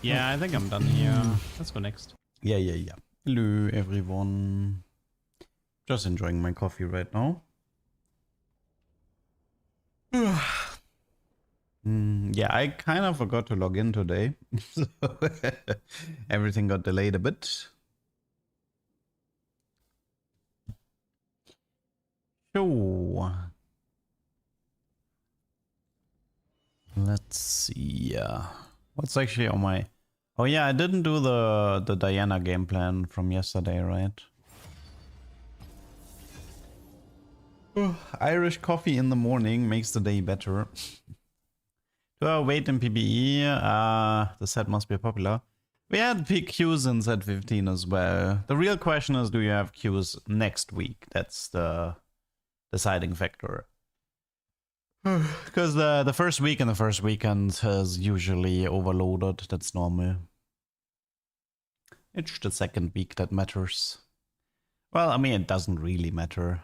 Yeah, I think I'm done here. Let's go next. Yeah. Hello, everyone. Just enjoying my coffee right now. Yeah, I kind of forgot to log in today. So everything got delayed a bit. So let's see. What's actually on my... Oh yeah, I didn't do the Diana game plan from yesterday, right? Irish coffee in the morning makes the day better. Do I wait in PBE? The set must be popular. We had queues in set 15 as well. The real question is, do you have queues next week? That's the deciding factor. Because the first week and the first weekend is usually overloaded. That's normal. It's the second week that matters. Well, I mean, it doesn't really matter.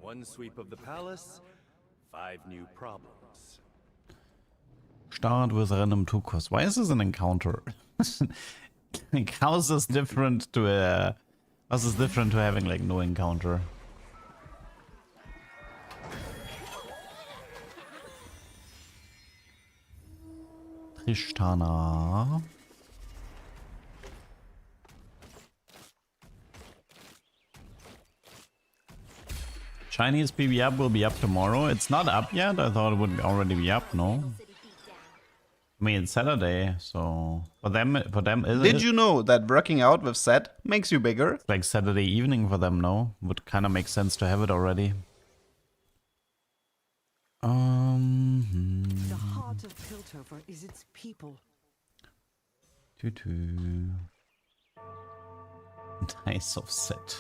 One sweep of the palace, 5 new problems. Start with random 2 cost. Why is this an encounter? Like, how is this different to a... How's this different to having like no encounter? Tristana. Chinese PB up will be up tomorrow. It's not up yet. I thought it would already be up. No. I mean, it's Saturday, so for them, Did you know that working out with set makes you bigger? It's like Saturday evening for them, no? Would kind of make sense to have it already. The heart of Piltover is its people. Tutu. Nice offset.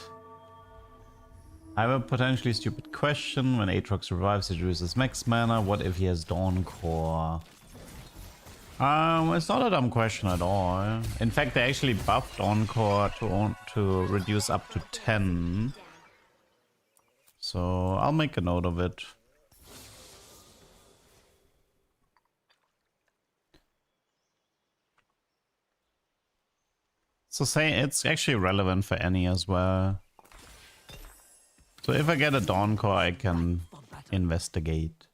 I have a potentially stupid question. When Aatrox survives, he loses max mana. What if he has Dawn Core? It's not a dumb question at all. In fact, they actually buffed Dawn Core to reduce up to 10. So I'll make a note of it. So say it's actually relevant for any as well. So if I get a Dawn Core, I can investigate.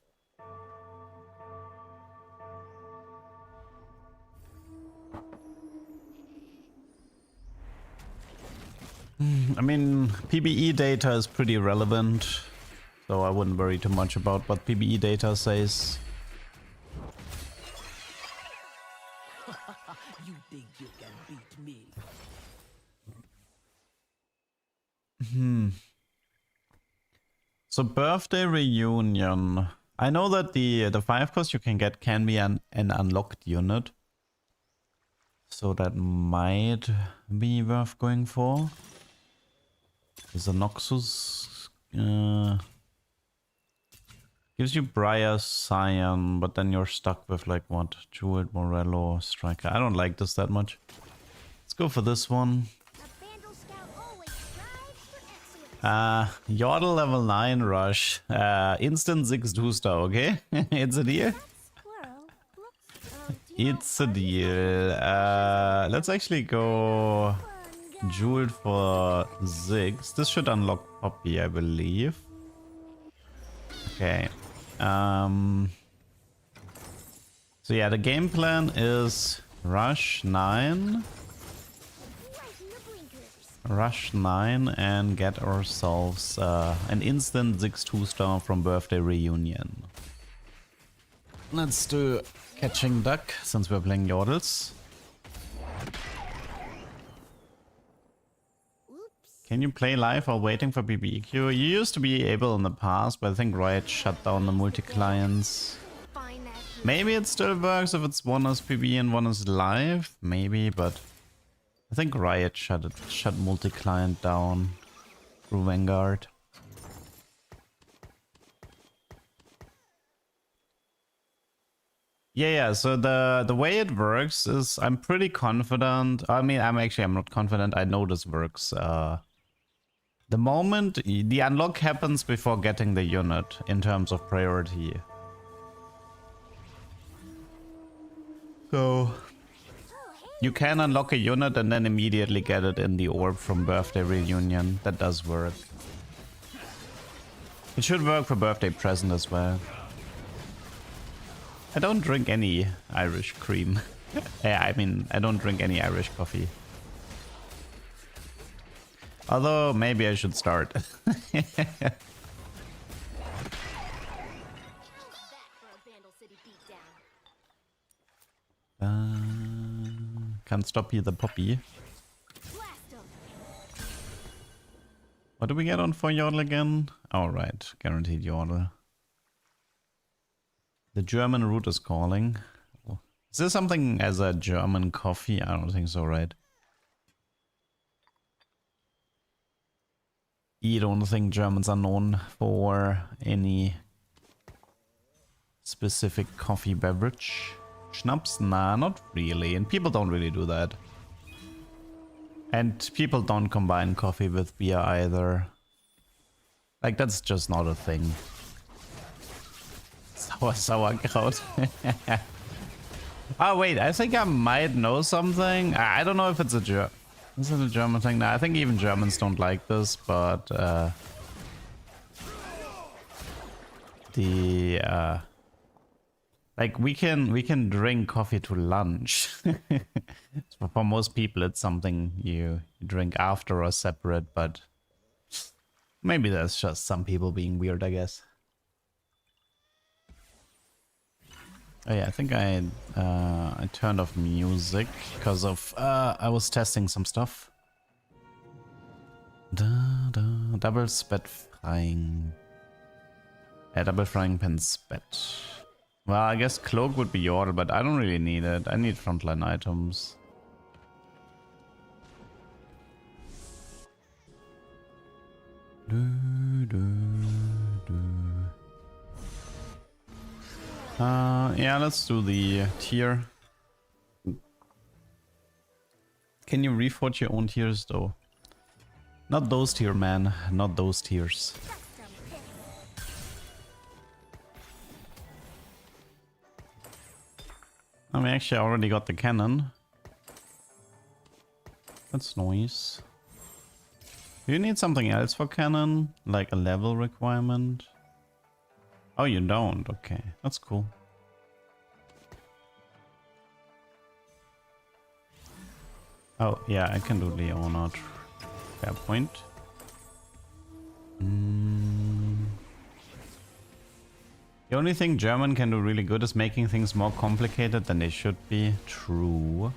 I mean, PBE data is pretty relevant, so I wouldn't worry too much about what PBE data says. You think you can beat me? So birthday reunion. I know that the 5 cost you can get can be an unlocked unit. So that might be worth going for. There's a Noxus. Gives you Briar Scion, but then you're stuck with like what? Jeweled Morello Striker. I don't like this that much. Let's go for this one. Yordle level 9 rush. Instant 6 2-star, okay? It's a deal. It's a deal. Let's actually go Jeweled for 6. This should unlock Poppy, I believe. Okay. So yeah, the game plan is Rush 9. Rush 9 and get ourselves an instant 6 2-star from Birthday Reunion. Let's do Catching Duck since we're playing Yordles. Can you play live while waiting for BBQ? You used to be able in the past, but I think Riot shut down the multi-clients. Maybe it still works if it's one is PB and one is live, maybe, but I think Riot shut multi-client down through Vanguard. Yeah, so the way it works is I'm pretty confident. I mean, I'm not confident. I know this works. The moment the unlock happens before getting the unit in terms of priority. So you can unlock a unit and then immediately get it in the orb from Birthday Reunion. That does work. It should work for Birthday Present as well. I don't drink any Irish cream. I mean, I don't drink any Irish coffee. Although, maybe I should start. Can't stop you, the poppy. What do we get on for Yodel again? Alright, guaranteed Yodel. The German route is calling. Is there something as a German coffee? I don't think so, right? You don't think Germans are known for any specific coffee beverage? Schnapps? Nah, not really. And people don't really do that. And people don't combine coffee with beer either. Like, that's just not a thing. Sauerkraut. Oh, wait, I think I might know something. I don't know if it's a Is it a German thing? Nah, I think even Germans don't like this, but like we can drink coffee to lunch. For most people, it's something you drink after or separate, but maybe that's just some people being weird, I guess. Oh yeah, I think I turned off music because of I was testing some stuff. Double sped frying. Yeah, double frying pan sped. Well, I guess cloak would be Yordle, but I don't really need it. I need frontline items. Yeah, let's do the tier. Can you reforge your own tiers though? Not those tier, man. Not those tiers. I mean, actually, I already got the cannon. That's nice. Do you need something else for cannon? Like a level requirement? Oh, you don't? Okay, that's cool. Oh, yeah, I can do Leona. Fair point. The only thing German can do really good is making things more complicated than they should be. True.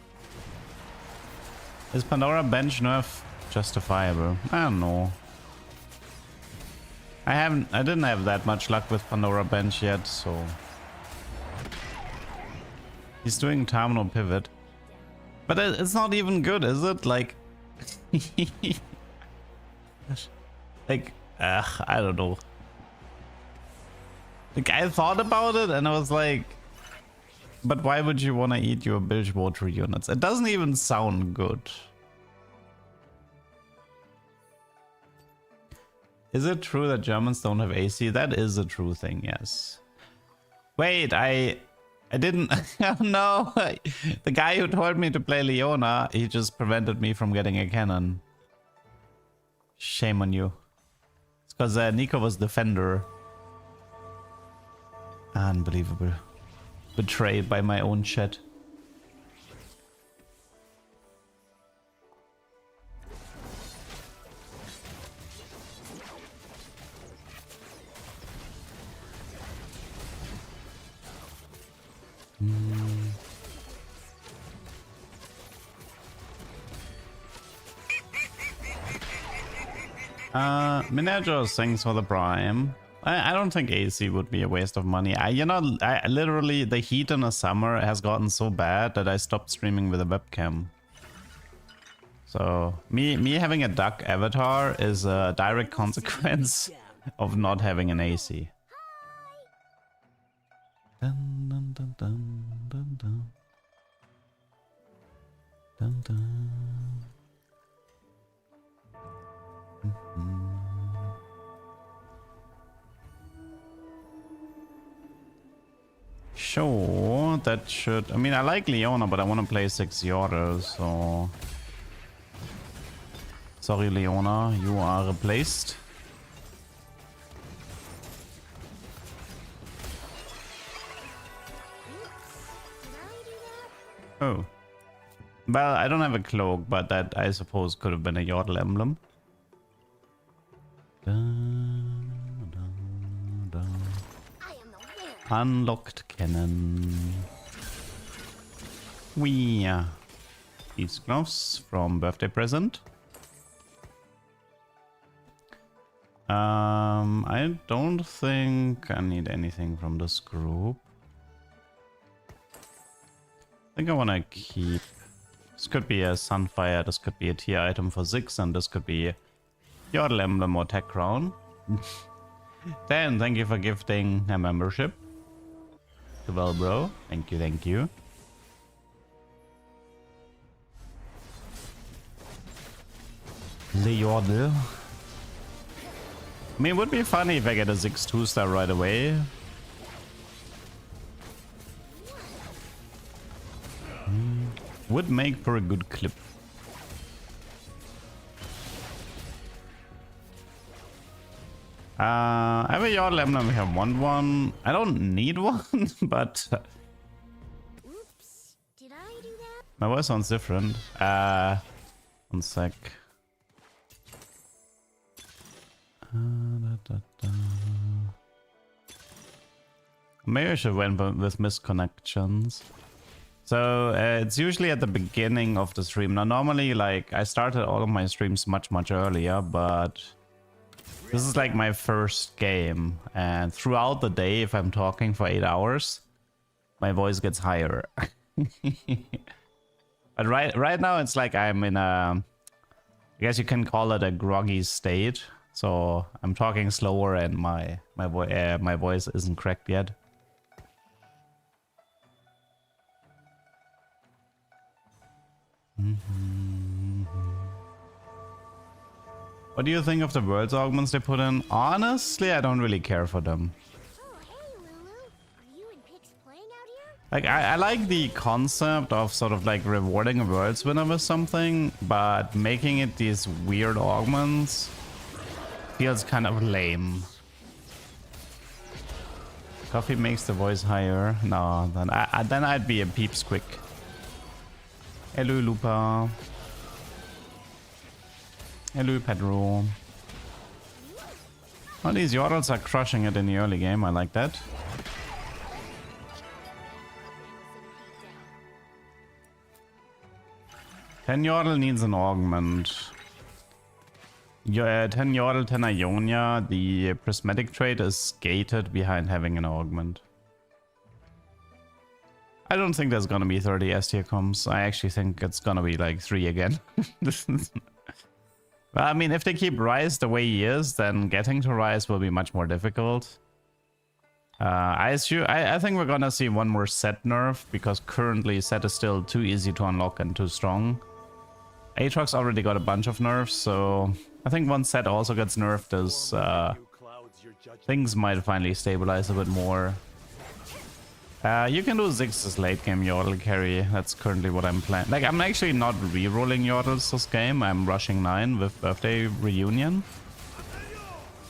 Is Pandora bench nerf justifiable? I don't know. I didn't have that much luck with Pandora bench yet, so he's doing terminal pivot. But it's not even good, is it? Like like I don't know. Like, I thought about it and I was like, but why would you want to eat your Bilgewater units? It doesn't even sound good. Is it true that Germans don't have AC? That is a true thing, yes. Wait, I didn't... No! The guy who told me to play Leona, he just prevented me from getting a cannon. Shame on you. It's because Nico was Defender. Unbelievable. Betrayed by my own chat. Minajos, thanks for the prime. I don't think AC would be a waste of money. I literally, the heat in the summer has gotten so bad that I stopped streaming with a webcam. So me having a duck avatar is a direct consequence of not having an AC. Dun, dun, dun, dun, dun, dun. Dun, dun. Sure. that should... I mean, I like Leona, but I want to play 6 Yordles, so... Sorry, Leona, you are replaced. Oh. Well, I don't have a cloak, but that, I suppose, could have been a Yordle emblem. Da, da, da. Unlocked cannon. These gloves from birthday present. I don't think I need anything from this group. I think I want to keep... This could be a Sunfire, this could be a tier item for 6, and this could be Yordle emblem or tech crown. Dan, thank you for gifting a membership. Well, bro. Thank you, thank you. The Yordle. I mean, it would be funny if I get a 6 2-star right away. Would make for a good clip. I have a Yordle emblem. We have one. I don't need one, but Oops. Did I do that? my voice sounds different. One sec. Maybe I should went with misconnections. So it's usually at the beginning of the stream. Now normally, like, I started all of my streams much earlier, but this is like my first game, and throughout the day, if I'm talking for 8 hours, my voice gets higher. But right now it's like I'm in a, I guess you can call it a groggy state. So I'm talking slower and my voice isn't cracked yet. What do you think of the world's augments they put in? Honestly, I don't really care for them. Oh, hey, Lulu. Are you and Pix playing out here? Like, I like the concept of sort of like rewarding a world's winner with something, but making it these weird augments feels kind of lame. Coffee makes the voice higher. No, then I'd be a peepsquick. Hello, Lupa. Hello, Pedro. Oh, these Yordles are crushing it in the early game. I like that. Ten Yordle needs an augment. 10 Yordle, 10 Ionia. The prismatic trait is gated behind having an augment. I don't think there's gonna be 30 S tier comms. I actually think it's gonna be like 3 again. Well, I mean, if they keep Rise the way he is, then getting to Rise will be much more difficult. I think we're gonna see one more set nerf, because currently set is still too easy to unlock and too strong. Aatrox already got a bunch of nerfs, so I think once set also gets nerfed, as things might finally stabilize a bit more. You can do Ziggs late game Yordle carry. That's currently what I'm planning. Like, I'm actually not re-rolling Yordles this game. I'm rushing 9 with Birthday Reunion.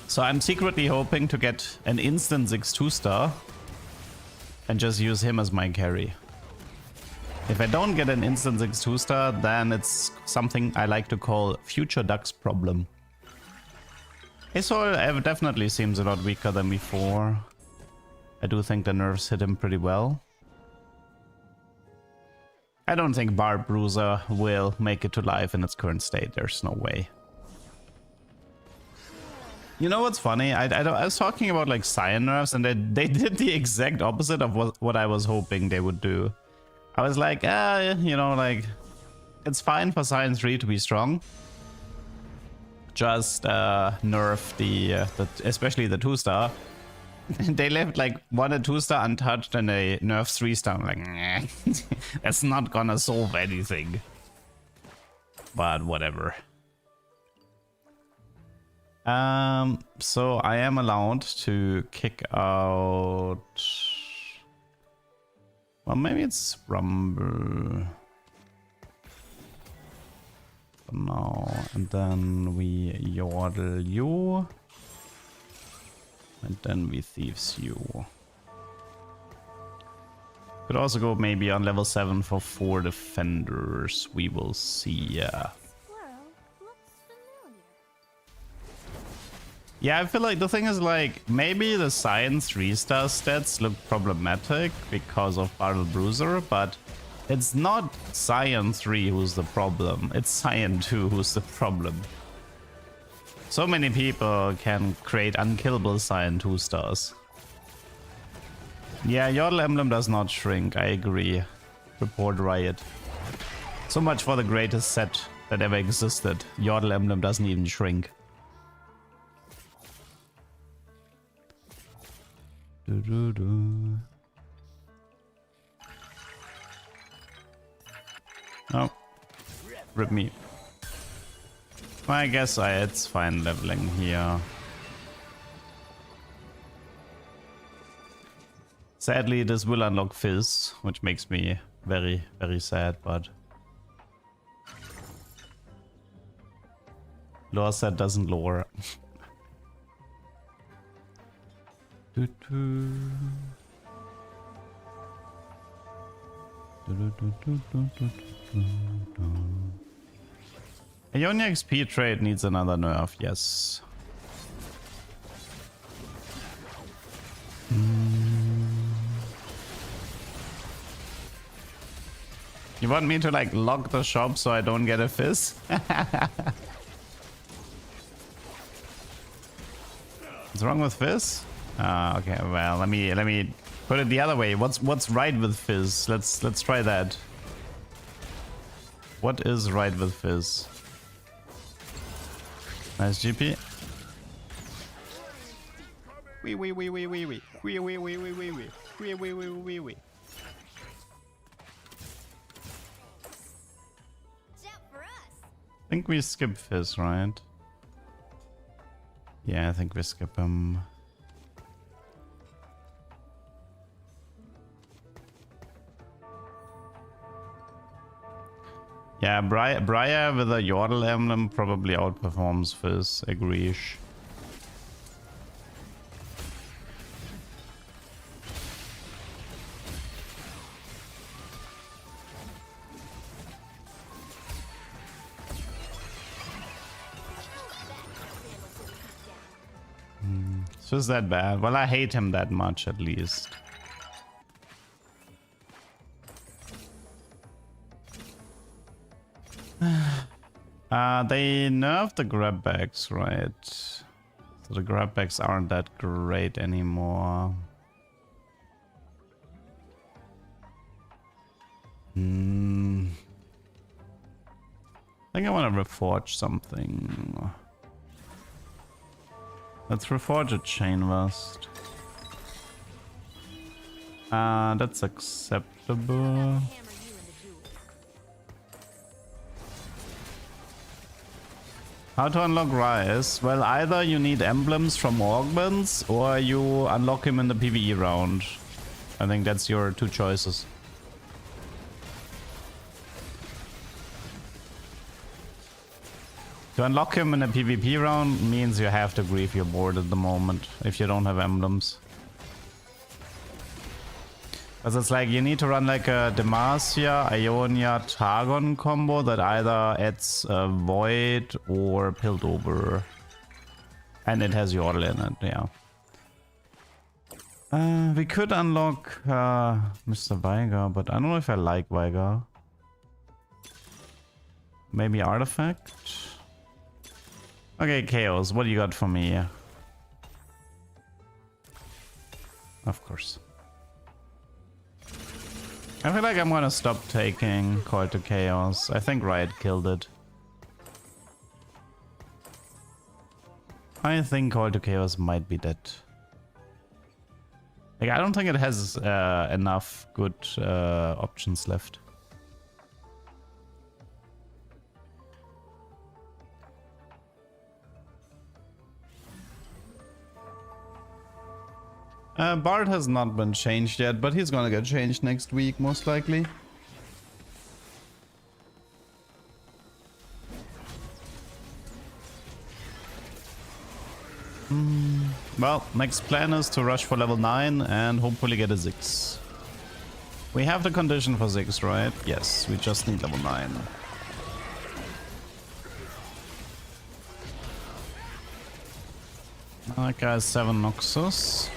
So I'm secretly hoping to get an instant Ziggs 2-star and just use him as my carry. If I don't get an instant Ziggs 2-star, then it's something I like to call future Ducks problem. Isol definitely seems a lot weaker than before. I do think the nerfs hit him pretty well. I don't think Barb Bruiser will make it to life in its current state. There's no way. You know what's funny? I was talking about like Cyan nerfs, and they did the exact opposite of what I was hoping they would do. I was like, you know, like, it's fine for Cyan 3 to be strong. Just nerf the especially the 2-star. They left like 1 and 2-star untouched, and they nerf 3-star. I'm like, nah, that's not gonna solve anything. But whatever. So I am allowed to kick out Or maybe it's Rumble. For now. And then we Yordle you. And then we Thieves you. Could also go maybe on level 7 for 4 defenders. We will see. Yeah. Squirrel looks familiar. Yeah, I feel like the thing is like maybe the Science 3-star stats look problematic because of Battle Bruiser, but it's not Cyan 3 who's the problem. It's Cyan 2 who's the problem. So many people can create unkillable Cyan 2 stars. Yeah, Yordle Emblem does not shrink, I agree. Report Riot. So much for the greatest set that ever existed. Yordle Emblem doesn't even shrink. Oh, rip me. Well, I guess it's fine leveling here. Sadly, this will unlock Fizz, which makes me very, very sad, but... Lore set doesn't lore. Ionia XP trade needs another nerf, yes. You want me to like lock the shop so I don't get a fizz? What's wrong with fizz? Okay, well let me put it the other way. What's right with fizz? Let's try that. What is right with fizz? Nice GP. Wee wee wee wee wee wee wee wee wee wee wee wee wee wee wee wee wee. I think we skip Fizz, right? Yeah, I think we skip him. Yeah, Briar with a Yordle emblem probably outperforms Fizz, agreeish. So is that bad? Well, I hate him that much at least. They nerfed the grabbacks, right? So the grabbacks aren't that great anymore. I think I want to reforge something. Let's reforge a chain vest. That's acceptable. How to unlock Rise? Well, either you need emblems from Augments or you unlock him in the PvE round. I think that's your two choices. To unlock him in a PvP round means you have to grieve your board at the moment if you don't have emblems. Because it's like you need to run like a Demacia, Ionia, Targon combo that either adds Void or Piltover. And it has Yordle in it, yeah. We could unlock Mr. Veigar, but I don't know if I like Veigar. Maybe Artifact? Okay, Chaos, what do you got for me? Of course. I feel like I'm gonna stop taking Call to Chaos. I think Riot killed it. I think Call to Chaos might be dead. Like, I don't think it has enough good options left. Bard has not been changed yet, but he's gonna get changed next week, most likely. Well, next plan is to rush for level 9 and hopefully get a 6. We have the condition for 6, right? Yes, we just need level 9. That guy's 7 Noxus.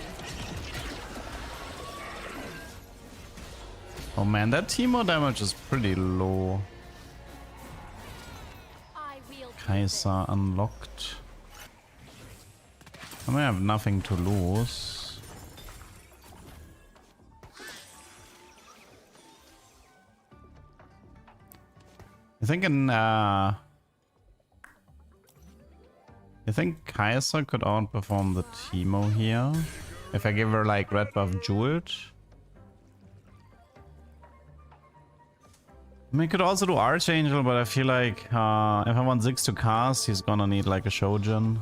Oh man, that Teemo damage is pretty low. Kai'Sa unlocked. I mean, I have nothing to lose. I think I think Kai'Sa could outperform the Teemo here. If I give her like red buff jeweled. I mean, I could also do Archangel, but I feel like if I want Ziggs to cast, he's gonna need like a Shojin.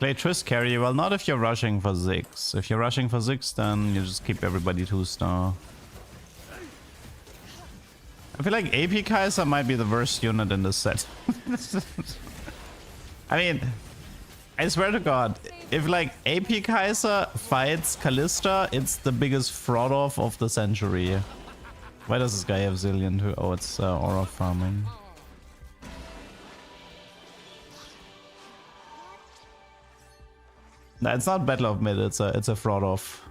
Play Triss carry, well not if you're rushing for Ziggs. If you're rushing for Ziggs, then you just keep everybody 2-star. I feel like AP Kai'Sa might be the worst unit in this set. I mean, I swear to god, if like AP Kai'Sa fights Kalista, it's the biggest fraud off of the century. Why does this guy have Zillion too? Oh, it's aura farming. No, it's not Battle of Mid, it's a fraud off.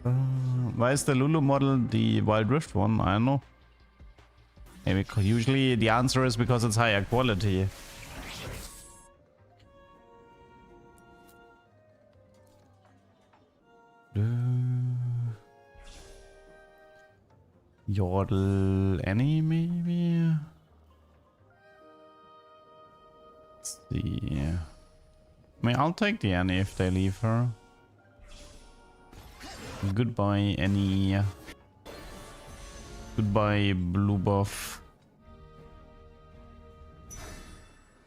Why is the Lulu model the Wild Rift one? I don't know. Maybe usually the answer is because it's higher quality. Yordle Annie maybe? Let's see. I mean, I'll take the Annie if they leave her. Goodbye, Annie. Goodbye, blue buff.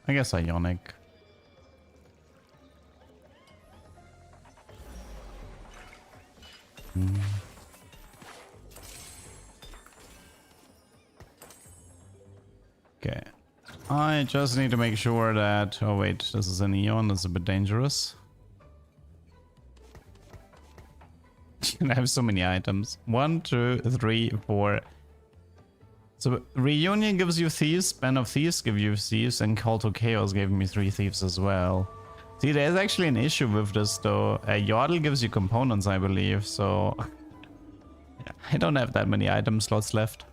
I guess Ionic. Okay. I just need to make sure that... Oh wait, this is an Eon, that's a bit dangerous. I have so many items. 1, 2, 3, 4. So Reunion gives you Thieves, Band of Thieves give you Thieves, and Call to Chaos gave me 3 Thieves as well. See, there's actually an issue with this though. Yordle gives you components, I believe, so... I don't have that many item slots left.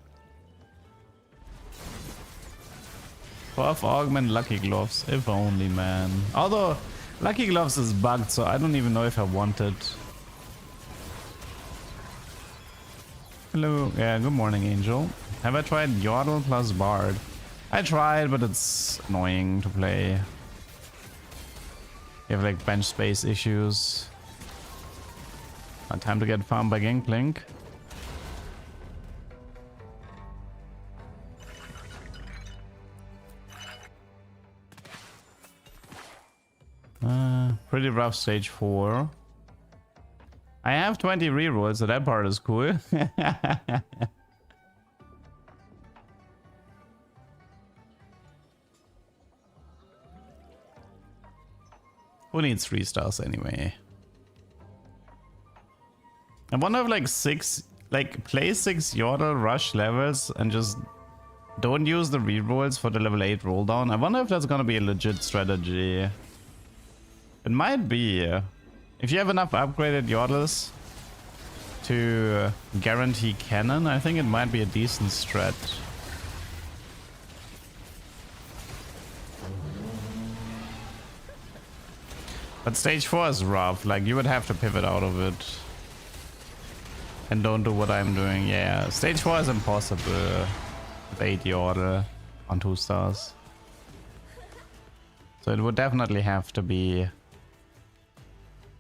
12 Augment Lucky Gloves, if only, man. Although, Lucky Gloves is bugged, so I don't even know if I want it. Hello, yeah, good morning, Angel. Have I tried Yordle plus Bard? I tried, but it's annoying to play. You have like bench space issues. Time to get farmed by Gangplank. Pretty rough stage 4. I have 20 rerolls, so that part is cool. Who needs 3 stars anyway? I wonder if like 6, like play 6 Yordle rush levels and just don't use the rerolls for the level 8 roll down. I wonder if that's gonna be a legit strategy. It might be. If you have enough upgraded Yordles to guarantee cannon, I think it might be a decent strat. But stage 4 is rough, like you would have to pivot out of it. And don't do what I'm doing, yeah. Stage 4 is impossible with 8 Yordle on 2 stars. So it would definitely have to be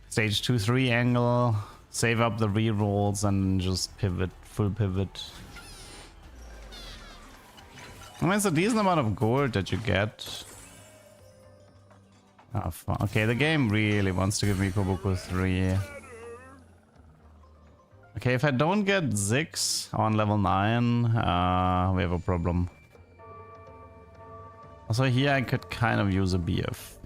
stage 2-3 angle, save up the rerolls and just pivot, full pivot. I mean, it's a decent amount of gold that you get. Oh, okay, the game really wants to give me Kobuko 3. Okay, if I don't get Ziggs on level 9, we have a problem. Also here I could kind of use a BF.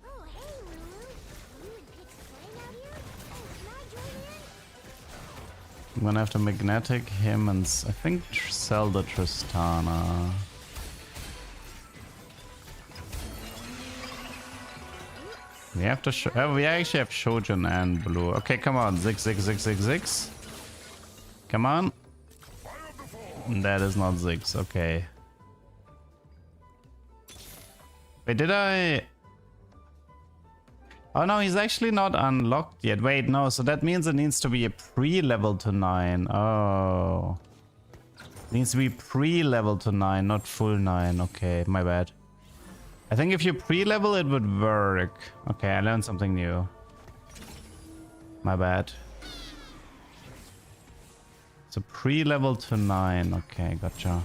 Oh, hey, Lulu. Are you and Pix playing out here? Oh, can I join in? I'm gonna have to magnetic him and I think sell the Tristana. We have to we actually have Shojin and Blue. Okay, come on. Ziggs. Come on. That is not Ziggs. Okay. Wait, did I... Oh no, he's actually not unlocked yet. Wait, no. So that means it needs to be a pre-level to 9. Oh. It needs to be pre-level to 9, not full 9. Okay, my bad. I think if you pre-level it would work. Okay, I learned something new. My bad. So pre-level to 9. Okay, gotcha.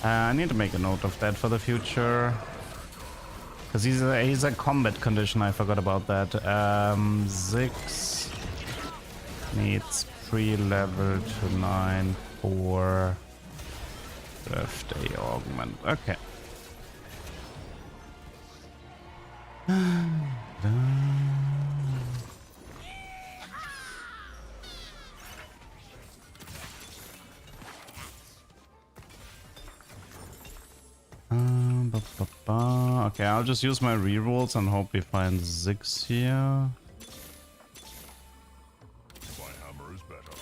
I need to make a note of that for the future. Because he's a combat condition, I forgot about that. Ziggs needs pre-level to 9 for... birthday augment. Okay. Okay, I'll just use my rerolls and hope we find Ziggs here. My hammer is better.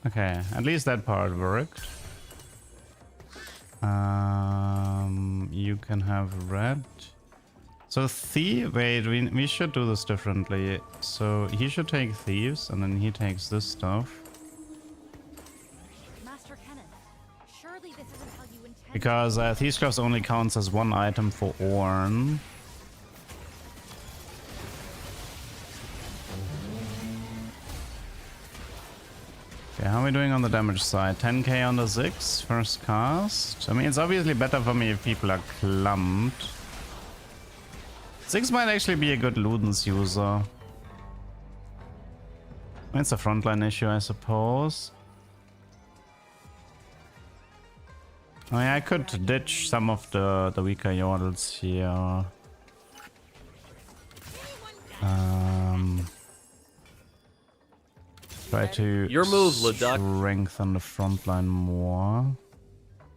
Okay, at least that part worked. You can have red. So wait, we should do this differently. So he should take thieves and then he takes this stuff. Master Kenneth, surely this isn't how you intend. Because Thiefcraft only counts as one item for Ornn. Okay, how are we doing on the damage side? 10k on the Ziggs, first cast. I mean, it's obviously better for me if people are clumped. Ziggs might actually be a good Ludens user. It's a frontline issue, I suppose. I mean, I could ditch some of the weaker Yordles here. Try to Your move, Leduc. strengthen the front line more.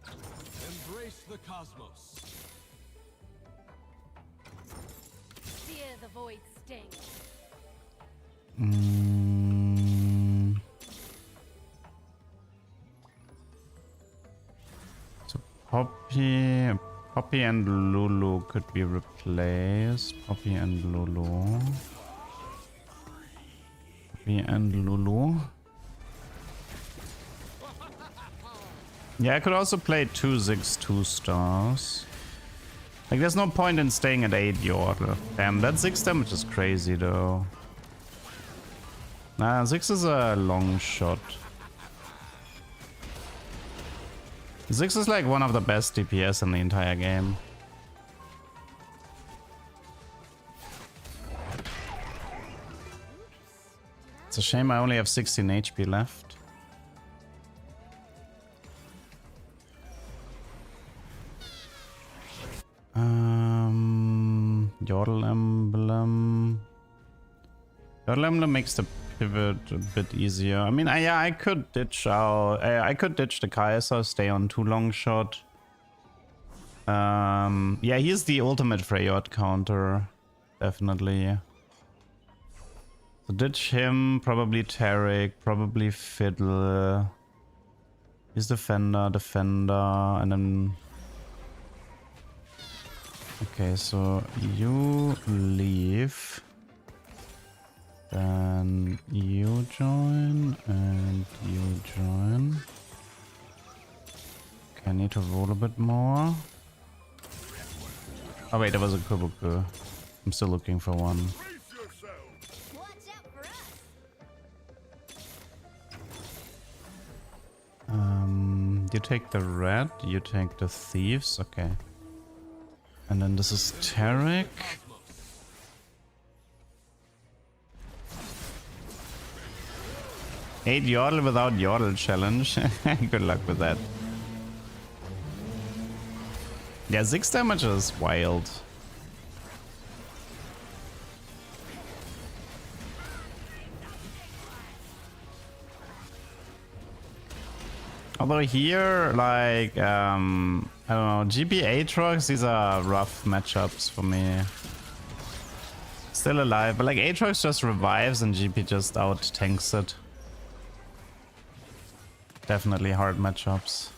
Embrace the cosmos. Fear the void sting. So Poppy and Lulu could be replaced. Poppy and Lulu. Yeah, I could also play 2 Ziggs 2 stars. Like, there's no point in staying at 8 Yordle. Damn, that 6 damage is crazy though. Nah, 6 is a long shot. 6 is like one of the best DPS in the entire game. It's a shame I only have 16 HP left. Yordle Emblem. Yordle Emblem makes the pivot a bit easier. I mean, yeah, I could ditch I could ditch the Kaiser, stay on 2 long shot. Yeah, he's the ultimate Freyord counter, definitely. So ditch him, probably Tarek, probably Fiddle. He's defender, and then... Okay, so you leave. Then you join, and you join. Okay, I need to roll a bit more. Oh wait, that was a Kobuku. I'm still looking for one. Watch out for us. You take the red, you take the thieves, okay. And then this is Tarek. Eight Yordle without Yordle challenge. Good luck with that. Yeah, 6 damage is wild. Although here, like, I don't know, GP Aatrox, these are rough matchups for me. Still alive, but like Aatrox just revives and GP just out tanks it. Definitely hard matchups.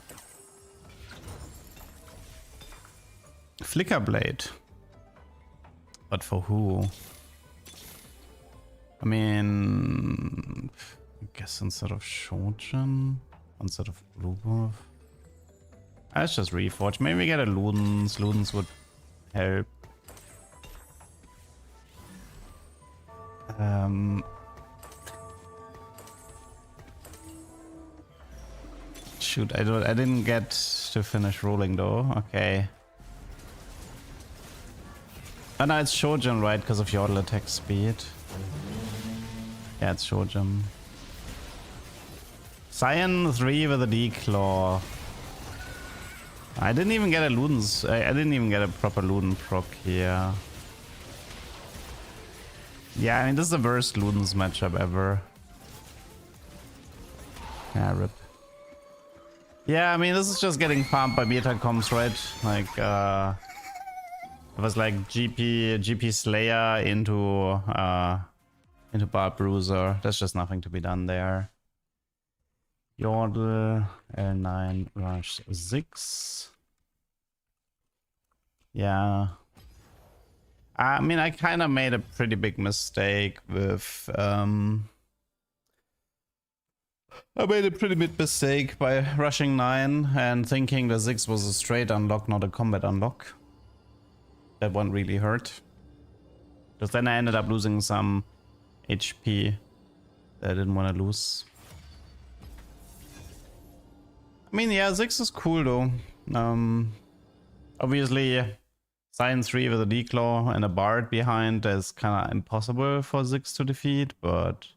Flicker Blade. But for who? I mean, I guess instead of Shojin, instead of Blue Buff. Let's just reforge. Maybe we get a Ludens. Ludens would help. Shoot, I didn't get to finish rolling though. Okay. Oh no, it's Shojin, right? Because of Yordle attack speed. Yeah, it's Shojin. Cyan 3 with a D-Claw. I didn't even get a Ludens. I didn't even get a proper Luden proc here. Yeah, I mean, this is the worst Ludens matchup ever. Yeah, rip. Yeah, I mean, this is just getting farmed by beta comps, right? Like, it was like GP Slayer into Barb Bruiser. There's just nothing to be done there. Yordle, L9, Rush 6. Yeah. I mean, I kind of made a pretty big mistake with I made a pretty big mistake by rushing 9 and thinking the 6 was a straight unlock, not a combat unlock. That one really hurt. Because then I ended up losing some HP that I didn't want to lose. I mean, yeah, 6 is cool though. Obviously, Science 3 with a D-Claw and a Bard behind is kind of impossible for 6 to defeat, but...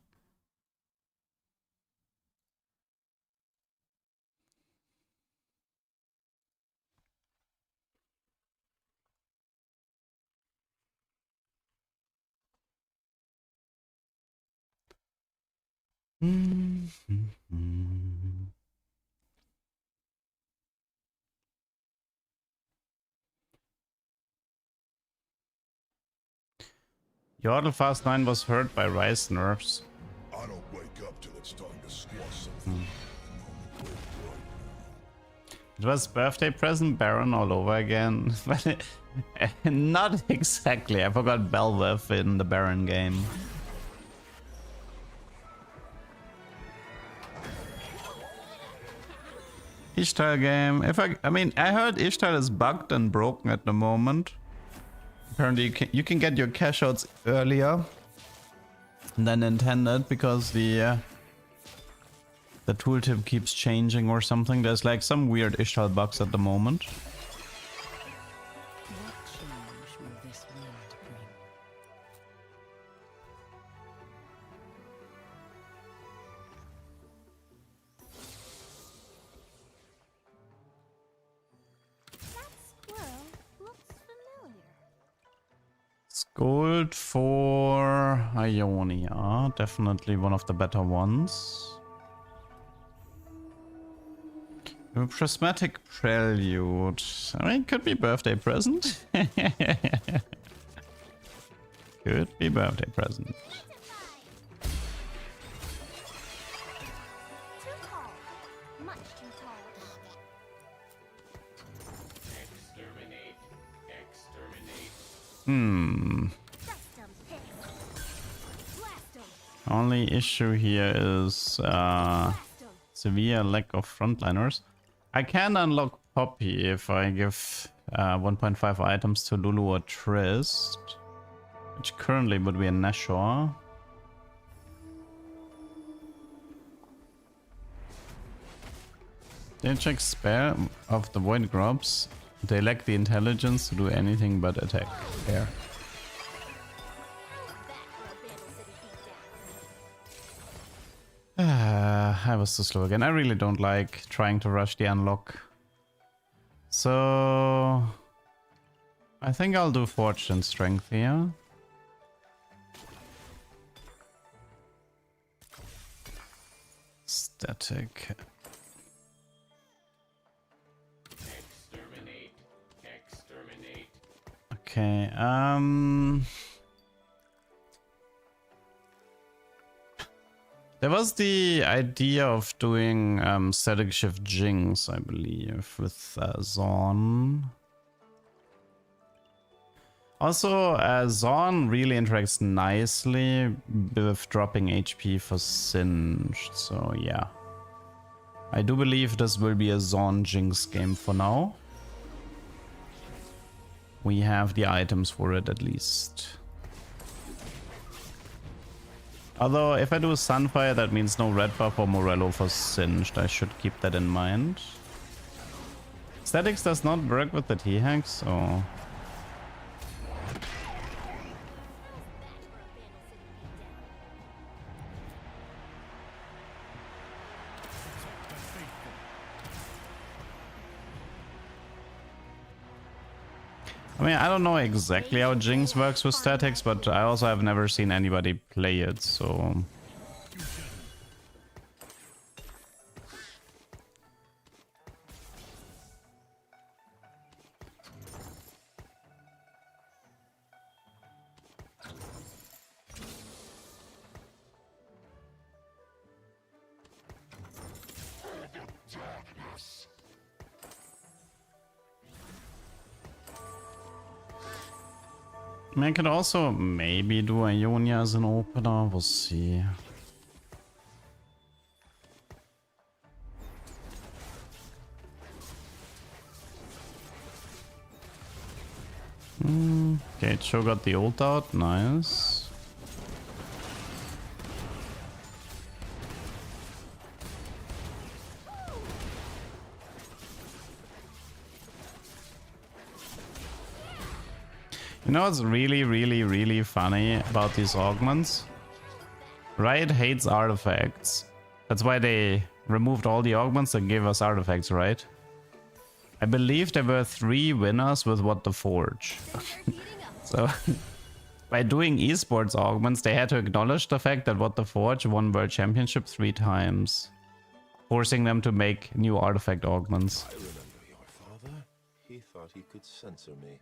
Yordle Fast 9 was hurt by Rise nerfs. I don't wake up till it's time to squash something. It was birthday present Baron all over again. But not exactly. I forgot Belveth in the Baron game. Ishtar game. I mean, I heard Ishtar is bugged and broken at the moment. Apparently, you can get your cash outs earlier than intended because the tooltip keeps changing or something. There's like some weird Ishtar bugs at the moment. What change will this wind bring? That squirrel looks familiar. Gold for Ionia, definitely one of the better ones. A prismatic prelude. I mean, could be birthday present. Could be birthday present. Too tall. Much too tall. Dust 'em, piss. Blast 'em. Only issue here is Blast 'em. severe lack of frontliners. I can unlock Poppy if I give 1.5 items to Lulu or Trist, which currently would be a Nashor. They check spare of the void grubs. They lack the intelligence to do anything but attack. Fair. I was too slow again. I really don't like trying to rush the unlock. So I think I'll do Forged and Strength here. Static. Exterminate. Okay, there was the idea of doing static shift Jinx, I believe, with Zorn. Also, Zorn really interacts nicely with dropping HP for Singed, so yeah. I do believe this will be a Zorn Jinx game for now. We have the items for it at least. Although, if I do Sunfire, that means no red buff or Morello for Singed. I should keep that in mind. Statics does not work with the T-Hex, so... I mean, I don't know exactly how Jinx works with statics, but I also have never seen anybody play it, so... I mean, I could also maybe do Ionia as an opener, we'll see. Okay, Cho got the ult out, nice. You know what's really funny about these augments? Riot hates artifacts. That's why they removed all the augments and gave us artifacts, right? I believe there were 3 winners with What the Forge. So, by doing esports augments, they had to acknowledge the fact that What the Forge won World Championship 3 times, forcing them to make new artifact augments. I remember your father. He thought he could censor me.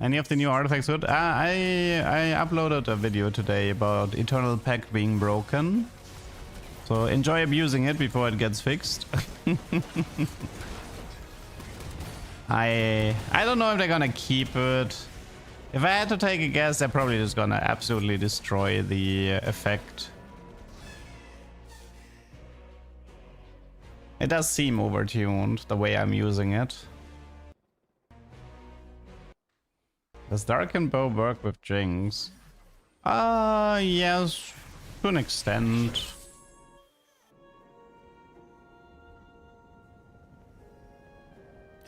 Any of the new artifacts good? I uploaded a video today about Eternal Pact being broken. So enjoy abusing it before it gets fixed. I don't know if they're gonna keep it. If I had to take a guess, they're probably just gonna absolutely destroy the effect. It does seem overtuned the way I'm using it. Does Darken Bow work with Jinx? Yes, to an extent.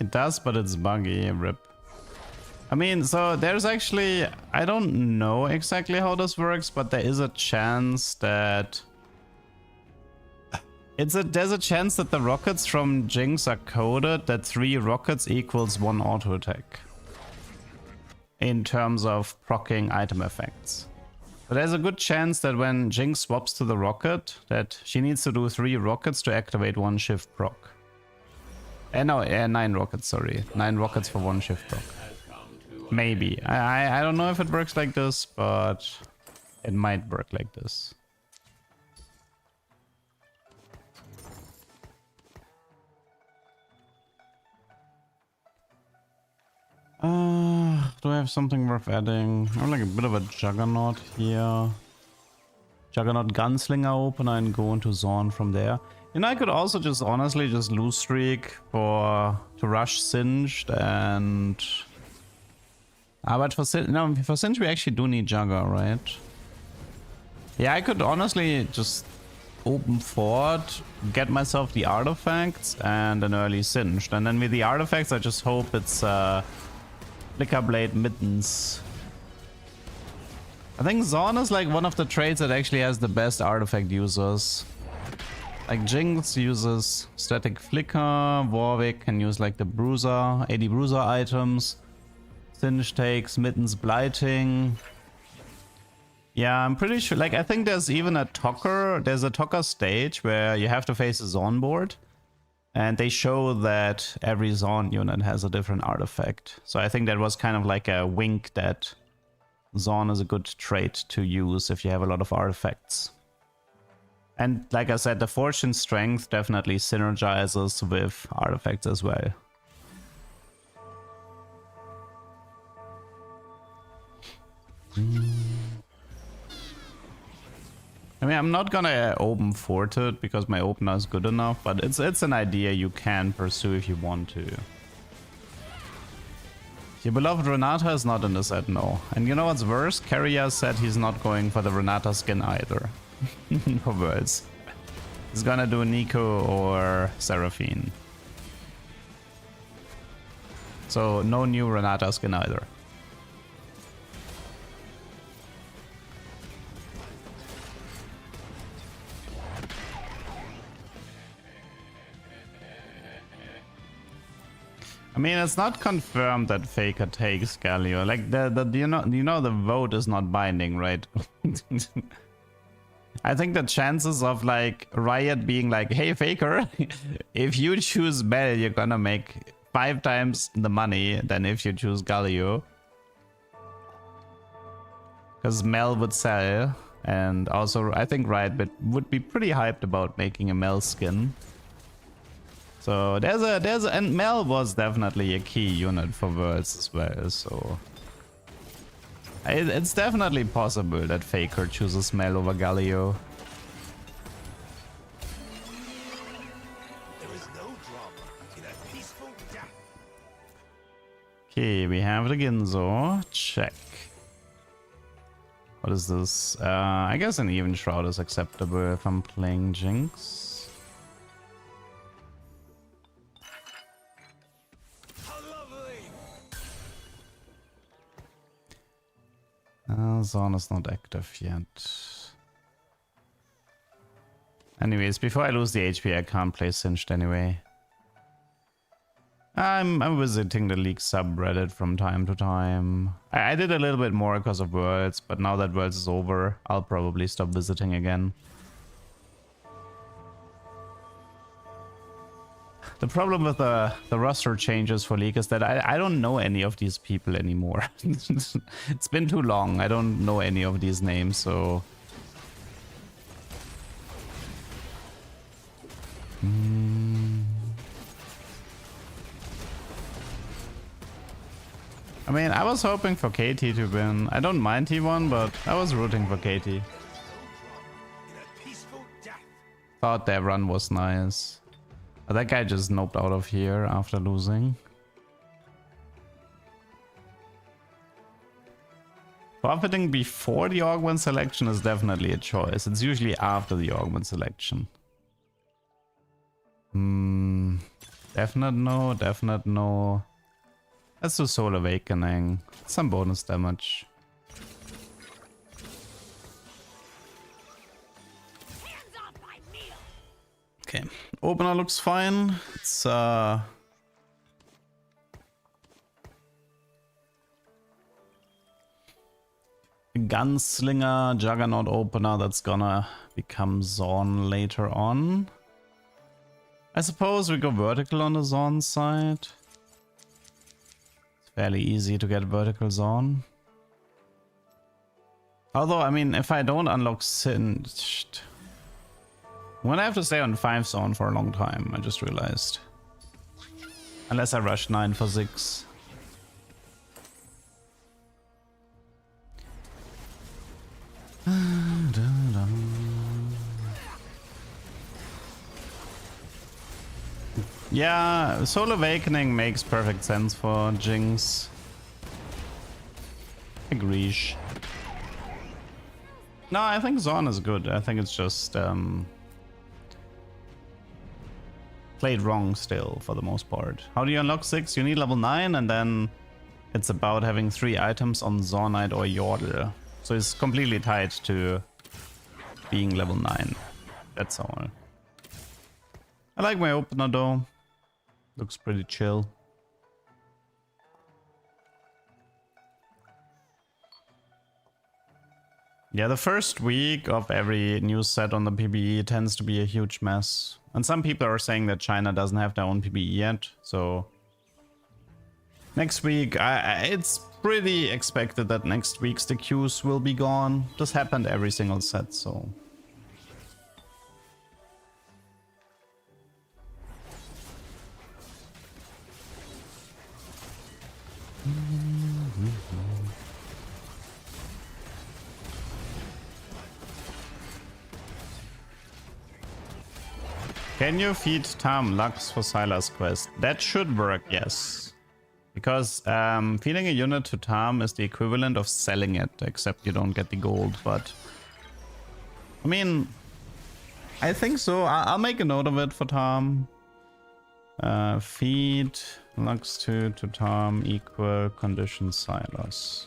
It does, but it's buggy, rip. I mean, so there's actually, I don't know exactly how this works, but there is a chance that there's a chance that the rockets from Jinx are coded that 3 rockets equals 1 auto attack in terms of proccing item effects. But there's a good chance that when Jinx swaps to the rocket, that she needs to do 3 rockets to activate 1 shift proc. No, 9 rockets, sorry. 9 rockets for 1 shift proc. Maybe. I don't know if it works like this, but it might work like this. Do I have something worth adding? I have like a bit of a Juggernaut here. Juggernaut Gunslinger opener and go into Zorn from there. You know, I could also just honestly just lose streak to rush Singed and... but for Singed we actually do need Jugger, right? Yeah, I could honestly just open fort, get myself the artifacts and an early Singed. And then with the artifacts I just hope it's Flicker Blade Mittens. I think Zorn is like one of the trades that actually has the best artifact users. Like Jinx uses Static Flicker, Warwick can use like the Bruiser, 80 Bruiser items. Singe takes Mittens Blighting. Yeah, I'm pretty sure, like I think there's even a Talker stage where you have to face a Zorn board. And they show that every Zorn unit has a different artifact. So I think that was kind of like a wink that Zorn is a good trait to use if you have a lot of artifacts. And like I said, the Fortune Strength definitely synergizes with artifacts as well. I mean, I'm not gonna open fort it because my opener is good enough, but it's an idea you can pursue if you want to. Your beloved Renata is not in the set, no. And you know what's worse? Carrier said he's not going for the Renata skin either. For words. He's gonna do Nico or Seraphine. So no new Renata skin either. I mean, it's not confirmed that Faker takes Galio. Like you know the vote is not binding, right? I think the chances of like Riot being like, hey Faker, if you choose Bell, you're gonna make 5 times the money than if you choose Galio. Because Mel would sell, and also I think Riot would be pretty hyped about making a Mel skin. So and Mel was definitely a key unit for Worlds as well, so it's definitely possible that Faker chooses Mel over Galio. There is no drama in a peaceful death. Okay, we have the Ginzo. Check. What is this? I guess an Even Shroud is acceptable if I'm playing Jinx. Zorn is not active yet. Anyways, before I lose the HP, I can't play Singed anyway. I'm visiting the League subreddit from time to time. I did a little bit more because of Worlds, but now that Worlds is over, I'll probably stop visiting again. The problem with the roster changes for League is that I don't know any of these people anymore. It's been too long. I don't know any of these names, so... I mean, I was hoping for KT to win. I don't mind T1, but I was rooting for KT. Thought their run was nice. But that guy just noped out of here after losing. Profiting before the augment selection is definitely a choice. It's usually after the augment selection. Definite no, definite no. Let's do Soul Awakening. Some bonus damage. Okay, opener looks fine. It's Gunslinger Juggernaut opener that's gonna become Zorn later on. I suppose we go vertical on the Zorn side. It's fairly easy to get vertical Zorn. Although, I mean, if I don't unlock Singed, I'm gonna have to stay on 5 Zorn for a long time, I just realized. Unless I rush 9 for 6. Yeah, Soul Awakening makes perfect sense for Jinx. Agrees. No, I think Zorn is good. I think it's just played wrong still for the most part. How do you unlock 6? You need level 9 and then it's about having 3 items on Zornite or Yordle. So it's completely tied to being level 9. That's all. I like my opener though. Looks pretty chill. Yeah, the first week of every new set on the PBE tends to be a huge mess. And some people are saying that China doesn't have their own PBE yet, so... Next week, it's pretty expected that next week's the queues will be gone. This happened every single set, so... Can you feed Tam Lux for Sylas quest? That should work, yes. Because feeding a unit to Tam is the equivalent of selling it, except you don't get the gold, but... I mean... I think so. I'll make a note of it for Tam. Feed Lux to Tam equal condition Sylas.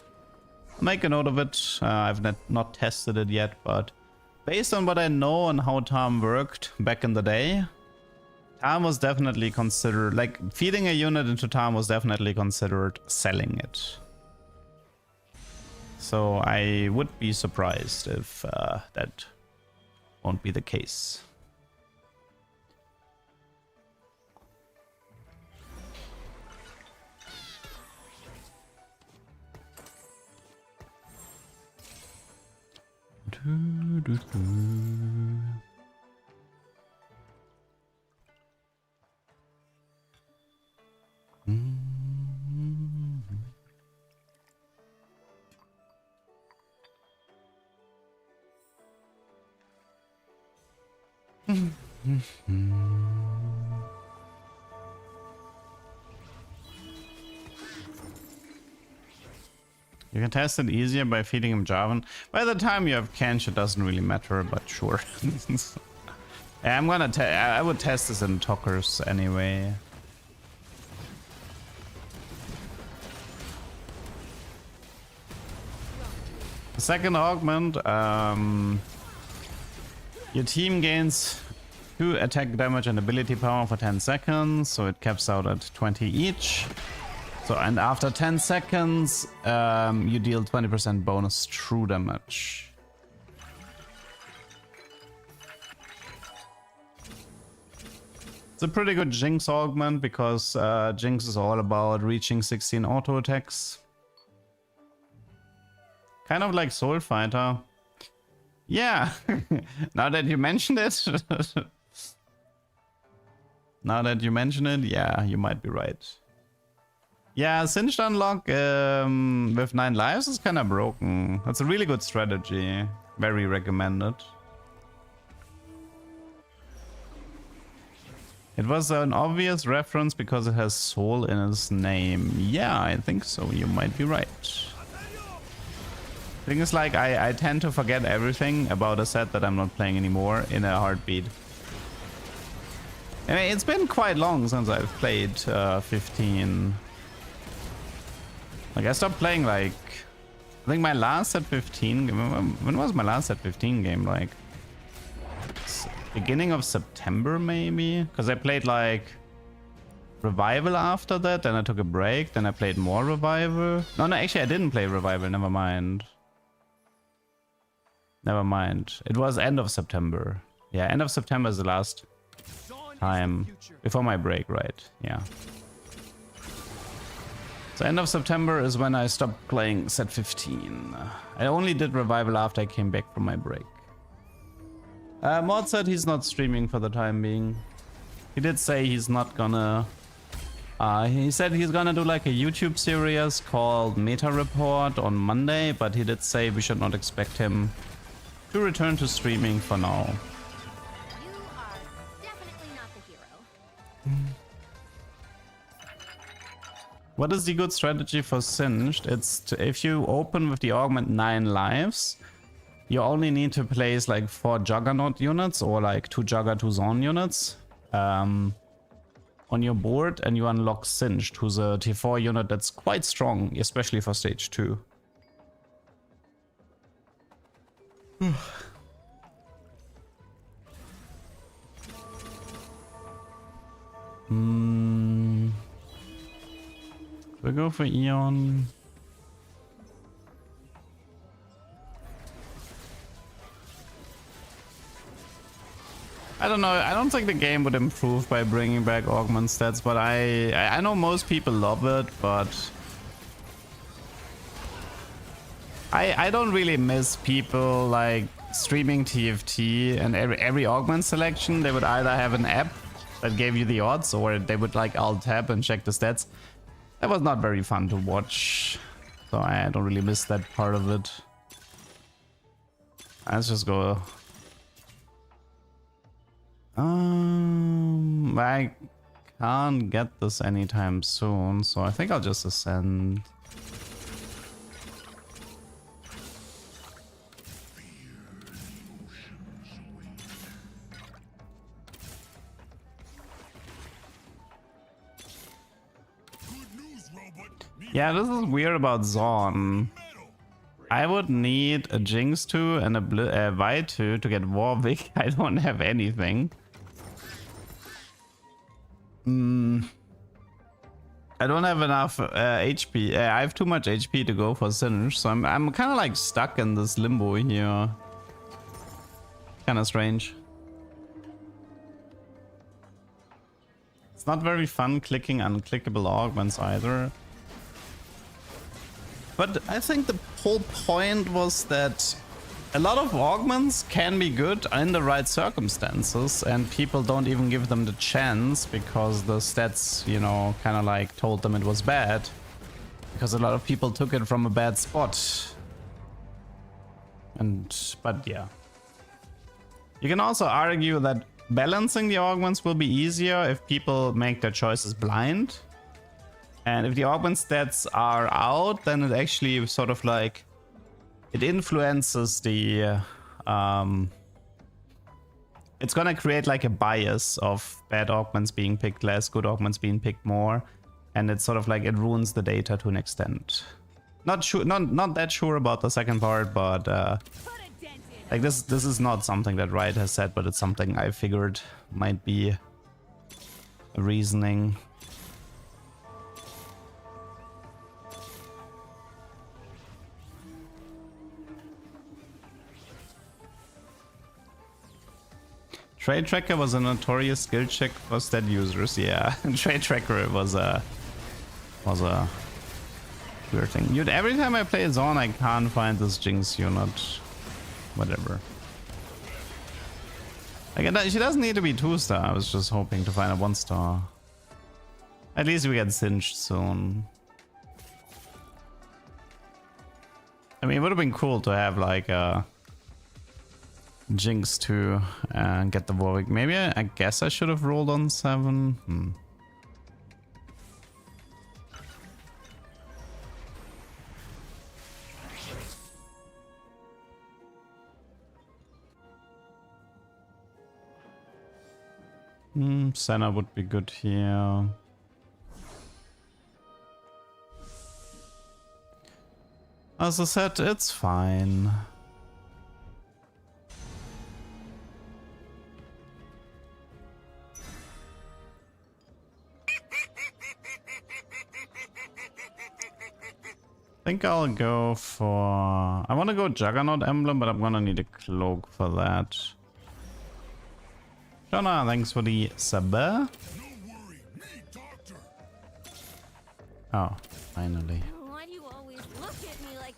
I'll make a note of it. I've not tested it yet, but... Based on what I know and how Tam worked back in the day, Tam was definitely considered, like, feeding a unit into Tam was definitely considered selling it. So I would be surprised if that won't be the case. You can test it easier by feeding him Jarvan. By the time you have Kench, it doesn't really matter, but sure. Yeah, I would test this in Talkers anyway. The second augment, your team gains 2 attack damage and ability power for 10 seconds, so it caps out at 20 each. So, and after 10 seconds, you deal 20% bonus true damage. It's a pretty good Jinx augment because Jinx is all about reaching 16 auto attacks. Kind of like Soul Fighter. Yeah, now that you mentioned it. Now that you mention it, yeah, you might be right. Yeah, Singed unlock with 9 lives is kind of broken. That's a really good strategy. Very recommended. It was an obvious reference because it has soul in its name. Yeah, I think so. You might be right. Thing is, like, I tend to forget everything about a set that I'm not playing anymore in a heartbeat. I mean, it's been quite long since I've played 15. Like, I stopped playing, like, I think my last set 15, when was my last set 15 game? Like, beginning of September, maybe? Because I played, like, Revival after that, then I took a break, then I played more Revival. No, actually, I didn't play Revival, never mind. Never mind. It was end of September. Yeah, end of September is the last time before my break, right? Yeah. So end of September is when I stopped playing set 15. I only did Revival after I came back from my break. Mod said he's not streaming for the time being. He did say he's not gonna... he said he's gonna do like a YouTube series called Meta Report on Monday, but he did say we should not expect him to return to streaming for now. You are definitely not the hero. What is the good strategy for Singed? It's to, if you open with the augment 9 lives, you only need to place like 4 Juggernaut units or like 2 Jugger, 2 Zone units on your board, and you unlock Singed, who's a T4 unit that's quite strong, especially for stage 2. We go for Eon. I don't know. I don't think the game would improve by bringing back augment stats, but I know most people love it, but I don't really miss people like streaming TFT, and every augment selection they would either have an app that gave you the odds, or they would like alt tab and check the stats. That was not very fun to watch, so I don't really miss that part of it. Let's just go. I can't get this anytime soon, so I think I'll just ascend. Yeah, this is weird about Zorn. I would need a Jinx 2 and a Vi 2 to get Warwick. I don't have anything. I don't have enough HP. I have too much HP to go for Singe, so I'm kind of like stuck in this limbo here. Kind of strange. It's not very fun clicking unclickable augments either. But I think the whole point was that a lot of augments can be good in the right circumstances, and people don't even give them the chance because the stats, you know, kind of like told them it was bad. Because a lot of people took it from a bad spot. But yeah. You can also argue that balancing the augments will be easier if people make their choices blind. And if the augment stats are out, then it actually sort of like, it influences the, it's gonna create like a bias of bad augments being picked less, good augments being picked more. And it's sort of like, it ruins the data to an extent. Not sure, not that sure about the second part, but like this is not something that Riot has said, but it's something I figured might be a reasoning. Trade Tracker was a notorious skill check for stat users. Yeah, Trade Tracker was a weird thing. Dude, every time I play Zone, I can't find this Jinx unit. Whatever. Like, she doesn't need to be 2-star. I was just hoping to find a 1-star. At least we get Singed soon. I mean, it would have been cool to have like a Jinx 2 and get the Warwick. Maybe I guess I should have rolled on 7. Senna would be good here. As I said, it's fine. I think I'll go for... I want to go Juggernaut Emblem, but I'm gonna need a cloak for that. Jonah, thanks for the sub. Oh, finally. Why do you always look at me like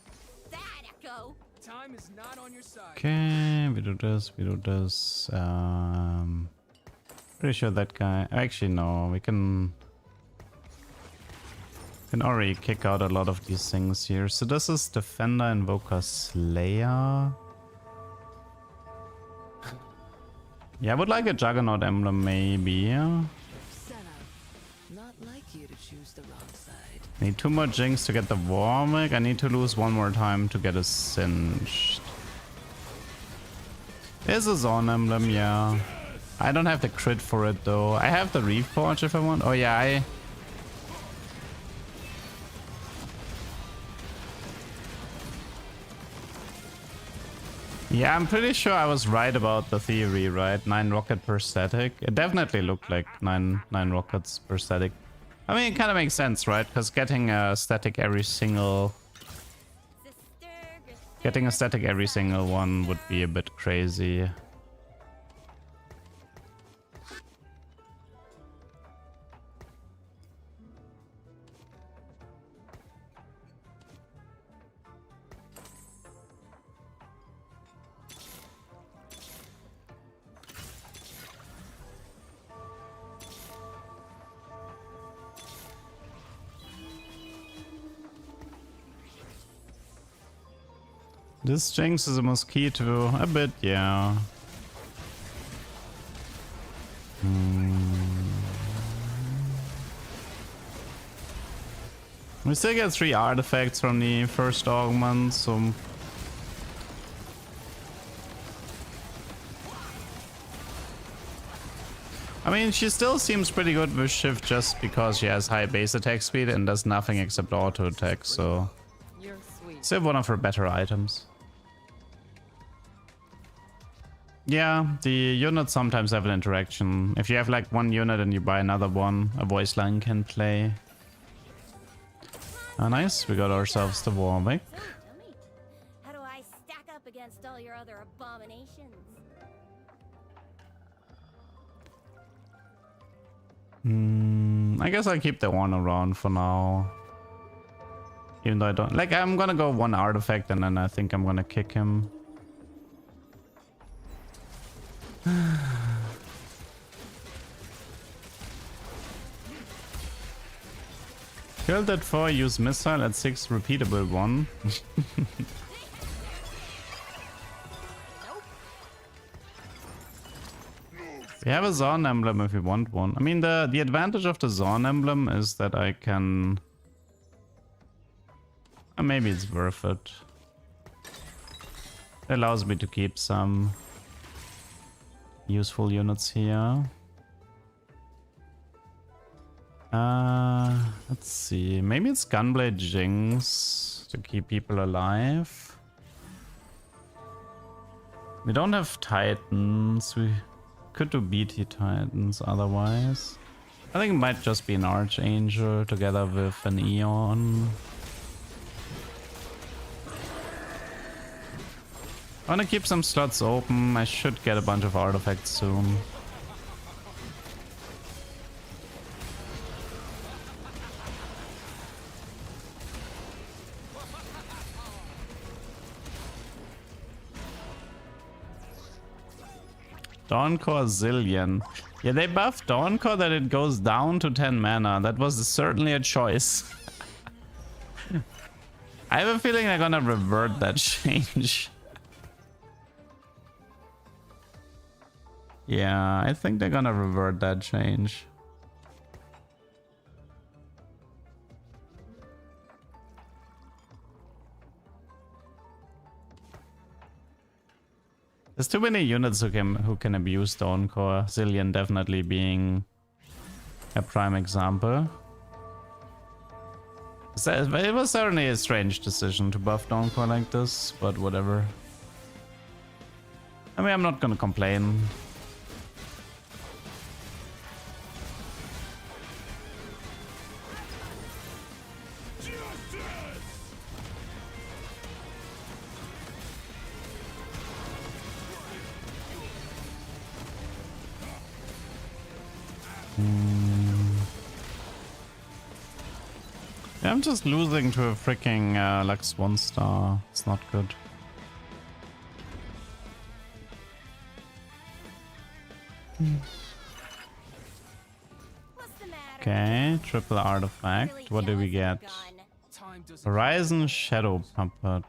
that, Echo? Time is not on your side. Okay, we do this, we do this. Pretty sure that guy... Actually, no, we can already kick out a lot of these things here. So this is Defender, Invoker, Slayer. Yeah, I would like a Juggernaut Emblem, maybe. Senna, not like you to choose the wrong side. Need 2 more Jinx to get the Warwick. I need to lose 1 more time to get a Singed. There's a Zorn Emblem, yeah. I don't have the crit for it though. I have the Reforge if I want. Oh yeah, Yeah, I'm pretty sure I was right about the theory, right? 9 rocket per static. It definitely looked like 9 rockets per static. I mean, it kind of makes sense, right? Because getting a static every single one would be a bit crazy. This Jinx is a mosquito. A bit, yeah. We still get 3 artifacts from the first augment, so... I mean, she still seems pretty good with Shift just because she has high base attack speed and does nothing except auto attack, so... You're sweet. Still one of her better items. Yeah, the units sometimes have an interaction. If you have like 1 unit and you buy another one, a voice line can play. Ah, nice. We got ourselves the Warwick. So tell me, how do I stack up against all your other abominations? I guess I'll keep the one around for now. Even though I don't... Like, I'm gonna go 1 artifact and then I think I'm gonna kick him. Killed at 4, use missile at 6, repeatable 1. We have a Zorn Emblem if we want one. I mean, the advantage of the Zorn Emblem is that I can... maybe it's worth it. It allows me to keep some useful units here. Let's see. Maybe it's Gunblade Jinx to keep people alive. We don't have Titans. We could do BT Titans otherwise. I think it might just be an Archangel together with an Eon. I want to keep some slots open. I should get a bunch of artifacts soon. Dawncore Zillion. Yeah, they buffed Dawncore that it goes down to 10 mana. That was certainly a choice. I have a feeling they're gonna revert that change. Yeah, I think they're gonna revert that change. There's too many units who can abuse Dawncore. Zillion definitely being a prime example. It was certainly a strange decision to buff Dawncore like this, but whatever. I mean, I'm not gonna complain. Yeah, I'm just losing to a freaking Lux 1-star. It's not good. What's the matter? Okay, triple artifact. Really What do we jealous get? of gun. Time doesn't Horizon Shadow Puppet.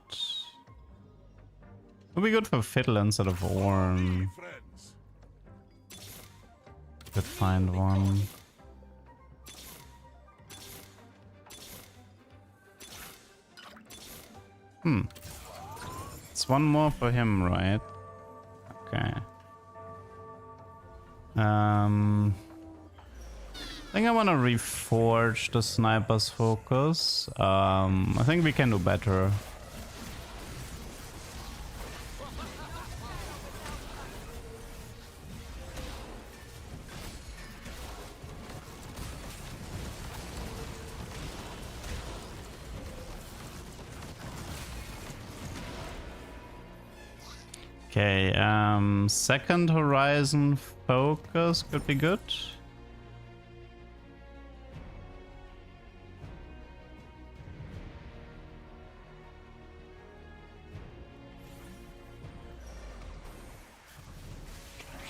Would be good for Fiddle instead of Orn. Friends. Could find one. It's one more for him, right? Okay. I think I want to reforge the sniper's focus. I think we can do better. Okay, second horizon focus could be good.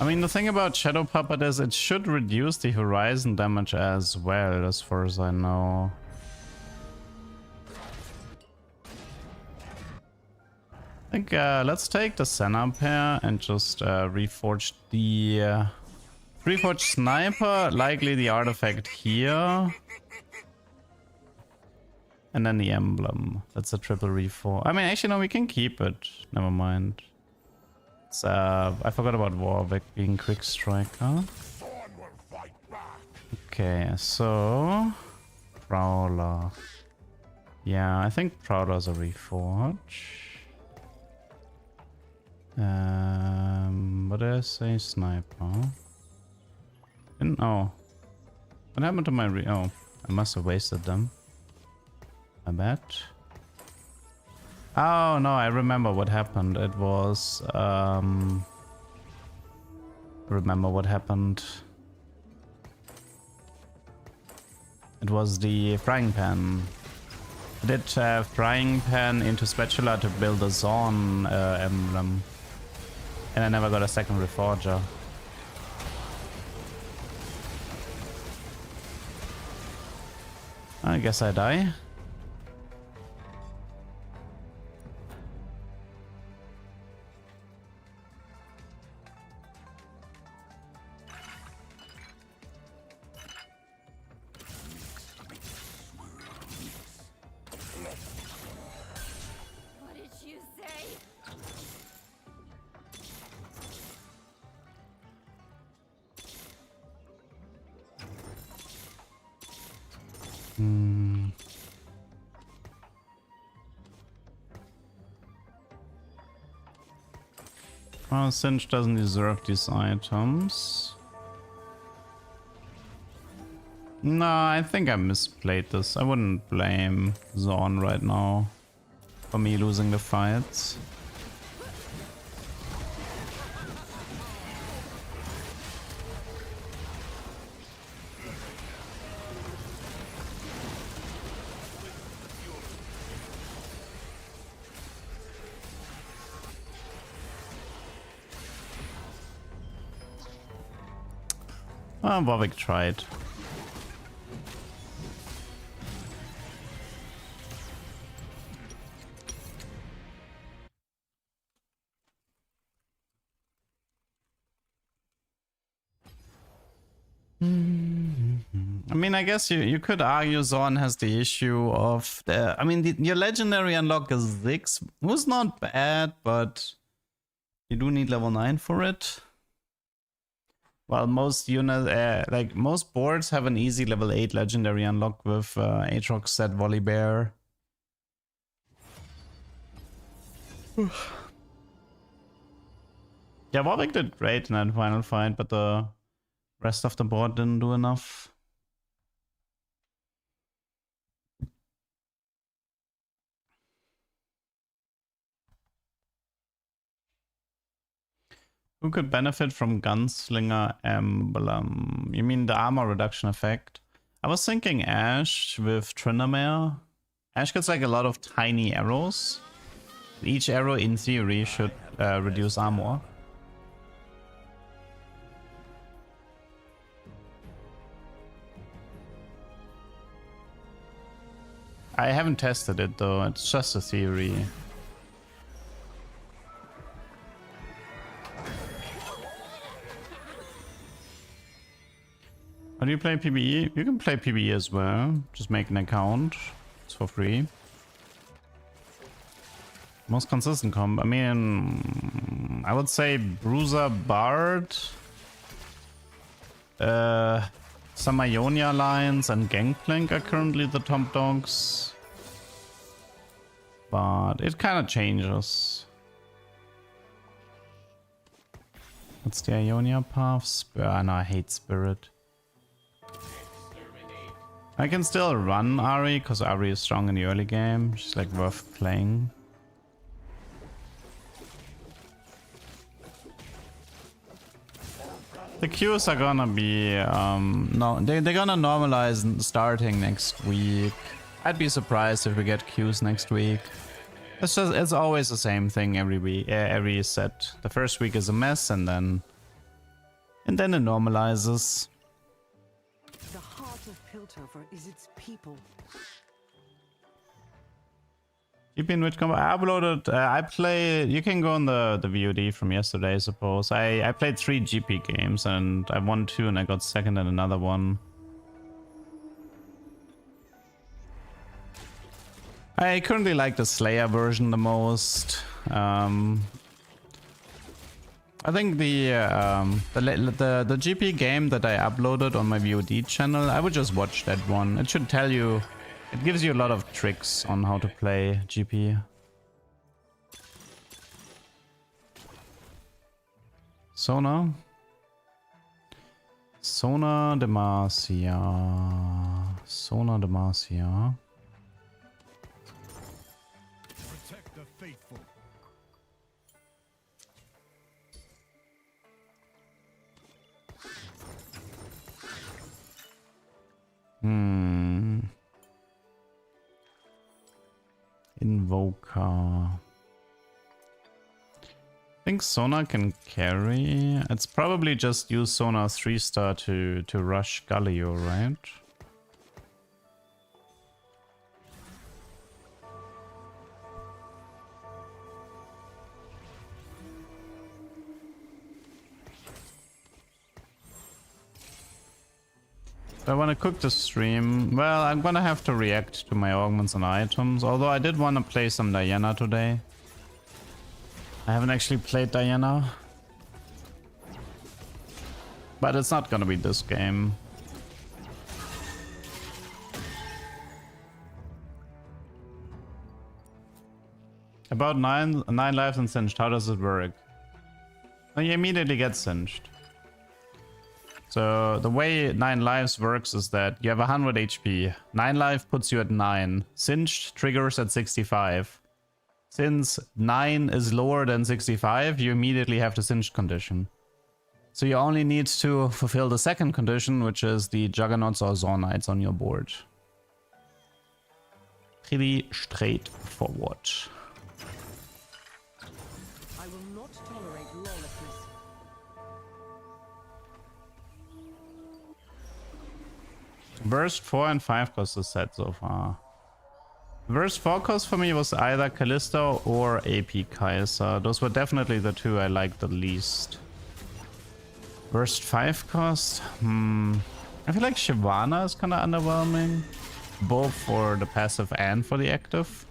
I mean, the thing about Shadow Puppet is it should reduce the horizon damage as well, as far as I know. I think let's take the Senna pair and just reforge the reforge sniper, likely the artifact here, and then the emblem. That's a triple reforge. I mean, actually no, we can keep it. Never mind. It's, I forgot about Warwick being quick striker. Okay, so Prowler. Yeah, I think Prowler's a reforge. But there's a sniper. Oh. What happened to my oh, I must have wasted them. I bet. Oh no, I remember what happened. It was remember what happened. It was the frying pan. I did frying pan into spatula to build a Zorn emblem. And I never got a second reforger. I guess I die. What did you say? Well, Singe doesn't deserve these items. No, I think I misplayed this. I wouldn't blame Zorn right now for me losing the fights. Warwick tried. I mean, I guess you could argue Zorn has the issue of the... I mean, your legendary unlock is 6, was not bad, but you do need level 9 for it. While most units, like most boards have an easy level 8 legendary unlock with Aatrox set Volibear. Yeah, Warwick did great in that final fight, but the rest of the board didn't do enough. Who could benefit from Gunslinger Emblem? You mean the armor reduction effect? I was thinking Ash with Tryndamere. Ash gets like a lot of tiny arrows. Each arrow in theory should reduce armor. I haven't tested it though, it's just a theory. How do you play PvE? You can play PvE as well. Just make an account. It's for free. Most consistent comp. I mean, I would say Bruiser Bard, some Ionia lines and Gangplank are currently the top dogs. But it kind of changes. What's the Ionia path? No, I hate Spirit. I can still run Ari, because Ari is strong in the early game. She's like worth playing. The queues are gonna be, no, they're gonna normalize starting next week. I'd be surprised if we get queues next week. It's always the same thing every week, every set. The first week is a mess, and then it normalizes. The heart of Piltover is its people. Keep in which combo? I uploaded. I play. You can go on the VOD from yesterday, I suppose. I played 3 GP games and I won 2 and I got second in another one. I currently like the Slayer version the most. I think the GP game that I uploaded on my VOD channel, I would just watch that one. It should tell you. It gives you a lot of tricks on how to play GP. Sona. Sona Demacia. Sona Demacia. Protect the faithful. Invoker. I think Sona can carry. It's probably just use Sona 3-star to rush Galio, right? I want to cook the stream. Well, I'm gonna have to react to my augments and items. Although I did want to play some Diana today. I haven't actually played Diana. But it's not gonna be this game. About 9 lives and singed. How does it work? Well, you immediately get singed. So the way 9 lives works is that you have 100 HP. 9 life puts you at 9. Singed triggers at 65. Since 9 is lower than 65, you immediately have the singed condition. So you only need to fulfill the second condition, which is the Juggernauts or Zornites on your board. Pretty straightforward. I will not tolerate lawlessness. Worst 4 and 5 cost the set so far. Worst 4 cost for me was either Callisto or AP Kaiser. Those were definitely the 2 I liked the least. Worst 5 cost? I feel like Shyvana is kind of underwhelming. Both for the passive and for the active.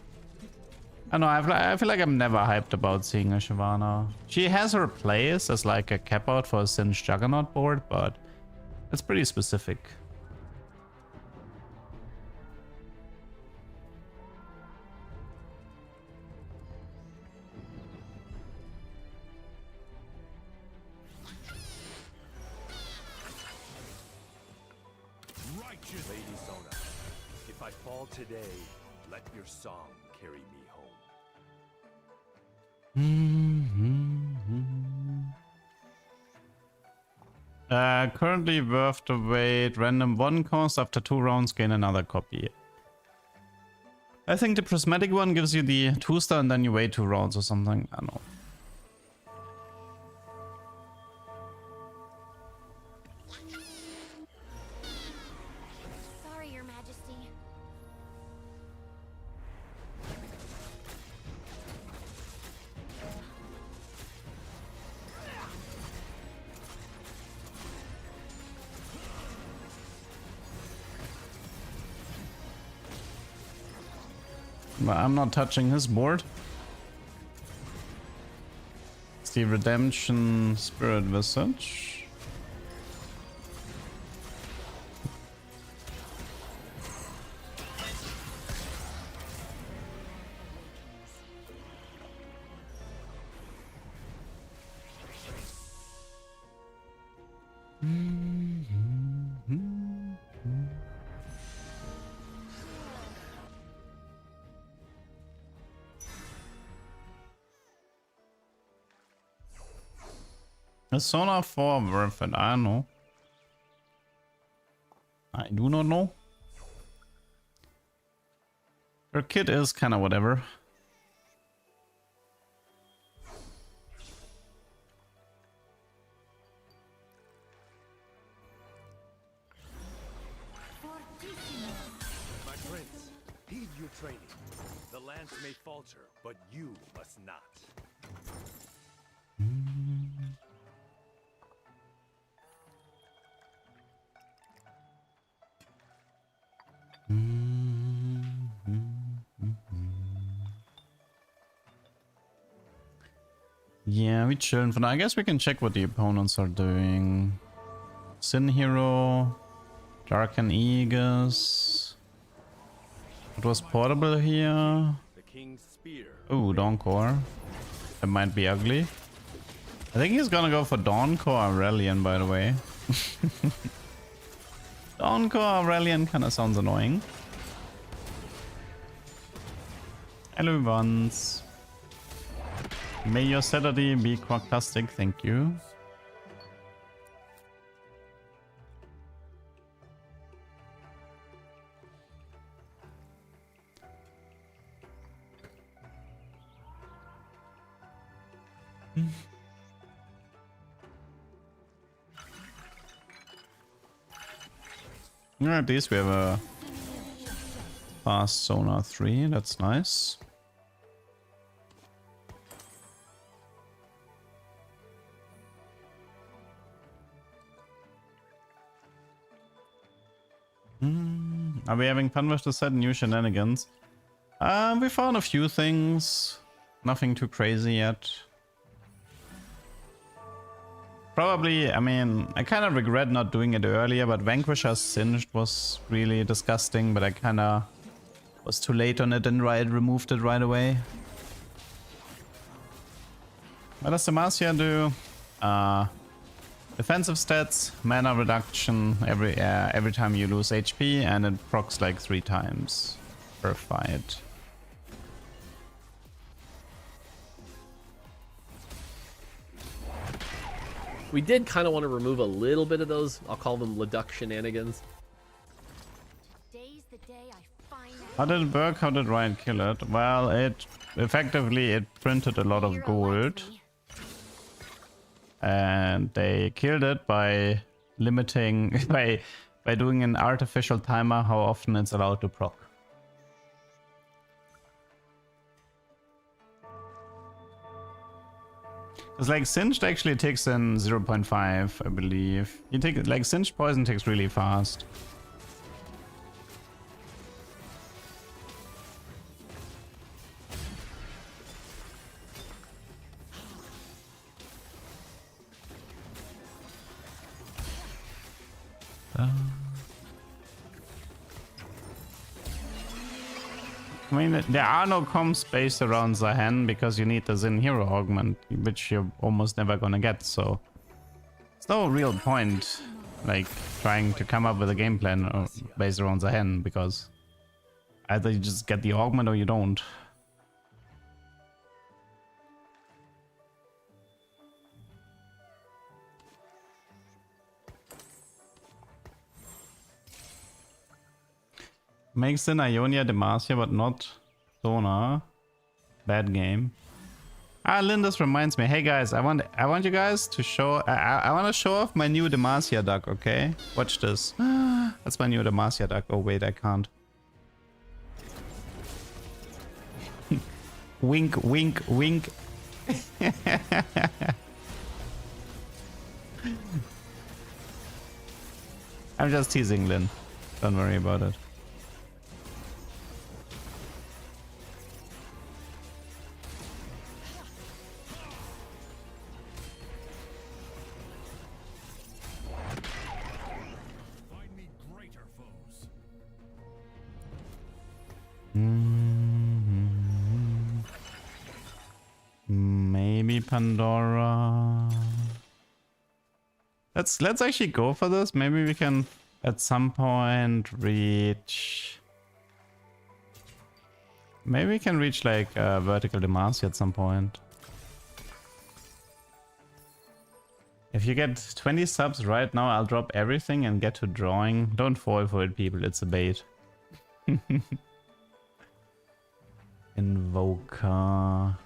I don't know, I feel like I'm never hyped about seeing a Shyvana. She has her place as like a cap out for a Singed Juggernaut board, but it's pretty specific. Lady Sona, if I fall today, let your song carry me home. Currently worth the wait. Random 1 cost. After 2 rounds, gain another copy. I think the prismatic one gives you the 2-star and then you wait 2 rounds or something. I don't know. Sorry, Your Majesty. But I'm not touching his board. It's the Redemption Spirit Visage. Is Sonar 4 worth it? I don't know. I do not know. Her kit is kind of whatever. My prince, heed your training. The lance may falter, but you must not. Yeah, we chilling for now. I guess we can check what the opponents are doing. Sin Hero, Darken Aegis. What was portable here? The king's spear. Oh, Dawncore. That might be ugly. I think he's gonna go for Dawncore Aurelian, by the way. Dawncore Aurelian kinda sounds annoying. Hello, Vans. May your Saturday be quacktastic, thank you. At least we have a fast Sonar 3, that's nice. Are we having fun with the set? New shenanigans? We found a few things. Nothing too crazy yet. Probably, I mean, I kind of regret not doing it earlier, but Vanquisher Singed was really disgusting, but I kind of was too late on it and removed it right away. What does Demacia do? Defensive stats, mana reduction every time you lose HP, and it procs like 3 times per fight. We did kind of want to remove a little bit of those, I'll call them Leduc shenanigans. Today's the day I find out. How did it work? How did Ryan kill it? Well, it printed a lot of Hero gold. likes me. And they killed it by limiting by doing an artificial timer how often it's allowed to proc. Because like Singed actually takes in 0.5, I believe. You take like Singed poison takes really fast. I mean, there are no comps based around Zahen because you need the Zin Hero augment, which you're almost never gonna get, so it's no real point like trying to come up with a game plan based around Zahen, because either you just get the augment or you don't. Makes in Ionia Demacia, but not Sonar. Bad game. Ah, Lindus reminds me. Hey guys, I want you guys to show. I want to show off my new Demacia duck. Okay, watch this. That's my new Demacia duck. Oh wait, I can't. Wink, wink, wink. I'm just teasing, Lynn. Don't worry about it. Pandora. Let's actually go for this. Maybe we can at some point reach. Maybe we can reach like vertical Demacia at some point. If you get 20 subs right now, I'll drop everything and get to drawing. Don't fall for it, people. It's a bait. Invoker.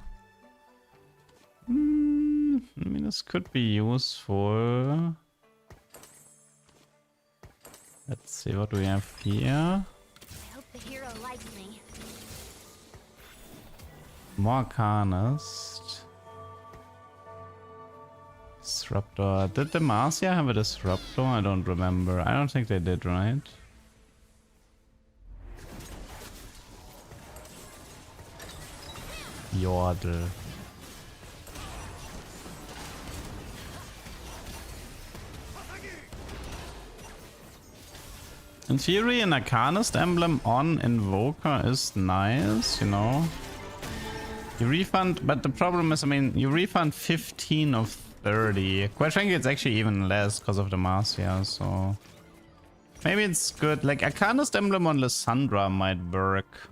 I mean, this could be useful. Let's see what we have here. I hope the hero likes me. More Carnist. Disruptor. Did Demacia have a Disruptor? I don't remember. I don't think they did, right? Yordle. In theory, an Arcanist emblem on Invoker is nice, you know. You refund, but the problem is, I mean, you refund 15 of 30. Quite frankly, it's actually even less because of the Demacia, so... Maybe it's good. Like, Arcanist emblem on Lysandra might work.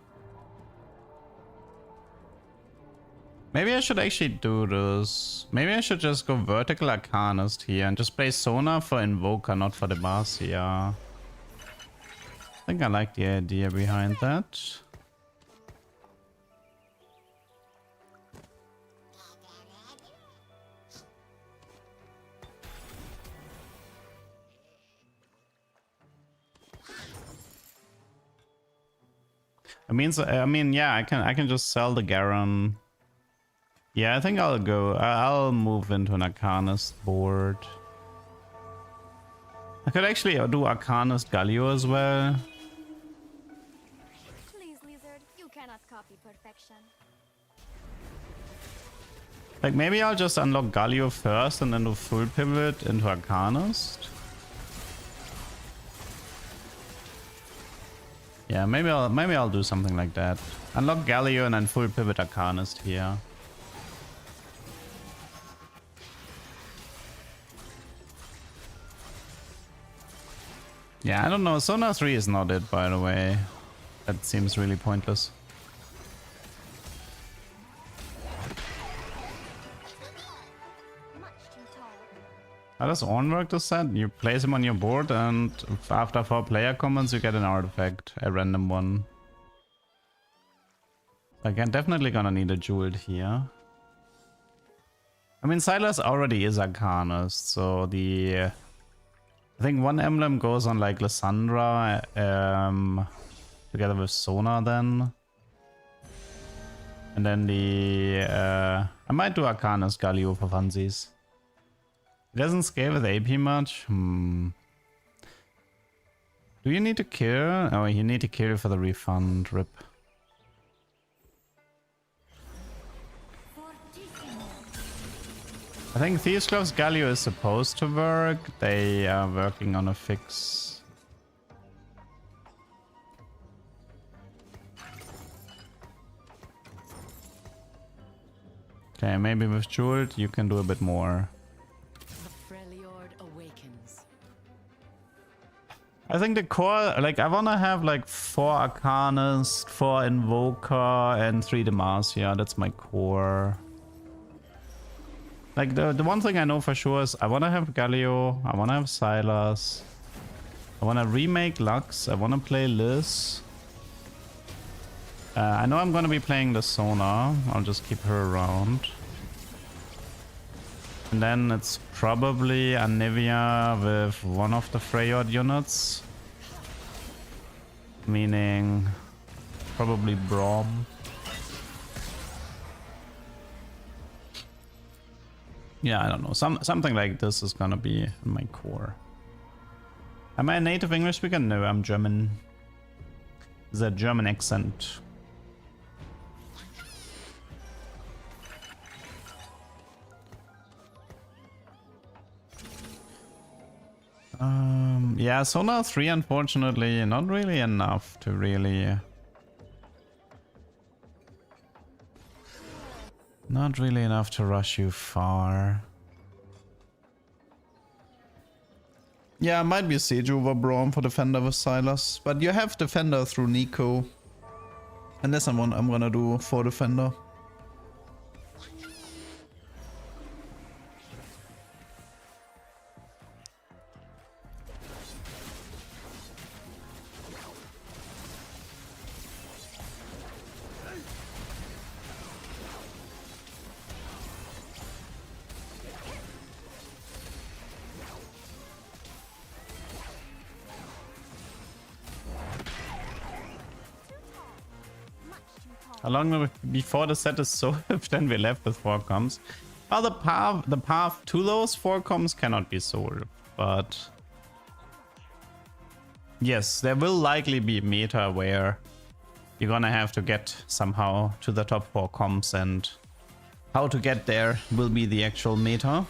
Maybe I should actually do this. Maybe I should just go vertical Arcanist here and just play Sona for Invoker, not for the Demacia. I think I like the idea behind that. I mean, yeah, I can just sell the Garen. Yeah, I think I'll go. I'll move into an Arcanist board. I could actually do Arcanist Galio as well. Please, lizard, you cannot copy perfection. Like, maybe I'll just unlock Galio first and then do full pivot into Arcanist. Yeah, maybe I'll do something like that. Unlock Galio and then full pivot Arcanist here. Yeah, I don't know. Sona 3 is not it, by the way. That seems really pointless. Much too tall. How does Ornn work this set? You place him on your board and after 4 player commons you get an artifact, a random one. Like, I'm definitely gonna need a jeweled here. I mean, Silas already is Arcanist, so the... I think one emblem goes on like Lysandra together with Sona then. And then the... I might do Arcanist Galio for funsies. It doesn't scale with AP much. Do you need to kill? Oh, you need to kill for the refund. Rip. I think Thieves Gloves Galio is supposed to work. They are working on a fix. Okay, maybe with Jeweled you can do a bit more. I think the core, like, I wanna have like 4 Arcanist, 4 Invoker, and 3 Demacia. That's my core. Like, the one thing I know for sure is I wanna have Galio, I wanna have Silas, I wanna remake Lux, I wanna play Liz. I know I'm gonna be playing the Sona, I'll just keep her around. And then it's probably Anivia with one of the Freyord units. Meaning probably Braum. Yeah, I don't know. Something like this is gonna be my core. Am I a native English speaker? No, I'm German. The German accent. Yeah, Sona 3 unfortunately not really enough to really... Not really enough to rush you far. Yeah, might be Siege over Braum for Defender with Silas, but you have Defender through Nico. And that's what I'm gonna do for Defender. How long before the set is solved then we're left with 4 comms? Oh, the path to those 4 comms cannot be solved, but yes, there will likely be a meta where you're gonna have to get somehow to the top 4 comms, and how to get there will be the actual meta.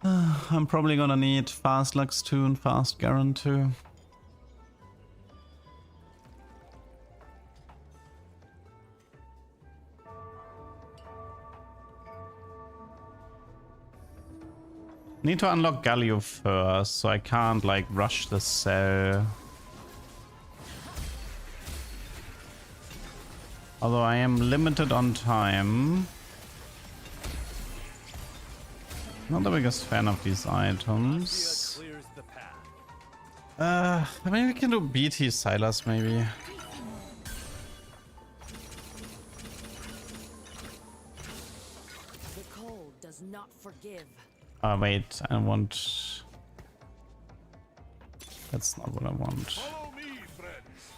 I'm probably gonna need fast Lux 2 and fast Garen 2. Need to unlock Galio first, so I can't like rush the cell. Although I am limited on time. Not the biggest fan of these items. I mean, we can do BT Silas maybe. The cold does not forgive. Wait, I want... That's not what I want. Follow me, friends.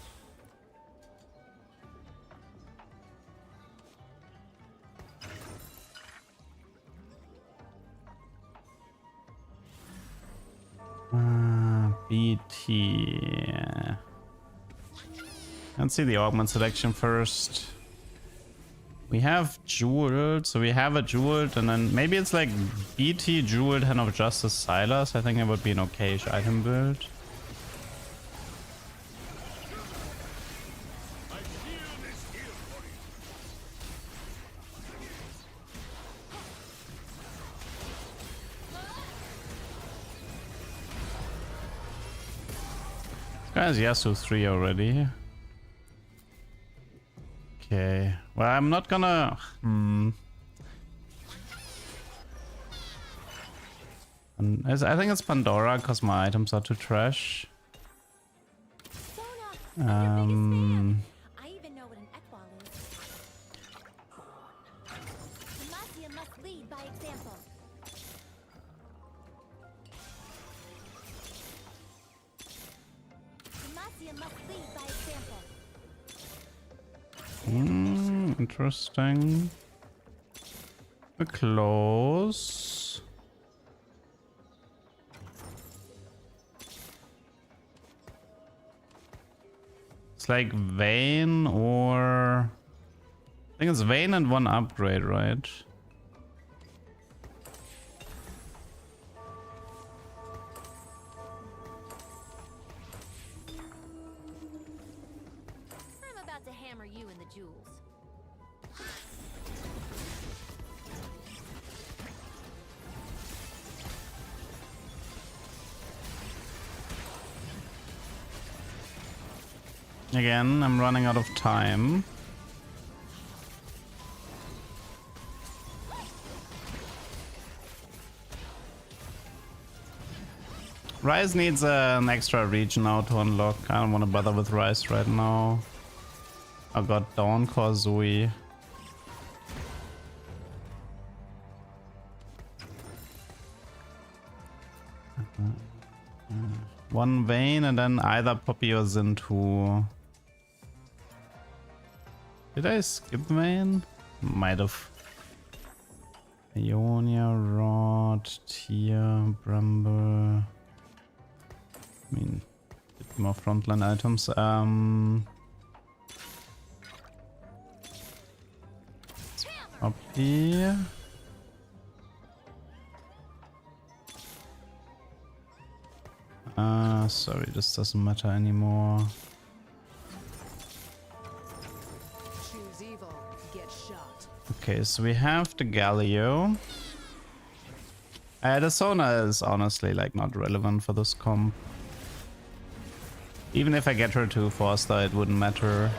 BT. Let's see the augment selection first. We have Jeweled, so we have a Jeweled, and then maybe it's like BT, Jeweled, Hand of Justice, Silas. I think it would be an okay-ish item build. This guy has Yasuo 3 already. Okay, well, I'm not gonna... And I think it's Pandora, because my items are too trash. Sona, I'm your biggest fan. I even know what an Ekbal is. Demacia must lead by example. Demacia must lead by example. Interesting. We're close. It's like Vayne or... I think it's Vayne and 1 upgrade, right? I'm about to hammer you in the jewels. Again, I'm running out of time. Rise needs an extra region now to unlock. I don't want to bother with Rise right now. I got Dawn Core Zoe. One Vayne and then either Poppy or Xin 2. Did I skip Vayne? Might have. Ionia, Rod, Tear, Bramble. I mean, a bit more frontline items. Poppy. Sorry, this doesn't matter anymore. Okay, so we have the Galio. The Sona is honestly like not relevant for this comp. Even if I get her to 4-star, it wouldn't matter.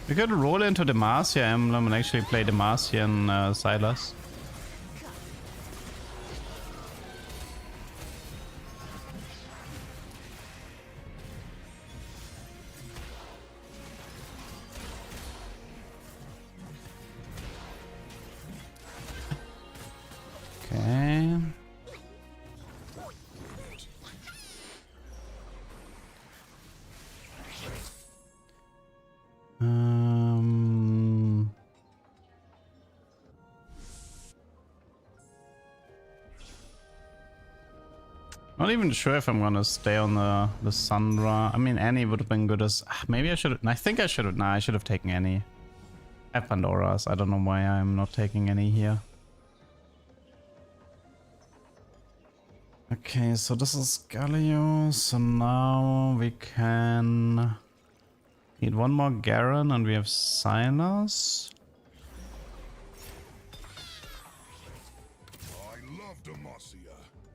We could roll into the Demacia emblem and actually play Demacia and Silas. Okay. Not even sure if I'm gonna stay on the Sandra. I mean, Annie would have been good as... Maybe I should have... I think I should have... Nah, I should have taken Annie. I have Pandora's. I don't know why I'm not taking any here. Okay, so this is Galio. So now we can... Need one more Garen and we have Silas. I love Demacia.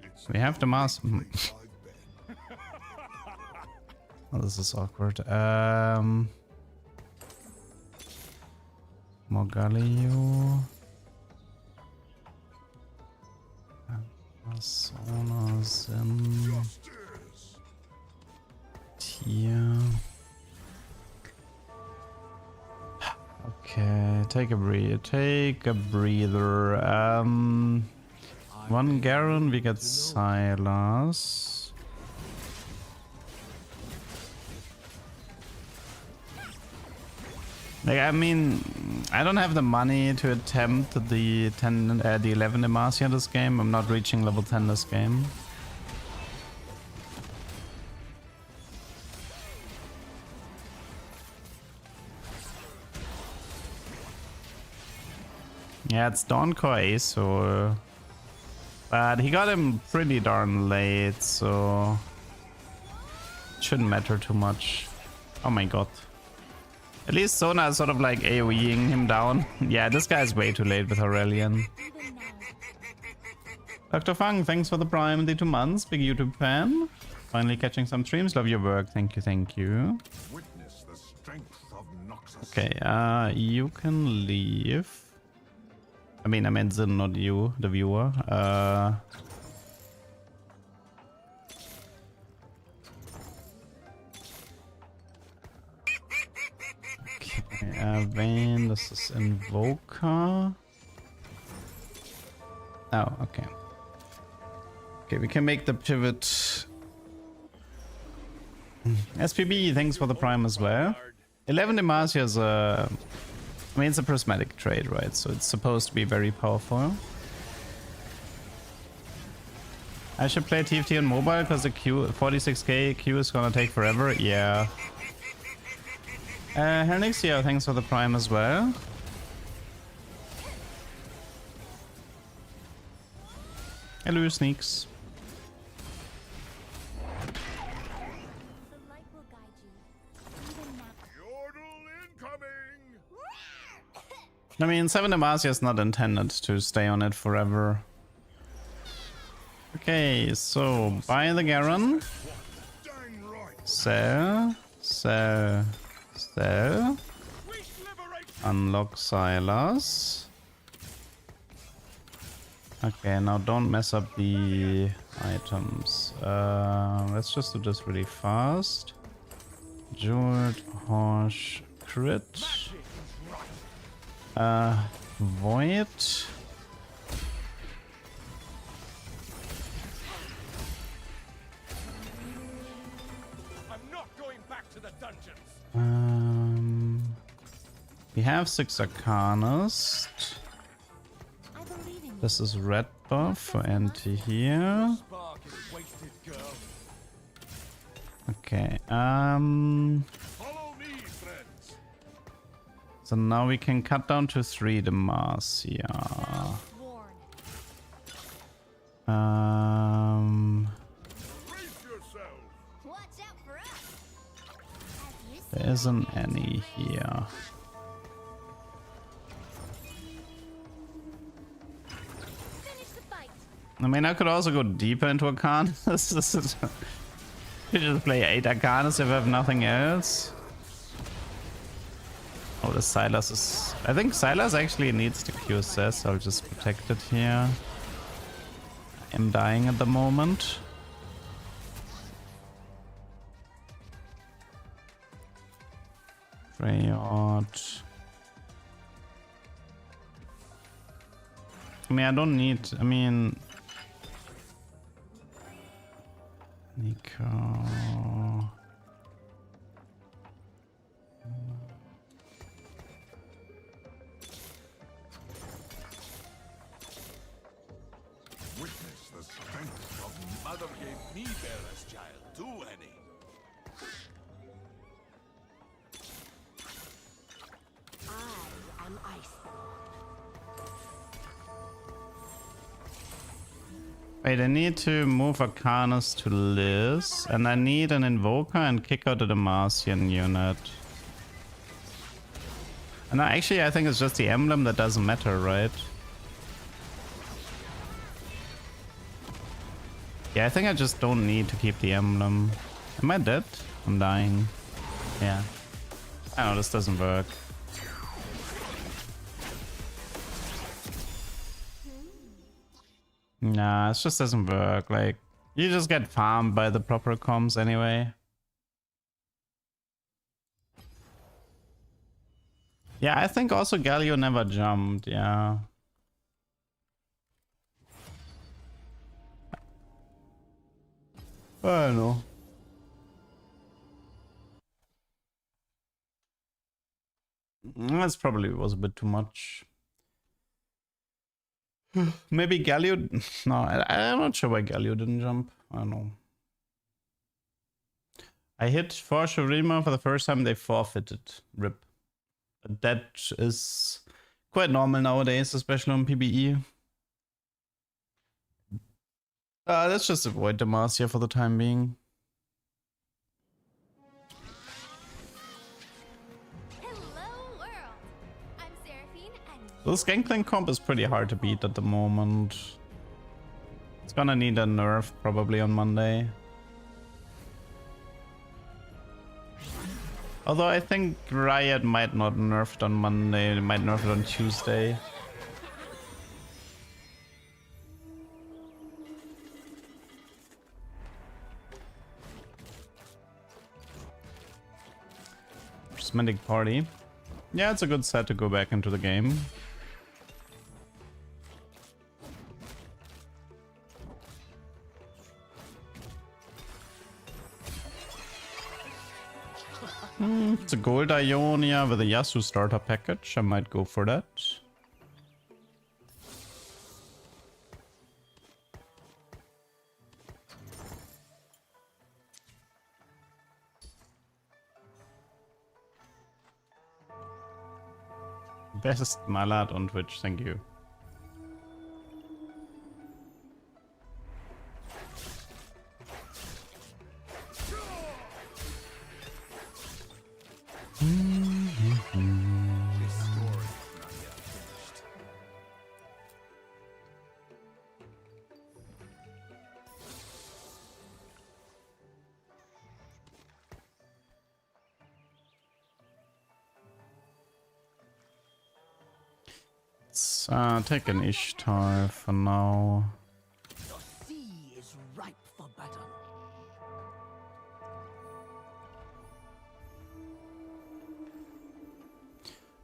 It's We have the mask. place I've been. Oh, this is awkward. More Galio. Sona, Zen, Justice. Tia. Okay, take a breather. Take a breather. One Garen, we get Silas. Like, I mean, I don't have the money to attempt the 11 Demacia this game. I'm not reaching level 10 this game. Yeah, it's Dawncore Ace, so... But he got him pretty darn late, so... It shouldn't matter too much. Oh my god. At least Sona is sort of like AoEing him down. Yeah, this guy is way too late with Aurelian. Dr. Fung, thanks for the Prime and the 2 months. Big YouTube fan. Finally catching some streams. Love your work. Thank you, thank you. Witness the strength of Noxus. Okay, you can leave. I mean, I meant Zin, not you, the viewer. Okay, Vayne, this is Invoker. Oh, okay. Okay, we can make the pivot. SPB, thanks for the Prime as well. 11 Demacia is a... I mean, it's a prismatic trade, right? So it's supposed to be very powerful. I should play TFT on mobile because the Q 46k Q is gonna take forever. Yeah. Hernixia, thanks for the Prime as well. Hello, Sneaks. The light will guide you. Even now. Yordle incoming. I mean, 7 Demacia is not intended to stay on it forever. Okay, so buy the Garen. Dang right. Sell. Unlock Silas. Okay, now don't mess up the items. Let's just do this really fast. Jeweled Horse Crit. Void. I'm not going back to the dungeons. We have 6 Arcanist. I believe in you. This is red buff for anti here. Spark is wasted, girl. Okay, Follow me, friends. so now we can cut down to 3 Demacia. Warned. Brace yourself. Watch out for us. As you There isn't any here. Finish the fight. I mean, I could also go deeper into Arcanus. You just play 8 Arcanus if I have nothing else. Oh, the Silas is... I think Silas actually needs to QSS. I'll just protect it here. I'm dying at the moment. Freyot. I mean, I don't need... I mean... Nico... Witness the strength of Mother gave me Bera's child too, Annie. I am ice. Wait, I need to move Arcanus to Liz, and I need an Invoker and kick out the Demacian unit. And actually, I think it's just the emblem that doesn't matter, right? Yeah, I think I just don't need to keep the emblem. Am I dead? I'm dying. Yeah. I know, this doesn't work. Nah, it just doesn't work. Like, you just get farmed by the proper comms anyway. Yeah, I think also Galio never jumped, yeah. I don't know. That's probably was a bit too much. Maybe Galio... No, I'm not sure why Galio didn't jump. I don't know. I hit for Shurima for the first time, they forfeited. RIP. But that is quite normal nowadays, especially on PBE. Let's just avoid Demacia for the time being. Hello, world. I'm Seraphine, and This Gangplank comp is pretty hard to beat at the moment. It's gonna need a nerf probably on Monday. Although I think Riot might not nerf it on Monday, they might nerf it on Tuesday. Prismatic Party. Yeah, it's a good set to go back into the game. It's a gold Ionia with a Yasuo starter package. I might go for that. Best Malad on Twitch, thank you. Let's take an Ishtar for now. The sea is ripe for battle.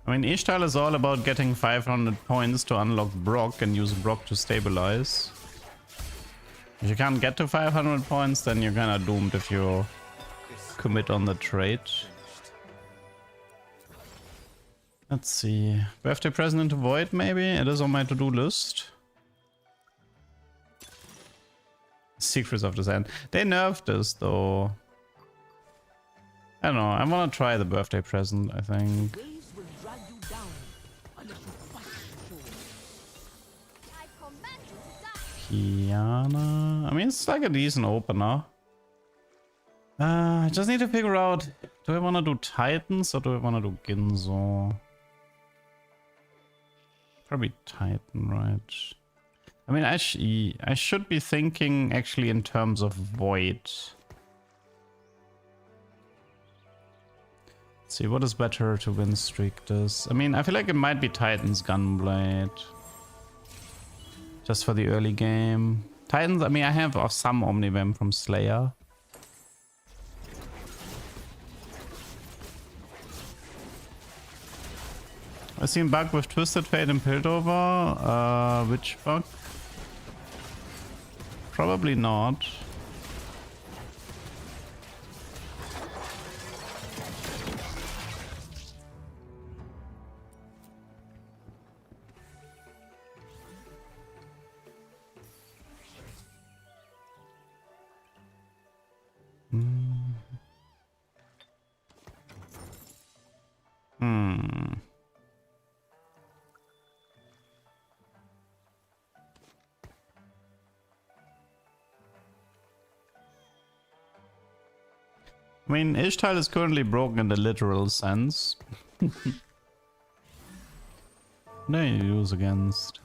I mean, Ishtar is all about getting 500 points to unlock Brock and use Brock to stabilize. If you can't get to 500 points, then you're kinda doomed if you commit on the trade. Let's see. Birthday present into Void, maybe? It is on my to-do list. Secrets of the Sand. They nerfed this, though. I don't know. I want to try the birthday present, I think. Waves will drag you down unless you fight the shore. I command you to die. Kiana. I mean, it's like a decent opener. I just need to figure out Do I want to do Titans or do I want to do Ginzo? Probably Titan, right? I mean, I should be thinking actually in terms of Void. Let's see, what is better to win streak this? I mean, I feel like it might be Titan's Gunblade. Just for the early game. Titans, I mean, I have some Omnivamp from Slayer. I've seen bug with Twisted Fate and Piltover. Which bug? Probably not. I mean, Ishtal is currently broken in the literal sense. No, you lose against.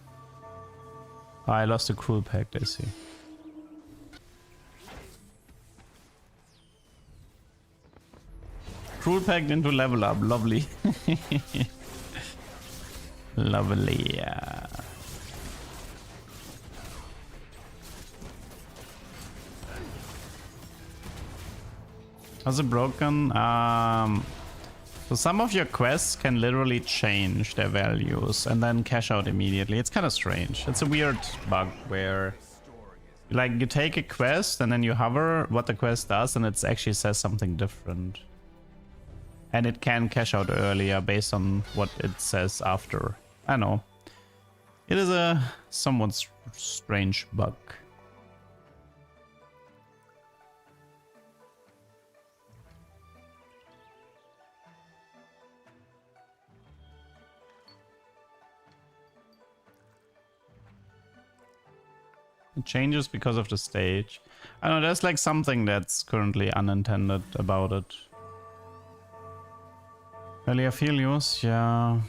Oh, I lost a Cruel Pact, I see. Cruel Pact into level up, lovely. Lovely, yeah. How's it broken? So some of your quests can literally change their values and then cash out immediately. It's kind of strange. It's a weird bug where like you take a quest and then you hover what the quest does and it actually says something different. And it can cash out earlier based on what it says after. I know. It is a somewhat strange bug. It changes because of the stage. I don't know, there's like something that's currently unintended about it. Early Aphelios, yeah.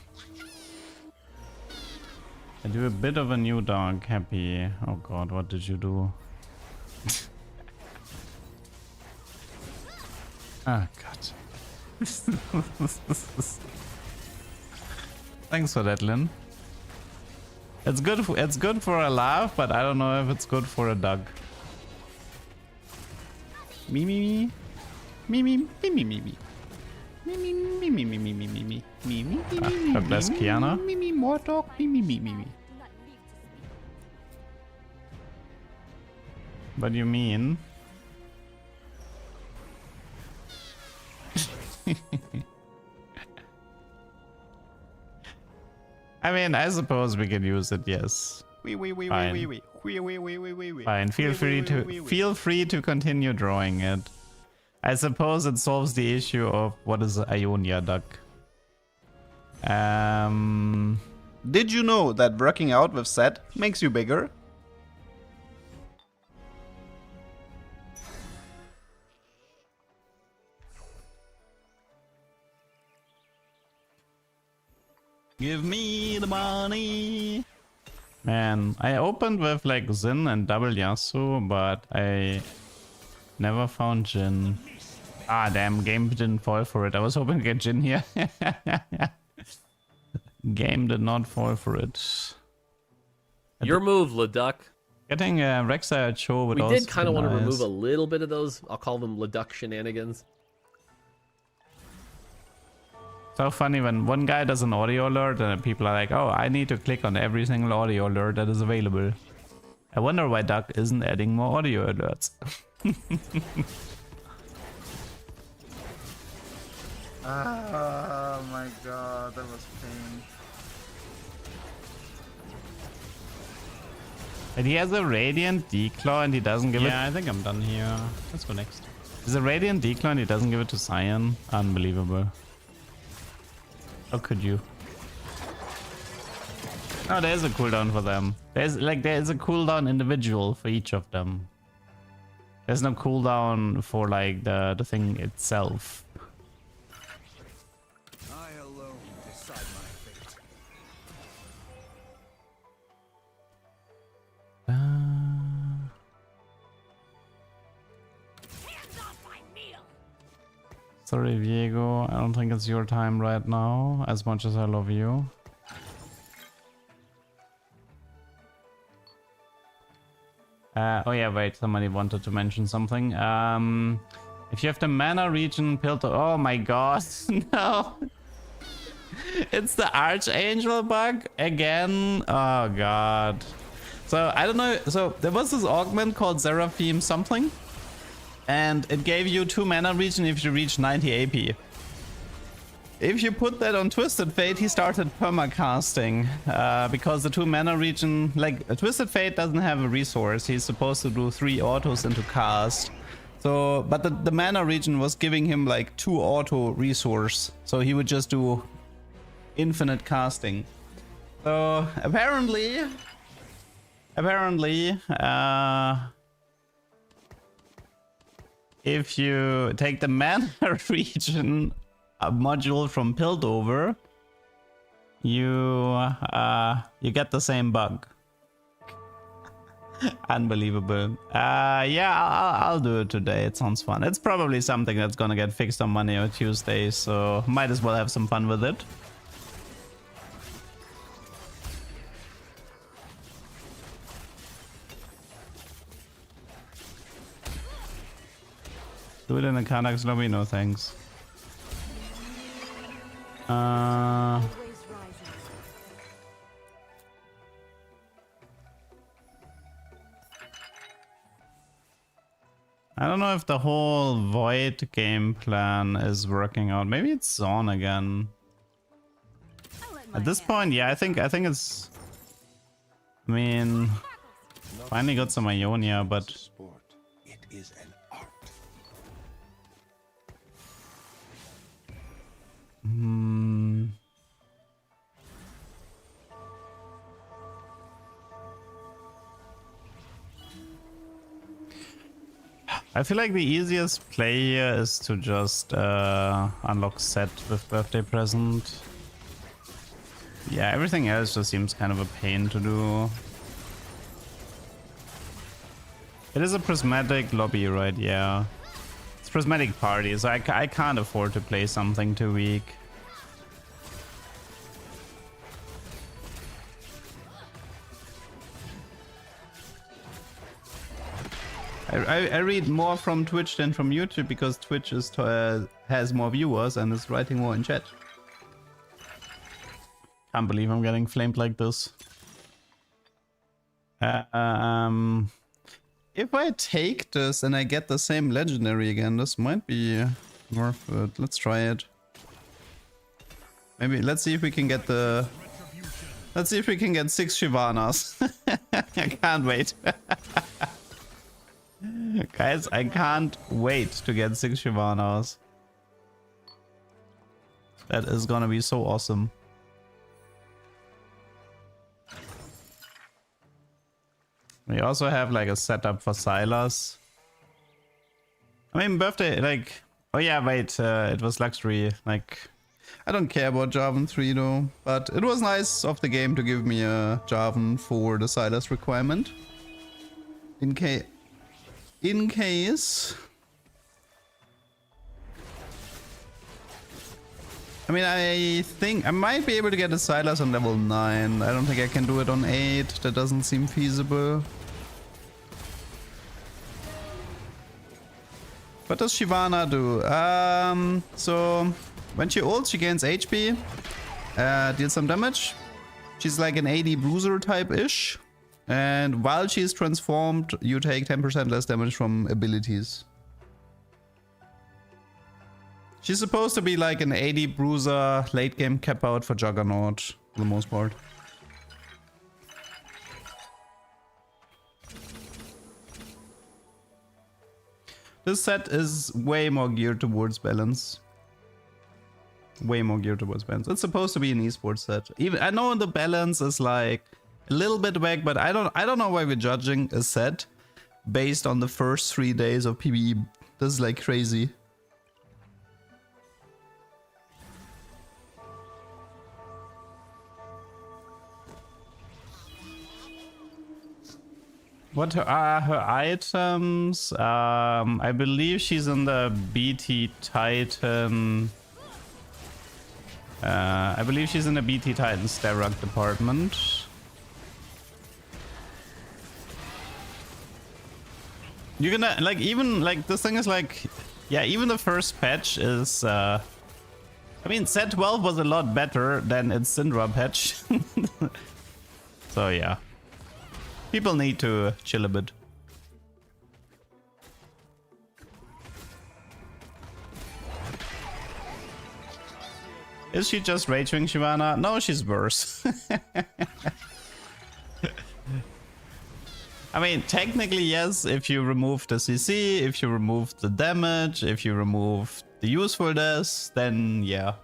I do a bit of a new dog happy. Oh god, what did you do? Ah, god. Thanks for that, Lynn. It's good for a laugh, but I don't know if it's good for a dog. Me me me. Me me me me me me. Me me me me me me me me me me me. God bless Kiana. Me me more dog. Me me me me me. What do you mean? I mean, I suppose we can use it, yes. Fine. Fine. Feel free to continue drawing it. I suppose it solves the issue of what is Ionia duck. Did you know that working out with Set makes you bigger? Give me the money. Man, I opened with like Xin and double Yasuo, but I never found Jin. Ah, damn, game didn't fall for it. I was hoping to get Jin here. Game did not fall for it. Your move, Leduc. Getting Rek'Sai Cho would We also did kind of be want to nice. remove a little bit of those, I'll call them Leduc shenanigans. So funny when one guy does an audio alert and people are like, oh, I need to click on every single audio alert that is available. I wonder why Duck isn't adding more audio alerts. Oh my god, that was pain. And he has a Radiant Declaw and he doesn't give it... Yeah, I think I'm done here. Let's go next. There's a Radiant Declaw and he doesn't give it to Cyan. Unbelievable. How could you? Oh, there's a cooldown for them. There's a cooldown individual for each of them. There's no cooldown for like the thing itself. Sorry, Diego. I don't think it's your time right now, as much as I love you. Oh yeah, wait, somebody wanted to mention something. If you have the mana region built... Oh my god, no! It's the Archangel bug again. Oh god. So, I don't know. So, there was this augment called Seraphim something. And it gave you 2 mana region if you reach 90 AP. If you put that on Twisted Fate, he started permacasting. Because the 2 mana region... Like, Twisted Fate doesn't have a resource. He's supposed to do 3 autos into cast. So, but the mana region was giving him like 2 auto resource. So he would just do infinite casting. So apparently, if you take the mana region module from Piltover, you get the same bug. Unbelievable. Yeah, I'll do it today. It sounds fun. It's probably something that's gonna get fixed on Monday or Tuesday, so might as well have some fun with it. Do it in the Kanax lobby? No thanks. Always rising. I don't know if the whole Void game plan is working out. Maybe it's Zone again. At this point, yeah, I think it's... I mean... Finally got some Ionia, but... Sport. It is an art. I feel like the easiest play here is to just unlock set with birthday present. Yeah, everything else just seems kind of a pain to do. It is a prismatic lobby, right? Yeah. It's prismatic party, so I can't afford to play something too weak. I read more from Twitch than from YouTube because Twitch is has more viewers and is writing more in chat. Can't believe I'm getting flamed like this. If I take this and I get the same legendary again, this might be worth it. Let's try it. Maybe let's see if we can get the... Let's see if we can get 6 Shivanas. I can't wait. Guys, I can't wait to get 6 Shivanas. That is gonna be so awesome. We also have like a setup for Silas. I mean, birthday, like... Oh yeah, wait, it was luxury. Like, I don't care about Jarvan 3 though. But it was nice of the game to give me a Jarvan for the Silas requirement. In case... I mean, I think I might be able to get a Silas on level 9. I don't think I can do it on 8. That doesn't seem feasible. What does Shyvana do? So when she ults, she gains HP, deals some damage. She's like an AD bruiser type-ish. And while she's transformed, you take 10% less damage from abilities. She's supposed to be like an AD bruiser, late game cap out for Juggernaut, for the most part. This set is way more geared towards balance. Way more geared towards balance. It's supposed to be an esports set. Even I know the balance is like a little bit whack, but I don't know why we're judging a set based on the first 3 days of PvE. This is like crazy. What are her items? I believe she's in the BT Titan. I believe she's in the BT Titan Starrock department. You're gonna like even like this thing is like, yeah, even the first patch is. I mean, set 12 was a lot better than its Syndra patch. So yeah, people need to chill a bit. Is she just raging, Shyvana? No, she's worse. I mean, technically yes, if you remove the CC, if you remove the damage, if you remove the usefulness, then yeah.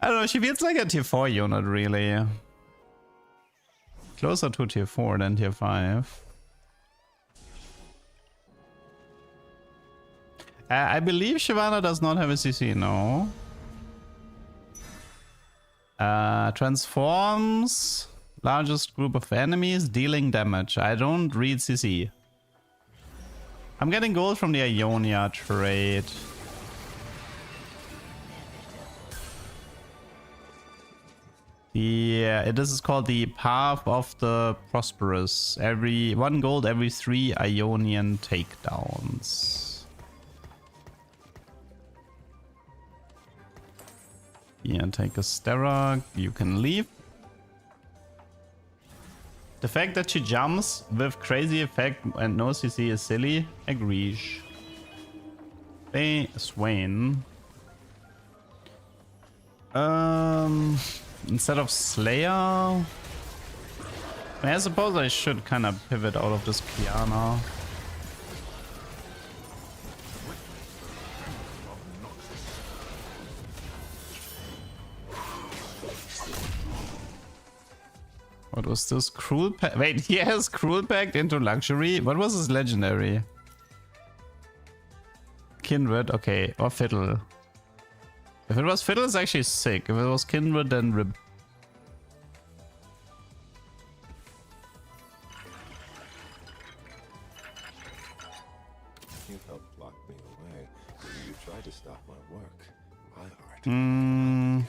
I don't know, she feels like a tier 4 unit, really. Closer to tier 4 than tier 5. I believe Shyvana does not have a CC, no. Transforms largest group of enemies, dealing damage. I don't read CC. I'm getting gold from the Ionia trade. Yeah, this is called the Path of the Prosperous. Every 1 gold every 3 Ionian takedowns. Yeah, take a Starrock. You can leave. The fact that she jumps with crazy effect and no CC is silly. Agrees. Hey, Swain. Instead of Slayer, I mean, I suppose I should kind of pivot out of this Kiana. What was this? Cruel Pact? Wait, he has Cruel Pact into Luxury? What was his legendary? Kindred, okay, or Fiddle. If it was Fiddle, it's actually sick. If it was Kindred, then RIP. You helped lock me away. You tried to stop my work. My heart.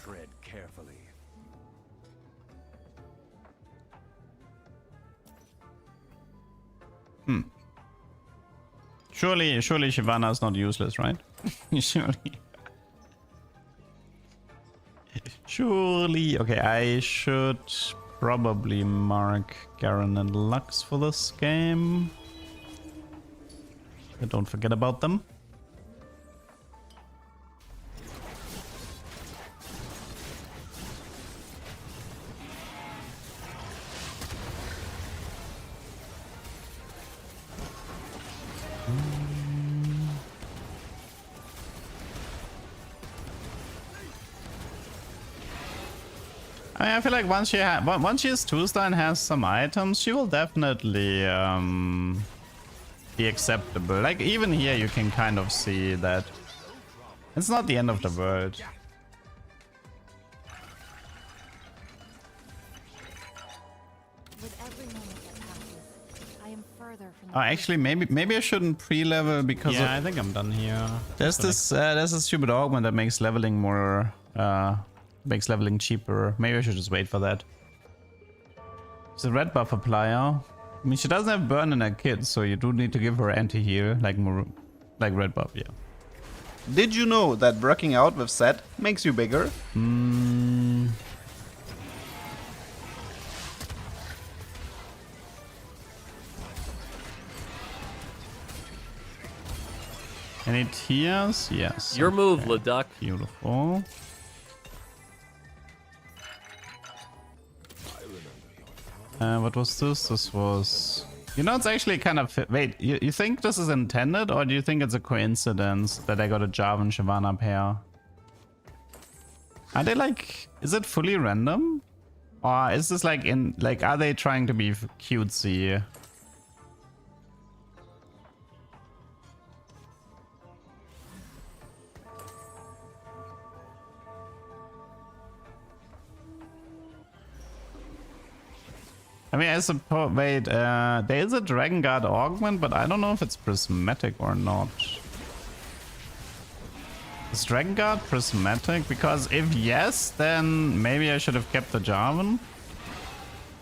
Tread carefully. Surely Shyvana is not useless, right? Surely. Okay, I should probably mark Garen and Lux for this game. Don't forget about them. I mean, I feel like once she is 2-star and has some items, she will definitely be acceptable. Like even here, you can kind of see that it's not the end of the world. With every moment that passes, I am further from Oh, actually, maybe I shouldn't pre-level because Yeah, I think I'm done here. there's this stupid augment that makes leveling more makes leveling cheaper. Maybe I should just wait for that. It's a red buff applier. I mean, she doesn't have burn in her kit, so you do need to give her anti-heal, like red buff, yeah. Did you know that working out with Set makes you bigger? Any tears? Yes. Your move, okay. Leduc. Beautiful. What was this? This was... You know, it's actually kind of... Wait, you think this is intended, or do you think it's a coincidence that I got a Jarvan and Shyvana pair? Are they like... Is it fully random? Or is this like in... Like, are they trying to be cutesy? I mean, I suppose... Wait, there is a Dragon Guard augment, but I don't know if it's prismatic or not. Is Dragon Guard prismatic? Because if yes, then maybe I should have kept the Jarvan.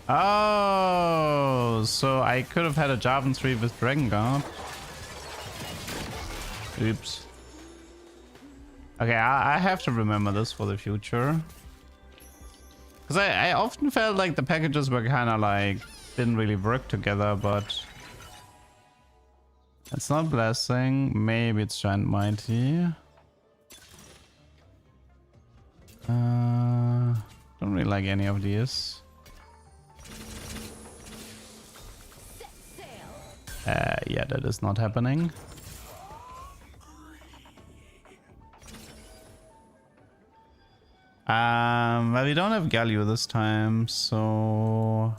Oh, so I could have had a Jarvan 3 with Dragon Guard. Oops. Okay, I have to remember this for the future. Because I often felt like the packages were kind of like, didn't really work together, but... It's not Blessing, maybe it's Giant Mighty. Don't really like any of these. Yeah, that is not happening. Well, we don't have Galio this time, so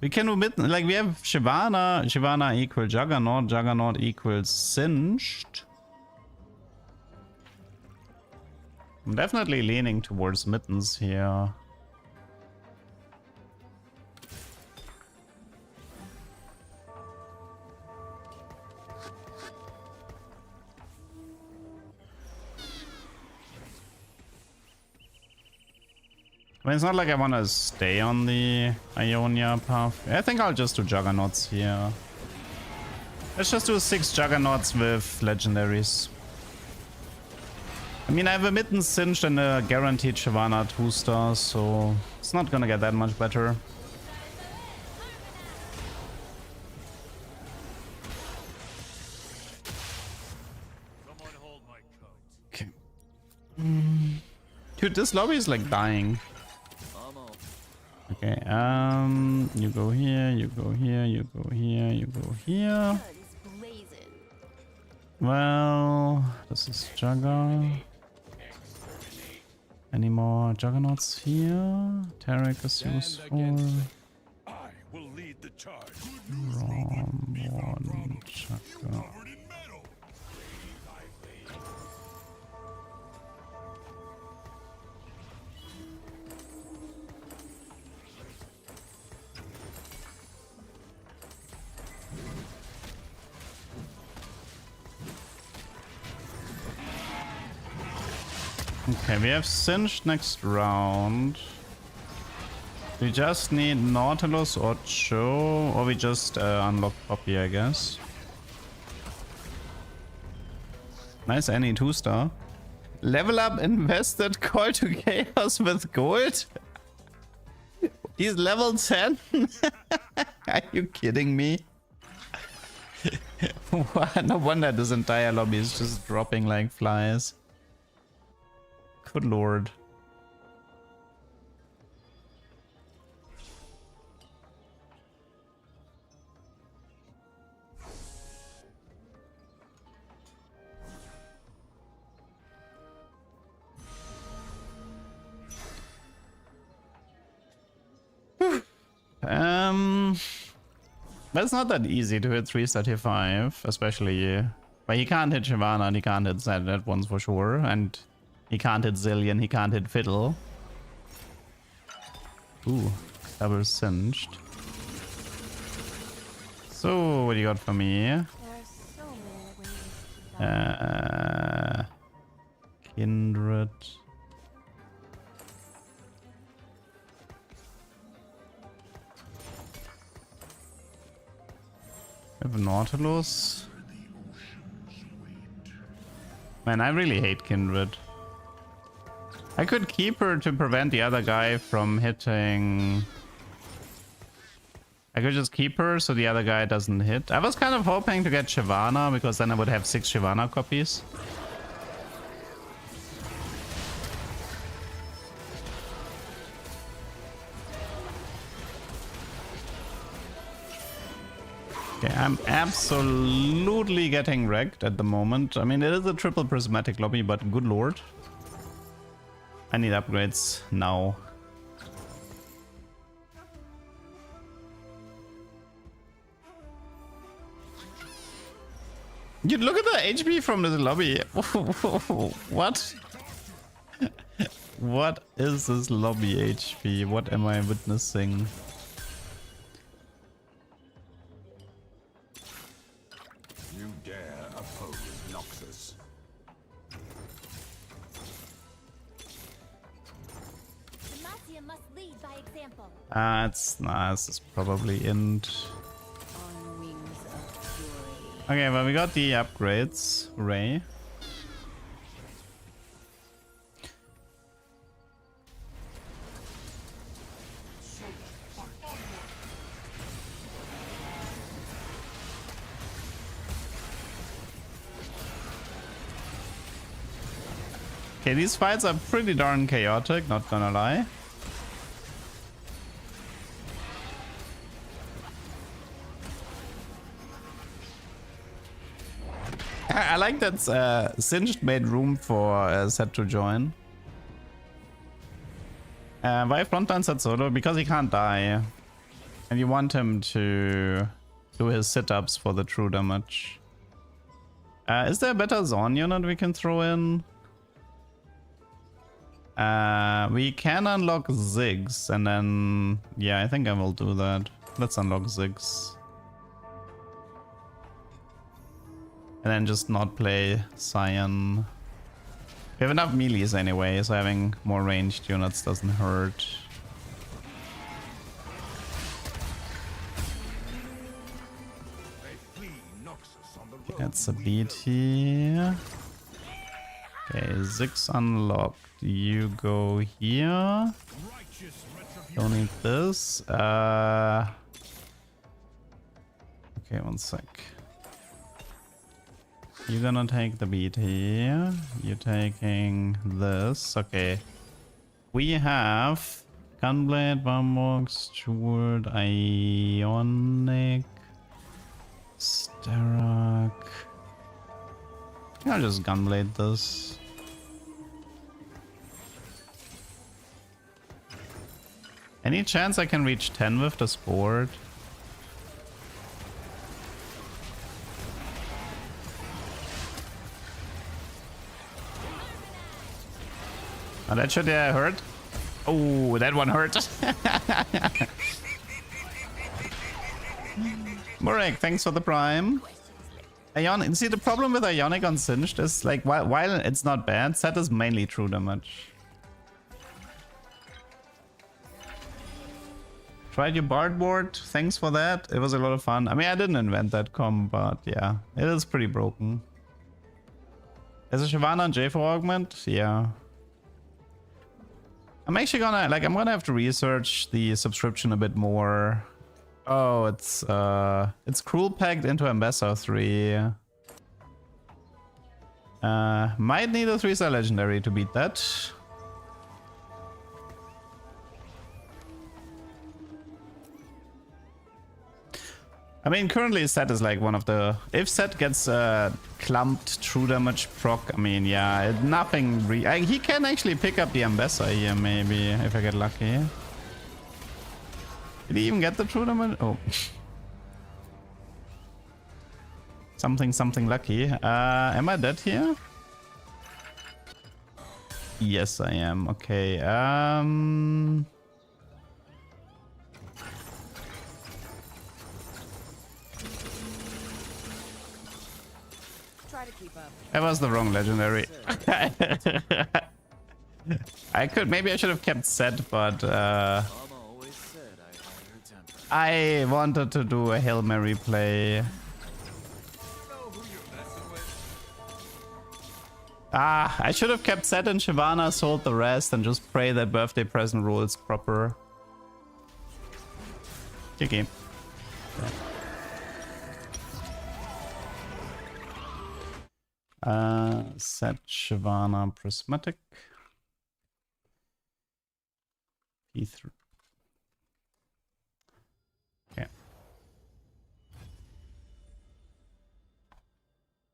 we can omit. Like, we have Shyvana. Shyvana equals Juggernaut. Juggernaut equals Singed. I'm definitely leaning towards Mittens here. I mean, it's not like I want to stay on the Ionia path. I think I'll just do Juggernauts here. Let's just do 6 Juggernauts with legendaries. I mean, I have a Mittens Singed and a guaranteed Shyvana 2-star, so it's not gonna get that much better. Okay. Dude, this lobby is like dying. Okay, you go here, you go here, you go here, you go here. Well, this is Jugger. Any more Juggernauts here? Tarek is useful. I will lead the charge. Rom, one, Jugger. Okay, we have Singed next round. We just need Nautilus or Cho, or we just unlock Poppy, I guess. Nice any 2-star. Level up invested call to chaos with gold? He's level 10? Are you kidding me? No wonder this entire lobby is just dropping like flies. Good lord. That's not that easy to hit 335, especially. But he can't hit Shyvana and he can't hit that ones for sure, and he can't hit Zillion, he can't hit Fiddle. Ooh, double Singed. So, what do you got for me? There are so many ways to die. Kindred. We have Nautilus. Man, I really hate Kindred. I could keep her to prevent the other guy from hitting... I could just keep her so the other guy doesn't hit. I was kind of hoping to get Shyvana, because then I would have 6 Shyvana copies. Okay, I'm absolutely getting wrecked at the moment. I mean, it is a triple prismatic lobby, but good lord. I need upgrades now. Dude, look at the HP from this lobby. What? What is this lobby HP? What am I witnessing? champion must lead by example. It's nice. It's probably int. On wings of fury. Okay, well, we got the upgrades. Ray. Okay, these fights are pretty darn chaotic, not gonna lie. I like that Singed made room for Set to join. Why frontline Set solo? Because he can't die. And you want him to do his sit-ups for the true damage. Is there a better Zon unit we can throw in? We can unlock Ziggs and then... Yeah, I think I will do that. Let's unlock Ziggs. And then just not play Cyan. We have enough melees anyway, so having more ranged units doesn't hurt. That's a beat here. Okay, Ziggs unlocked. You go here. Don't need this. Okay, one sec. You're gonna take the beat here. You're taking this. Okay. We have Gunblade, Bumbox, Steward, Ionic, Starak. I'll just Gunblade this. Any chance I can reach 10 with this board? Oh, that should hurt. Oh, that one hurt. Murek, thanks for the prime. Ionic. See, the problem with Ionic on Singed is like while it's not bad, Set is mainly true damage. Tried your Bard board. Thanks for that. It was a lot of fun. I mean, I didn't invent that comp, but yeah, it is pretty broken. Is a Shyvana and J4 augment? Yeah. I'm actually gonna I'm gonna have to research the subscription a bit more. Oh, it's cruel packed into Ambassador 3. Might need a 3-star legendary to beat that. I mean, currently Set is like one of the... If Set gets clumped true damage proc, I mean, yeah, nothing... he can actually pick up the Ambassador here, maybe, if I get lucky. Did he even get the true damage? Oh. something lucky. Am I dead here? Yes, I am. Okay, Try to keep up. that was the wrong legendary. Maybe I should have kept Set, but I wanted to do a Hail Mary play. I should have kept Set and Shyvana, sold the rest, and just pray that birthday present rules proper. Good game. Set Shyvana Prismatic. P3. Okay.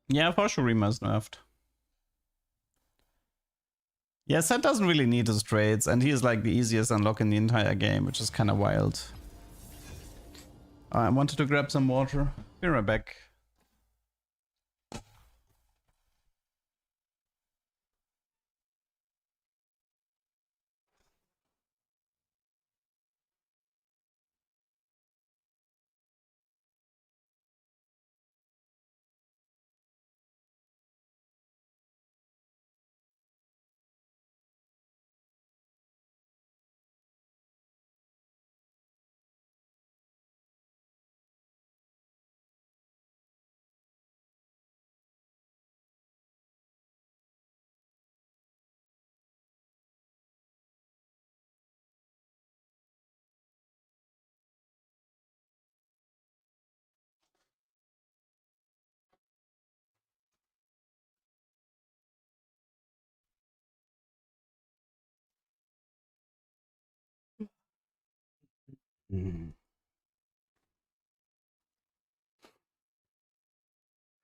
Yeah, for sure Rima's nerfed. Yeah, Set doesn't really need his trades, and he is like the easiest unlock in the entire game, which is kind of wild. I wanted to grab some water. Be right back.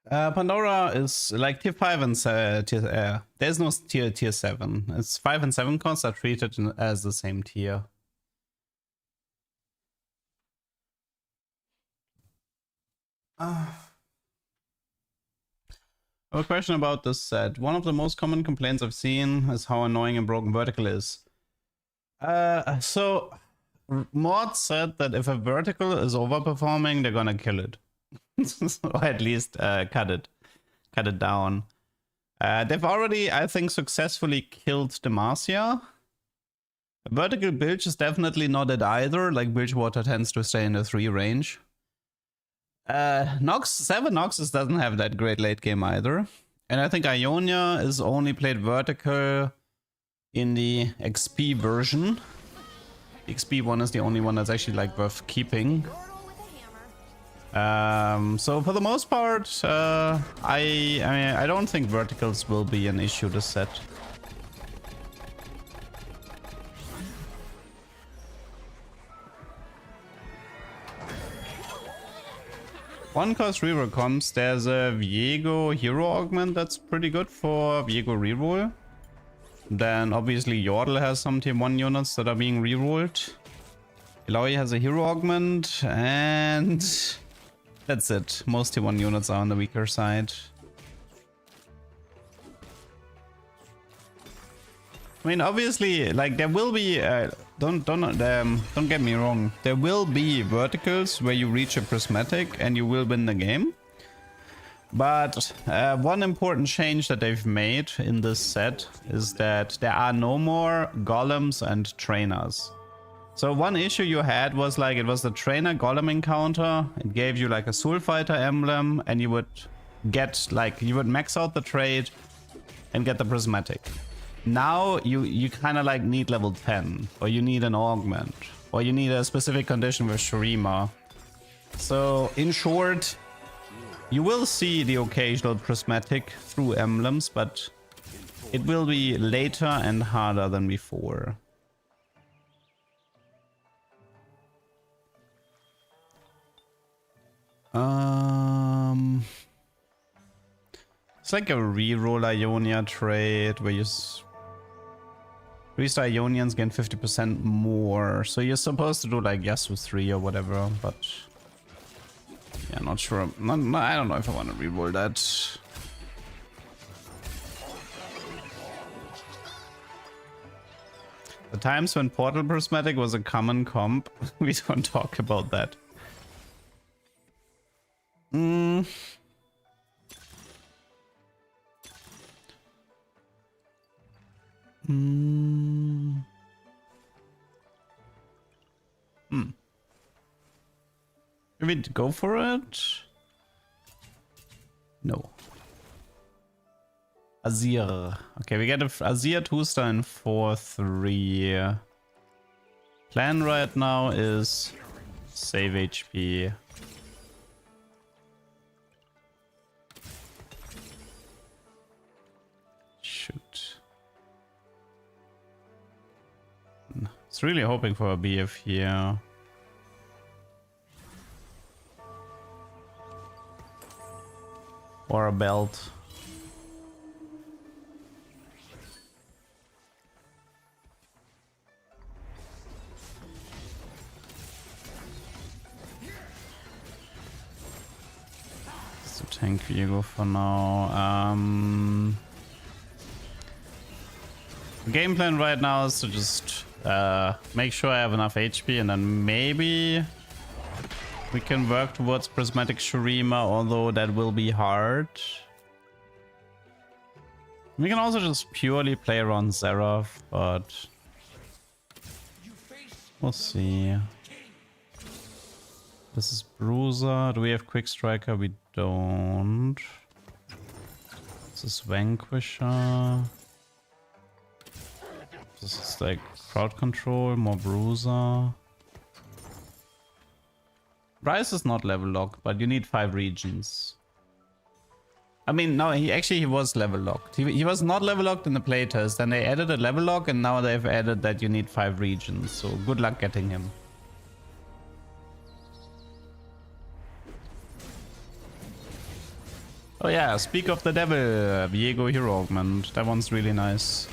Pandora is like tier 5 and there's no tier 7. It's 5 and 7 costs are treated as the same tier. A question about this set. One of the most common complaints I've seen is how annoying and broken vertical is. So Mod said that if a vertical is overperforming, they're gonna kill it. Or at least cut it down. They've already, I think, successfully killed Demacia. Vertical Bilge is definitely not it either. Like, Bilgewater tends to stay in the 3 range. Nox, 7 Noxus doesn't have that great late game either. And I think Ionia is only played vertical in the XP version. The XP one is the only one that's actually like worth keeping. So for the most part, I don't think verticals will be an issue this set. One cost reroll comps. There's a Viego hero augment that's pretty good for Viego reroll. Then obviously Yordle has some tier 1 units that are being rerolled. Eloy has a hero augment, and that's it. Most tier 1 units are on the weaker side. I mean, obviously, like, there will be don't get me wrong. There will be verticals where you reach a prismatic and you will win the game. But one important change that they've made in this set is that there are no more golems and trainers. So one issue you had was like, it was the trainer golem encounter. It gave you like a soul fighter emblem, and you would get like, you would max out the trade and get the prismatic. Now you kind of like need level 10, or you need an augment, or you need a specific condition with Shurima. So in short, you will see the occasional prismatic through emblems, but it will be later and harder than before. It's like a reroll Ionia trade where you restart Ionians gain 50% more. So you're supposed to do like Yasuo 3 or whatever, but yeah, not sure. I don't know if I want to reroll that. The times when Portal Prismatic was a common comp, we don't talk about that. Should we go for it? No. Azir. Okay, we get a Azir 2-star in 4-3. Plan right now is save HP. Shoot. It's really hoping for a BF here. Or a belt. It's a tank Viego for now. The game plan right now is to just make sure I have enough HP, and then maybe we can work towards Prismatic Shurima, although that will be hard. We can also just purely play around Seraph, but we'll see. This is Bruiser. Do we have Quick Striker? We don't. This is Vanquisher. This is like crowd control, more Bruiser. Bryce is not level locked, but you need 5 regions. I mean, no, he was level locked. He was not level locked in the playtest, then they added a level lock, and now they've added that you need 5 regions. So good luck getting him. Oh yeah, speak of the devil, Viego hero augment. That one's really nice.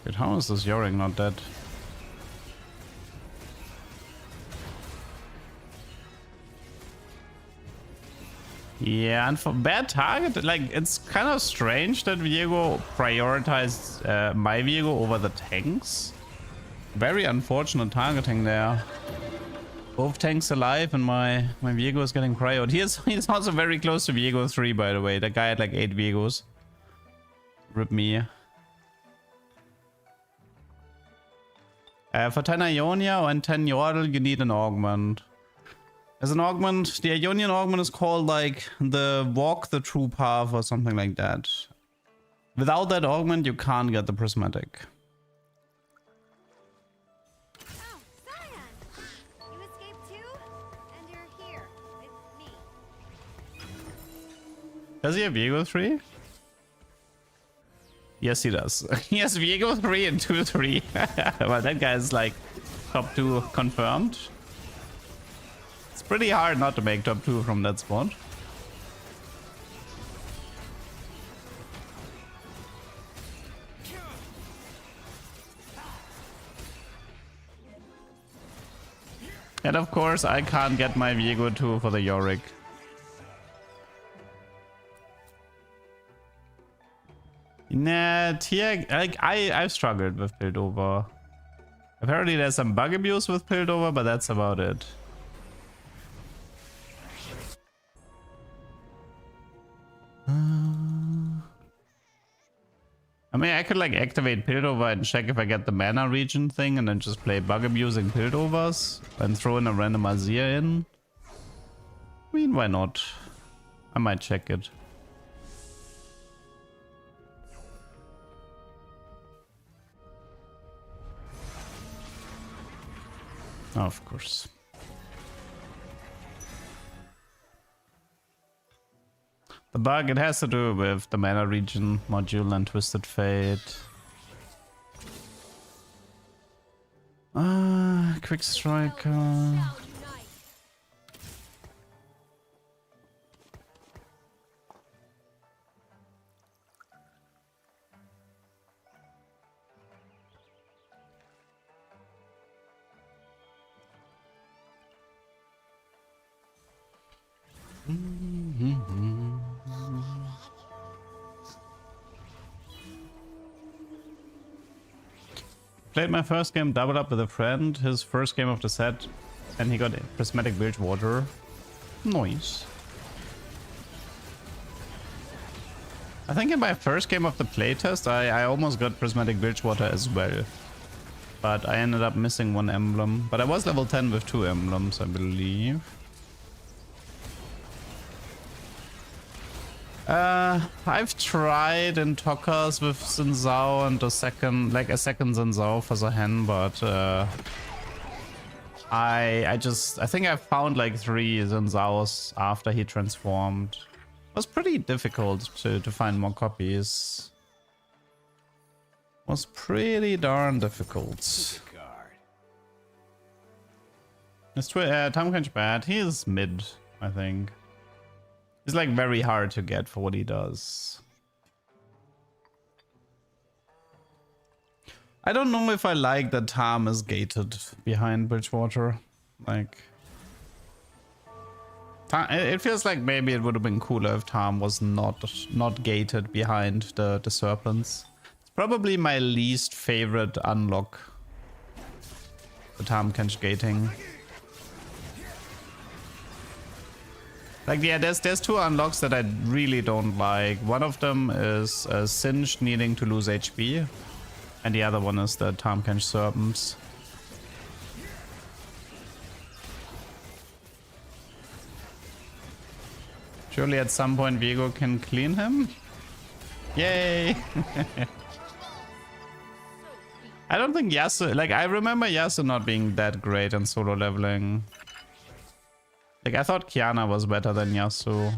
Dude, how is this Yorick not dead? Yeah, and for bad target, like, it's kind of strange that Viego prioritized my Viego over the tanks. Very unfortunate targeting there. Both tanks alive and my Viego is getting prioed. He's also very close to Viego 3, by the way. That guy had like 8 Viegos. Rip me. For 10 Ionia and 10 Yordle, you need an augment. As an augment, the Ionian augment is called like the Walk the True Path or something like that. Without that augment, you can't get the prismatic. Oh, Zion! You escaped too? And you're here with me. Does he have Viego 3? Yes, he does. He has Viego 3 and 2-3. Well, that guy is like top 2 confirmed. It's pretty hard not to make top 2 from that spot. And of course, I can't get my Viego 2 for the Yorick. Nah, Tia, like, I've struggled with Piltover. Apparently there's some bug abuse with Piltover, but that's about it. I mean, I could like activate Piltover and check if I get the mana region thing and then just play bug abusing Piltovers and throw in a random Azir in. I mean, why not? I might check it. Oh, of course. The bug, it has to do with the mana region module and Twisted Fate. Quick Striker. Played my first game double up with a friend, his first game of the set, and he got Prismatic Bilgewater. Nice. I think in my first game of the playtest, I almost got Prismatic Bilgewater as well. But I ended up missing one emblem. But I was level 10 with 2 emblems, I believe. I've tried in Tokkas with Xin Zhao and a second Xin Zhao for Zahen, but I think I found like 3 Xin Zhaos after he transformed. It was pretty difficult to find more copies. It was pretty darn difficult. Is Tom Crunch bad? He is mid, I think. He's like very hard to get for what he does. I don't know if I like that Tom is gated behind Bridgewater. Like, it feels like maybe it would have been cooler if Tom was not gated behind the Serpents. It's probably my least favorite unlock. The Tom Kench gating. Like, yeah, there's 2 unlocks that I really don't like. One of them is Singed needing to lose HP. And the other one is the Tom Kench Serpents. Surely at some point Viego can clean him? Yay! I don't think Yasuo... Like, I remember Yasuo not being that great in solo leveling. Like, I thought Kiana was better than Yasuo.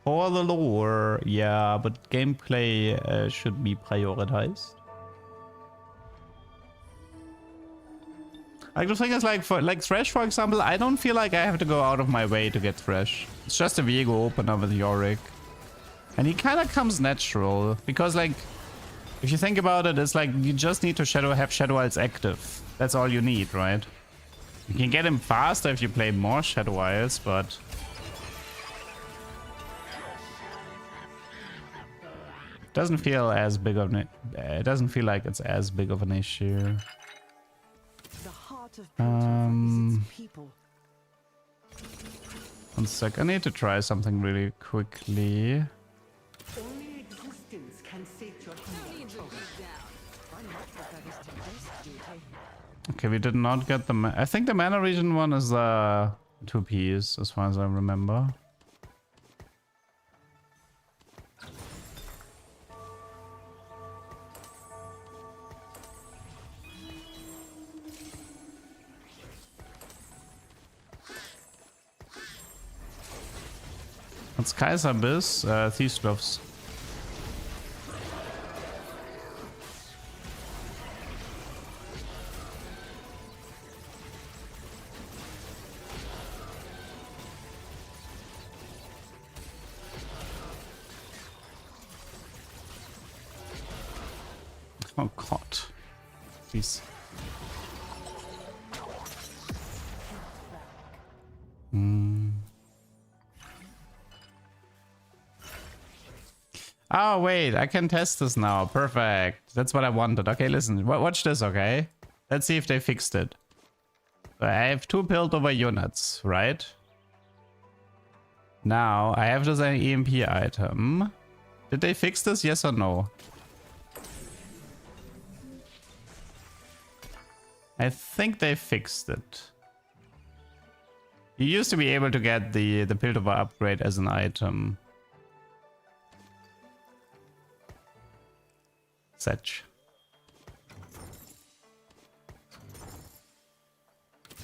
For the lore, yeah, but gameplay should be prioritized. Like the thing is, like for Thresh, for example, I don't feel like I have to go out of my way to get Thresh. It's just a Viego opener with Yorick. And he kind of comes natural. Because like, if you think about it, it's like you just need to have Shadow Isles active. That's all you need, right? You can get him faster if you play more Shadow Isles, but... It doesn't feel as big of an... It doesn't feel like it's as big of an issue. The heart of Piltover is its people. One sec, I need to try something really quickly. Only existence can sate your hunger. I'm not what that is to taste, duty. Okay, we did not get the... I think the mana region one is 2Ps, as far as I remember. It's Kaiser Biss, Thieves Gloves. Oh god. Please. Oh wait, I can test this now. Perfect. That's what I wanted. Okay, listen. Watch this, okay? Let's see if they fixed it. So I have 2 Piltover units, right? Now, I have this EMP item. Did they fix this? Yes or no? I think they fixed it. You used to be able to get the Piltover upgrade as an item. Setch.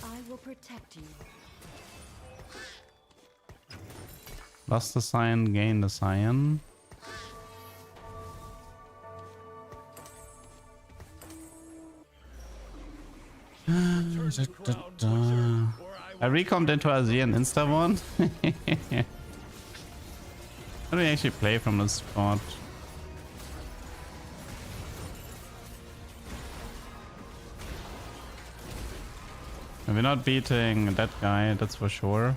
I will protect you. Lost the Scion, gain the Scion. I recomped into Azian Insta one. How do we actually play from this spot? We're not beating that guy, that's for sure.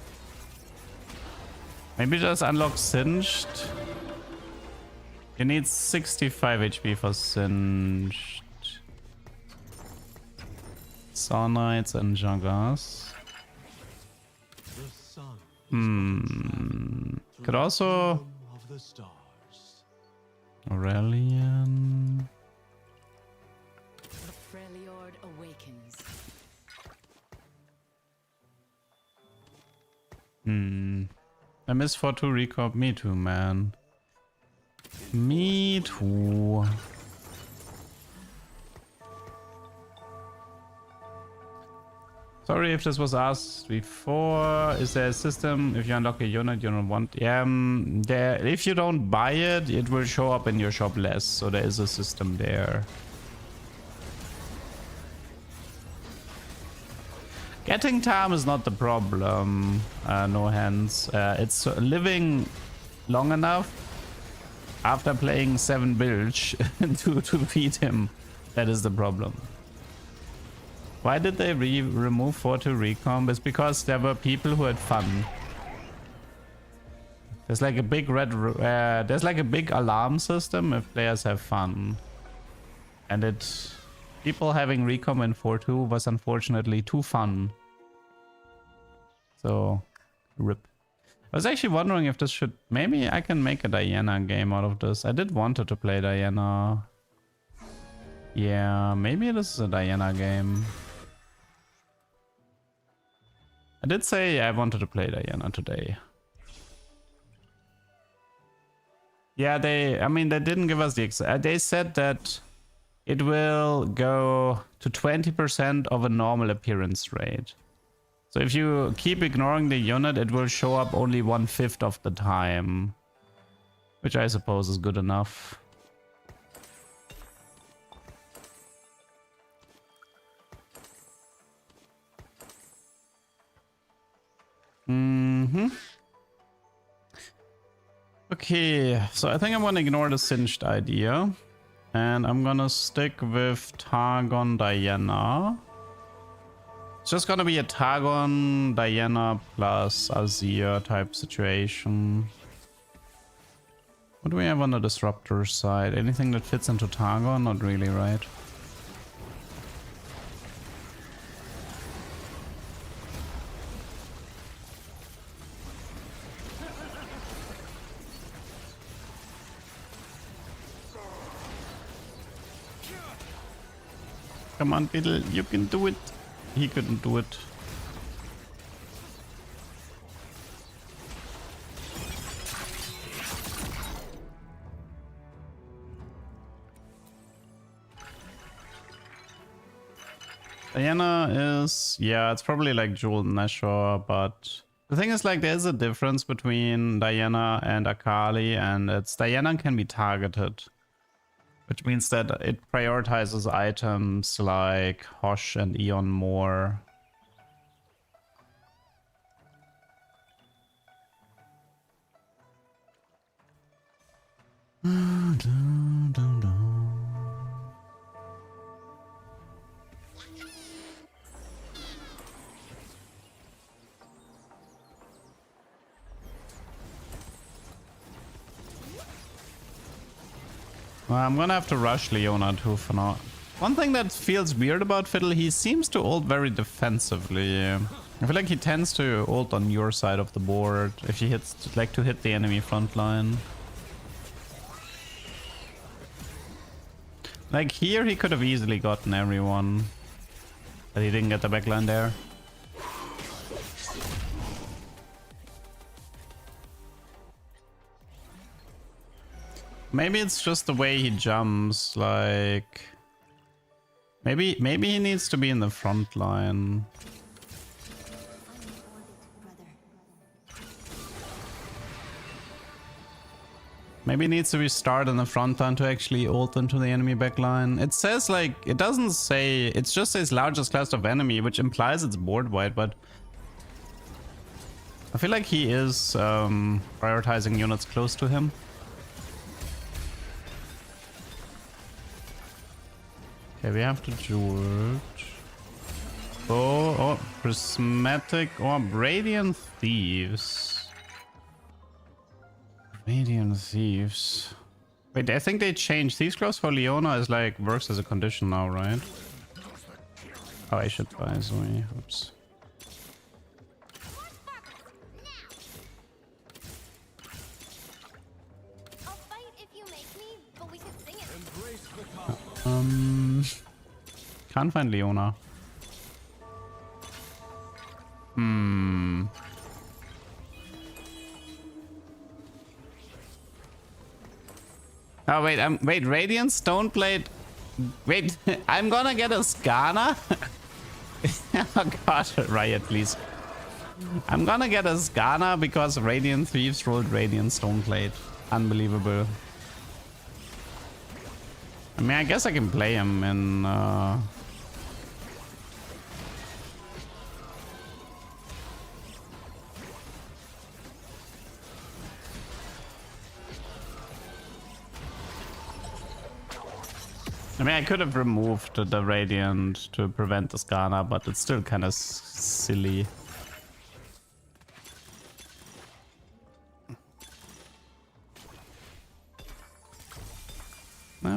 Maybe just unlock Singed. You need 65 HP for Singed. Saw Knights and Jagas. Could also... Aurelian... The Freljord awakens. I miss 4-2 recop. Me too, man. Me too. Sorry if this was asked before. Is there a system if you unlock a unit you don't want? Yeah, if you don't buy it, it will show up in your shop less. So there is a system there. Getting time is not the problem. No hands. It's living long enough after playing 7 bilge to beat him. That is the problem. Why did they remove 4-2 recomp? It's because there were people who had fun. There's like a big there's like a big alarm system if players have fun. And people having recomp in 4-2 was unfortunately too fun. So, rip. I was actually wondering if this should... Maybe I can make a Diana game out of this. I did want to play Diana. Yeah, maybe this is a Diana game. I did say I wanted to play Diana today. Yeah, they didn't give us the... they said that it will go to 20% of a normal appearance rate. So if you keep ignoring the unit, it will show up only 1/5 of the time. Which I suppose is good enough. Okay, so I think I'm gonna ignore the Singed idea. And I'm gonna stick with Targon Diana. It's just gonna be a Targon Diana plus Azir type situation. What do we have on the Disruptor side? Anything that fits into Targon? Not really, right? Come on, Biddle, you can do it. He couldn't do it. Diana is, yeah, it's probably like Jewel Nashor, but the thing is, like, there's a difference between Diana and Akali, and it's Diana can be targeted, which means that it prioritizes items like Hosh and Eon more. Well, I'm gonna have to rush Leona too for now. One thing that feels weird about Fiddle, he seems to ult very defensively. I feel like he tends to ult on your side of the board if he hits, like, to hit the enemy front line. Like here he could have easily gotten everyone, but he didn't get the backline there. Maybe it's just the way he jumps, like maybe he needs to be in the front line. Maybe he needs to restart in the front line to actually ult into the enemy backline. It says, like, it doesn't say, it just says largest class of enemy, which implies it's board wide, but I feel like he is prioritizing units close to him. Okay, we have to Jewel. Oh, Prismatic Orb, Radiant Thieves. Radiant Thieves. Wait, I think they changed Thieves Claws for Leona is like works as a condition now, right? Oh, I should buy Zoe. Oops. I'll fight if you make me, but we can sing it. Can't find Leona. Oh wait, Radiant Stoneblade. Wait, I'm gonna get a Skana. Oh god, Riot, please. I'm gonna get a Skana because Radiant Thieves rolled Radiant Stoneblade. Unbelievable. I mean, I guess I can play him in I mean, I could have removed the Radiant to prevent the Skana, but it's still kind of silly.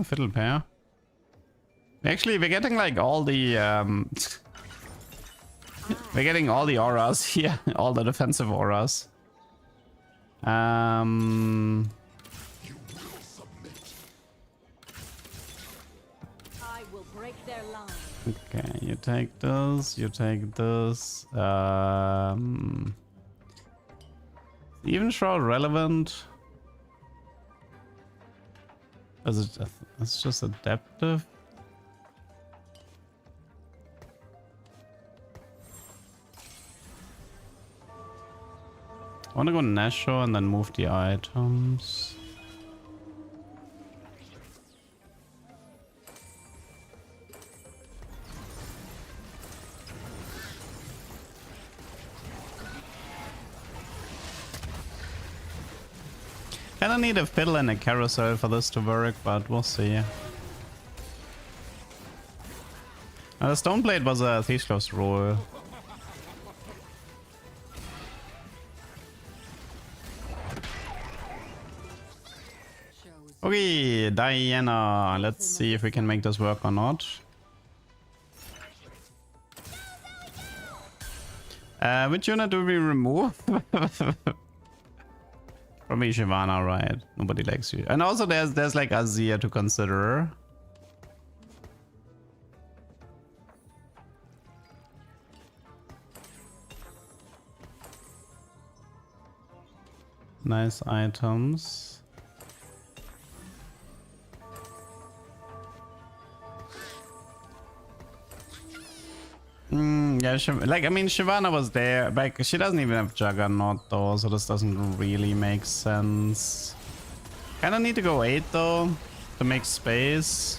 Fiddle pair. Actually, we're getting like all the we're getting all the auras here, all the defensive auras. I will break their line. Okay, you take this, you take this. Even Shroud relevant? Is it? It's just adaptive. I want to go Nashor and then move the items. Kinda need a fiddle and a carousel for this to work, but we'll see. Now, the Stoneblade was a Thieves' roll. Okay, Diana. Let's see if we can make this work or not. Which unit do we remove? Probably Shyvana, right? Nobody likes you. And also there's like Azir to consider. Nice items. Yeah, like, I mean, Shyvana was there. Like, she doesn't even have Juggernaut, though, so this doesn't really make sense. Kinda need to go 8, though, to make space.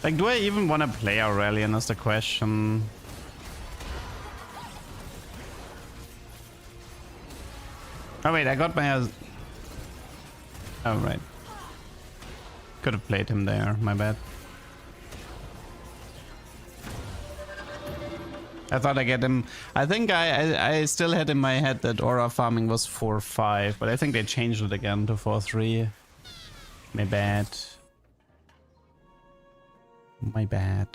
Like, do I even want to play Aurelion is the question. Oh, wait, I got my... Oh, right. Could have played him there, my bad. I thought I get him. I think I still had in my head that aura farming was 4-5, but I think they changed it again to 4-3. My bad. My bad.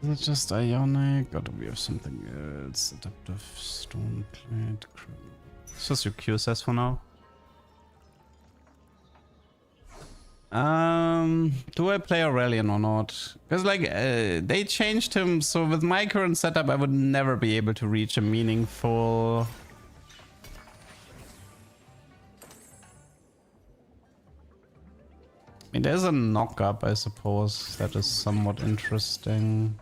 Is it just Ionic? Or do we have something else? Adaptive Stoneblade. It's just your QSS for now. Do I play Aurelion or not? Because like they changed him, so with my current setup I would never be able to reach a meaningful... I mean, there's a knock-up, I suppose, that is somewhat interesting.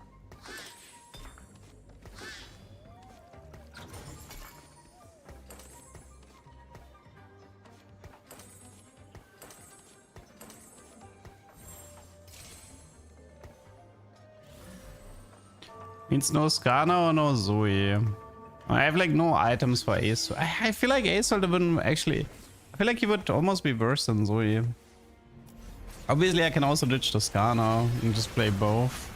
Means no Skana or no Zoe. I have like no items for Ace. I feel like Ace wouldn't actually... I feel like he would almost be worse than Zoe. Obviously I can also ditch the Skana and just play both.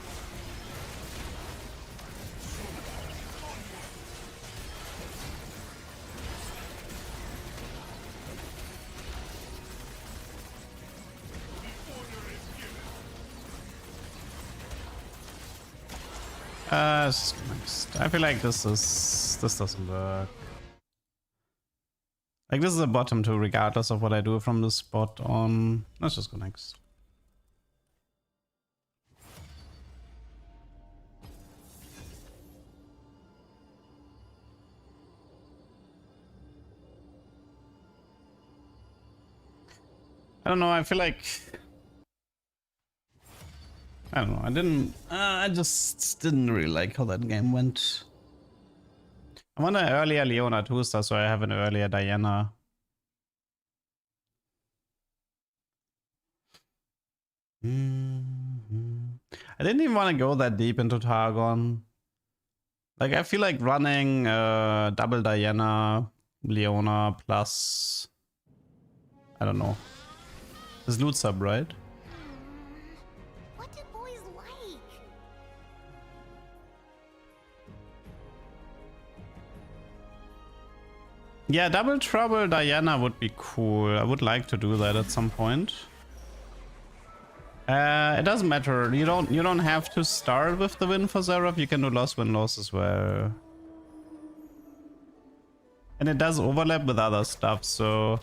I feel like this doesn't work. Like this is a bottom two regardless of what I do from the spot on. Let's just go next. I don't know, I feel like... I don't know, I just didn't really like how that game went. I want an earlier Leona 2-star, so I have an earlier Diana. I didn't even want to go that deep into Targon. Like, I feel like running double Diana, Leona plus... I don't know. This loot sub, right? What do boys like? Yeah, double trouble Diana would be cool. I would like to do that at some point. It doesn't matter. You don't have to start with the win for Zeraf. You can do loss win loss as well. And it does overlap with other stuff, so...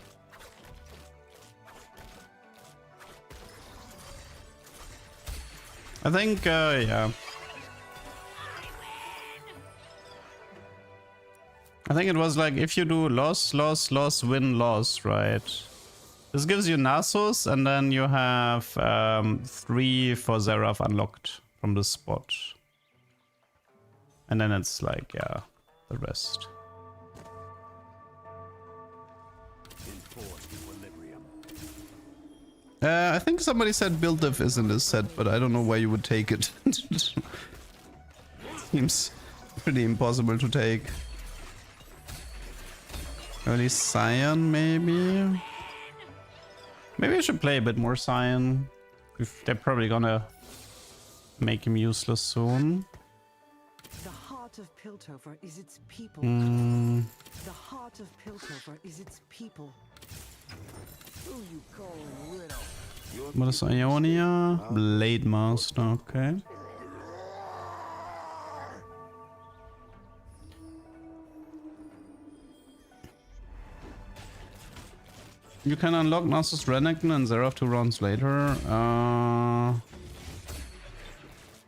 I think, yeah. I think it was like if you do loss, loss, loss, win, loss, right? This gives you Nasus, and then you have 3 for Zeraf unlocked from the spot. And then it's like, yeah, the rest. I think somebody said build diff is in this set, but I don't know why you would take it. Seems pretty impossible to take. Early Cyan, maybe? Maybe I should play a bit more Cyan. They're probably gonna make him useless soon. The heart of Piltover is its people. The heart of Piltover is its people. What is Ionia? Blade Master, okay. You can unlock Nasus Renekton and Zerath 2 rounds later.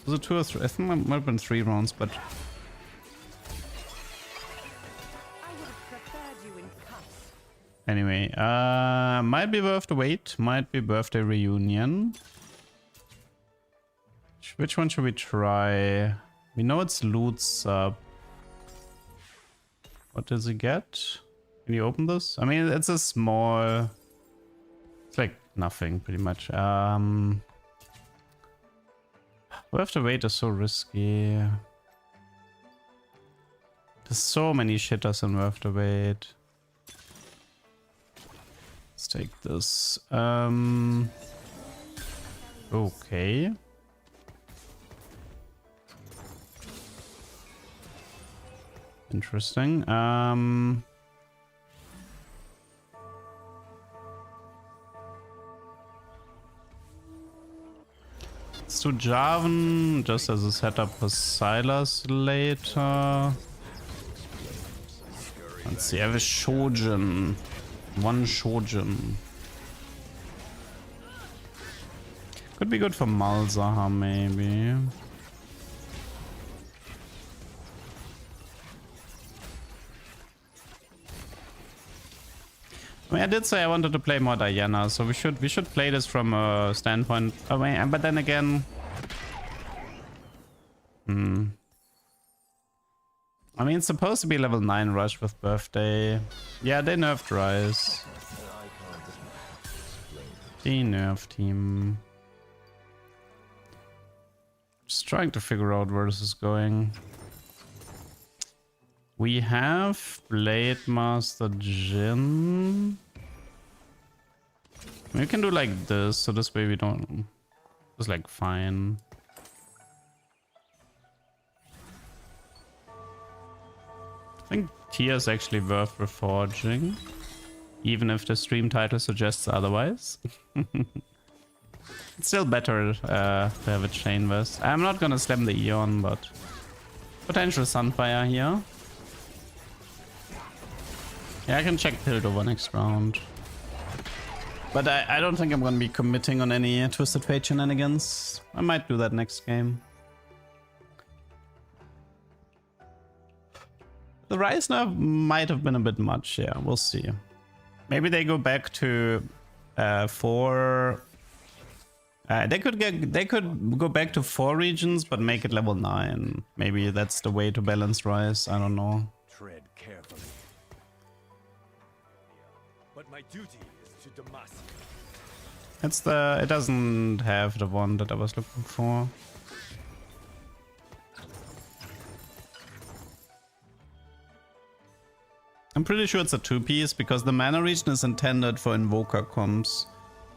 Was it 2 or 3? I think it might have been 3 rounds, but... I would have preferred you in cups. Anyway, might be worth the wait. Might be birthday reunion. Which one should we try? We know it's loot sub. What does he get? Can you open this? I mean, it's a small... It's like nothing, pretty much. Worth the wait is so risky. There's so many shitters in worth the wait. Let's take this. Okay. Interesting. Let's do Jarvan just as a setup for Silas later. Let's see, I have a Shojin. One Shojin. Could be good for Malzahar, maybe. I mean, I did say I wanted to play more Diana, so we should play this from a standpoint. I mean, but then again, I mean, it's supposed to be level 9 rush with birthday. Yeah, they nerfed Rise. They nerfed him. Just trying to figure out where this is going. We have Blade Master Jin. We can do like this, so this way we don't... It's like fine. I think Tia is actually worth reforging. Even if the stream title suggests otherwise. It's still better to have a Chain Vest. I'm not gonna slam the Eon, but... Potential Sunfire here. Yeah, I can check Piltover next round. But I don't think I'm gonna be committing on any Twisted Fate shenanigans. I might do that next game. The Rise nerf might have been a bit much, yeah, we'll see. Maybe they go back to 4... they could go back to 4 regions, but make it level 9. Maybe that's the way to balance Rise, I don't know. Tread carefully. But my duty is to Demacia. It's the... It doesn't have the one that I was looking for. I'm pretty sure it's a 2-piece because the mana region is intended for Invoker comps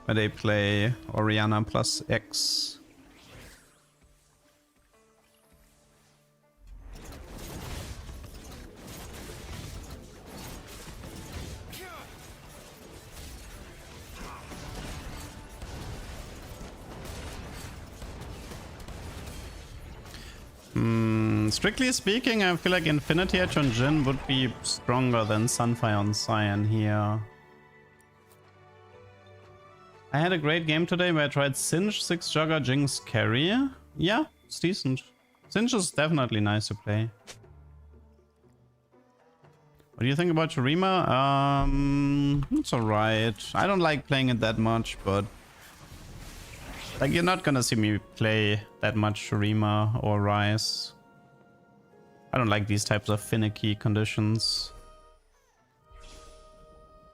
where they play Orianna plus X. Strictly speaking, I feel like Infinity Edge on Jhin would be stronger than Sunfire on Cyan here. I had a great game today where I tried Singe, 6 Jugger, Jinx, Carry. Yeah, it's decent. Singe is definitely nice to play. What do you think about Shurima? It's alright. I don't like playing it that much, but... Like, you're not gonna see me play that much Shurima or Rise. I don't like these types of finicky conditions.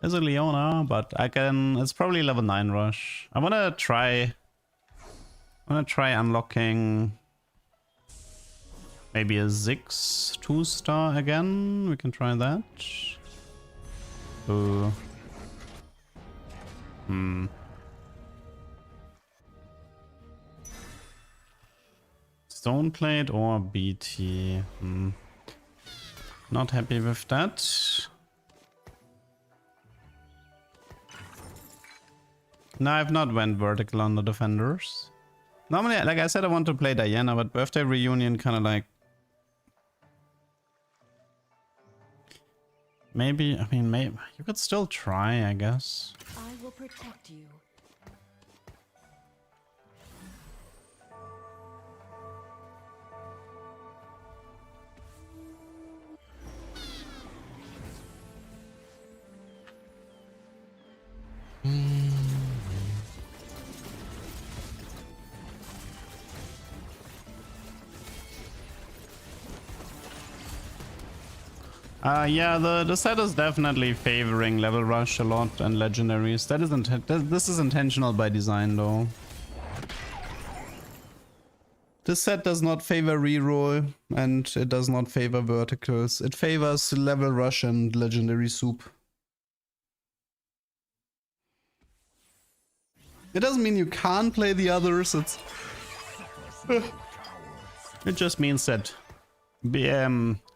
There's a Leona, but I can... It's probably level 9 rush. I wanna try unlocking maybe a Ziggs 2-star again. We can try that. Ooh. Stoneplate or BT? Not happy with that. No, I've not went vertical on the defenders. Normally, like I said, I want to play Diana, but birthday reunion kind of like... Maybe, I mean, maybe you could still try, I guess. I will protect you. Yeah, the set is definitely favoring level rush a lot and legendaries. This is intentional by design, though. This set does not favor reroll, and it does not favor verticals. It favors level rush and legendary soup. It doesn't mean you can't play the others. It just means that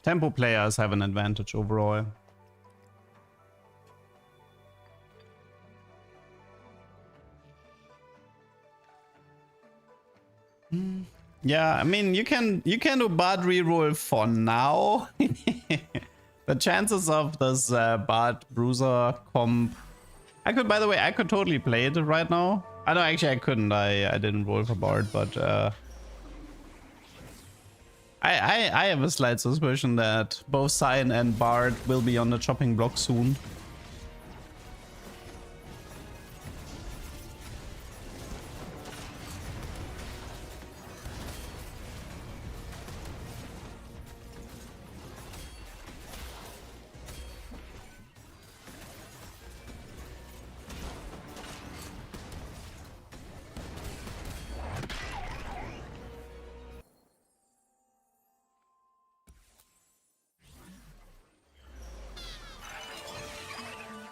tempo players have an advantage overall. Yeah, I mean you can do Bard reroll for now. The chances of this Bard Bruiser comp, I could, by the way, I could totally play it right now. I know, actually I couldn't. I didn't roll for Bard, but I have a slight suspicion that both Cyan and Bard will be on the chopping block soon.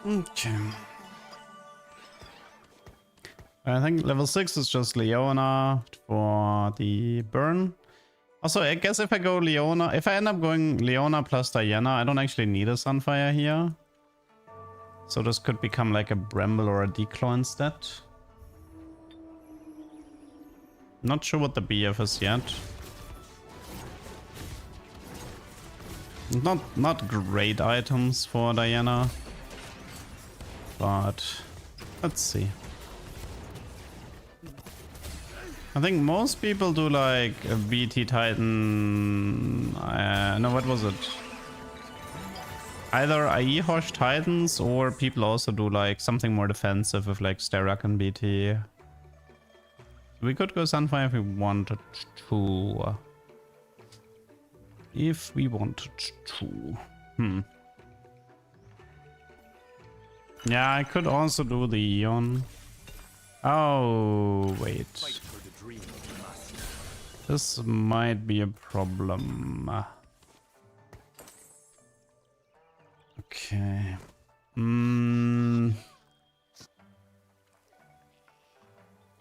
Okay. I think level 6 is just Leona for the burn. Also, I guess if I go Leona, if I end up going Leona plus Diana, I don't actually need a Sunfire here. So this could become like a Bramble or a Declaw instead. Not sure what the BF is yet. Not great items for Diana. But let's see. I think most people do like a BT Titan. No, what was it? Either IE Hosh Titans, or people also do like something more defensive with like Sterak and BT. We could go Sunfire if we wanted to. If we wanted to. Yeah, I could also do the Eon. Oh, wait. This might be a problem. Okay. I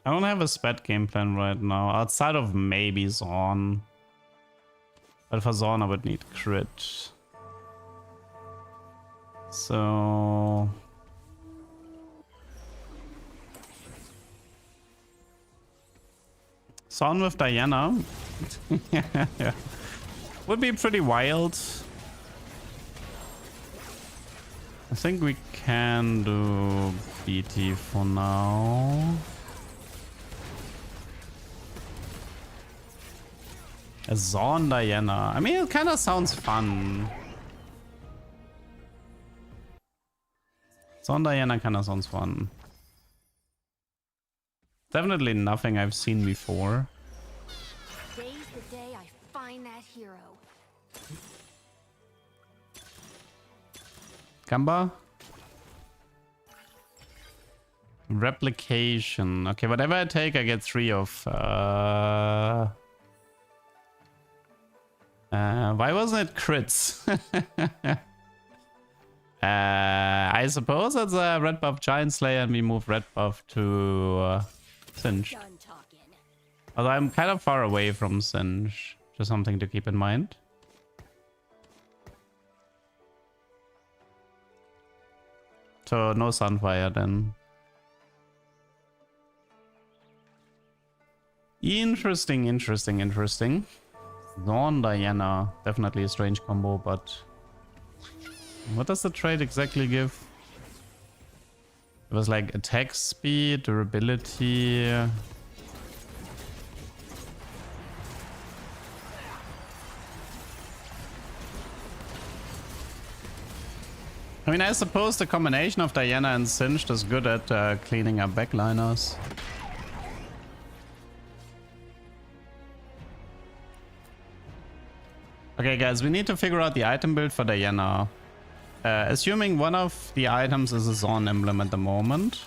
don't have a spat game plan right now, outside of maybe Zorn. But for Zorn I would need crit. So... Zorn with Diana yeah. Would be pretty wild. I think we can do BT for now. A Zorn Diana. I mean, it kind of sounds fun. Zorn Diana kind of sounds fun. Definitely nothing I've seen before. Today's the day I find that hero. Gamba? Replication. Okay, whatever I take, I get 3 of. Why wasn't it crits? I suppose it's a red buff Giant Slayer and we move red buff to Singed. Done talking. Although I'm kind of far away from Singe. Just something to keep in mind. So no Sunfire then. Interesting, interesting, interesting. Dawn Diana. Definitely a strange combo, but... What does the trait exactly give? It was like attack speed, durability... I mean, I suppose the combination of Diana and Singed is good at cleaning up backliners. Okay, guys, we need to figure out the item build for Diana. Assuming one of the items is a Zorn emblem at the moment,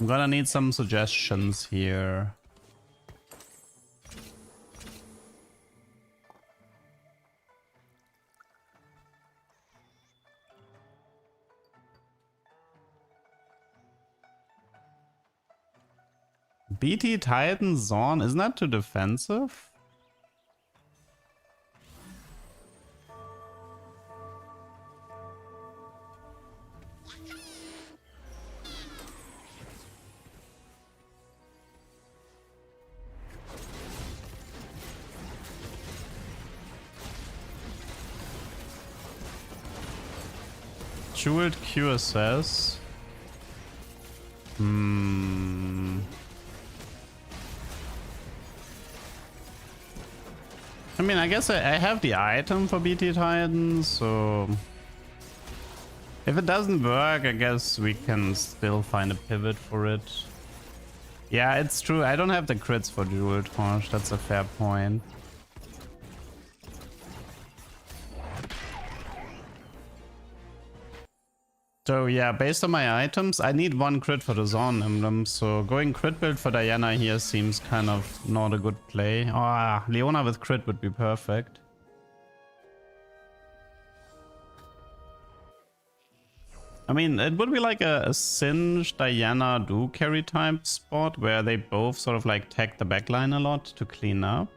I'm gonna need some suggestions here. BT Titan Zorn, isn't that too defensive? Jeweled QSS. I mean, I guess I have the item for BT Titan, so... If it doesn't work, I guess we can still find a pivot for it. Yeah, it's true. I don't have the crits for Jeweled Torch. That's a fair point. So yeah, based on my items, I need 1 crit for the Zorn emblem, so going crit build for Diana here seems kind of not a good play. Ah, Leona with crit would be perfect. I mean, it would be like a Singe Diana do carry type spot where they both sort of like tag the backline a lot to clean up.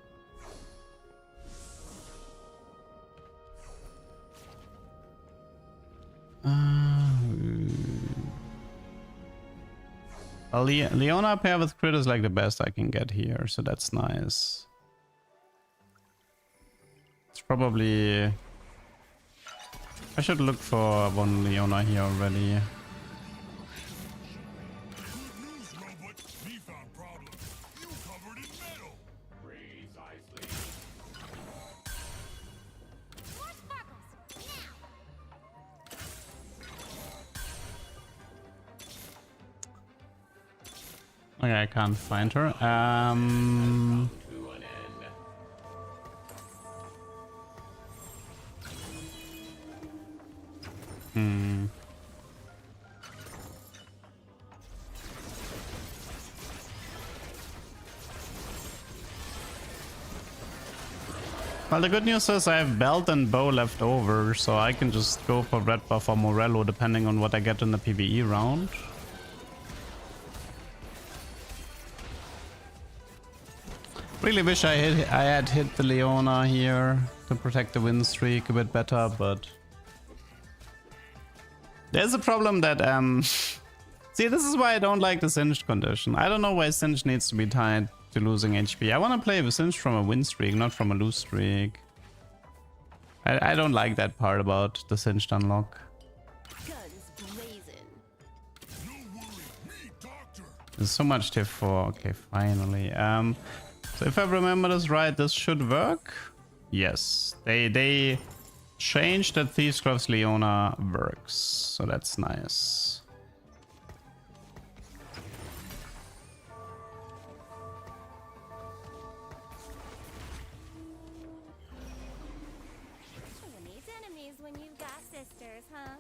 Leona pair with crit is like the best I can get here, so that's nice. It's probably... I should look for one Leona here already. Okay, I can't find her. Well, the good news is I have belt and bow left over, so I can just go for red buff or Morello depending on what I get in the PvE round. Really wish I had hit the Leona here to protect the win streak a bit better, but there's a problem that see, this is why I don't like the Singed condition. I don't know why Singed needs to be tied to losing HP. I want to play with Singed from a win streak, not from a lose streak. I don't like that part about the Singed unlock. Guns blazing. There's so much tier 4. Okay, finally. So if I remember this right, this should work. Yes, they changed that Thieves Crafts Leona works, so that's nice. Who needs enemies when you've got sisters, huh?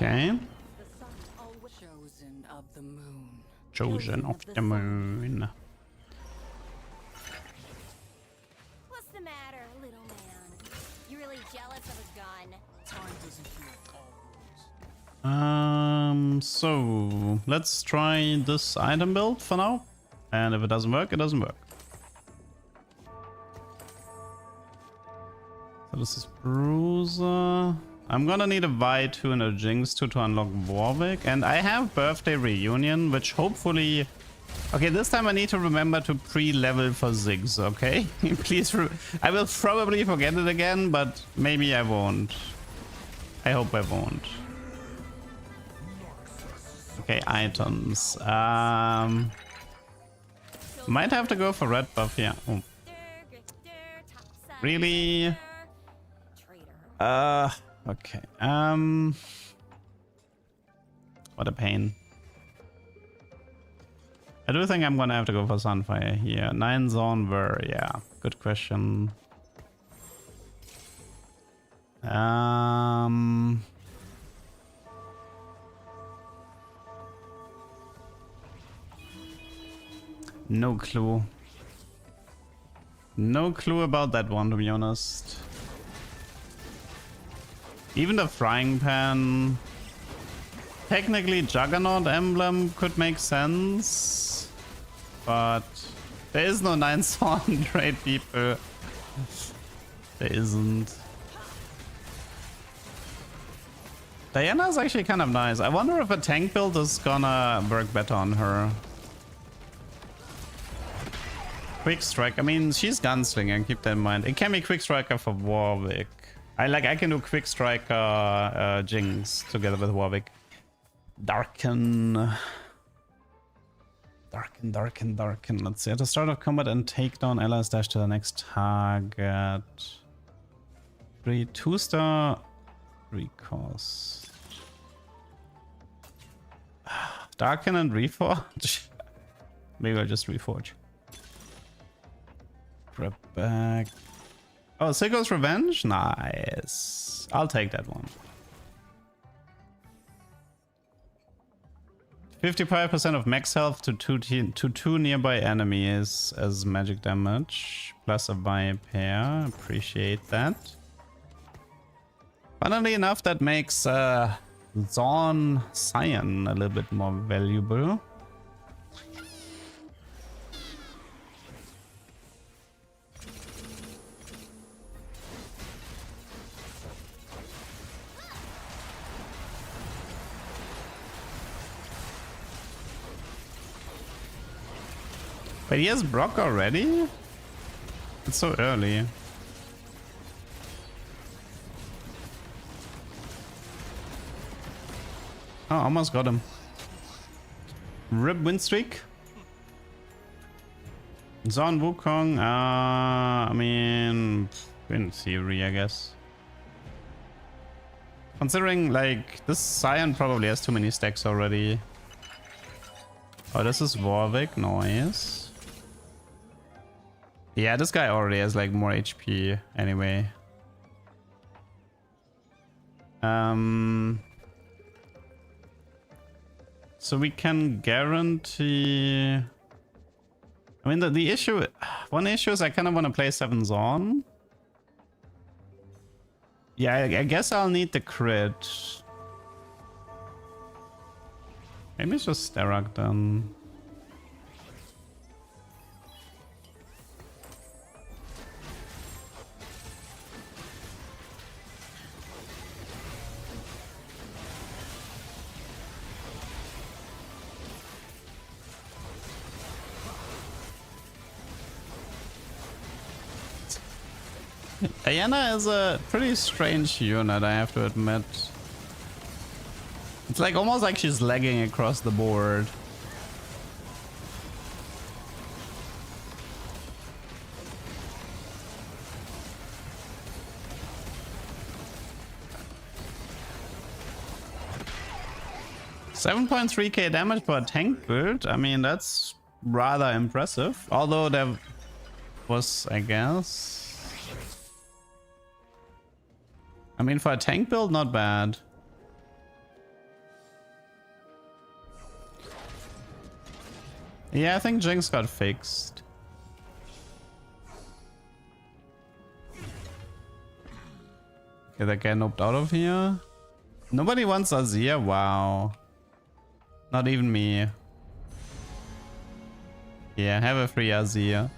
Okay. Chosen of the moon. Chosen of the moon. What's the matter, little man? You really jealous of a gun? Time doesn't heal all wounds. So let's try this item build for now. And if it doesn't work, it doesn't work. So this is Bruiser. I'm gonna need a Y2 and a Jinx 2 to unlock Warwick. And I have Birthday Reunion, which hopefully... Okay, this time I need to remember to pre-level for Ziggs, okay? Please, I will probably forget it again, but maybe I won't. I hope I won't. Okay, items. Might have to go for red buff here. Oh. Really? Okay. What a pain. I do think I'm gonna have to go for Sunfire here. 9 zone were, yeah, good question. No clue. No clue about that one, to be honest. Even the frying pan. Technically, Juggernaut emblem could make sense. But there is no 9 sword trade, people. There isn't. Diana is actually kind of nice. I wonder if a tank build is gonna work better on her. Quick strike. I mean, she's gunslinger. Keep that in mind. It can be quick striker for Warwick. I can do quick striker Jinx together with Warwick. Darken. Let's see. At the start of combat and take down allies, dash to the next target. 3 2-star. 3 cost. Darken and reforge. Maybe I'll just reforge. Grab back. Oh, Sicko's Revenge? Nice. I'll take that one. 55% of max health to two nearby enemies as magic damage. Plus a Viper. Appreciate that. Funnily enough, that makes Zorn Cyan a little bit more valuable. But he has Brock already? It's so early. Oh, almost got him. Rip win streak. Zon Wukong, I mean, in theory, I guess. Considering, like, this Cyan probably has too many stacks already. Oh, this is Warwick, nice. Yeah, this guy already has, like, more HP anyway. So we can guarantee... I mean, the issue... One issue is I kind of want to play 7 Zorn. Yeah, I guess I'll need the crit. Maybe it's just Sterak then. Diana is a pretty strange unit, I have to admit. It's like almost like she's lagging across the board. 7.3k damage for a tank build. I mean, that's rather impressive. Although there was, I guess... I mean, for a tank build, not bad. Yeah, I think Jinx got fixed. Okay, that guy noped out of here. Nobody wants Azir? Wow. Not even me. Yeah, have a free Azir.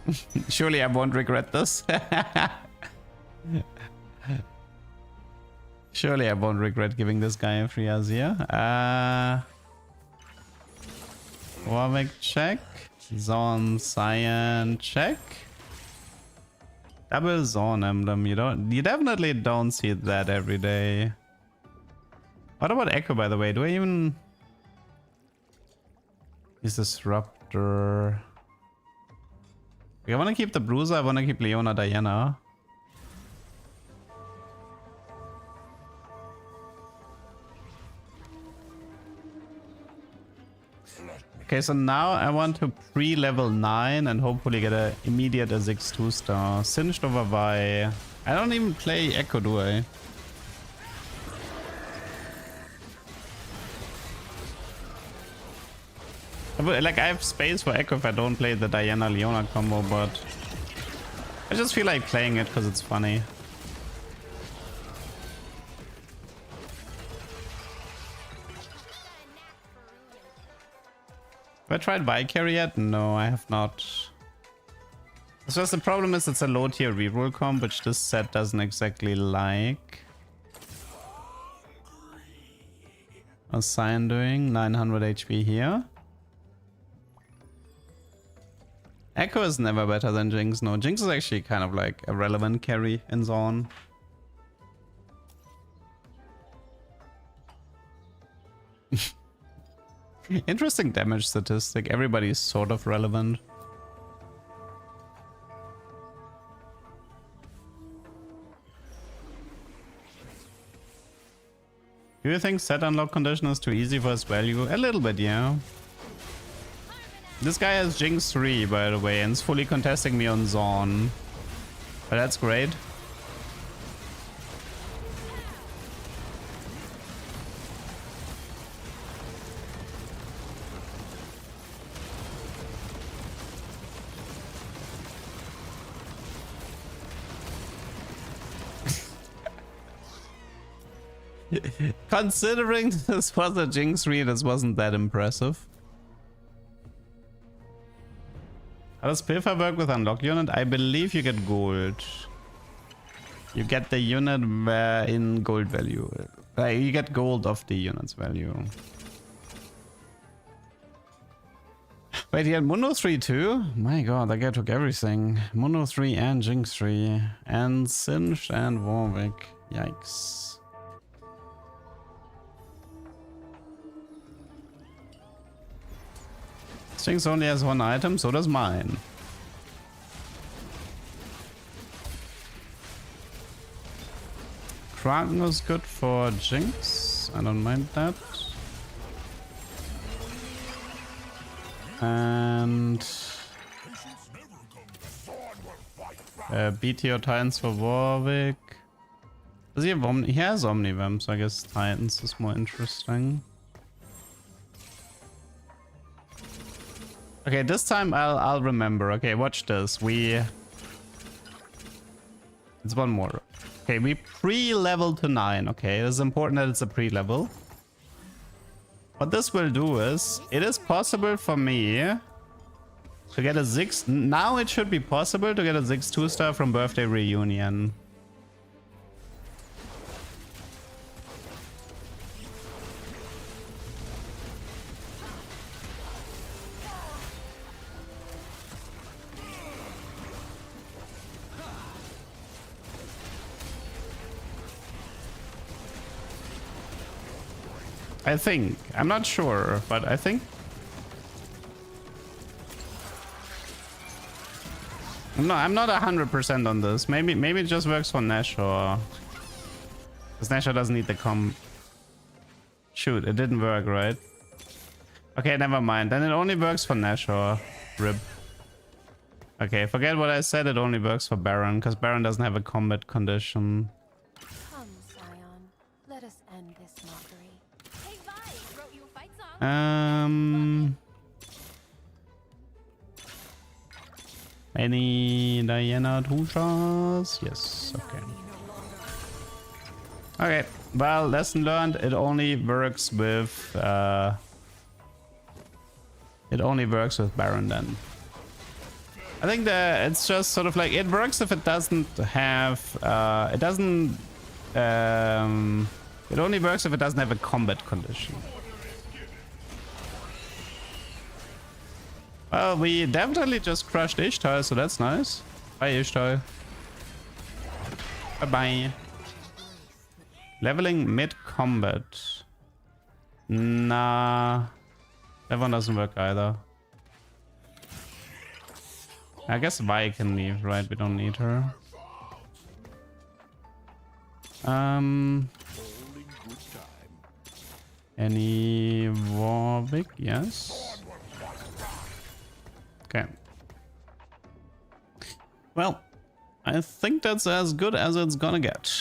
Surely I won't regret this. Surely I won't regret giving this guy a free Azir. Warwick check. Zorn Cyan check. Double Zorn emblem. You definitely don't see that every day. What about Echo, by the way? Do I even... Is Disruptor... Okay, I want to keep the Bruiser. I want to keep Leona Diana. Okay, so now I want to pre-level 9 and hopefully get an immediate Azix 2-star. Singed over Vi. I don't even play Echo, do I? Like, I have space for Echo if I don't play the Diana-Leona combo, but... I just feel like playing it because it's funny. Have I tried Vicary yet? No, I have not. It's just the problem is it's a low tier reroll comp, which this set doesn't exactly like. What's Cyan doing? 900 HP here. Echo is never better than Jinx. No, Jinx is actually kind of like a relevant carry in Zorn. Interesting damage statistic. Everybody is sort of relevant. Do you think set unlock condition is too easy for his value? A little bit, yeah. This guy has Jinx 3, by the way, and is fully contesting me on Zorn. But that's great. Considering this was a Jinx 3, this wasn't that impressive. How does Pilfer work with unlock unit? I believe you get gold. You get the unit in gold value. You get gold of the unit's value. Wait, he had Mundo 3 too? My god, that guy took everything. Mundo 3 and Jinx 3. And Singed and Warwick. Yikes. Jinx only has one item, so does mine. Kraken is good for Jinx. I don't mind that. And BTO Titans for Warwick. Does he have He has Omnivamp, so I guess Titans is more interesting. Okay, this time I'll remember. Okay, watch this. It's one more. Okay, we pre-level to 9. Okay, it is important that it's a pre-level. What this will do is, it is possible for me to get a Ziggs. Now it should be possible to get a Ziggs 2-star from Birthday Reunion. I think. I'm not sure, but I think. No, I'm not 100% on this. Maybe it just works for Nash, or because Nash doesn't need the comp. Shoot, it didn't work, right? Okay, never mind. Then it only works for Nashor. Rip. Okay, forget what I said. It only works for Baron, because Baron doesn't have a combat condition. Come, Scion. Let us end this mockery. Hey, Vi, wrote you a fight song. Any Diana Tushas? Yes, okay. Okay, well, lesson learned. It only works with Baron then. I think that it's just sort of like it works if it doesn't have it only works if it doesn't have a combat condition. Well, we definitely just crushed Ishtar, so that's nice. Bye, Ishtar. Bye bye. Leveling mid combat. Nah, that one doesn't work either. I guess Vi can leave, right? We don't need her. Any Warwick? Yes. Okay. Well, I think that's as good as it's gonna get.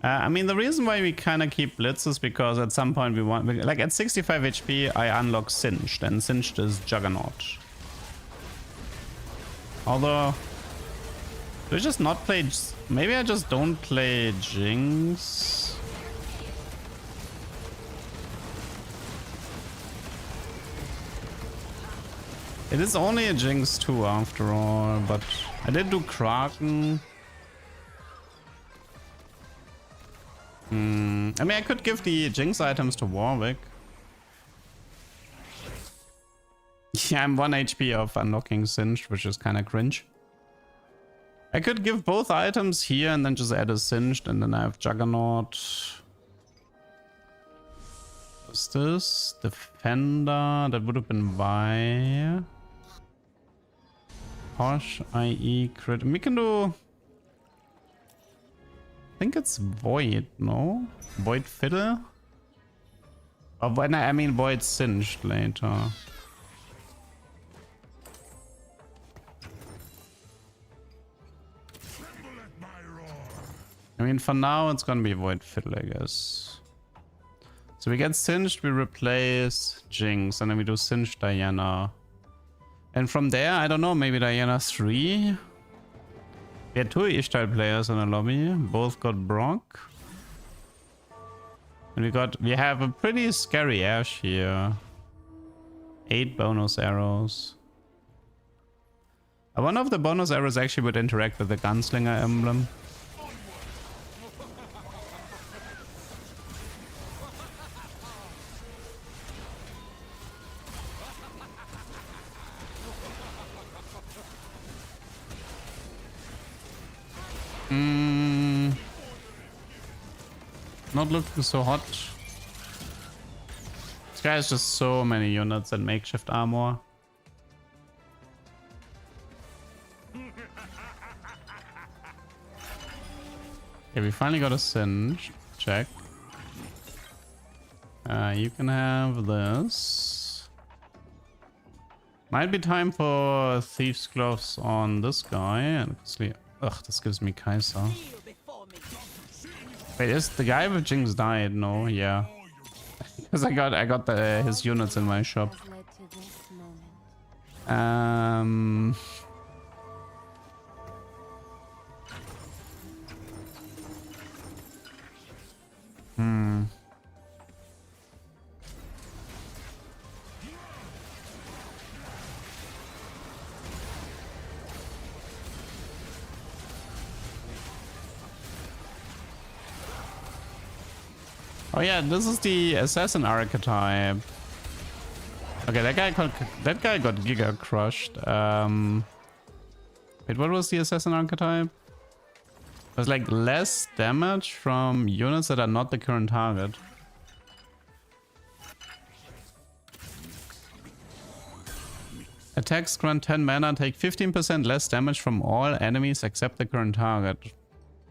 I mean, the reason why we kind of keep Blitz is because at some point we want... Like, at 65 HP, I unlock Singed, and Singed is Juggernaut. Although... Do I just not play... Maybe I just don't play Jinx? It is only a Jinx too, after all, but... I did do Kraken... I mean, I could give the Jinx items to Warwick. Yeah, I'm 1 HP of unlocking Singed, which is kind of cringe. I could give both items here and then just add a Singed, and then I have Juggernaut. What's this? Defender. That would have been Vi. Posh, IE, crit. We can do... I think it's Void, no? Void Fiddle? Or when I mean Void Singed later. I mean, for now it's gonna be Void Fiddle, I guess. So we get Singed, we replace Jinx, and then we do Singed Diana. And from there, I don't know, maybe Diana 3? We had 2 Ishtar players in the lobby, both got Brock. And we have a pretty scary Ashe here. 8 bonus arrows. I wonder if the bonus arrows actually would interact with the Gunslinger emblem. Not looking so hot. This guy has just so many units and makeshift armor. Okay, we finally got a Singe. Check. You can have this. Might be time for Thief's Gloves on this guy. And ugh, this gives me Kaiser. Wait, is the guy with Jinx died? No, yeah. Because I got his units in my shop. Oh yeah, this is the assassin archetype. Okay, that guy got giga crushed. Wait, what was the assassin archetype? It was like less damage from units that are not the current target. Attacks grant 10 mana, take 15% less damage from all enemies except the current target.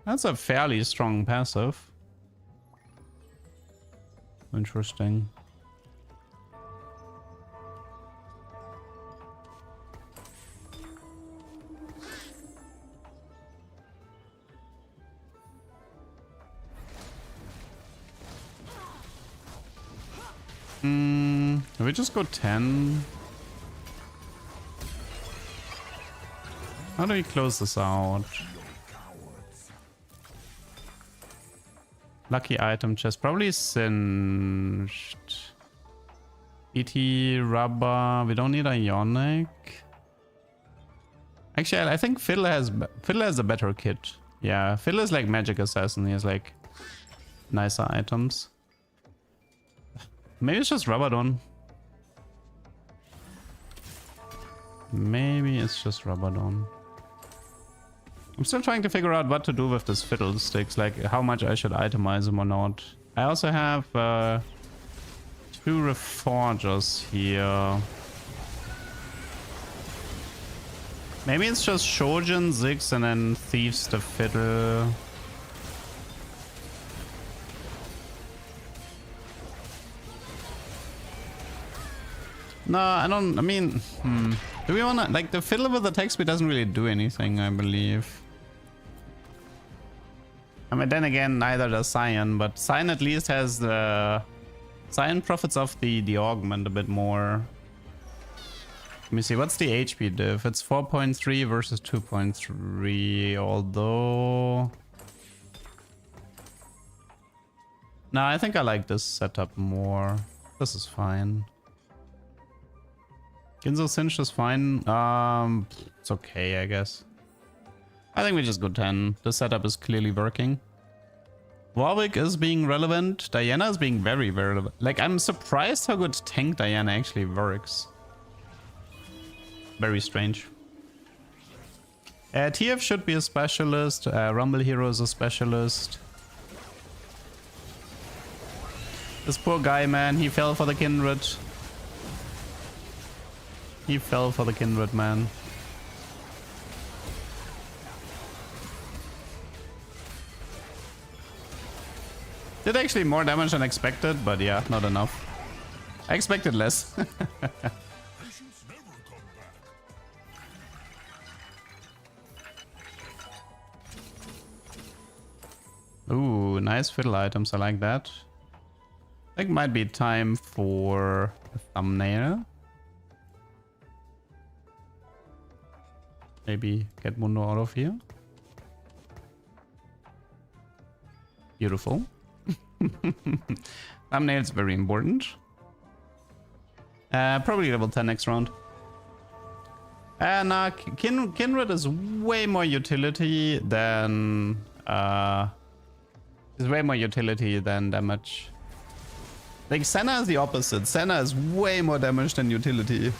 That's a fairly strong passive. Interesting. Can we just go 10? How do we close this out? Lucky item chest. Probably singed. ET, rubber. We don't need ionic. Actually, I think Fiddle has a better kit. Yeah, Fiddle is like magic assassin. He has like nicer items. Maybe it's just Rabadon. Maybe it's just Rabadon. I'm still trying to figure out what to do with this fiddlesticks, like how much I should itemize them or not. I also have 2 reforgers here. Maybe it's just Shojin, Ziggs, and then Thieves the Fiddle. No, I don't. I mean, do we wanna, like, the Fiddle with attack speed doesn't really do anything, I believe. I mean, then again, neither does Cyan, but Cyan at least has the... Cyan profits off the augment a bit more. Let me see, what's the HP diff? It's 4.3 versus 2.3, although... No, I think I like this setup more. This is fine. Ginzo Cinch is fine. It's okay, I guess. I think we just go 10. The setup is clearly working. Warwick is being relevant. Diana is being very, very relevant. Like, I'm surprised how good tank Diana actually works. Very strange. TF should be a specialist. Rumble Hero is a specialist. This poor guy, man, he fell for the Kindred. He fell for the Kindred, man. Did actually more damage than expected, but yeah, not enough. I expected less. Ooh, nice fiddle items. I like that. I think it might be time for a thumbnail. Maybe get Mundo out of here. Beautiful. Thumbnail is very important. Probably level 10 next round. Nah, Kindred is way more utility than damage. Like, Senna is the opposite. Senna is way more damage than utility.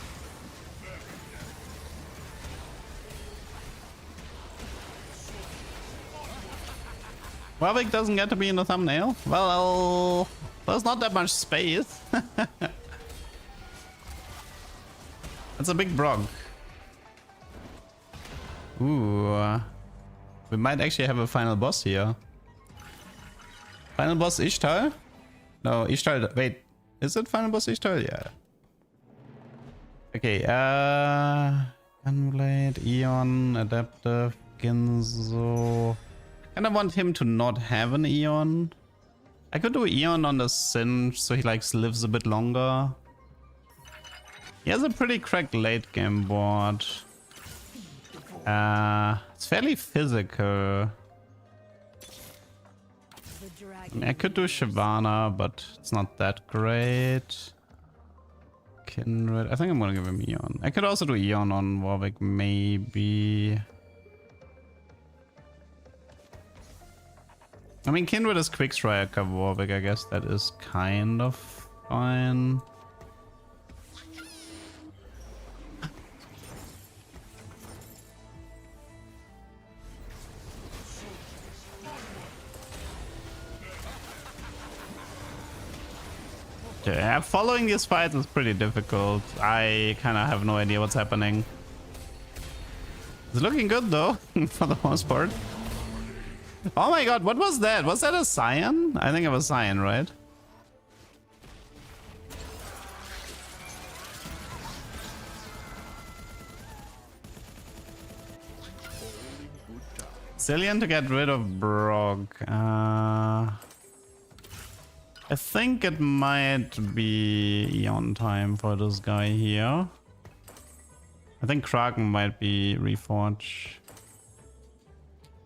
Warwick doesn't get to be in the thumbnail. Well, there's not that much space. That's a big brog. Ooh. We might actually have a final boss here. Final boss Ishtar? No, Ishtar. Wait, is it final boss Ishtar? Yeah. Okay, Gunblade, Eon, Adaptive, Ginzo. And I want him to not have an Eon. I could do Eon on the Singe so he like lives a bit longer. He has a pretty cracked late game board. It's fairly physical. I mean, I could do Shyvana, but it's not that great. Kindred. I think I'm gonna give him Eon. I could also do Eon on Warwick, maybe. I mean, Kindred is quick strike cover Warwick. I guess that is kind of fine. Yeah, following these fights is pretty difficult. I kind of have no idea what's happening. It's looking good though, for the most part. Oh my god, what was that? Was that a Cyan? I think it was Cyan, right? Cillian to get rid of Brock. I think it might be Eon time for this guy here. I think Kraken might be Reforge.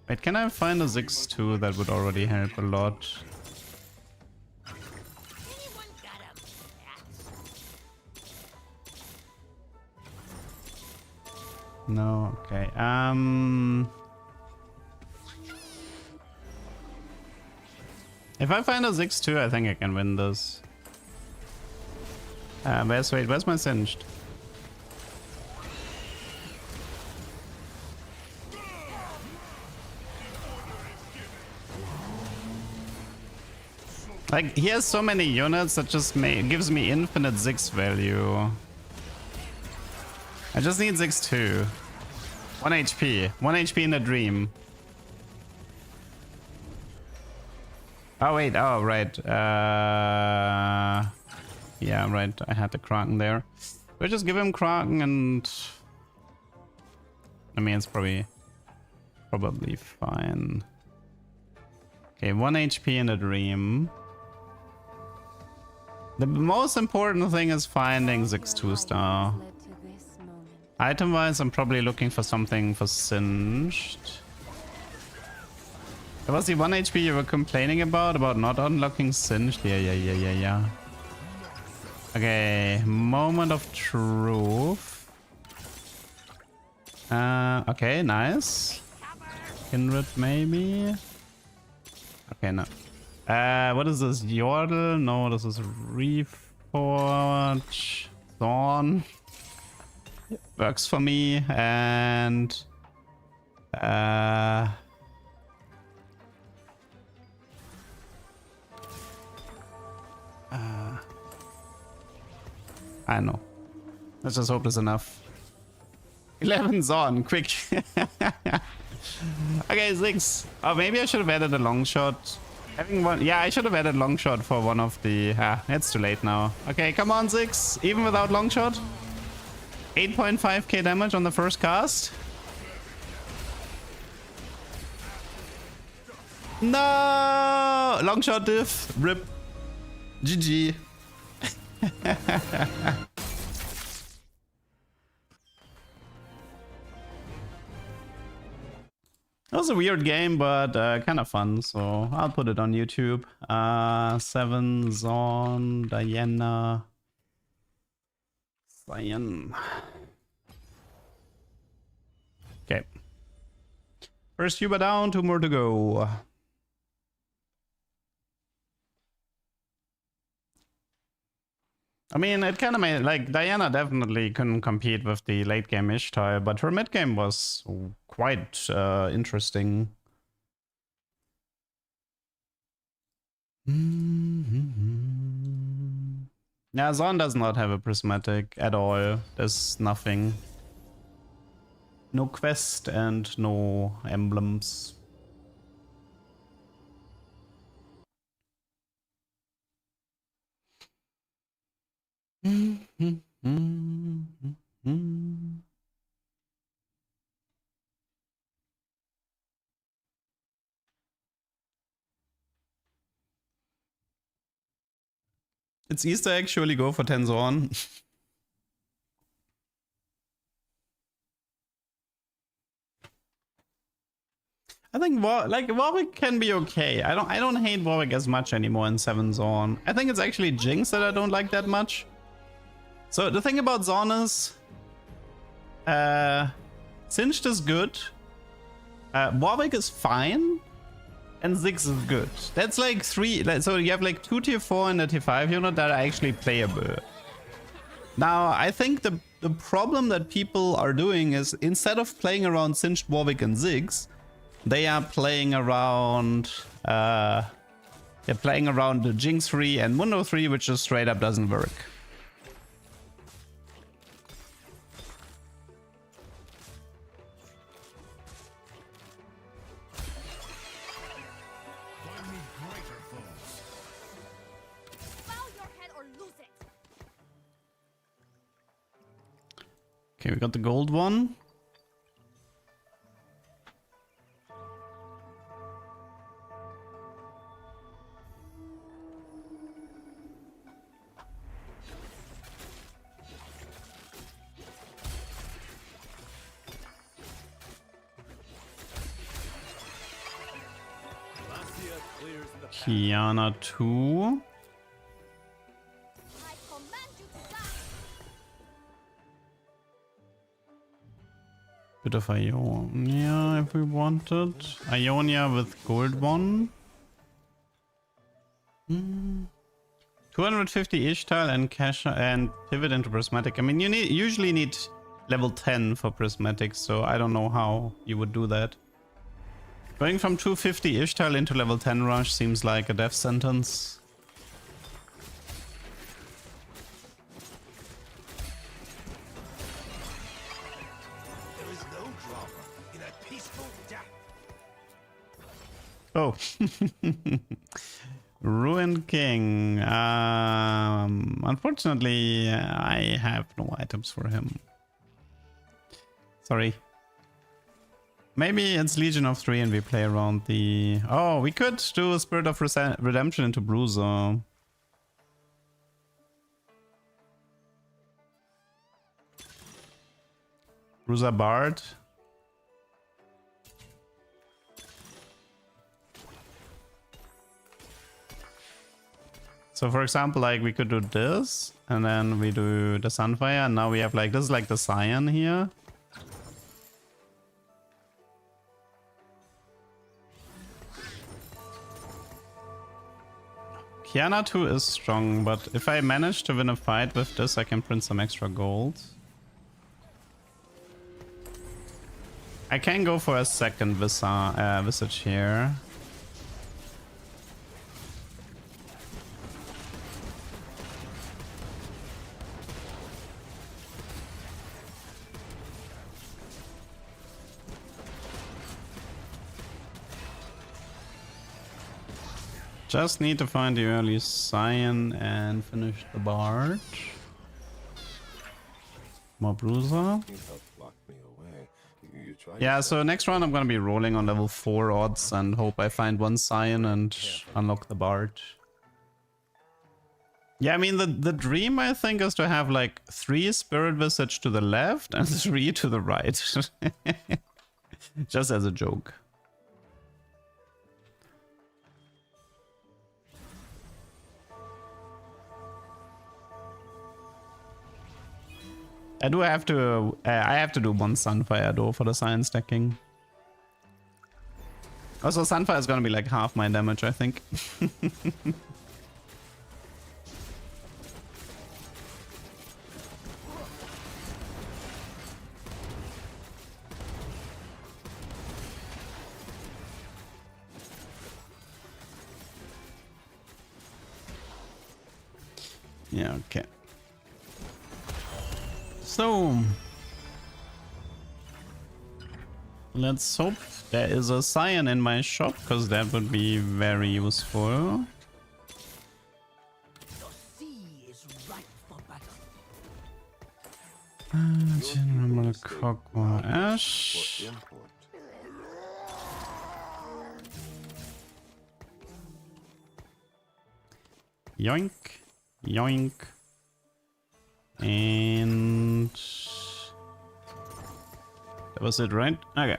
Wait, can I find a Ziggs too? That would already help a lot. No, okay. If I find a Ziggs too, I think I can win this. Where's my Singed? Like, he has so many units that just gives me infinite Ziggs value. I just need Ziggs 2. 1 HP. 1 HP in a dream. Oh wait, oh right. Yeah, right. I had the Kraken there. We'll just give him Kraken and... I mean, it's probably fine. Okay, 1 HP in a dream. The most important thing is finding Ziggs 2-star. Item-wise, I'm probably looking for something for Singed. That was the 1 HP you were complaining about not unlocking Singed? Yeah. Okay, moment of truth. Okay, nice. Kindred, maybe? Okay, no. What is this? Yordle? No, this is Reforge. Thorn. Works for me. And... I know. Let's just hope there's enough. 11's on, quick. Okay, Ziggs. Oh, maybe I should have added a long shot. Having one, yeah, I should have added long shot for one of the. It's too late now. Okay, come on, Ziggs. Even without long shot. 8.5k damage on the first cast. No, long shot diff. Rip. GG. That was a weird game, but kind of fun, so I'll put it on YouTube. 7 Zon, Diana, Cyan. Okay. First Cuba down, 2 more to go. I mean, it kind of made, like, Diana definitely couldn't compete with the late game Ishtar, but her mid game was quite interesting. Yeah, Zon does not have a prismatic at all. There's nothing. No quest and no emblems. It's Easter egg, surely go for 10 Zorn. I think Warwick can be okay. I don't hate Warwick as much anymore in 7 Zorn. I think it's actually Jinx that I don't like that much. So the thing about Zorn is Singed is good. Warwick is fine. And Ziggs is good. That's like 3. So you have like 2 tier 4 and a tier 5 unit that are actually playable. Now, I think the problem that people are doing is instead of playing around Singed, Warwick, and Ziggs, they are playing around the Jinx 3 and Mundo 3, which just straight up doesn't work. Okay, we got the gold one. Demacia clears the path. Kiana 2. I command you to die. Bit of Ionia if we wanted. Ionia with gold 1. 250 Ishtal and cash and pivot into prismatic. I mean, you usually need level 10 for prismatic, so I don't know how you would do that. Going from 250 Ishtal into level 10 rush seems like a death sentence. There is no drama in a peaceful death. Oh. Ruined King. Unfortunately, I have no items for him. Sorry. Maybe it's Legion of 3 and we play around the... Oh, we could do a Spirit of Redemption into Bruiser. Bruiser Bard. So for example, like we could do this, and then we do the Sunfire, and now we have like, this is like the Cyan here. Kiana 2 is strong, but if I manage to win a fight with this, I can print some extra gold. I can go for a second Visage here. Just need to find the early Cyan and finish the Bard. More Bruiser. Yeah, so next round I'm gonna be rolling on level 4 odds and hope I find one Cyan and unlock the Bard. Yeah, I mean the dream I think is to have like 3 Spirit Visage to the left and 3 to the right. Just as a joke. I have to do one Sunfire though for the Cyan stacking. Also, Sunfire is gonna be like half my damage, I think. Yeah, okay. So, let's hope there is a Cyan in my shop, because that would be very useful. The sea is ripe for battle. General Cockwa Ash. Yoink, yoink. And that was it, right? Okay.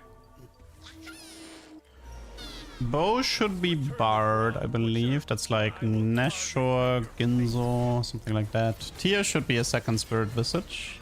Bow should be Bard, I believe. That's like Nashor, Ginzo, something like that. Tia should be a second Spirit Visage.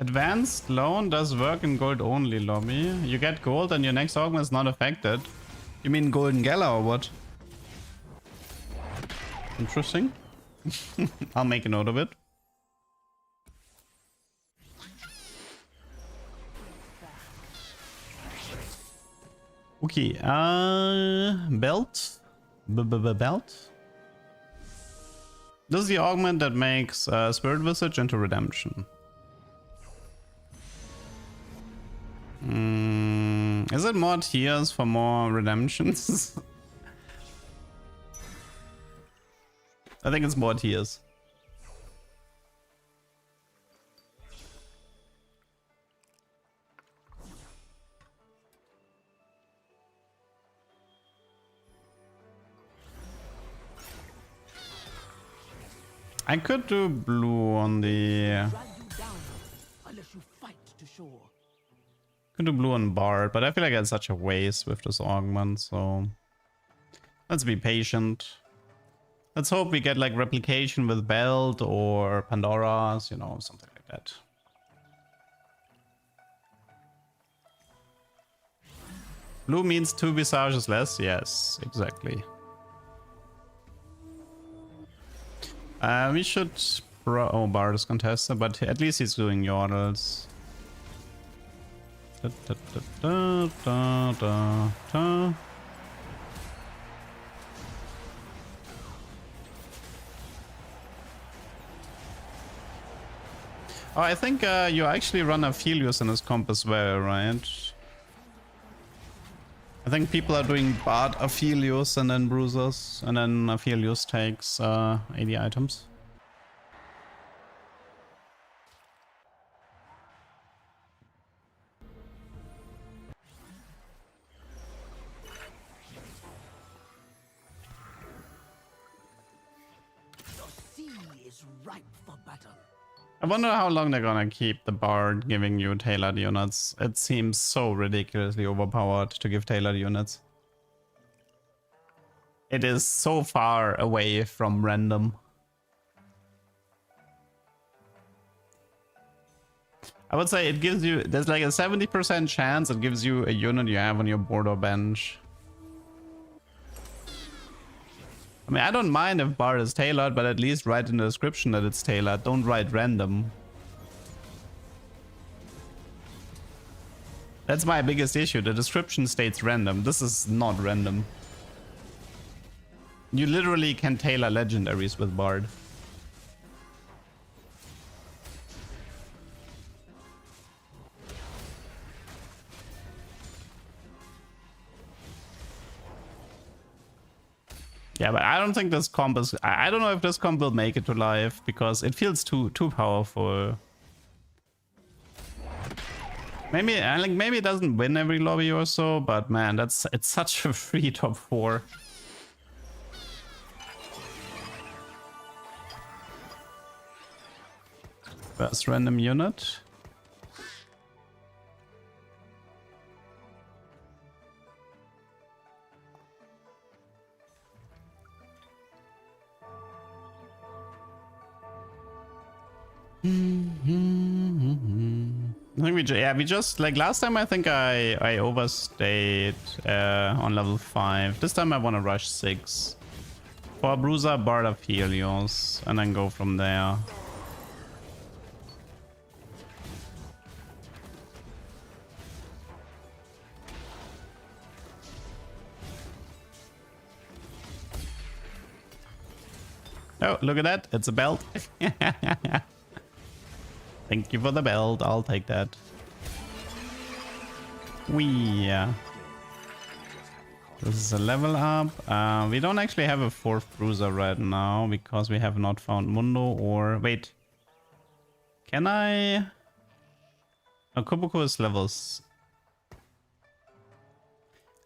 Advanced loan does work in gold only lobby. You get gold and your next augment is not affected. You mean Golden Gala or what? Interesting. I'll make a note of it. Okay, belt. Belt. This is the augment that makes Spirit Visage into Redemption. Is it more tiers for more redemptions? I think it's more tiers. I could do blue on the... Drag you down unless you fight to shore. Could do blue on Bard, but I feel like it's such a waste with this augment, so... Let's be patient. Let's hope we get like replication with Belt or Pandora's, you know, something like that. Blue means 2 visages less? Yes, exactly. We should... Oh, Bard is contested, but at least he's doing yordles. Da, da, da, da, da, da. Oh, I think you actually run Aphelios in this comp as well, right? I think people are doing Bard Aphelios and then Bruisers, and then Aphelios takes 80 items. The sea is ripe for battle. I wonder how long they're gonna keep the Bard giving you tailored units. It seems so ridiculously overpowered to give tailored units. It is so far away from random. I would say it gives you... There's like a 70% chance it gives you a unit you have on your board or bench. I mean, I don't mind if Bard is tailored, but at least write in the description that it's tailored. Don't write random. That's my biggest issue. The description states random. This is not random. You literally can tailor legendaries with Bard. Yeah, but I don't think this comp is... I don't know if this comp will make it to live, because it feels too powerful. Maybe it doesn't win every lobby or so, but man, it's such a free top 4. First random unit. I think we just like last time. I think I overstayed on level 5. This time I want to rush 6 for Bruiser, Bard of Helios, and then go from there. Oh, look at that! It's a belt. Thank you for the belt, I'll take that. This is a level up. We don't actually have a 4th bruiser right now because we have not found Mundo or... Wait. Can I... Oh, Kuboku is levels.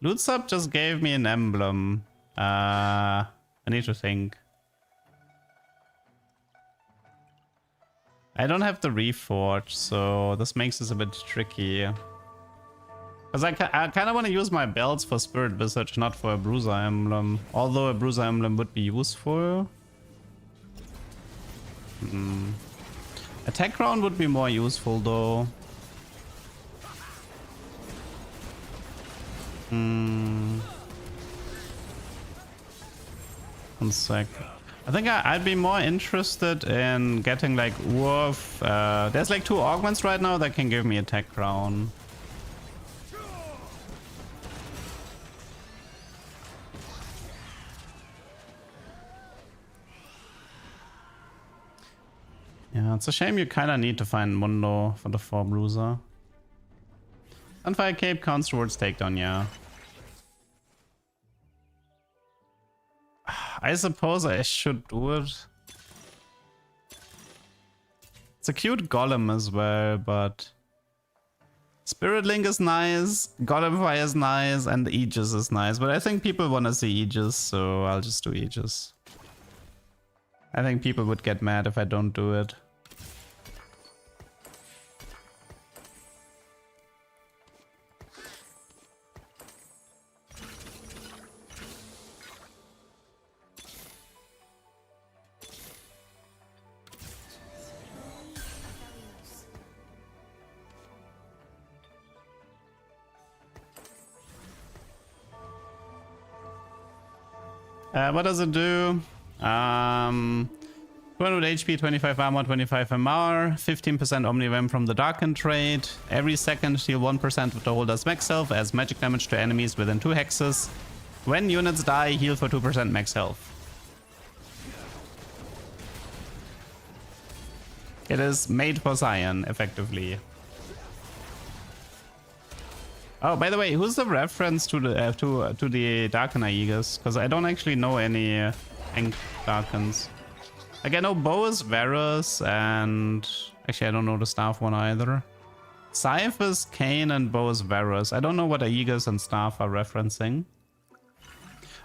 Loot Sub just gave me an emblem. I need to think. I don't have the Reforge, so this makes this a bit tricky. Because I kind of want to use my belts for Spirit Visage, not for a Bruiser Emblem. Although a Bruiser Emblem would be useful. Attack Crown would be more useful though. One sec. I think I'd be more interested in getting like Wolf. There's like 2 augments right now that can give me Attack Crown. Yeah, it's a shame you kind of need to find Mundo for the 4 bruiser. Sunfire Cape counts towards takedown, yeah. I suppose I should do it. It's a cute golem as well, but Spirit Link is nice, Golem Fire is nice, and Aegis is nice. But I think people want to see Aegis, so I'll just do Aegis. I think people would get mad if I don't do it. What does it do? 200 HP, 25 armor, 25 MR, 15% Omnivem from the Darken trait. Every second, heal 1% of the holder's max health as magic damage to enemies within 2 hexes. When units die, heal for 2% max health. It is made for Cyan, effectively. Oh, by the way, who's the reference to the Darken Aegis? Because I don't actually know any Ink Darkens. Like, I know Bo is Varus, and actually I don't know the Staff one either. Scythe is Kayn and Bo is Varus. I don't know what Aegis and Staff are referencing.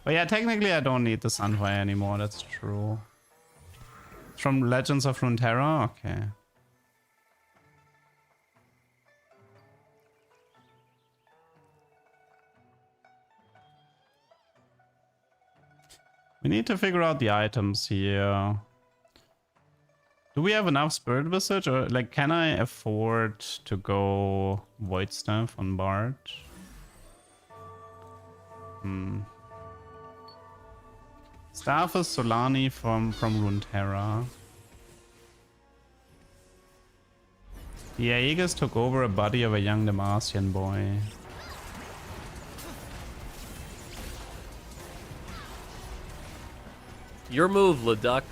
Oh yeah, technically I don't need the Sunfire anymore, that's true. It's from Legends of Runeterra? Okay. We need to figure out the items here. Do we have enough Spirit Visage? Or, like, can I afford to go Void Staff on Bard? Staff is Solani from Runeterra. The Aegis took over a body of a young Demacian boy. Your move, Leduc.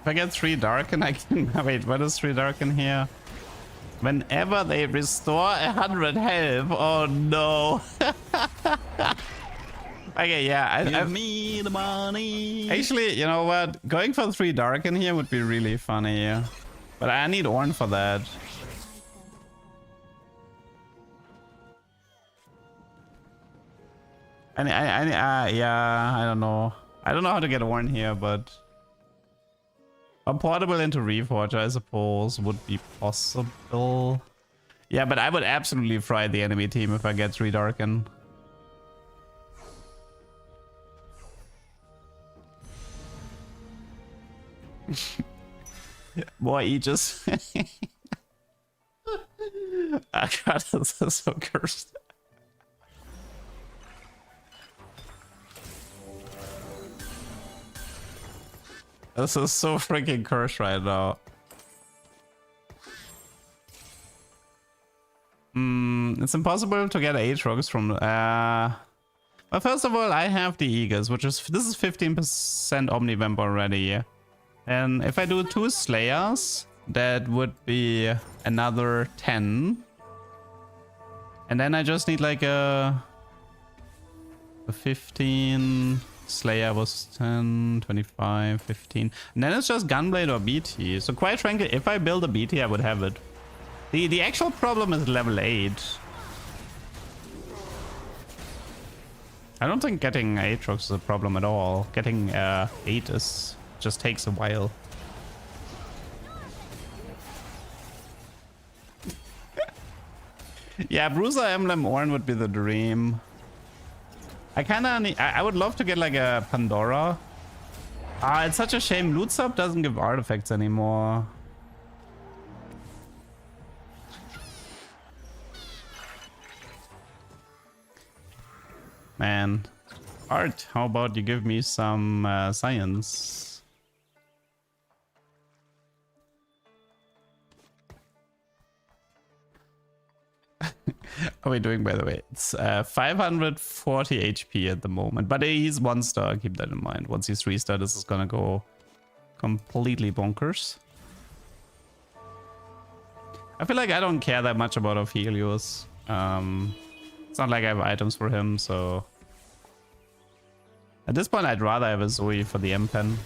If I get 3 Darken, I can... Wait, what is 3 Darken here? Whenever they restore 100 health. Oh no. Okay, yeah. Give me the money. Actually, you know what? Going for 3 Darken here would be really funny. But I need Ornn for that. Yeah, I don't know. I don't know how to get Ornn here, but... A portable into Reforger, I suppose, would be possible. Yeah, but I would absolutely fry the enemy team if I get 3 Darken. More Aegis. Oh god, this is so cursed. This is so freaking cursed right now. It's impossible to get Aatrox from... Well, first of all, I have the Aegis, which is... This is 15% Omnivamp already. And if I do 2 Slayers, that would be another 10. And then I just need like a 15... Slayer was 10, 25, 15. And then it's just Gunblade or BT. So quite frankly, if I build a BT, I would have it. The actual problem is level 8. I don't think getting Aatrox is a problem at all. Getting 8 is just takes a while. Yeah, Bruiser Emblem Ornn would be the dream. I kinda need, I would love to get like a Pandora. It's such a shame Loot Sub doesn't give artifacts anymore. Man. Art, how about you give me some science? are we doing, by the way? It's 540 HP at the moment, but he's 1-star. Keep that in mind. Once he's 3-star, this is gonna go completely bonkers. I feel like I don't care that much about Ophelios. It's not like I have items for him, so at this point I'd rather have a Zoe for the M-Pen.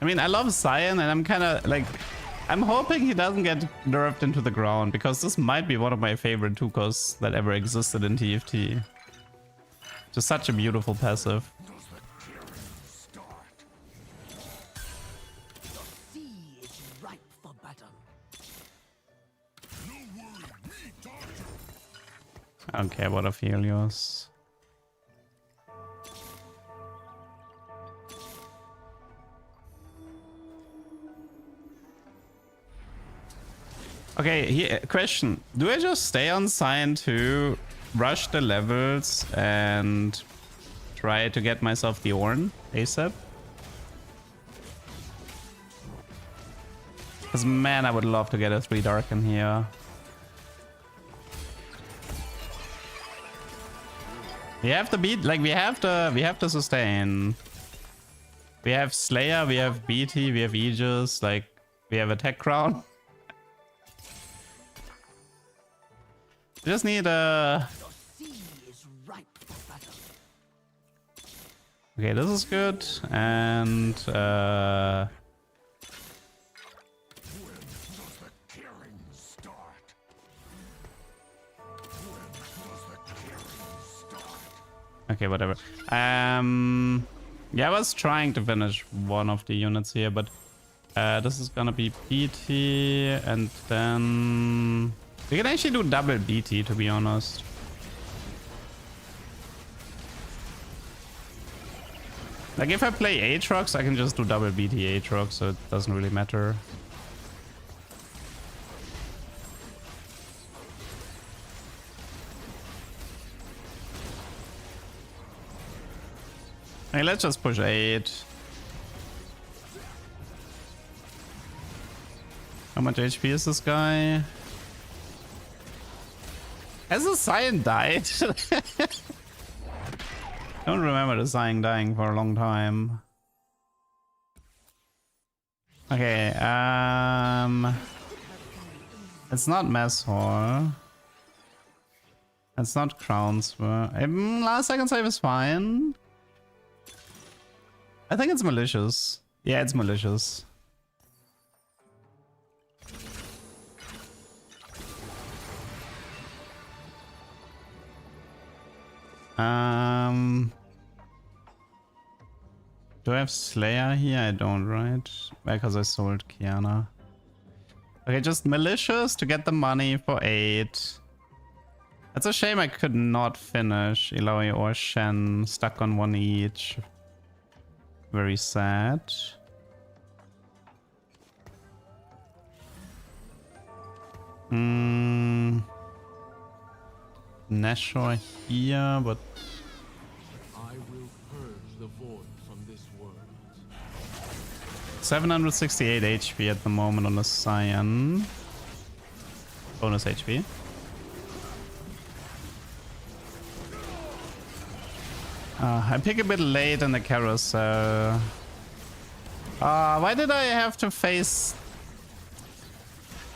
I mean, I love Cyan, and I'm kind of like, I'm hoping he doesn't get nerfed into the ground, because this might be one of my favorite 2-cos that ever existed in TFT. Just such a beautiful passive. Sea is ripe for battle. I don't care about Ophelios. Okay, here, question. Do I just stay on Cyan 2, rush the levels, and try to get myself the Ornn ASAP? Because man, I would love to get a 3 Darken here. We have to beat, like we have to sustain. We have Slayer, we have BT, we have Aegis, like we have Attack Crown. Just need a... Okay, this is good. And okay, whatever. Yeah, I was trying to finish one of the units here, but this is gonna be BT, and then we can actually do double BT, to be honest. Like if I play Aatrox, I can just do double BT Aatrox, so it doesn't really matter. Hey, let's just push 8. How much HP is this guy? Has the Cyan died? Don't remember the Cyan dying for a long time. Okay, it's not Mess Hall. It's not Crownswer. Last second save is fine. I think it's malicious. Yeah, it's malicious. Do I have Slayer here? I don't, right? Because I sold Kiana. Okay, just malicious to get the money for 8. It's a shame I could not finish Eloy or Shen, stuck on 1 each. Very sad. Nashor here, but I will purge the void from this world. 768 HP at the moment on the Cyan. Bonus HP. I pick a bit late in the carousel. Why did I have to face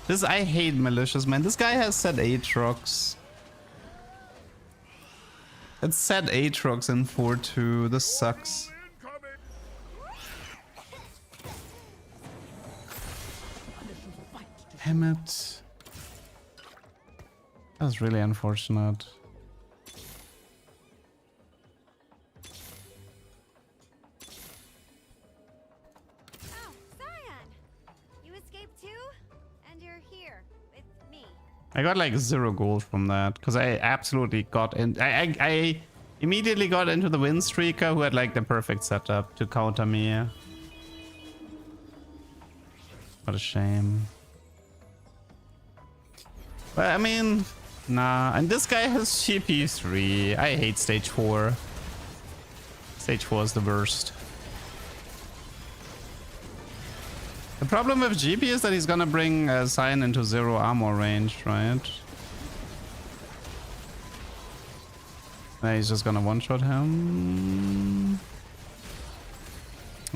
this? I hate malicious, man. This guy has set Aatrox. It's set Aatrox in 4-2. This sucks. Damn it. That was really unfortunate. Oh, Cyan! You escaped too? And you're here with me. I got like 0 gold from that because I absolutely got in. I immediately got into the win streaker who had like the perfect setup to counter me. What a shame. But I mean, nah. And this guy has GP3. I hate stage 4. Stage 4 is the worst. The problem with GP is that he's gonna bring Cyan into 0 armor range, right? He's just gonna one-shot him.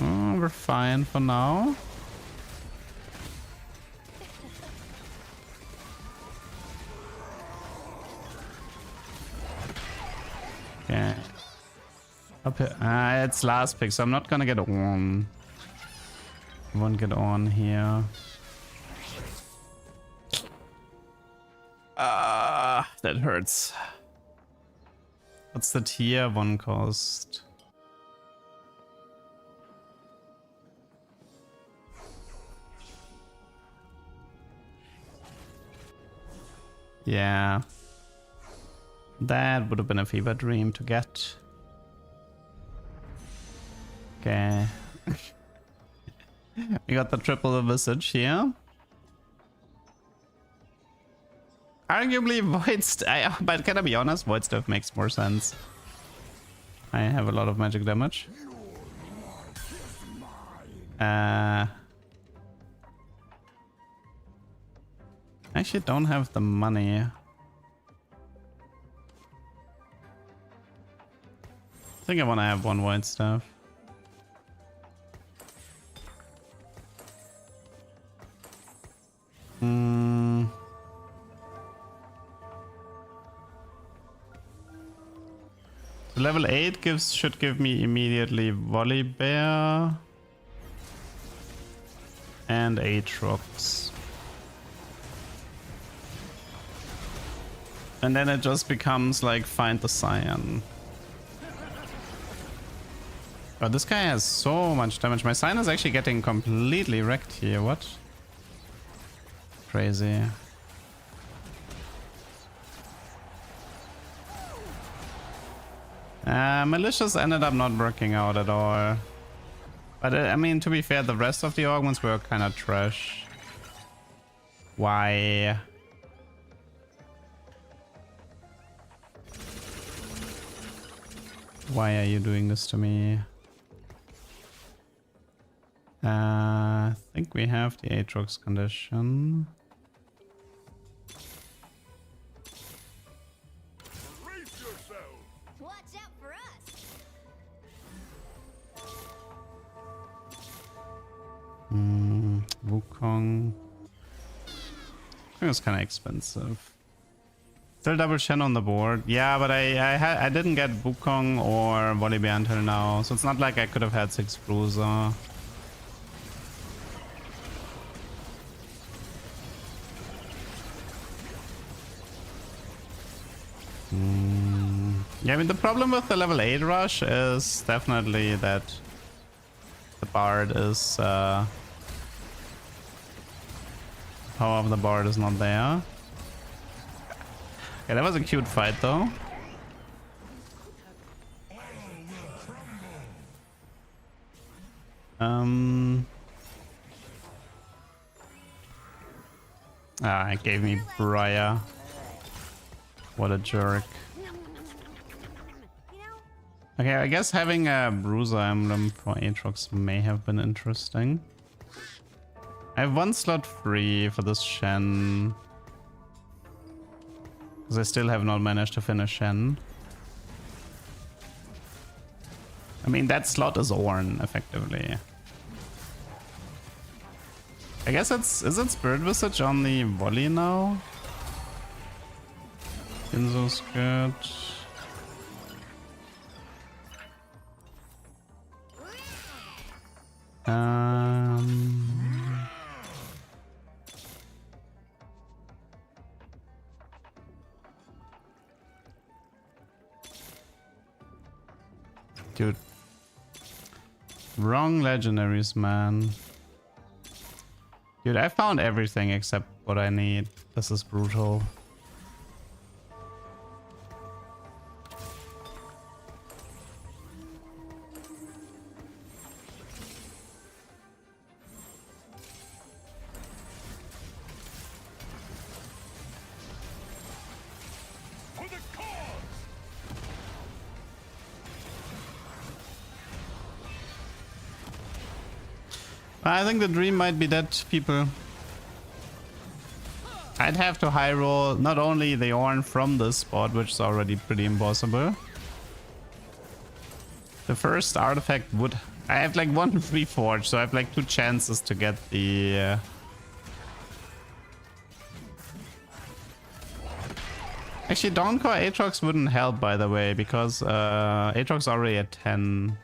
Oh, we're fine for now. Okay. Up here. It's last pick, so I'm not gonna get on. I won't get on here. That hurts. What's the tier 1 cost? Yeah. That would have been a fever dream to get. Okay. We got the triple visage here. Arguably Void but can I be honest, Void Stuff makes more sense. I have a lot of magic damage. I actually don't have the money. I think I want to have one Void Stuff. Level 8 should give me immediately Volley Bear and Aatrox. And then it just becomes like find the Cyan. But this guy has so much damage. My Cyan is actually getting completely wrecked here. What? Crazy. Malicious ended up not working out at all. But I mean, to be fair, the rest of the augments were kind of trash. Why? Why are you doing this to me? I think we have the Aatrox condition. Watch out for us. Wukong. I think it's kind of expensive. Still double Shen on the board. Yeah, but I didn't get Wukong or Volibear until now, so it's not like I could have had 6 Bruiser. Yeah, I mean, the problem with the level 8 rush is definitely that the Bard is... power of the Bard is not there. Okay, that was a cute fight though. It gave me Briar. What a jerk. Okay, I guess having a Bruiser emblem for Aatrox may have been interesting. I have 1 slot free for this Shen. Because I still have not managed to finish Shen. I mean, that slot is Ornn, effectively. I guess is it Spirit Visage on the volley now? Ginzo's good. Dude. Wrong legendaries, man. Dude, I found everything except what I need. This is brutal. I think the dream might be dead, people. I'd have to high roll not only the Ornn from this spot, which is already pretty impossible. The first artifact would... I have like 1 free forge, so I have like 2 chances to get the... Actually, Dawncore Aatrox wouldn't help, by the way, because Aatrox already at 10.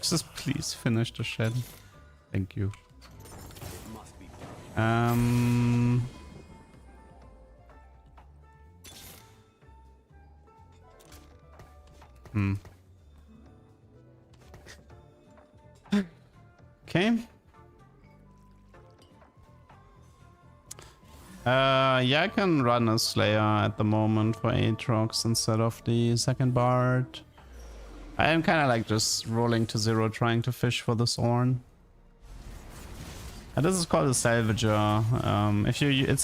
Just please finish the shed. Thank you. Okay. Yeah, I can run a Slayer at the moment for Aatrox instead of the second Bard. I am kind of like just rolling to 0, trying to fish for this Ornn. And this is called a Salvager. If you, it's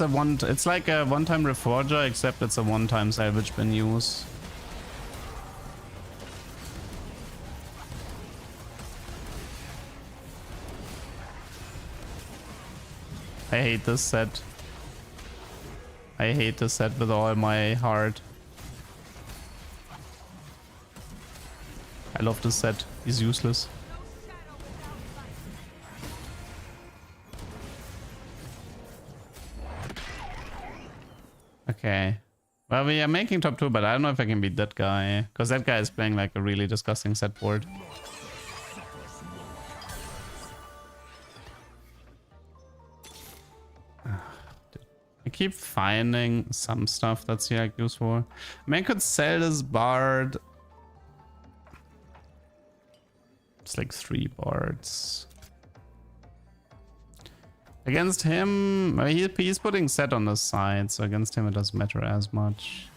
like a one-time Reforger, except it's a one-time salvage bin use. I hate this set. I hate this set with all my heart. I love this set. He's useless. Okay. Well, we are making top 2, but I don't know if I can beat that guy. Because that guy is playing like a really disgusting set board. I keep finding some stuff that's like useful. I mean, I could sell this Bard. It's like 3 bards. Against him, I mean, he's putting set on the side, so against him it doesn't matter as much.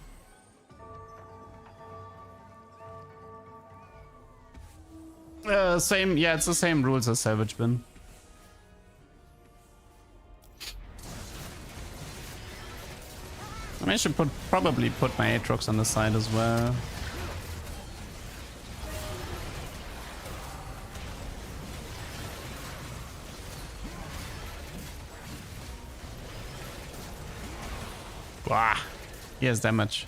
Same, yeah, it's the same rules as Savage Bin. I mean, I should probably put my Aatrox on the side as well. Wow, he has damage.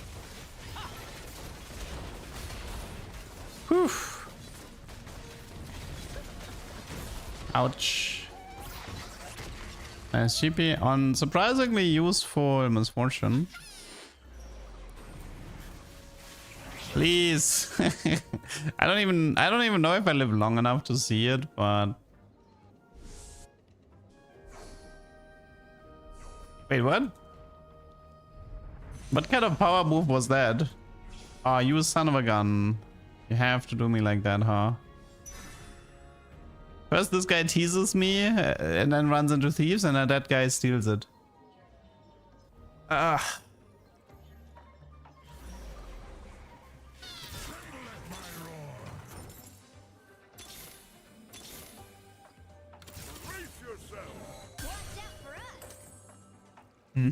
Whew. Ouch. Nice GP on surprisingly useful Misfortune. Please. I don't even know if I live long enough to see it, but wait, what? What kind of power move was that? Oh, you son of a gun. You have to do me like that, huh? First this guy teases me and then runs into thieves, and then that guy steals it. Ah. Hmm.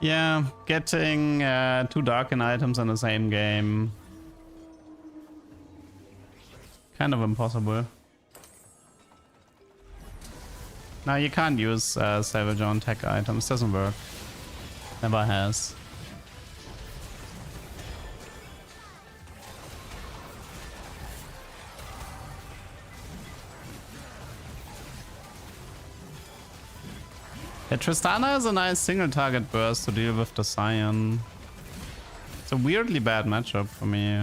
Yeah, getting 2 Darken items in the same game. Kind of impossible. No, you can't use Savage on tech items. Doesn't work. Never has. Yeah, Tristana is a nice single target burst to deal with the Scion. It's a weirdly bad matchup for me.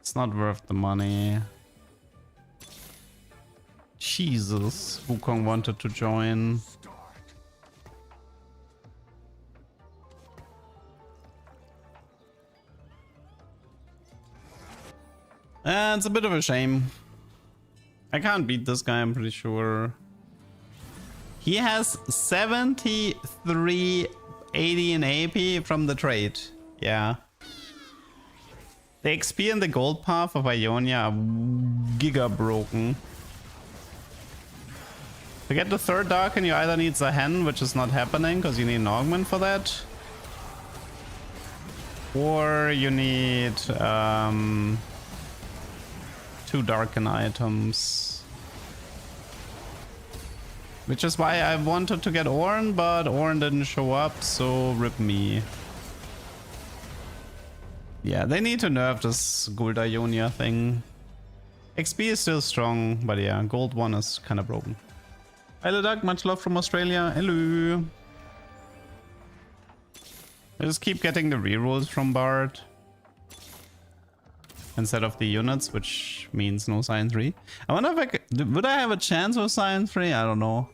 It's not worth the money. Jesus, Wukong wanted to join. It's a bit of a shame. I can't beat this guy, I'm pretty sure. He has 73, 80 in AP from the trade. Yeah. The XP and the gold path of Ionia are giga broken. To get the third Darken, you either need Zahen, which is not happening because you need an augment for that. Or you need 2 Darken items. Which is why I wanted to get Ornn, but Ornn didn't show up, so rip me. Yeah, they need to nerf this Gold Ionia thing. XP is still strong, but yeah, Gold 1 is kind of broken. Hello Doug, much love from Australia. Hello. I just keep getting the rerolls from Bard instead of the units, which means no Science 3. I wonder if I could, would I have a chance with Science 3? I don't know.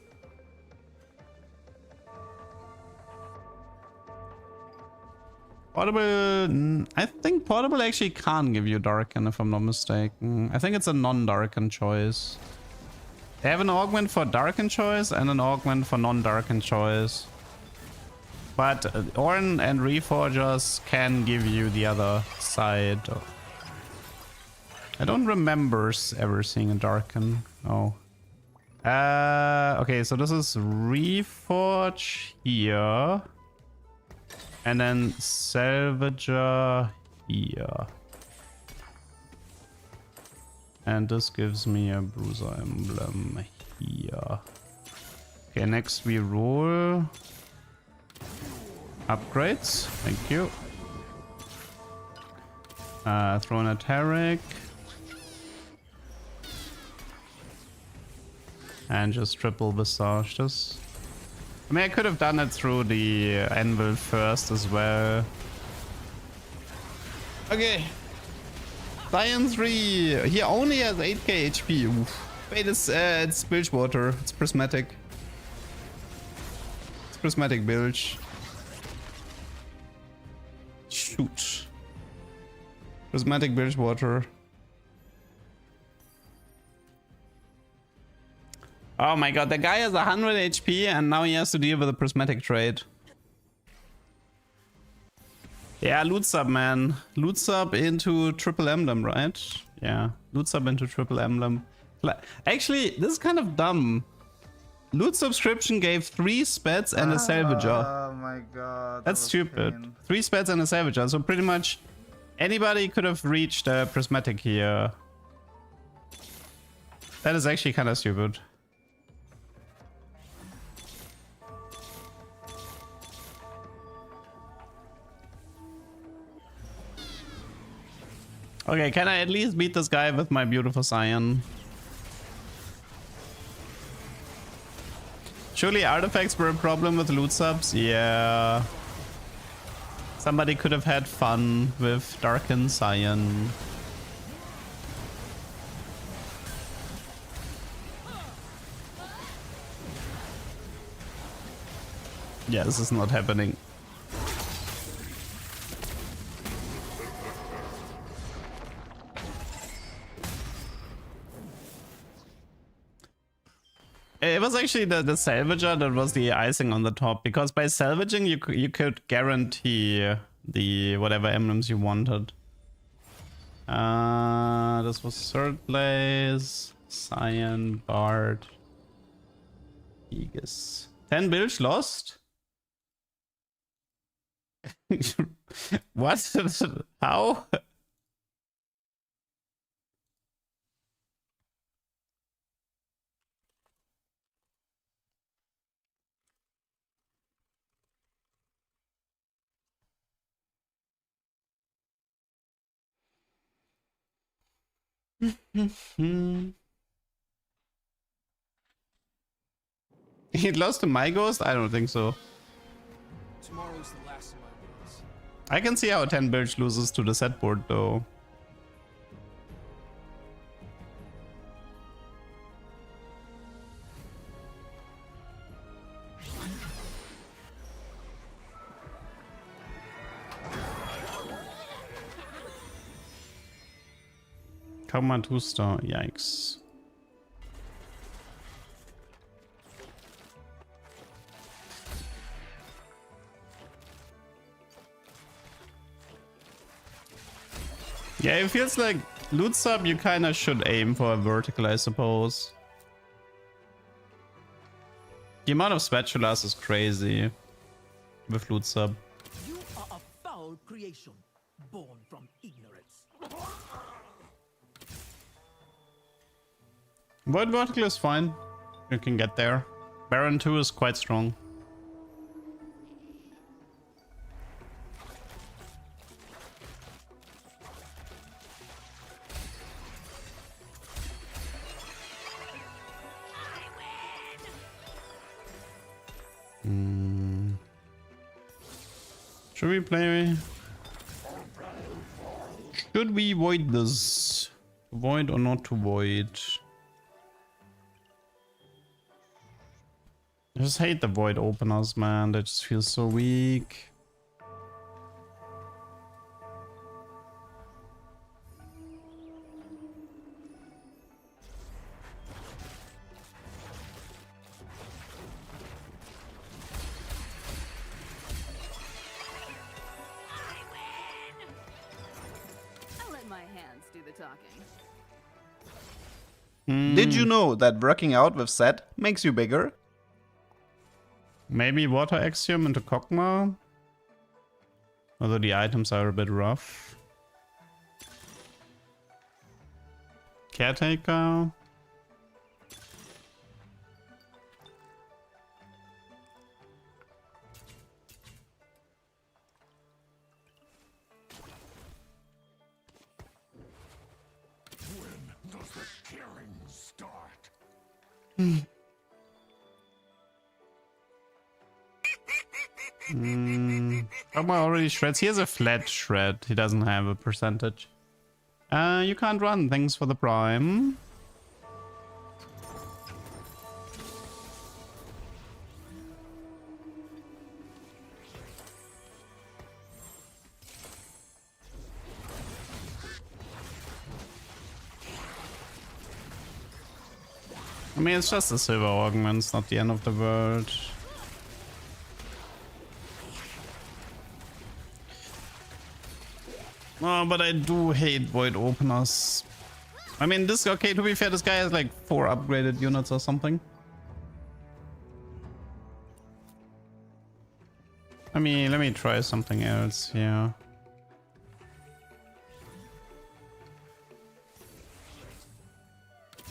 Portable, I think Portable actually can give you Darken if I'm not mistaken. I think it's a non-Darken choice. They have an augment for Darken choice and an augment for non-Darken choice. But Ornn and Reforgers can give you the other side. I don't remember ever seeing a Darken. Oh. Okay, so this is Reforge here. And then Salvager here. And this gives me a Bruiser emblem here. Okay, next we roll. Upgrades, thank you. Throw in a Tarek. And just triple Visage this. I mean, I could have done it through the Anvil first as well. Okay. Science 3. He only has 8k HP. Oof. Wait, it's Bilgewater. It's prismatic. It's prismatic bilge. Shoot. Prismatic Bilgewater. Oh my god, the guy has 100 HP and now he has to deal with a prismatic trade. Yeah, loot sub, man. Loot sub into triple emblem, right? Yeah, loot sub into triple emblem. Actually, this is kind of dumb. Loot subscription gave 3 spets and a salvager. Oh my god. That's stupid. Pain. 3 spets and a salvager. So pretty much anybody could have reached a prismatic here. That is actually kind of stupid. Okay, can I at least beat this guy with my beautiful Scion? Surely artifacts were a problem with loot subs? Yeah. Somebody could have had fun with Darkened Scion. Yeah, this is not happening. It was actually the salvager that was the icing on the top, because by salvaging you could guarantee the whatever emblems you wanted. This was third place. Scion, Bard, Aegis. 10 bilge lost? What? How? He lost to my ghost? I don't think so. Tomorrow's the last of my bills. I can see how 10 bilge loses to the set board though. Come on, 2-star. Yikes. Yeah, it feels like loot sub, you kind of should aim for a vertical, I suppose. The amount of spatulas is crazy with loot sub. You are a foul creation, born from ignorance. Void vertical is fine. You can get there. Baron 2 is quite strong. Should we play? Should we void this? Void or not to void? I just hate the void openers, man. They just feel so weak. Did you know that working out with Set makes you bigger? Maybe Water Axiom into Kog'Maw? Although the items are a bit rough. Caretaker? When does the killing start? Kog'Maw already shreds. He has a flat shred. He doesn't have a percentage. You can't run. Thanks for the prime. I mean, it's just a silver augment. It's not the end of the world. Oh, but I do hate void openers. I mean, this, okay, to be fair, this guy has like 4 upgraded units or something. Let me try something else here.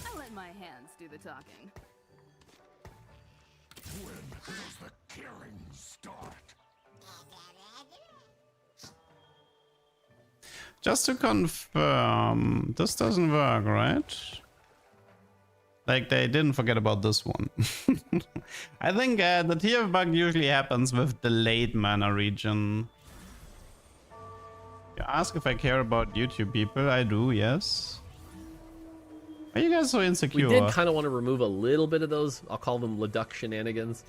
I'll let my hands do the talking. When does the killing start? Just to confirm, this doesn't work, right? Like, they didn't forget about this one. I think the tier bug usually happens with the late mana region. You ask if I care about YouTube people. I do, yes. Why are you guys so insecure? We did kind of want to remove a little bit of those, I'll call them Leduc shenanigans.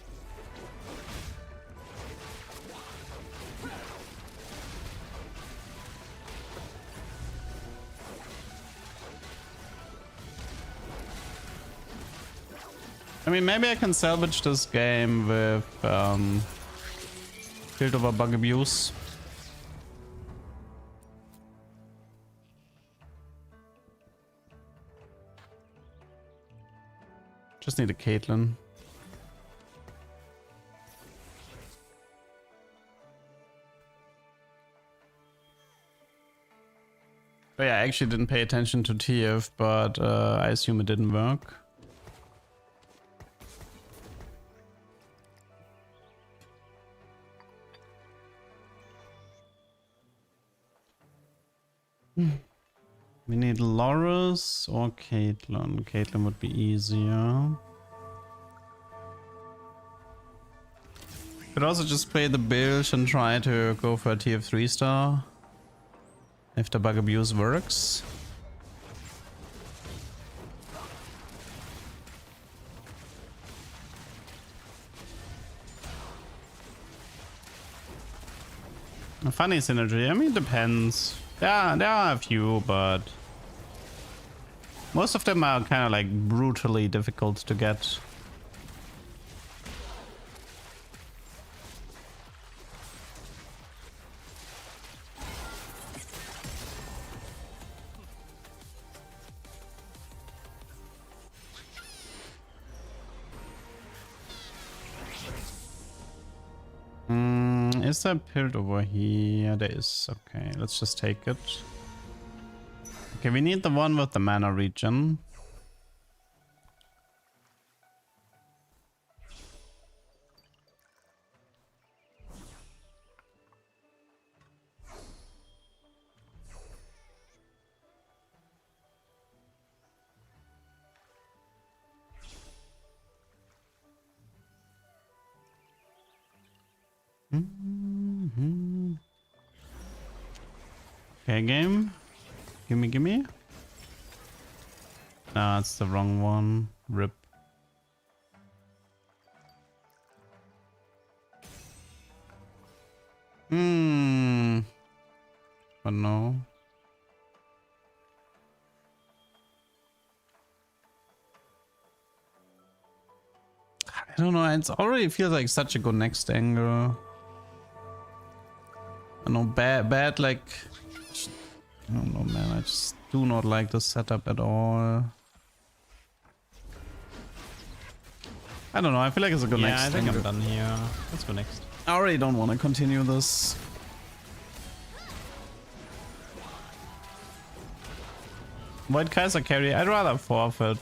I mean, maybe I can salvage this game with Field over Bug Abuse. Just need a Caitlyn. Oh yeah, I actually didn't pay attention to TF, but I assume it didn't work. We need Loris or Caitlyn. Caitlyn would be easier. Could also just play the Bilge and try to go for a TF 3-star. If the bug abuse works. A funny synergy. I mean, it depends. Yeah, there are a few, but Most of them are kind of like brutally difficult to get. Is there a pill over here? There is. Okay, let's just take it. Okay, we need the one with the mana regen. Okay, game. Gimme, gimme. No, it's the wrong one. Rip. But no. I don't know, it already feels like such a good next angle. I know, bad, like... I don't know, man, I just do not like the setup at all. I don't know, I feel like it's a good next I think angle. I'm done here. Let's go next. I already don't want to continue this. White Kaiser carry, I'd rather forfeit.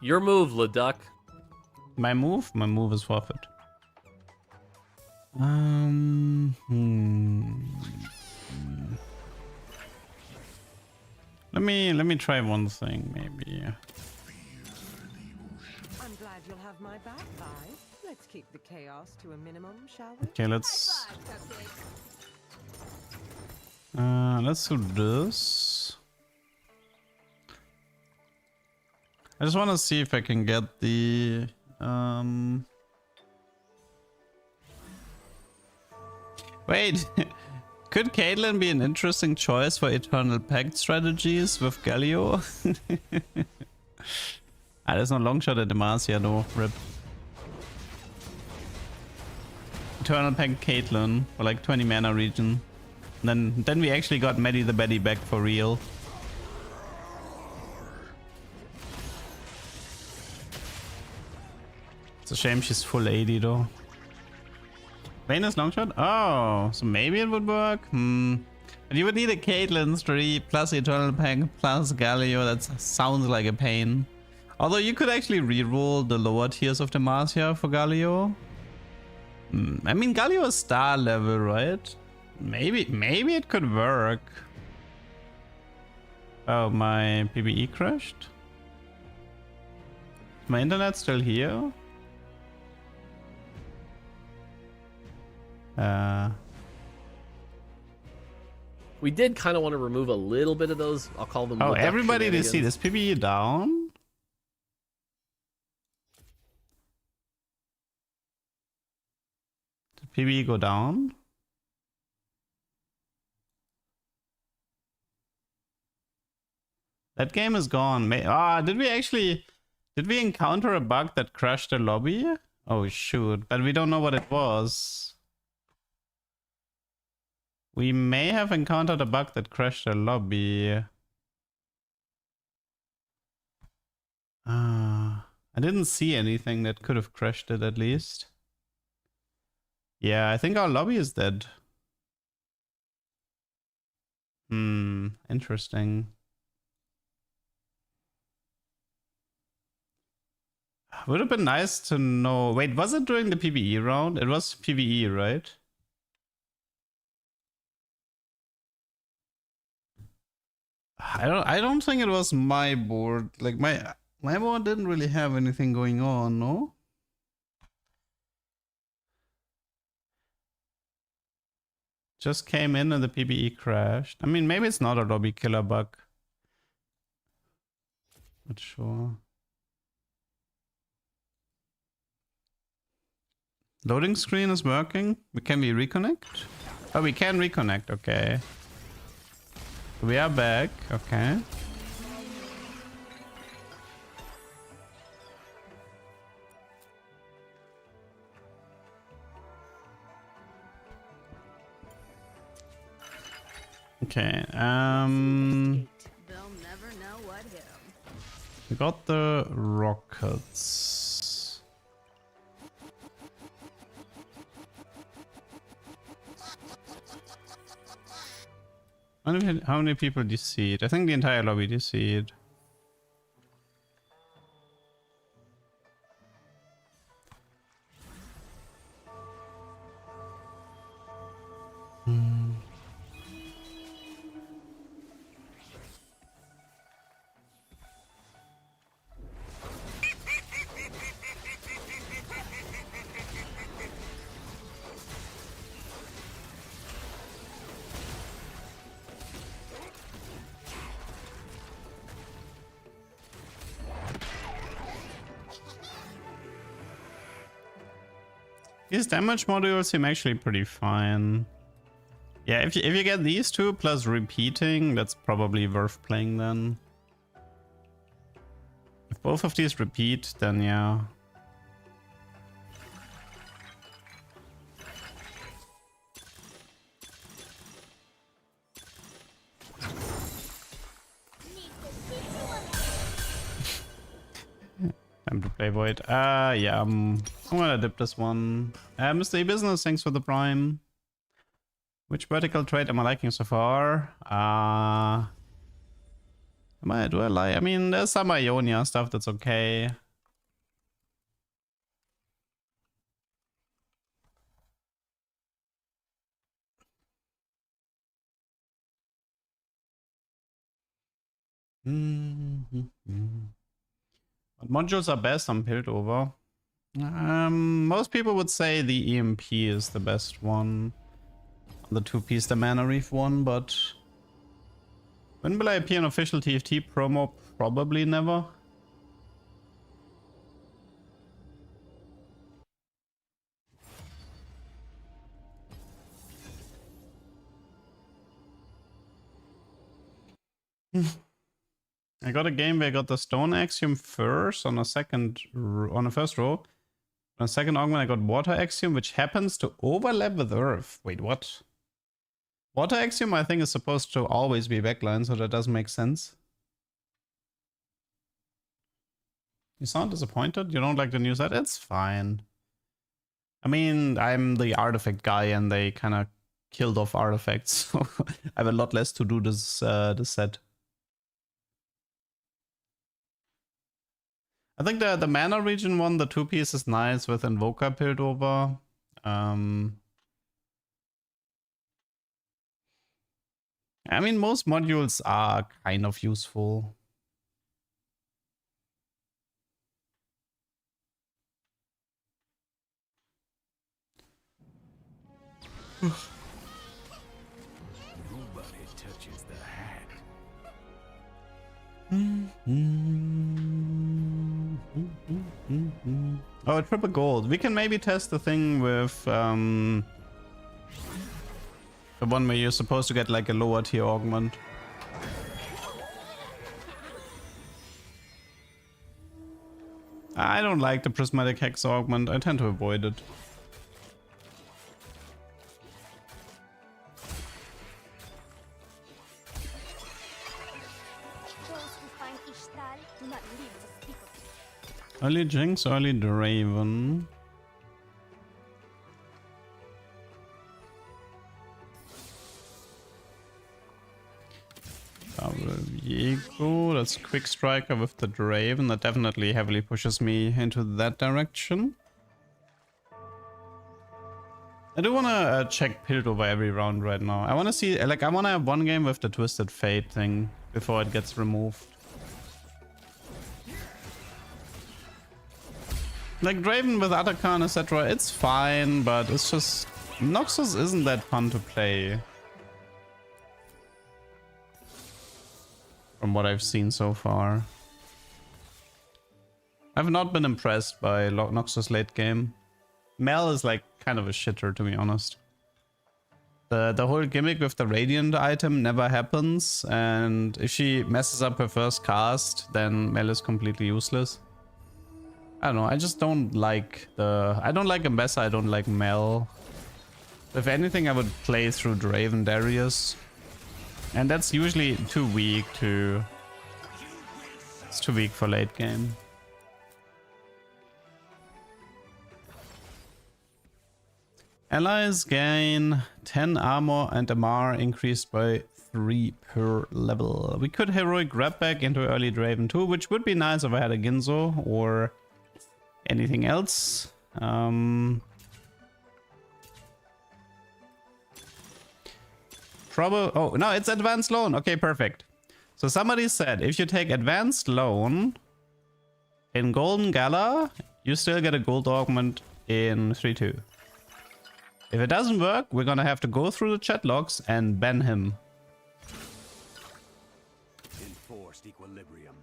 Your move, Leduc. My move? My move is forfeit. Let me try one thing, maybe. I'm glad you'll have my back, guys. Let's keep the chaos to a minimum, shall we? Okay, let's do this. I just want to see if I can get the Wait, could Caitlyn be an interesting choice for Eternal Pact strategies with Galio? There's no long shot at Demacia though, rip. Eternal Pact Caitlyn for like 20 mana region. Then we actually got Maddie the Betty back for real. It's a shame she's full 80 though. Vayne's long shot? Oh, so maybe it would work? But you would need a Caitlyn 3 plus Eternal Pact plus Galio. That sounds like a pain. Although you could actually reroll the lower tiers of Demacia for Galio. I mean, Galio is star level, right? Maybe it could work. Oh, my PBE crashed? Is my internet still here? We did kind of want to remove a little bit of those, I'll call them... Oh, Leduc everybody they see shenanigans. this PBE down? Did PBE go down? That game is gone. Did we encounter a bug that crashed the lobby? Oh shoot, but we don't know what it was. We may have encountered a bug that crashed the lobby. I didn't see anything that could have crashed it at least. Yeah, I think our lobby is dead. Interesting. Would have been nice to know. Wait, was it during the PvE round? It was PvE, right? I don't think it was my board. Like my board didn't really have anything going on, no? Just came in and the PvE crashed. I mean, maybe it's not a lobby killer bug. Not sure. Loading screen is working. Can we reconnect? Oh, we can reconnect. Okay. We are back. Okay. Okay. They'll never know what hit 'em. We got the rockets. How many people DC'd? I think the entire lobby DC'd. These damage modules seem actually pretty fine. Yeah, if you get these two plus repeating, that's probably worth playing then. If both of these repeat, then yeah. Time to play Void. Yeah, I'm gonna dip this one. Mr. Business, thanks for the prime. Which vertical trait am I liking so far? Do I like? I mean, there's some Ionia stuff that's okay. What modules are best on Piltover? Most people would say the EMP is the best one. The two-piece, the Mana Reef one, but when will I appear in official TFT promo? Probably never. I got a game where I got the Stone Axiom first on a first row. On a second augment I got Water Axiom, which happens to overlap with Earth. Wait, what? Water Axiom I think is supposed to always be backline, so that doesn't make sense. You sound disappointed? You don't like the new set? It's fine. I mean, I'm the artifact guy and they kind of killed off artifacts, so I have a lot less to do this set. I think the Mana region one, the two-piece is nice with Invoker Piltover. I mean, most modules are kind of useful. Nobody touches the hat. Oh, triple gold. We can maybe test the thing with the one where you're supposed to get like a lower tier augment. I don't like the prismatic hex augment. I tend to avoid it. Early Jinx, early Draven. Viego, that's Quick Striker with the Draven. That definitely heavily pushes me into that direction. I do want to check Piltover every round right now. I want to see, like, I want to have one game with the Twisted Fate thing before it gets removed. Like Draven with Atakan, etc., it's fine, but it's just... Noxus isn't that fun to play. From what I've seen so far. I've not been impressed by Noxus late game. Mel is like kind of a shitter, to be honest. The whole gimmick with the Radiant item never happens, and if she messes up her first cast, then Mel is completely useless. I don't know, I just don't like I don't like Ambessa, I don't like Mel. If anything, I would play through Draven Darius. And that's usually too weak to... It's too weak for late game. Allies gain 10 armor and MR increased by 3 per level. We could heroic grab back into early Draven too, which would be nice if I had a Ginzo or anything else. Probably. Oh no, it's advanced loan. Okay, perfect. So somebody said if you take advanced loan in Golden Gala, you still get a gold augment in 3-2. If it doesn't work, we're gonna have to go through the chat logs and ban him. Enforced equilibrium.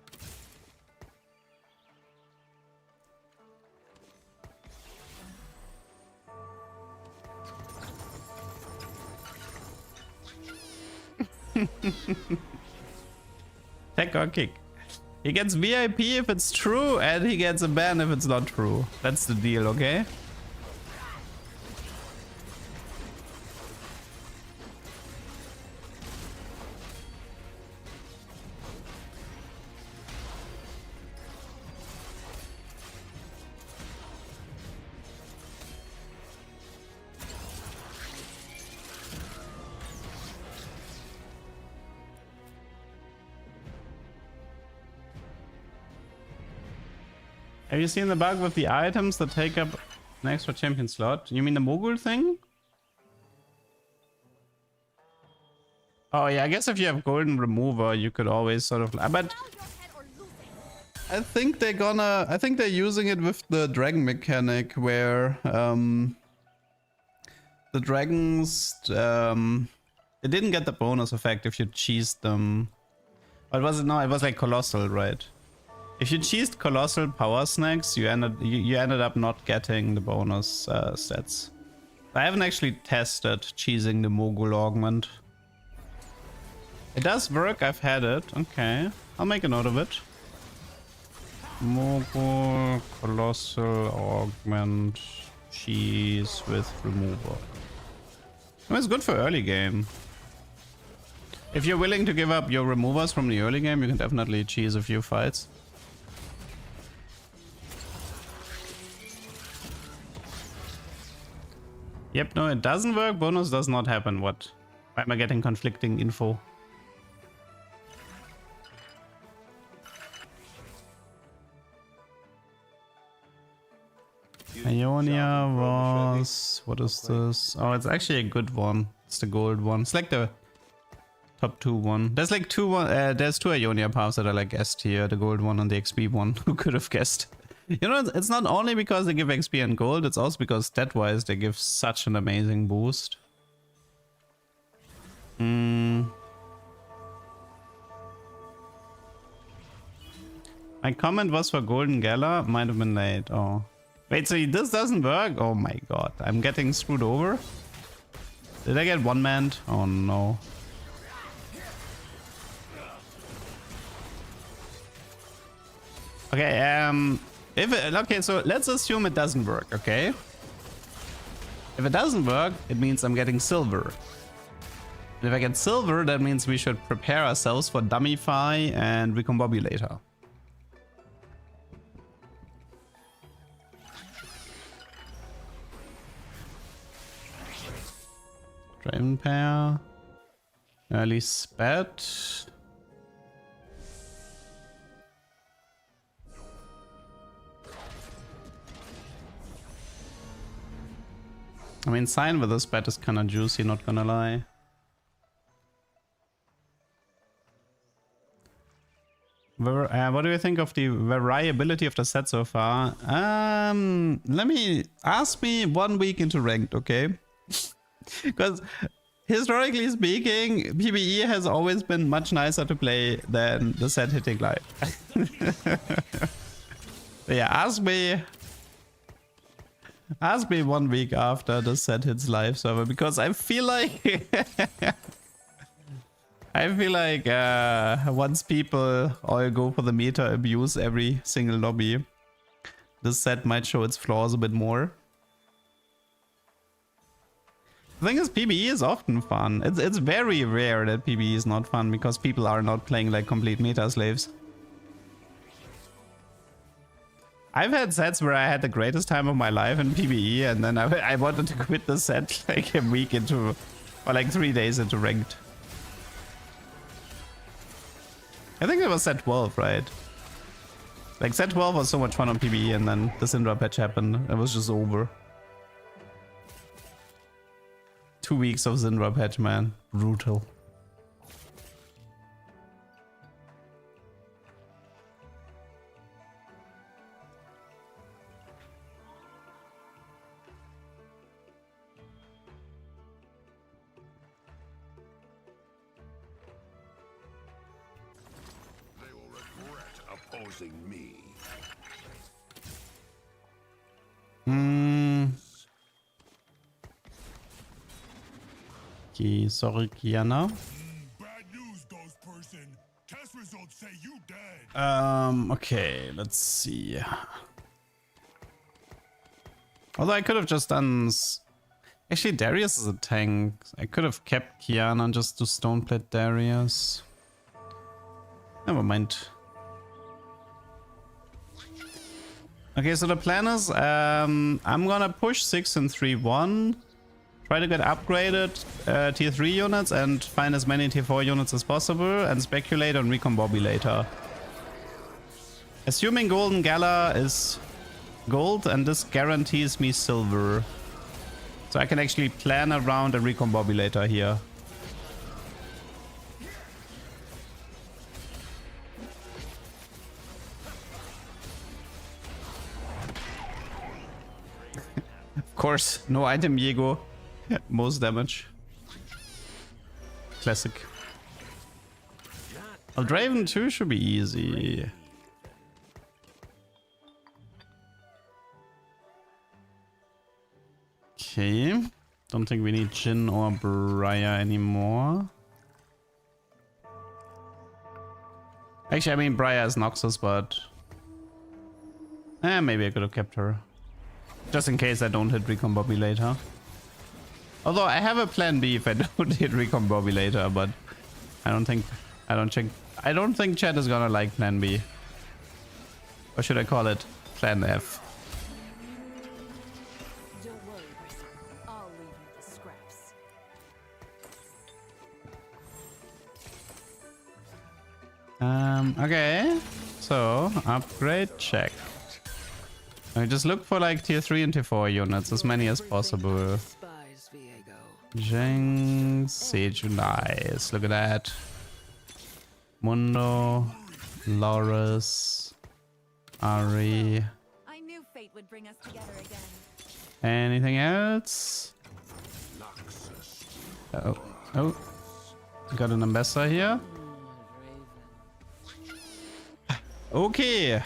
Tech or kick. He gets VIP if it's true, and he gets a ban if it's not true. That's the deal, okay? Have you seen the bug with the items that take up an extra champion slot? You mean the Mogul thing? Oh yeah, I guess if you have golden remover, you could always sort of... But I think they're gonna... I think they're using it with the dragon mechanic where the dragons... they didn't get the bonus effect if you cheesed them. Or was it? No, it was like Colossal, right? If you cheesed Colossal Power Snacks, you ended up not getting the bonus stats. I haven't actually tested cheesing the Mogul Augment. It does work, I've had it. Okay, I'll make a note of it. Mogul Colossal Augment cheese with remover. I mean, it's good for early game. If you're willing to give up your removers from the early game, you can definitely cheese a few fights. Yep, no, it doesn't work. Bonus does not happen. What? Why am I getting conflicting info? Ionia was... What is this? Oh, it's actually a good one. It's the gold one. It's like the top 2 one. There's like there's 2 Ionia paths that are like S tier. The gold one and the XP one. Who could have guessed? You know, it's not only because they give XP and gold, it's also because stat-wise they give such an amazing boost. My comment was for Golden Gala, might have been late. Oh. Wait, so this doesn't work? Oh my god, I'm getting screwed over? Did I get one-manned? Oh no. Okay, okay, so let's assume it doesn't work, okay? If it doesn't work, it means I'm getting silver. And if I get silver, that means we should prepare ourselves for Dummyfy and Recombobulator. Draven pair. Early spat. I mean, sign with this bet is kinda juicy, not gonna lie. What do you think of the variability of the set so far? Ask me 1 week into ranked, okay? Because historically speaking, PvE has always been much nicer to play than the set hitting live. Yeah, ask me Ask me 1 week after the set hits live server, because I feel like I feel like once people all go for the meta abuse every single lobby, this set might show its flaws a bit more. The thing is, PvE is often fun. It's very rare that PvE is not fun because people are not playing like complete meta slaves. I've had sets where I had the greatest time of my life in PvE, and then I wanted to quit the set like a week into, or like 3 days into ranked. I think it was set 12, right? Like set 12 was so much fun on PvE, and then the Syndra patch happened. It was just over. 2 weeks of Syndra patch, man. Brutal. They will regret opposing me. Okay, sorry, Kiana. Bad news, ghost person. Test results say you dead. Okay, let's see. Although I could have just done... Actually, Darius is a tank. I could have kept Kiana and just do Stoneplate Darius. Never mind. Okay, so the plan is I'm gonna push 6 and 3-1. Try to get upgraded tier 3 units and find as many tier 4 units as possible and speculate on Recombobulator. Assuming Golden Gala is gold, and this guarantees me silver. So I can actually plan around a Recombobulator here. Of course, no item Diego. Most damage. Classic. Eldraven 2 should be easy. Okay. Don't think we need Jhin or Briar anymore. Actually, I mean, Briar is Noxus, but... maybe I could have kept her. Just in case I don't hit Recombobulator. Although I have a plan B if I don't hit Recombobulator, but I don't think chat is gonna like plan B. Or should I call it plan F? Don't worry, Brisson. I'll leave you the scraps. Okay. So, upgrade check. I just look for like tier 3 and tier 4 units, as many as possible. Jinx, Sage, nice. Look at that. Mundo, Loris, Ari. I knew fate would bring us together again. Anything else? Oh, got an ambassador here. Okay,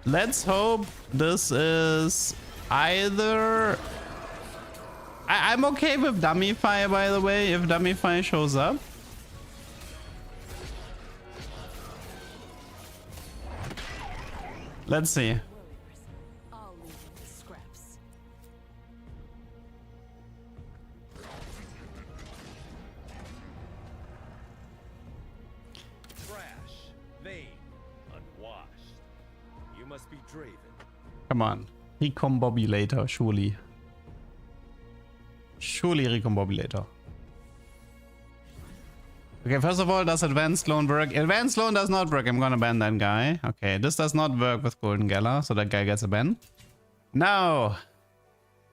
let's hope this is either... I'm okay with Dummy Fire, by the way, if Dummy Fire shows up. Let's see. I'll leave you the scraps. Trash, vain, unwashed. You must be Draven. Come on. Recombobulator, surely. Surely Recombobulator. Okay, first of all, does Advanced Loan work? Advanced Loan does not work. I'm gonna ban that guy. Okay, this does not work with Golden Gala, so that guy gets a ban. Now,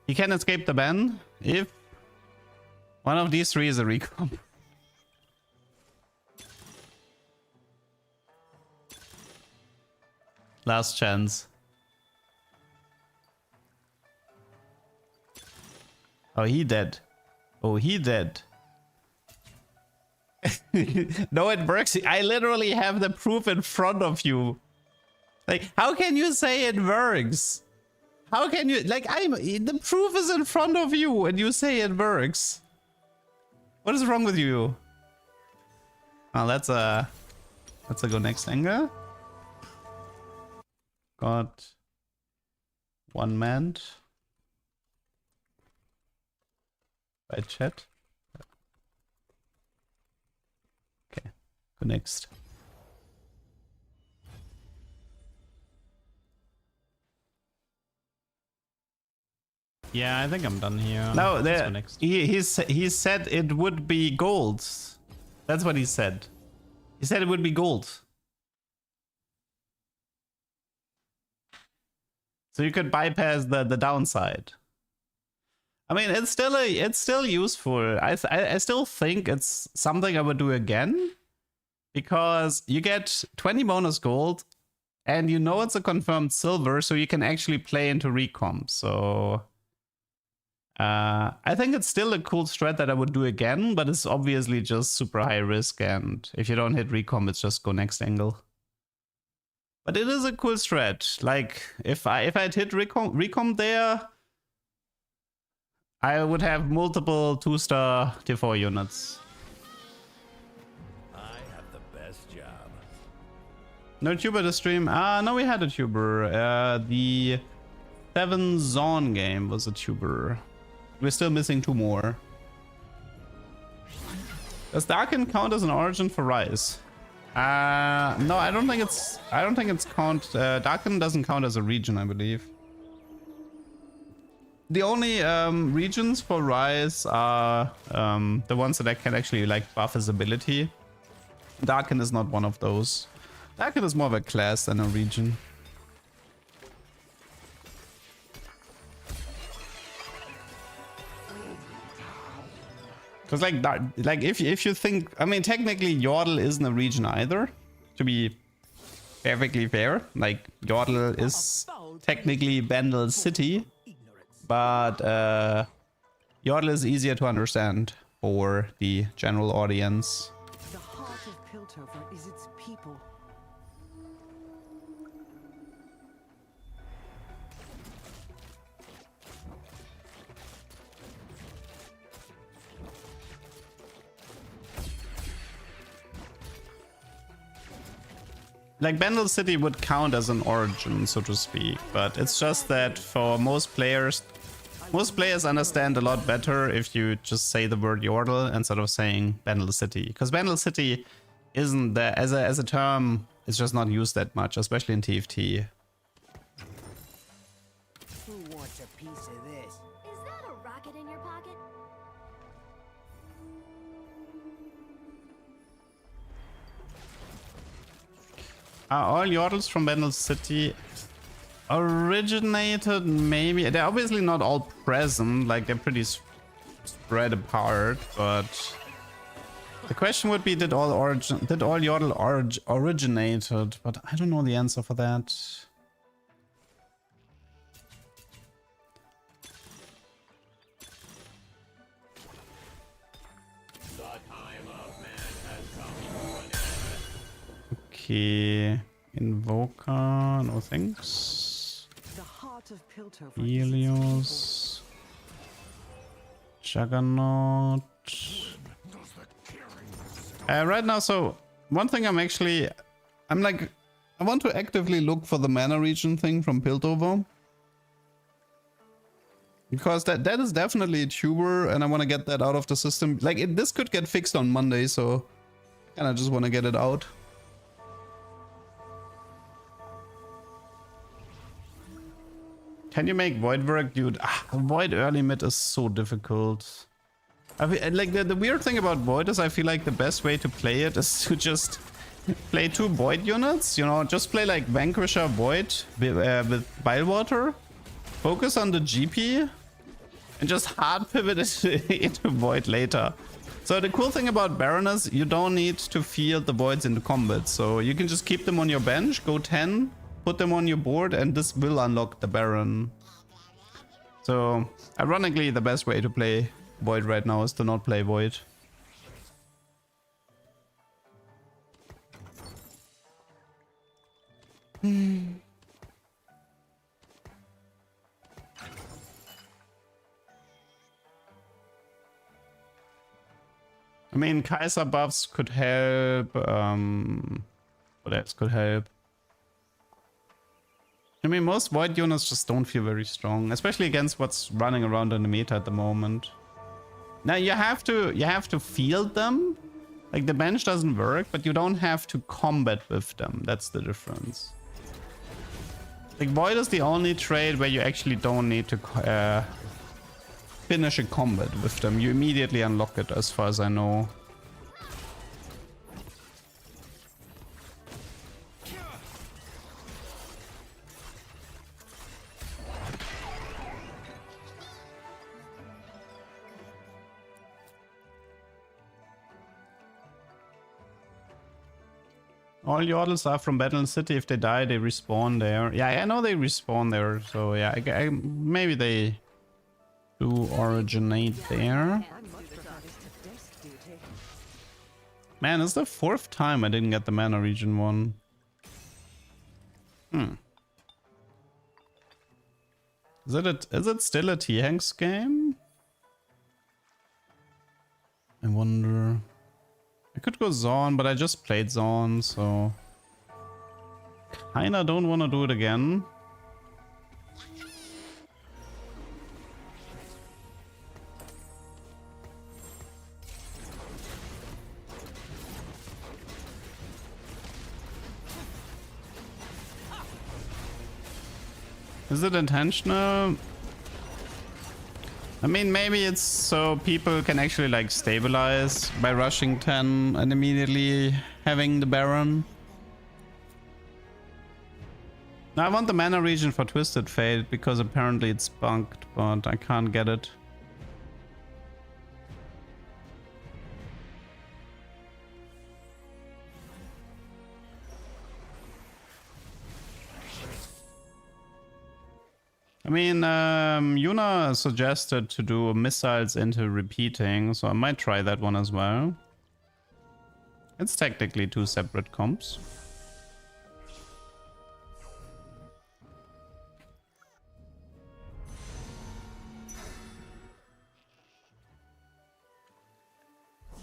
he can escape the ban if one of these three is a recomp. Last chance. Oh, he dead. Oh, he dead. No, it works. I literally have the proof in front of you. Like, how can you say it works? How can you, like, the proof is in front of you and you say it works. What is wrong with you? Oh, let's go next angle. Got one man by chat. Okay, go next. Yeah, I think I'm done here. No, Let's go next. he said it would be gold. That's what he said. He said it would be gold. So you could bypass the downside. I mean, it's still useful. I still think it's something I would do again, because you get 20 bonus gold and you know it's a confirmed silver, so you can actually play into recomp. So I think it's still a cool strat that I would do again, but it's obviously just super high risk, and if you don't hit recomp, it's just go next angle. But it is a cool strat. Like, if I'd hit recomp there, I would have multiple 2-star T4 units. I have the best job. No tuber to stream? No, we had a tuber. The 7 Zone game was a tuber. We're still missing 2 more. Does Darken count as an origin for Rise? No, I don't think it's Darken doesn't count as a region, I believe. The only regions for Rise are the ones that I can actually like buff his ability. Darken is not one of those. Darken is more of a class than a region. Because like if you think, I mean, technically Yordle isn't a region either, to be perfectly fair. Like, Yordle is technically Bandle City, but Yordle is easier to understand for the general audience. The heart of Piltover is its people. Like, Bandle City would count as an origin, so to speak, but it's just that for most players understand a lot better if you just say the word Yordle instead of saying Bandle City, because Bandle City isn't there as a term. It's just not used that much, especially in TFT. Who wants a piece of this? Is that a rocket in your pocket? Are all Yordles from Bandle City originated? Maybe. They're obviously not all present, like they're pretty spread apart, but the question would be, did all Yordle originated? But I don't know the answer for that. Okay, Invoker, no thanks. The heart of Piltover. Helios, Juggernaut. Right now, so one thing I'm like, I want to actively look for the mana region thing from Piltover, because that is definitely a tuber, and I want to get that out of the system. Like, this could get fixed on Monday, so kind of just want to get it out. Can you make Void work, dude? Void early mid is so difficult. I feel, like, the weird thing about Void is I feel like the best way to play it is to just play 2 Void units. You know, just play like Vanquisher Void with Bilewater. Focus on the GP and just hard pivot it into Void later. So the cool thing about Baron is you don't need to field the Voids into combat. So you can just keep them on your bench, go 10. Put them on your board, and this will unlock the Baron. So, ironically, the best way to play Void right now is to not play Void. I mean, Kaiser buffs could help. What else could help? I mean, most Void units just don't feel very strong, especially against what's running around in the meta at the moment. Now you have to field them. Like the bench doesn't work, but you don't have to combat with them. That's the difference. Like Void is the only trade where you actually don't need to finish a combat with them. You immediately unlock it, as far as I know. All yordles are from Battle City. If they die, they respawn there. Yeah, I know they respawn there. So yeah, maybe they do originate there. Man, it's the 4th time I didn't get the mana region one. Is it still a T-Hanks game? I wonder. I could go Zorn, but I just played Zorn, so kinda don't want to do it again. Is it intentional? I mean, maybe it's so people can actually like stabilize by rushing 10 and immediately having the Baron. Now I want the mana region for Twisted Fate because apparently it's bugged, but I can't get it. I mean, Yuna suggested to do missiles into repeating, so I might try that one as well. It's technically 2 separate comps.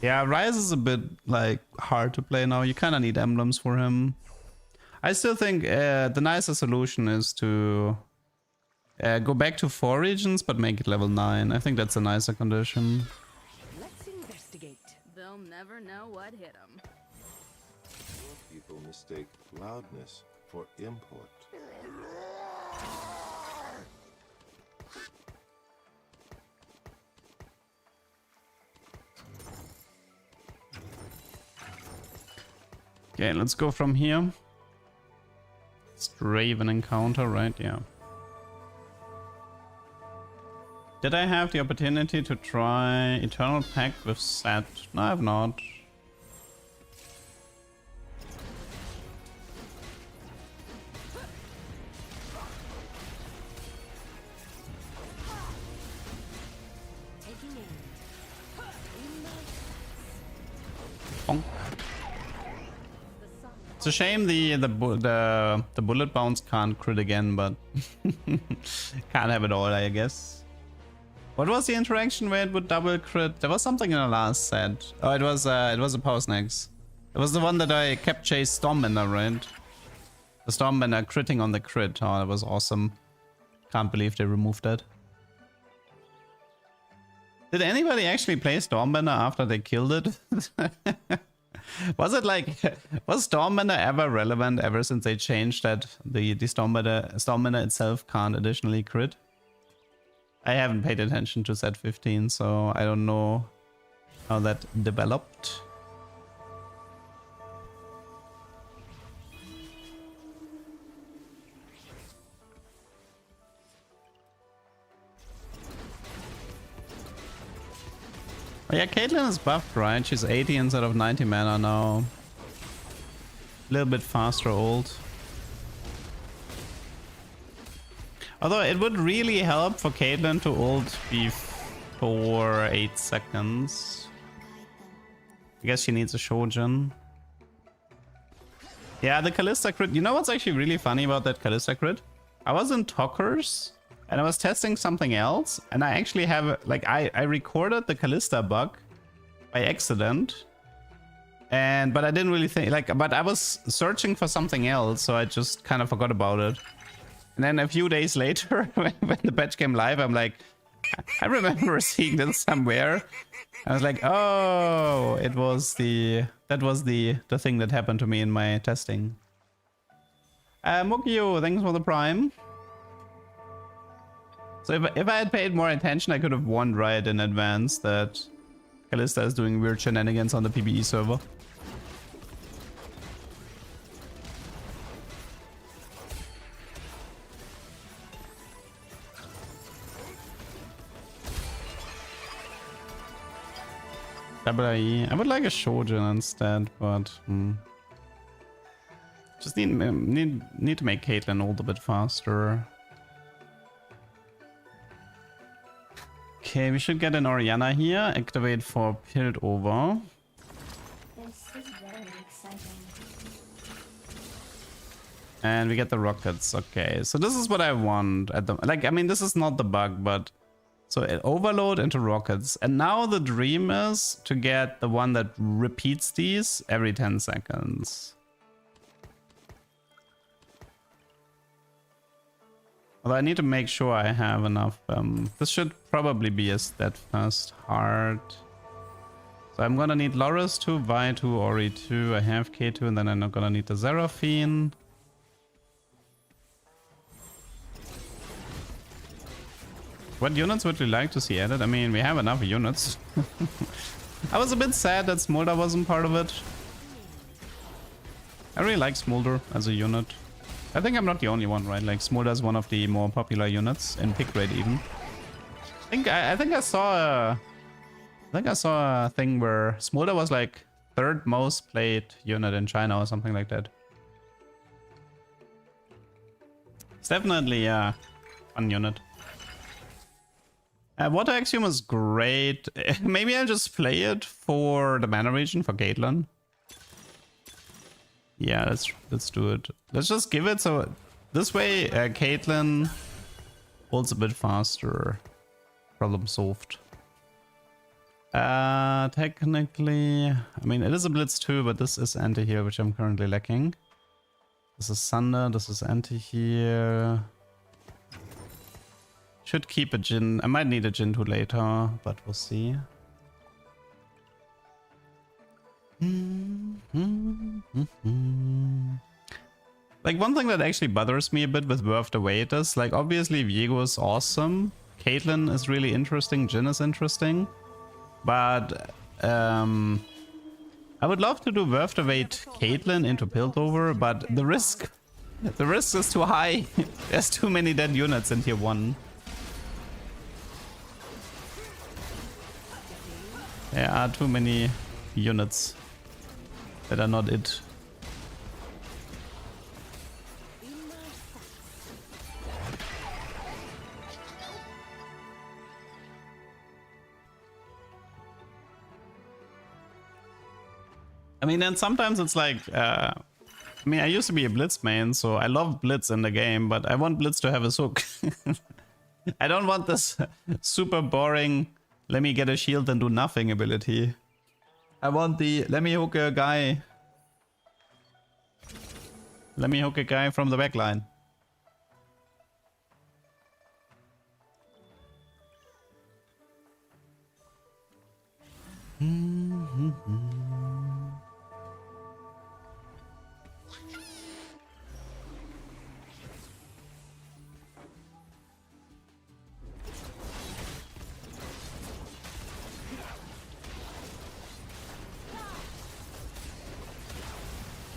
Yeah, Ryze is a bit like hard to play now. You kind of need emblems for him. I still think the nicer solution is to go back to 4 regions, but make it level 9. I think that's a nicer condition. Let's investigate. They'll never know what hit them. People mistake loudness for import. Okay, let's go from here. It's Draven encounter, right? Yeah. Did I have the opportunity to try Eternal Pact with Set? No, I have not. Bonk. It's a shame the bullet bounce can't crit again, but can't have it all, I guess. What was the interaction where it would double crit? There was something in the last set. Oh, it was a post next. It was the one that I kept chase Stormbender, right? The Stormbender critting on the crit. Oh, that was awesome. Can't believe they removed that. Did anybody actually play Stormbender after they killed it? Was Stormbender ever relevant ever since they changed that the Stormbender itself can't additionally crit? I haven't paid attention to set 15, so I don't know how that developed. Oh yeah, Caitlyn is buffed, right? She's 80 instead of 90 mana now. A little bit faster ult. Although it would really help for Caitlyn to ult before 8 seconds. I guess she needs a Shojin. Yeah, the Kalista crit. You know what's actually really funny about that Kalista crit? I was in Talkers and I was testing something else, and I actually have like I recorded the Kalista bug by accident. But I didn't really think, like, but I was searching for something else, so I just kind of forgot about it. And then a few days later, when the patch came live, I'm like, I remember seeing this somewhere. I was like, oh, that was the thing that happened to me in my testing. Mokio, thanks for the prime. So if I had paid more attention, I could have warned Riot in advance that Kalista is doing weird shenanigans on the PvE server. WIE. I would like a Shojin instead, but just need to make Caitlyn ult a bit faster. Okay, we should get an Orianna here. Activate for Piltover. This is very exciting. And we get the rockets. Okay, so this is what I want at the like. I mean, this is not the bug, but so it overload into rockets. And now the dream is to get the one that repeats these every 10 seconds. Although I need to make sure I have enough. This should probably be a steadfast heart. So I'm gonna need Loris 2, Vi 2, Ori 2. I have K2, and then I'm gonna need the Seraphine. What units would we like to see added? I mean, we have enough units. I was a bit sad that Smolder wasn't part of it. I really like Smolder as a unit. I think I'm not the only one, right? Like, Smolder is one of the more popular units in pick rate even. I think I saw a thing where Smolder was like 3rd most played unit in China or something like that. It's definitely a fun unit. Water Axiom is great. Maybe I'll just play it for the mana region for Caitlyn. Yeah, let's do it. Let's just give it so this way Caitlyn holds a bit faster. Problem solved. Technically, I mean it is a Blitz too, but this is anti-heal, which I'm currently lacking. This is Sunder, this is anti-heal. Should keep a Jin. I might need a Jin 2 later, but we'll see. Like, one thing that actually bothers me a bit with Worth the Wait is, like, obviously Viego is awesome. Caitlyn is really interesting. Jin is interesting. But I would love to do Worth the Wait Caitlyn into Piltover, but the risk is too high. There's too many dead units in tier 1. There are too many units that are not it. I mean, and sometimes it's like, I mean, I used to be a Blitz main, so I love Blitz in the game, but I want Blitz to have a hook. I don't want this super boring, let me get a shield and do nothing ability. I want the, let me hook a guy. Let me hook a guy from the back line.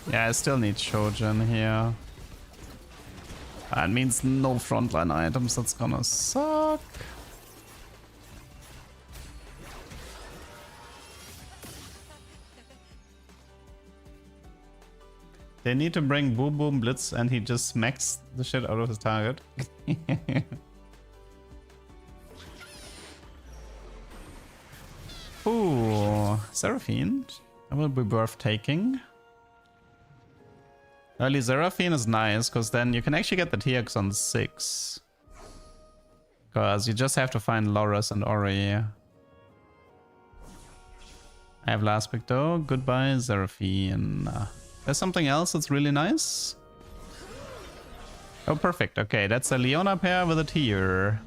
Yeah, I still need Shojin here. That means no frontline items, that's gonna suck. They need to bring Boom Boom Blitz and he just smacks the shit out of his target. Ooh, Seraphine. That will be worth taking. Early Seraphine is nice, because then you can actually get the TX on 6. Because you just have to find Loris and Ori. I have last pick though. Goodbye, Seraphine. There's something else that's really nice. Oh, perfect. Okay, that's a Leona pair with a tier.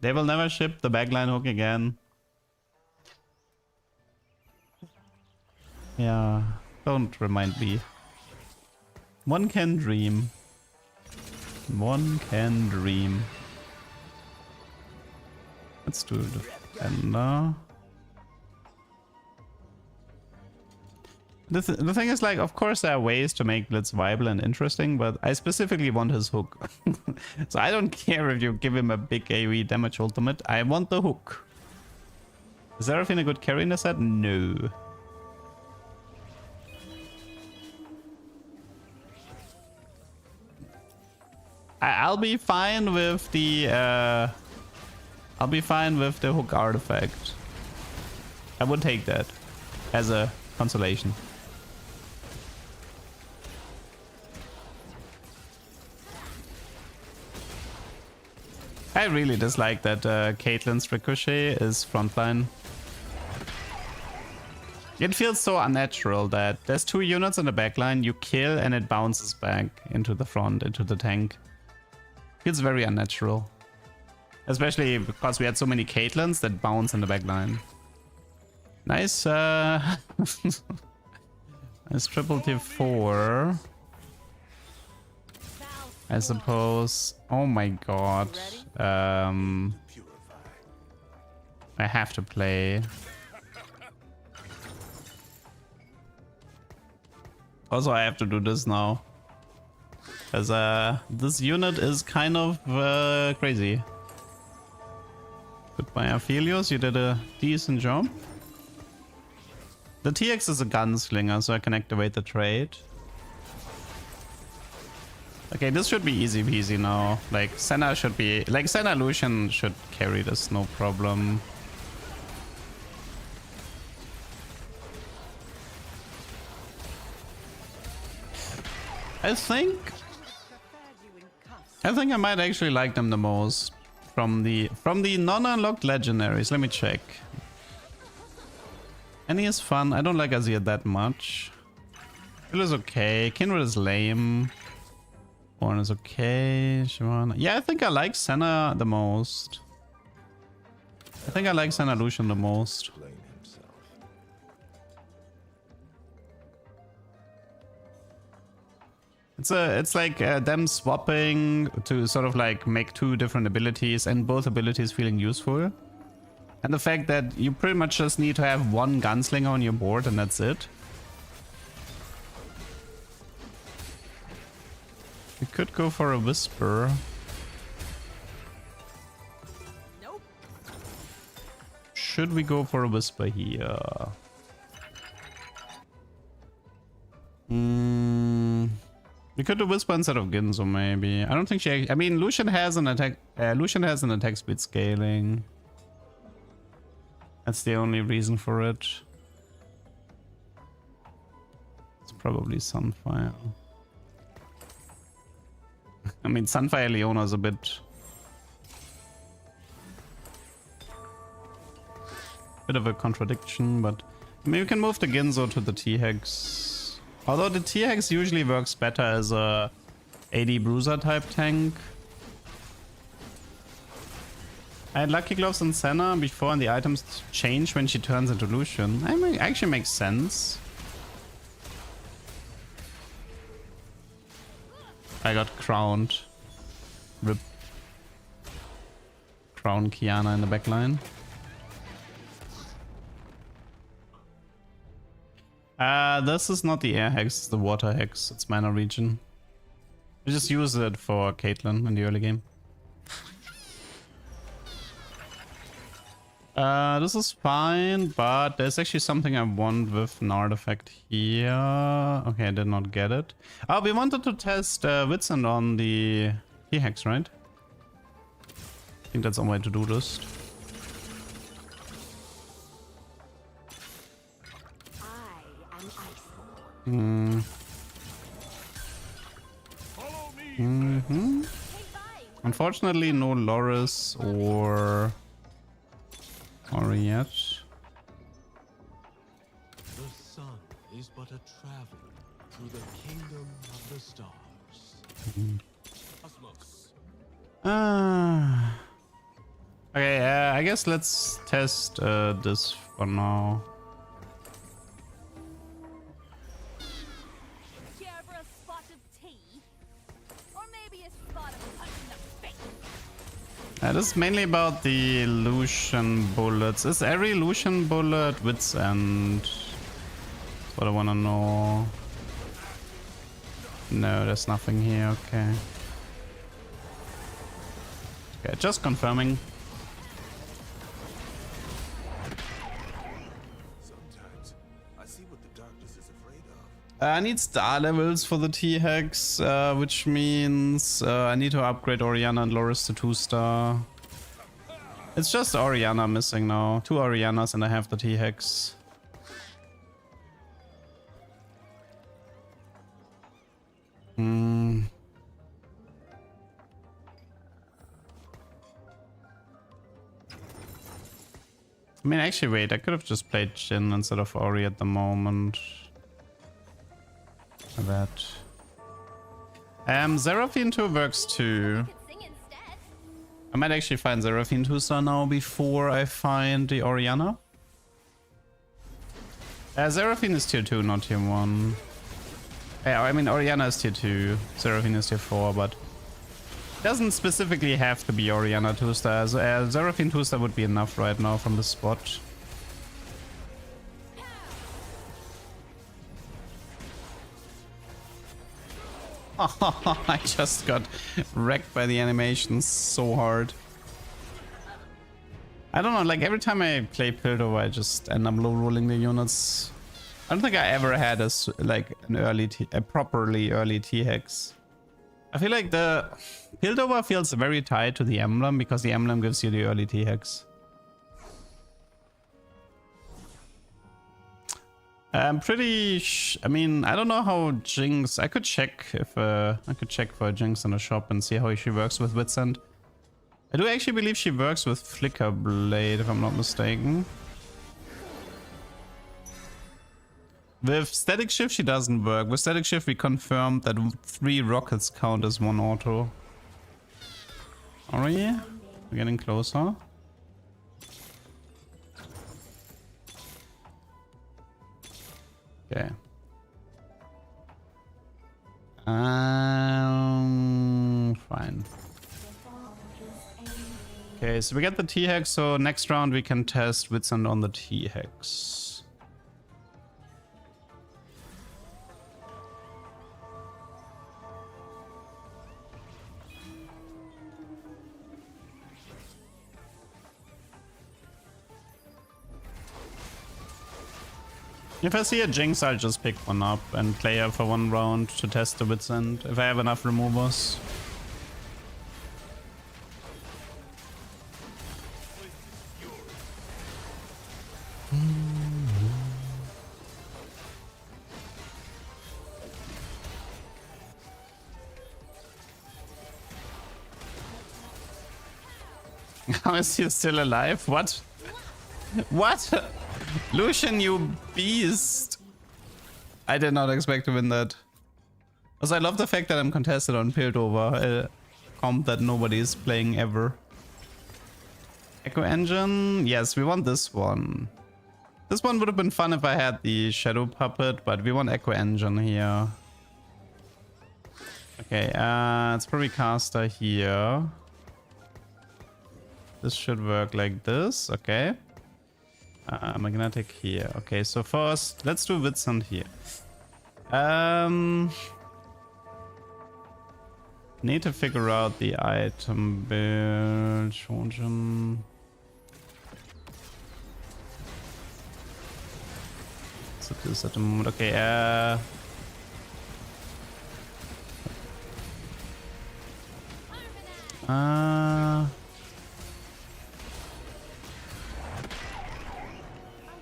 They will never ship the backline hook again. Yeah, don't remind me. One can dream. One can dream. Let's do the defender. The thing is, like, of course there are ways to make Blitz viable and interesting, but I specifically want his hook. So I don't care if you give him a big AoE damage ultimate. I want the hook. Is Seraphine a good carry in the set? No. I'll be fine with the hook artifact. I would take that as a consolation. I really dislike that Caitlyn's Ricochet is frontline. It feels so unnatural that there's 2 units in the backline, you kill and it bounces back into the front, into the tank. Feels very unnatural. Especially because we had so many Caitlyns that bounce in the backline. Nice, nice triple T4. I suppose. Oh my god. I have to play. Also, I have to do this now. Because this unit is kind of crazy. Goodbye, Aphelios. You did a decent job. The TX is a gunslinger, so I can activate the trait. Okay, this should be easy peasy now. Like, Senna should be... Like, Senna Lucian should carry this, no problem. I think I might actually like them the most from the non-unlocked legendaries. Let me check. Annie is fun. I don't like Azir that much. Phil is okay. Kindred is lame. Born is okay. Shyvana. Yeah, I think I like Senna the most. I think I like Senna Lucian the most. It's like them swapping to sort of like make 2 different abilities and both abilities feeling useful. And the fact that you pretty much just need to have 1 gunslinger on your board and that's it. We could go for a Whisper. Nope. Should we go for a Whisper here? We could do Whisper instead of Ginzo, maybe. I don't think she... I mean, Lucian has an attack... Lucian has an attack speed scaling. That's the only reason for it. It's probably Sunfire. I mean, Sunfire Leona is a bit of a contradiction, but maybe we can move the Ginzo to the T-Hex. Although the T-Hex usually works better as a AD Bruiser type tank. I had Lucky Gloves and Senna before and the items change when she turns into Lucian. I mean, actually makes sense. I got crowned. Rip. Crown Kiana in the backline. This is not the air hex, it's the water hex. It's mana region. We just use it for Caitlyn in the early game. This is fine, but there's actually something I want with an artifact here. Okay, I did not get it. Oh, we wanted to test Whitsand on the T-Hex, right? I think that's one way to do this. Unfortunately, no Loris or Or yet. The sun is but a traveler through the kingdom of the stars. Cosmos. Okay, I guess let's test this for now. Care for a spot of tea? Or maybe a spot of punch in the face? This is mainly about the illusion bullets. Is every illusion bullet wits end? That's what I want to know. No, there's nothing here. Okay. Okay, just confirming. Sometimes I see what the darkness is afraid of. I need star levels for the T-Hex, which means I need to upgrade Oriana and Loris to 2-star. It's just Oriana missing now. 2 Orianas and I have the T-Hex. I mean, actually, wait, I could have just played Jhin instead of Ori at the moment. That. Seraphine 2 works too. Could sing instead. I might actually find Seraphine 2-star now before I find the Oriana. Seraphine is tier 2, not tier 1. Yeah, I mean, Oriana is tier 2, Seraphine is tier 4, but it doesn't specifically have to be Oriana 2-star. Seraphine 2-star would be enough right now from the spot. I just got wrecked by the animations so hard. I don't know, like every time I play Pandora, I just end up low rolling the units. I don't think I ever had a properly early T-Hex. I feel like the Pandora feels very tied to the emblem because the emblem gives you the early T-Hex. I'm pretty I mean, I don't know how Jinx... I could check if I could check for a Jinx in the shop and see how she works with Wits End. I do actually believe she works with Flicker Blade, if I'm not mistaken. With Static Shift, she doesn't work. With Static Shift, we confirmed that 3 rockets count as 1 auto. Are we? We're getting closer. Okay. Fine. Okay, so we get the T-Hex, so next round we can test Wits End on the T-Hex. If I see a Jinx, I'll just pick one up and play her for 1 round to test the Wits End, if I have enough removers. How is he still alive? What? What? Lucian, you beast! I did not expect to win that. Also, I love the fact that I'm contested on Piltover, a comp that nobody is playing ever. Echo Engine? Yes, we want this one. This one would have been fun if I had the Shadow Puppet, but we want Echo Engine here. Okay, it's probably Caster here. This should work like this, okay. Magnetic here. Okay, so first, let's do Wits End here. Need to figure out the item build. Shojin. So this at the moment. Okay,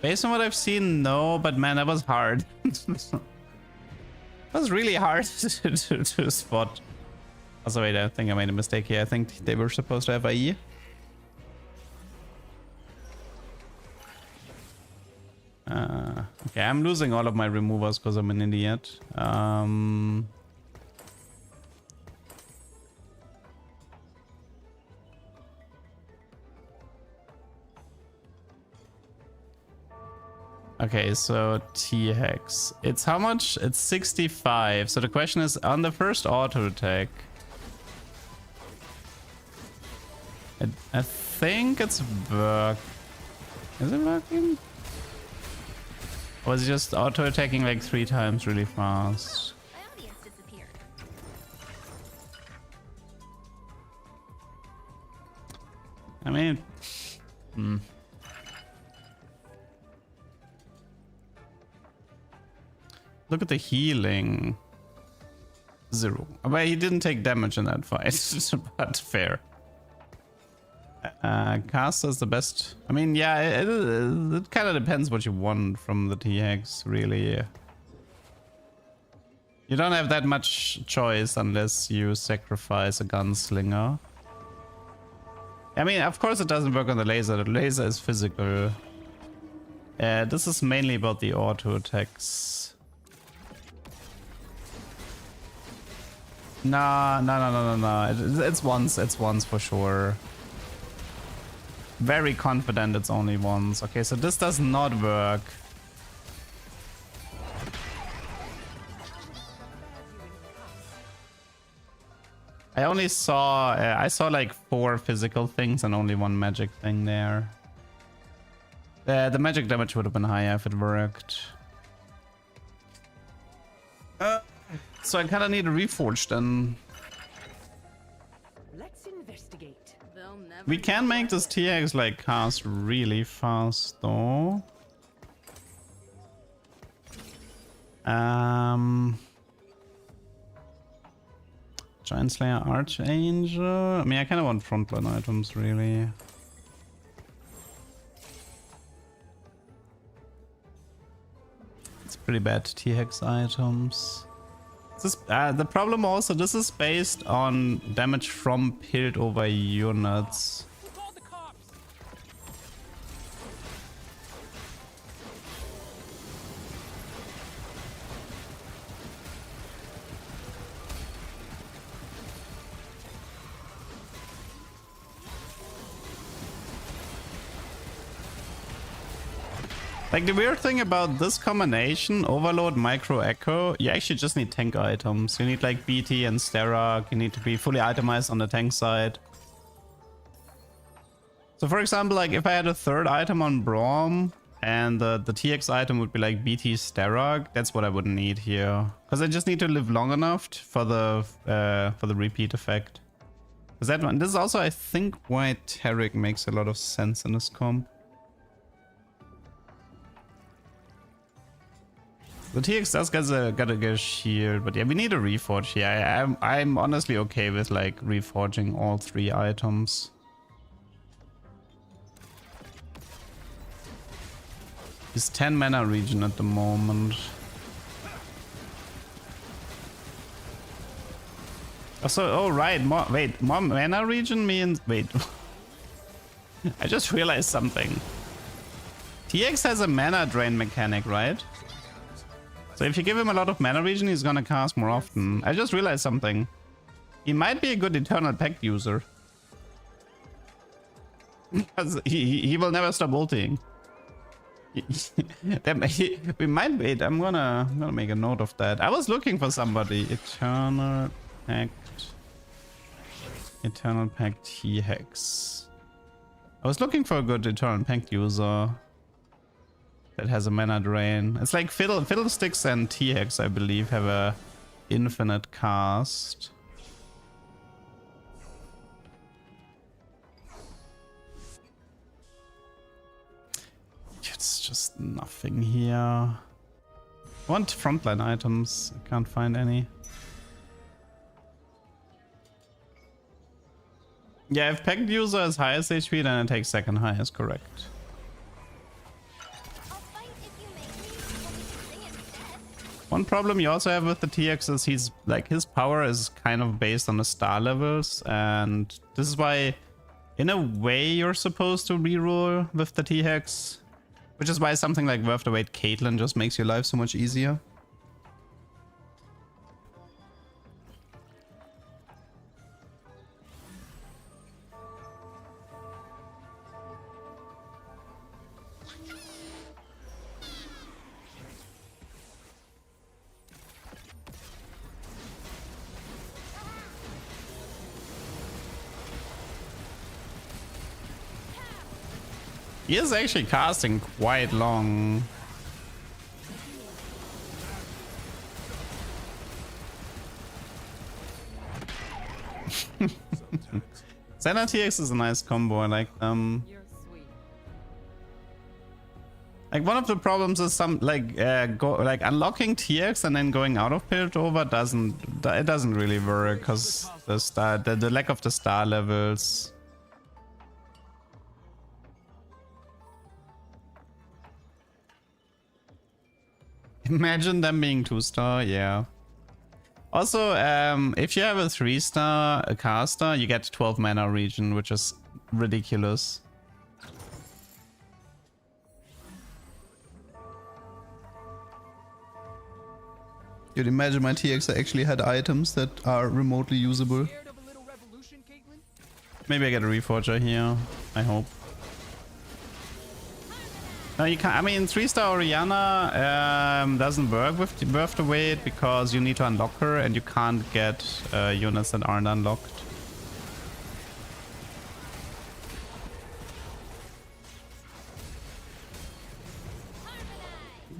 based on what I've seen, no, but man, that was hard. That was really hard to spot. Also, wait, I think I made a mistake here. I think they were supposed to have IE. Okay, I'm losing all of my removers because I'm an idiot. Okay, so T-Hex. It's how much? It's 65. So the question is, on the first auto attack, I think it's work. Is it working? Or is it just auto attacking like 3 times really fast? My audience disappeared. I mean, Look at the healing. 0. But he didn't take damage in that fight, but fair. Caster is the best. I mean, yeah, it kind of depends what you want from the T-Hex, really. You don't have that much choice unless you sacrifice a gunslinger. I mean, of course it doesn't work on the laser. The laser is physical. This is mainly about the auto attacks. No. It's once for sure. Very confident it's only once. Okay, so this does not work. I only saw, I saw like 4 physical things and only 1 magic thing there. The magic damage would have been higher if it worked. So I kind of need a reforge then. Let's investigate. They'll never We can make this TX like cast really fast though. Giant Slayer Archangel. I mean, I kind of want frontline items really. It's pretty bad TX items. This, the problem also, this is based on damage from pilled over units. Like, the weird thing about this combination, Overload, Micro Echo, you actually just need tank items. You need like BT and Sterak, you need to be fully itemized on the tank side. So for example, like if I had a 3rd item on Braum and the TX item would be like BT Sterak, that's what I would need here. Because I just need to live long enough for the repeat effect. Because that one, this is also I think why Taric makes a lot of sense in this comp. The TX does gotta get a shield, but yeah, we need a reforge here. I'm honestly okay with like reforging all 3 items. He's 10 mana regen at the moment. Oh right, more mana regen means wait. I just realized something. TX has a mana drain mechanic, right? So if you give him a lot of mana regen, he's gonna cast more often. I just realized something. He might be a good Eternal Pact user. Because he will never stop ulting. We might wait. I'm gonna make a note of that. I was looking for somebody. Eternal Pact T-Hex. I was looking for a good Eternal Pact user that has a mana drain. It's like Fiddlesticks and T-Hex, I believe, have a infinite cast. It's just nothing here. I want frontline items. I can't find any. Yeah, if Pact user is highest HP, then it takes 2nd highest, correct. One problem you also have with the TX is his power is kind of based on the star levels, and this is why in a way you're supposed to reroll with the TX. Which is why something like Worth the Wait Caitlyn just makes your life so much easier. He is actually casting quite long. Senna TX is a nice combo. I like them. Like one of the problems is some like unlocking TX and then going out of Piltover doesn't really work because the lack of the star levels. Imagine them being 2-star, yeah. Also, if you have a 3-star caster, you get 12 mana regen, which is ridiculous. You'd imagine my TX actually had items that are remotely usable. Maybe I get a Reforger here, I hope. No, you can't. I mean, 3-star Orianna doesn't work with Worth the Wait because you need to unlock her and you can't get units that aren't unlocked.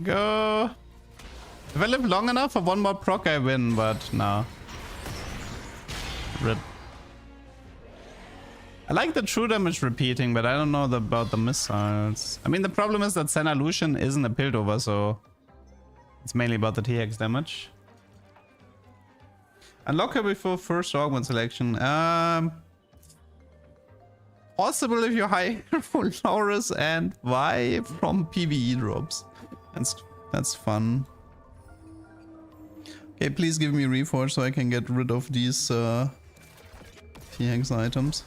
Go. If I live long enough for one more proc, I win, but no. Rip. I like the true damage repeating, but I don't know about the missiles. I mean, the problem is that Senna Lucian isn't a Piltover, so it's mainly about the TX damage. Unlock her before first augment selection. Possible if you hire for Loris and Vi from PvE drops. That's fun. Okay, please give me Reforge so I can get rid of these TX items.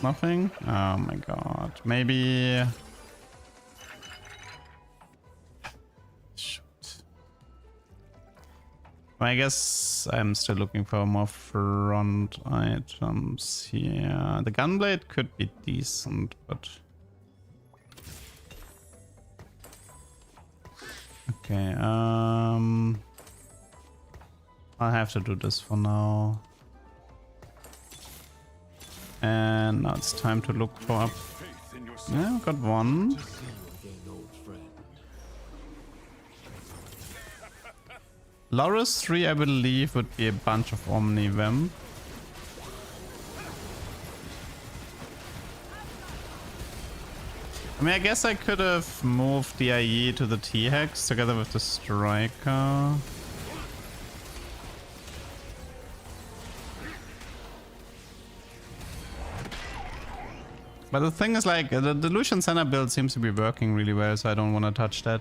Nothing? Oh my god. Maybe... Shoot. Well, I guess I'm still looking for more front items here. The gunblade could be decent, but... Okay, I'll have to do this for now. And now it's time to look for up. Yeah, got one. Loris 3, I believe, would be a bunch of Omni Vamp. I mean, I guess I could have moved the IE to the T-Hex together with the Striker. But the thing is, like, the Lucian Senna build seems to be working really well, so I don't want to touch that.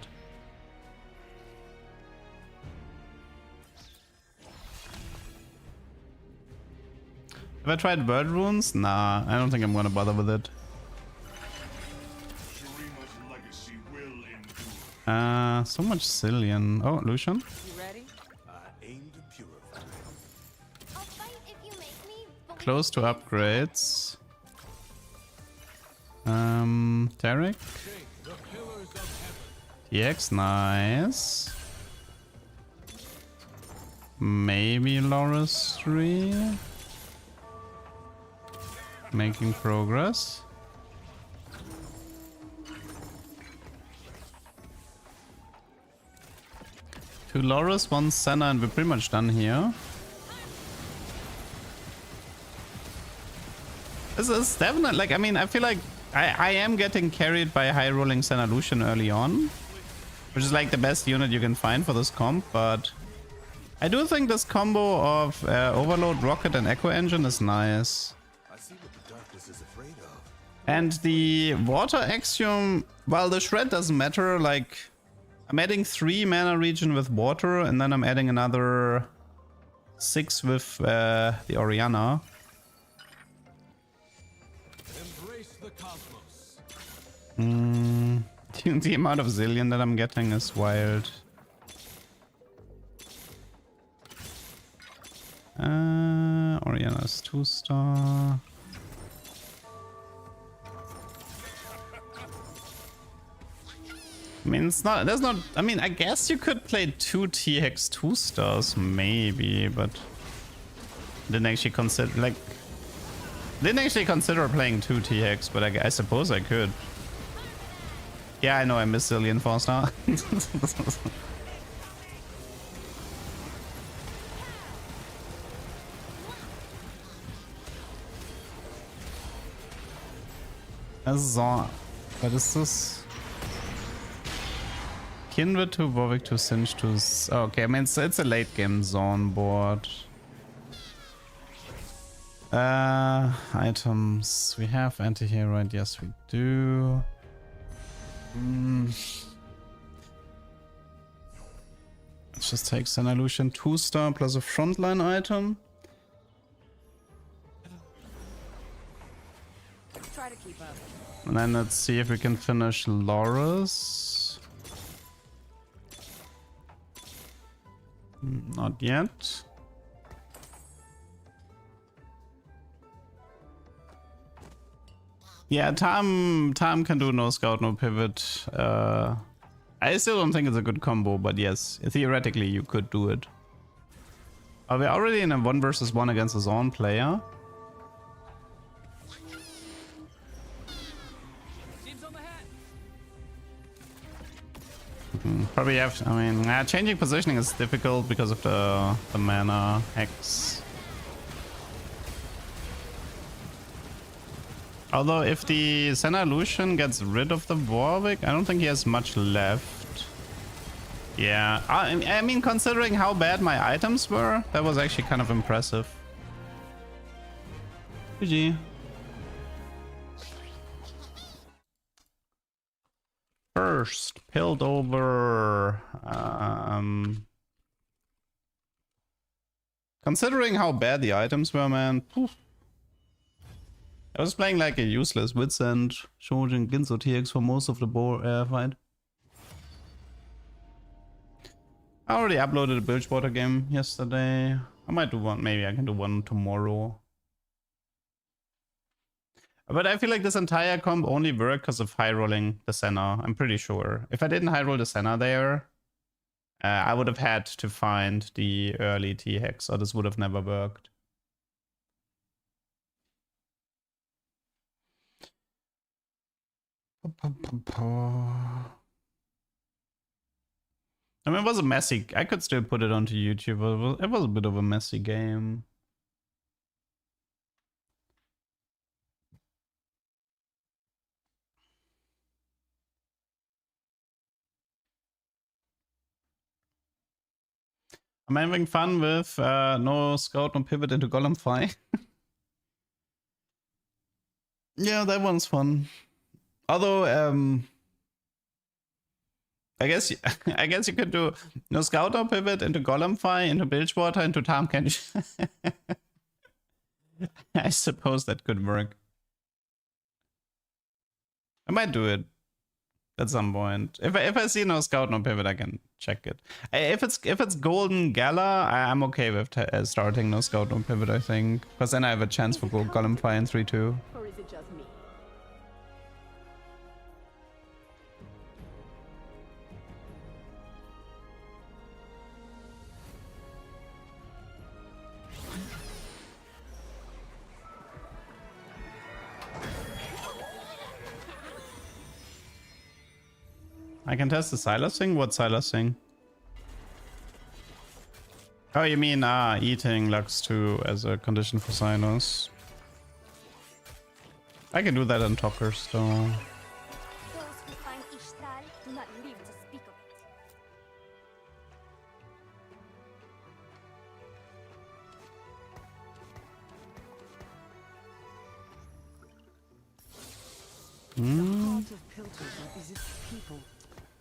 Have I tried World Runes? Nah, I don't think I'm gonna bother with it. So much Cillian. Oh, Lucian. You ready? I'll fight if you make me believe. Close to upgrades. Tarek. TX, nice. Maybe Loris 3. Making progress. Two Loris, one Senna, and we're pretty much done here. This is definitely, like, I mean, I feel like I am getting carried by high rolling Senna Lucian early on, which is like the best unit you can find for this comp, but I do think this combo of Overload, Rocket, and Echo Engine is nice. I see what the darkness is afraid of. And the Water Axiom, well, the Shred doesn't matter, like, I'm adding 3 mana regen with Water, and then I'm adding another 6 with the Orianna. Embrace the cosmos. The amount of Zillion that I'm getting is wild. Orianna's 2-star. I mean, it's not, there's not, I mean, I guess you could play 2 TX 2-stars, maybe, but didn't actually consider, playing 2 TX, but I suppose I could. Yeah, I know I missed Zillion 4-star. What is this? Kindred to Warwick to Singe to... Oh, okay, I mean, it's a late game zone board. Items. We have anti-hero, right? Yes, we do. Let's just take Sen Illusion 2-star plus a frontline item. Try to keep up. And then let's see if we can finish Loris. Not yet. Yeah, Tam can do no scout, no pivot. I still don't think it's a good combo, but yes, theoretically you could do it. Are we already in a 1 versus 1 against a zone player? Probably have. I mean, changing positioning is difficult because of the mana hex. Although if the Senna Illusion gets rid of the Warwick, I don't think he has much left. Yeah, I mean, considering how bad my items were, that was actually kind of impressive. GG. First, Piltover. Considering how bad the items were, man. Poof. I was playing like a useless Wits End, Shojin Ginzo TX for most of the fight. I already uploaded a Bilgewater game yesterday. I might do one, maybe I can do one tomorrow. But I feel like this entire comp only worked because of high rolling the Senna, I'm pretty sure. If I didn't high roll the Senna there, I would have had to find the early T-Hex, or this would have never worked. I mean, it was a messy... I could still put it onto YouTube, but it was a bit of a messy game. I'm having fun with no scout, no pivot into Golem fight. Yeah, that one's fun. Although, I guess you could do no scout or pivot into Golem fight, into Bilgewater, into Tam Kench. I suppose that could work. I might do it at some point. If I see no scout, no pivot, I can check it. If it's Golden Gala, I'm okay with starting no scout, no pivot, I think. Because then I have a chance for Golem fight in 3-2. Or is it just me? I can test the silencing? What silencing? Oh, you mean eating Lux 2 as a condition for Sinus. I can do that on Talkers though. Those who find Ishtar do not live to speak of it. Heart of Piltover is its people.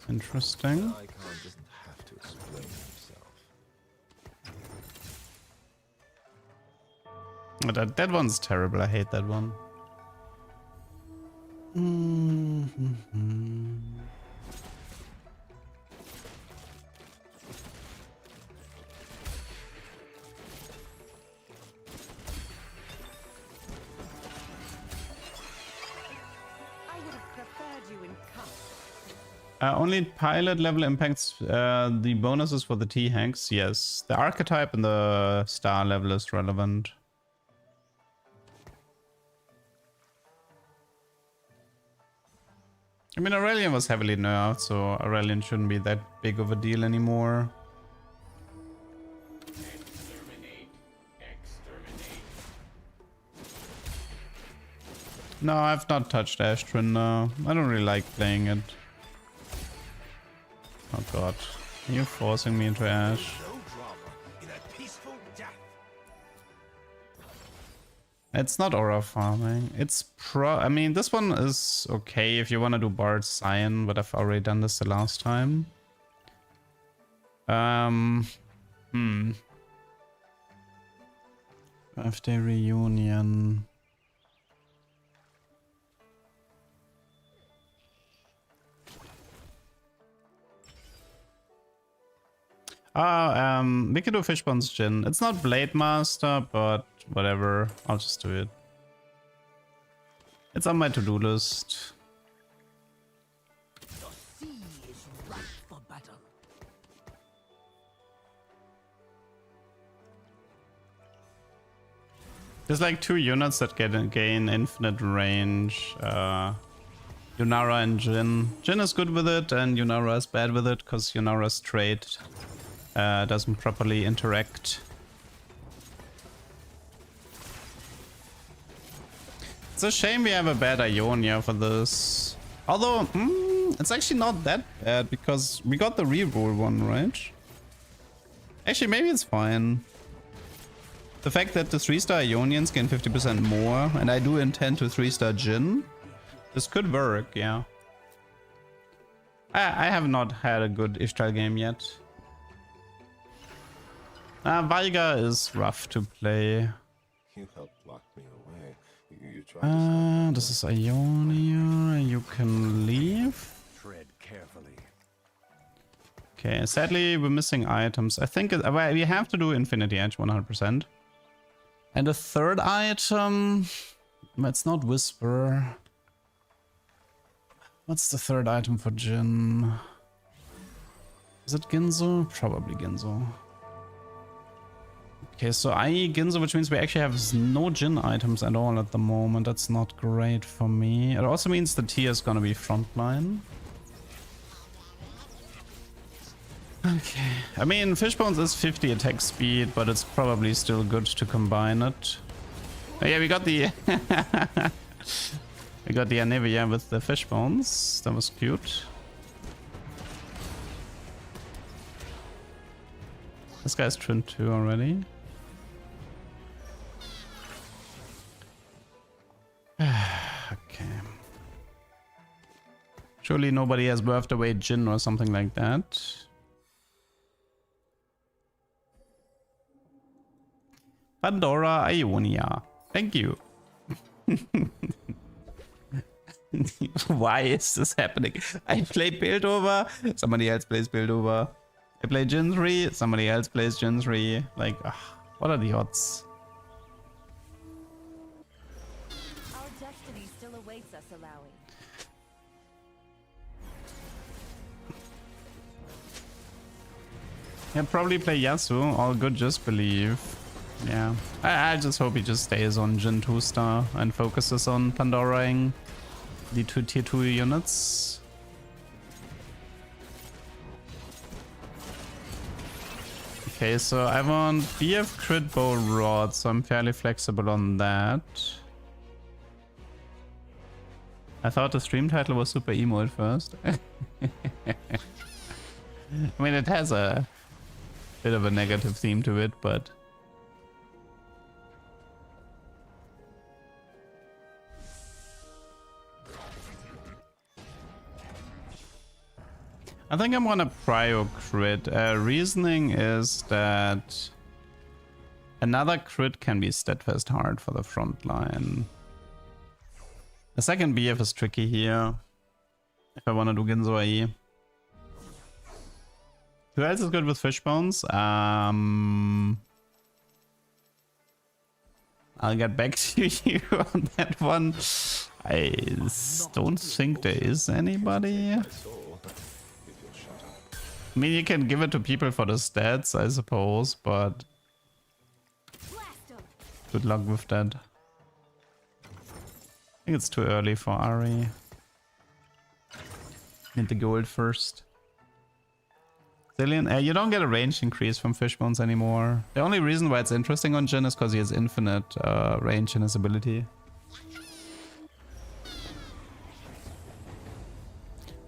Interesting. Icon doesn't have to explain himself. That one's terrible. I hate that one. I would have preferred you in cups. Only pilot level impacts the bonuses for the T-Hanks. Yes, the archetype and the star level is relevant. I mean, Aurelian was heavily nerfed, so Aurelian shouldn't be that big of a deal anymore. No, I've not touched Astron now. I don't really like playing it. Oh god. Are you forcing me into Ash? No drama in a peaceful death. It's not aura farming. It's I mean, this one is okay if you want to do Bard Scion, but I've already done this the last time. Birthday reunion. We could do Fishbone's Gin. It's not Blade Master, but whatever. I'll just do it. It's on my to-do list. The sea is ripe for battle. There's like 2 units that gain infinite range. Yunara and Jin. Jin is good with it, and Yunara is bad with it, because Yunara's trait doesn't properly interact. It's a shame we have a bad Ionia for this. Although, it's actually not that bad, because we got the reroll one, right? Actually, maybe it's fine. The fact that the 3-star Ionians gain 50% more, and I do intend to 3-star Jin, this could work, yeah. I have not had a good Ishtar game yet. Veiga is rough to play. You helped lock me away. You tried to This is Ionia. You can leave. tread carefully. Okay, sadly we're missing items. I think well, we have to do Infinity Edge 100%. And the third item, it's not Whisper. What's the third item for Jin? Is it Ginzo? Probably Ginzo. Okay, so IE Ginzo, which means we actually have no Jin items at all at the moment. That's not great for me. It also means the tier is gonna be frontline. Okay. I mean, Fishbones is 50 attack speed, but it's probably still good to combine it. Oh yeah, we got the... we got the Anivia with the Fishbones. That was cute. This guy's Trin 2 already. Okay. Surely nobody has birthed away Jin or something like that. Pandora Ionia. Thank you. Why is this happening? I play Piltover, somebody else plays Piltover. I play Jin 3, somebody else plays Jin 3. Like, what are the odds? Our destiny still awaits us, Alawi. Yeah, probably play Yasuo. All good, just believe. Yeah. I just hope he just stays on Jin 2-star and focuses on Pandoraing the 2 tier 2 units. Okay, so I want BF crit bow rod, so I'm fairly flexible on that. I thought the stream title was super emo at first. I mean, it has a bit of a negative theme to it, but... I think I'm gonna prio crit. Reasoning is that Another crit can be steadfast hard for the front line. The second BF is tricky here. If I want to do Ginzo AE. Who else is good with fish bones? I'll get back to you on that one. I don't think there is anybody. I mean, you can give it to people for the stats, I suppose, but good luck with that. I think it's too early for Ari. Need the gold first. Zillion, you don't get a range increase from Fishbones anymore. The only reason why it's interesting on Jhin is because he has infinite range in his ability.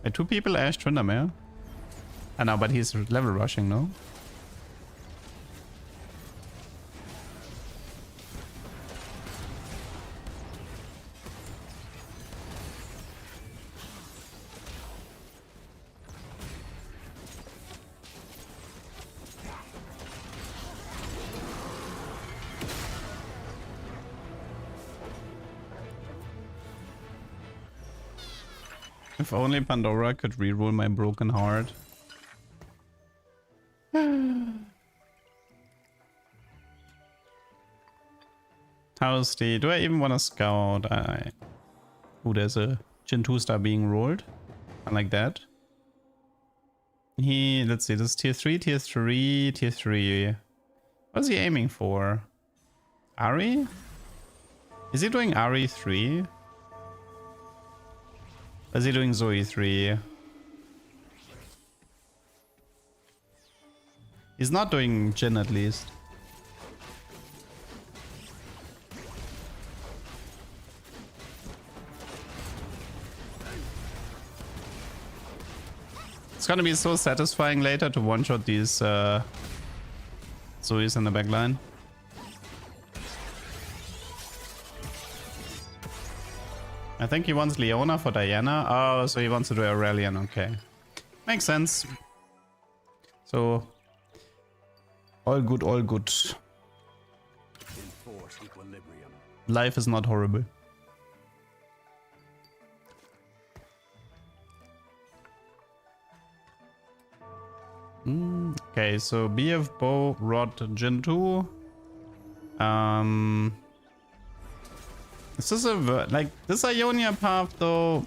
Wait, 2 people Ash Tryndamere? I know, but he's level rushing, no? If only Pandora could reroll my broken heart. How's the... Do I even want to scout? Ooh, there's a Jhin 2-star being rolled. I like that. Let's see, this is tier 3, tier 3, tier 3. What's he aiming for? Ari? Is he doing Ari 3? Or is he doing Zoe 3? He's not doing Jhin at least. It's gonna be so satisfying later to one-shot these Zoes in the backline. I think he wants Leona for Diana. Oh, so he wants to do Aurelion. Okay. Makes sense. So, all good, all good. Enforce equilibrium. Life is not horrible. Okay, so BF Bow, Rod, Jhin 2. Is this like this Ionia path though?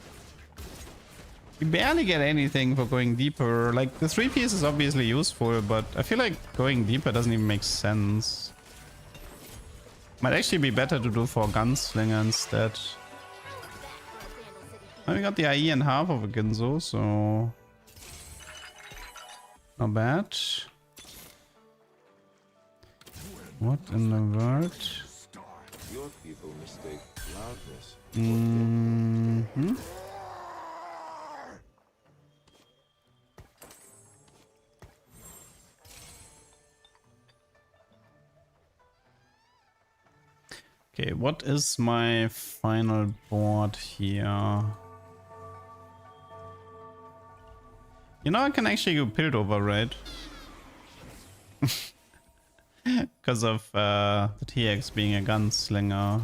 You barely get anything for going deeper. Like the 3-piece is obviously useful, but I feel like going deeper doesn't even make sense. Might actually be better to do for Gunslinger instead. Now we got the IE and half of a Ginzo, so not bad. What in the world? Your people mistake loudness. Okay, what is my final board here? You know, I can actually go Piltover, right? Because of the TX being a gunslinger.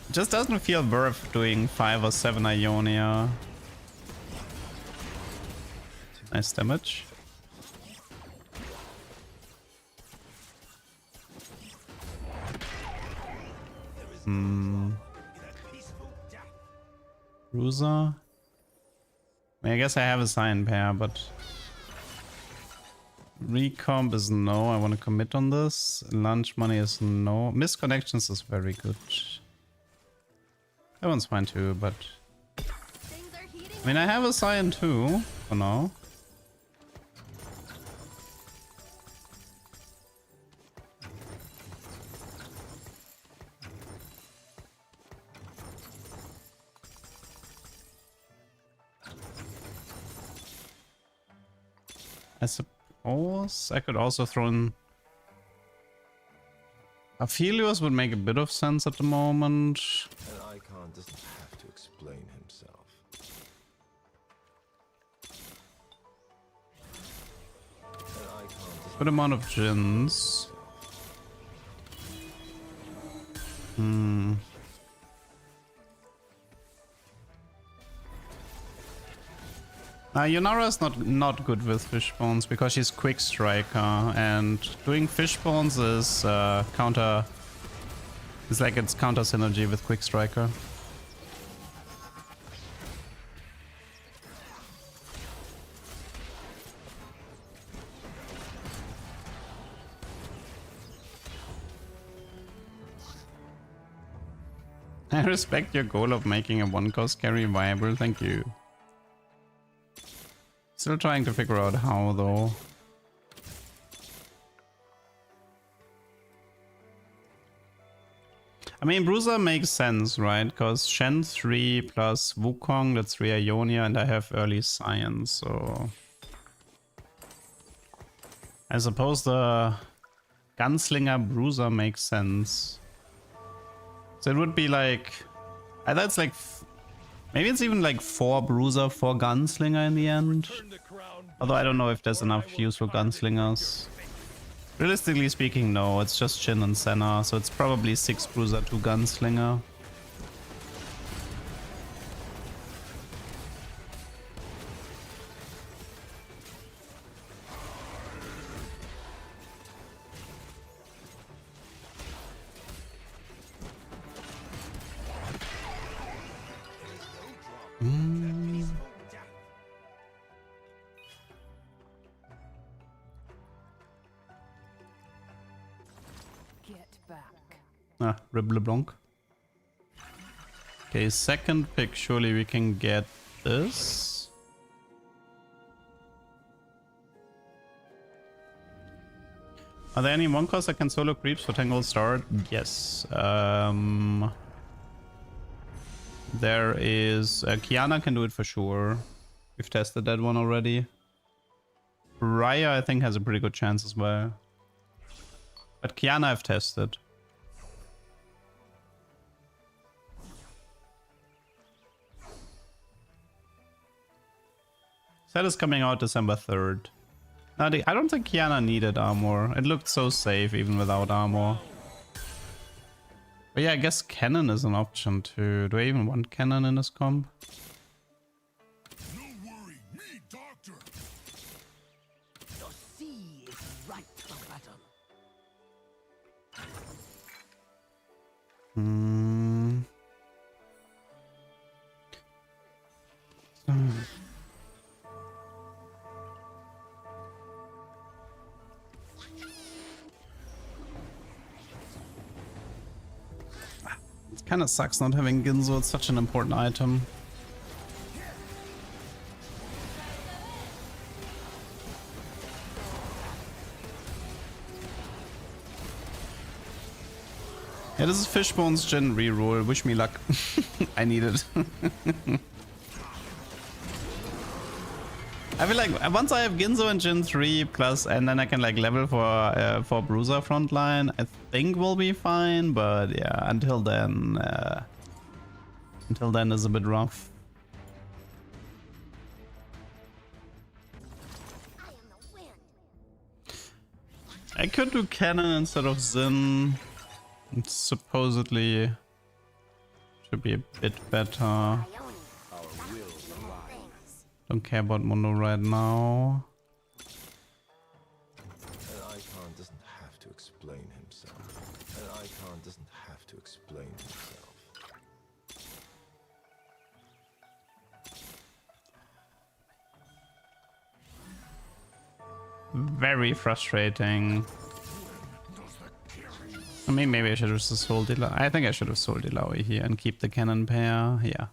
It just doesn't feel worth doing 5 or 7 Ionia. Nice damage. Bruiser. I mean, I guess I have a sign pair, but recomp is no. I want to commit on this. Lunch money is no. Missed connections is very good. That one's fine too, but I mean, I have a sign too for now. I suppose I could also throw in Aphelios would make a bit of sense at the moment. An icon doesn't have to explain himself. An icon does Good amount of Jins. Yunara is not good with Fishbones because she's Quick Striker, and doing Fishbones is counter. It's like it's counter synergy with Quick Striker. I respect your goal of making a one-cost carry viable, thank you. Still trying to figure out how though. I mean, Bruiser makes sense, right? Because Shen 3 plus Wukong, that's 3 Ionia, and I have early Science, so... I suppose the Gunslinger Bruiser makes sense. So it would be like... I thought it's like... Maybe it's even like 4 Bruiser, 4 Gunslinger in the end. Although I don't know if there's enough use for Gunslingers. Realistically speaking, no. It's just Jhin and Senna. So it's probably 6 Bruiser, 2 Gunslinger. Rib LeBlanc. Okay, second pick. Surely we can get this. Are there any one-cost that can solo creeps for 10 gold start? Yes. There is... Kiana can do it for sure. We've tested that one already. Raya, I think, has a pretty good chance as well. But Kiana I've tested. Set is coming out December 3rd. Now, I don't think Kiana needed armor. It looked so safe even without armor. But yeah, I guess cannon is an option too. Do I even want cannon in this comp? No worry, me, doctor. The sea is ripe for battle. It kind of sucks not having Ginzo. It's such an important item. Yeah, this is Fishbones Jhin reroll. Wish me luck. I need it. I feel like once I have Ginzo and Jhin 3 plus, and then I can like level for Bruiser frontline, I think we'll be fine. But yeah, until then is a bit rough. I could do cannon instead of Xin. It supposedly should be a bit better. Don't care about Mundo right now. An icon doesn't have to explain himself. An icon doesn't have to explain himself. Very frustrating. I mean, maybe I should have just sold Ilaoi. I think I should have sold Ilaoi here and keep the cannon pair. Yeah.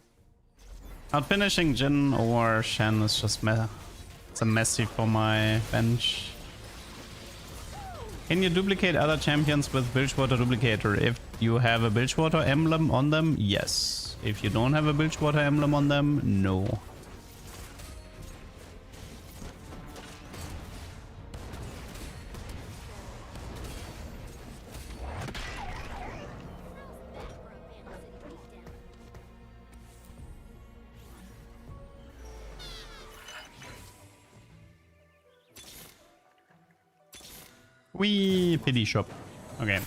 Out finishing Jhin or Shen is just it's a messy for my bench. Can you duplicate other champions with Bilgewater Duplicator? If you have a Bilgewater emblem on them, yes. If you don't have a Bilgewater emblem on them, no. Wee pity shop. Okay.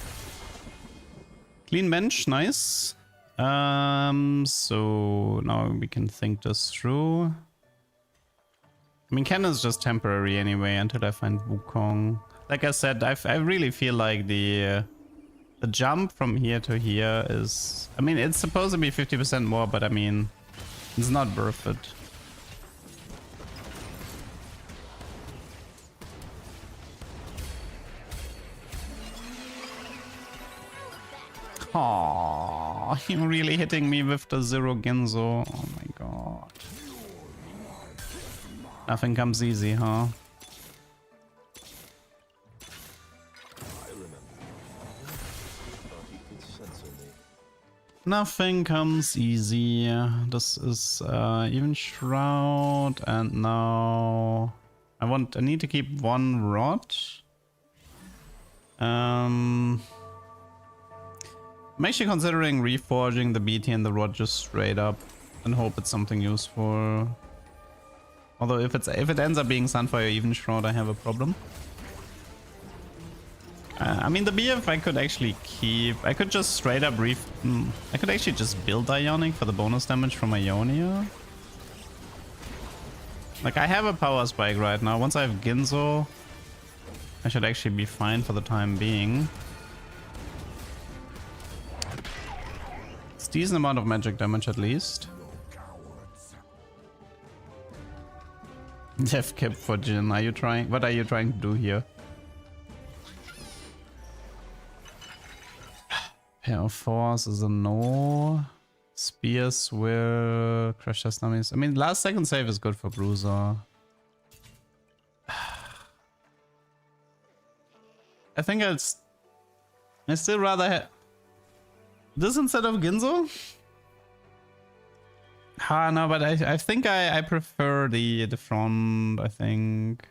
Clean bench, nice. So now we can think this through. I mean, Ken is just temporary anyway until I find Wukong. Like I said, I really feel like the jump from here to here is... I mean, it's supposed to be 50% more, but I mean, it's not worth it. Aww, you're really hitting me with the zero Genzo. Oh my god. Nothing comes easy, huh? Nothing comes easy. This is even Shroud, and now I need to keep one rod. I'm actually considering reforging the BT and the rod just straight up and hope it's something useful. Although if it ends up being Sunfire or even Shroud, I have a problem. I mean, the BF I could actually keep. I could just straight up I could actually just build Ionic for the bonus damage from Ionia. Like, I have a power spike right now. Once I have Ginzo, I should actually be fine for the time being. It's a decent amount of magic damage at least. Death cap for Jin. What are you trying to do here? Pair of Force is a no. Spears will crush their stomachs. I mean, last second save is good for Bruiser. I think I still rather have this instead of Ginzo. No, but I think I prefer the front. I think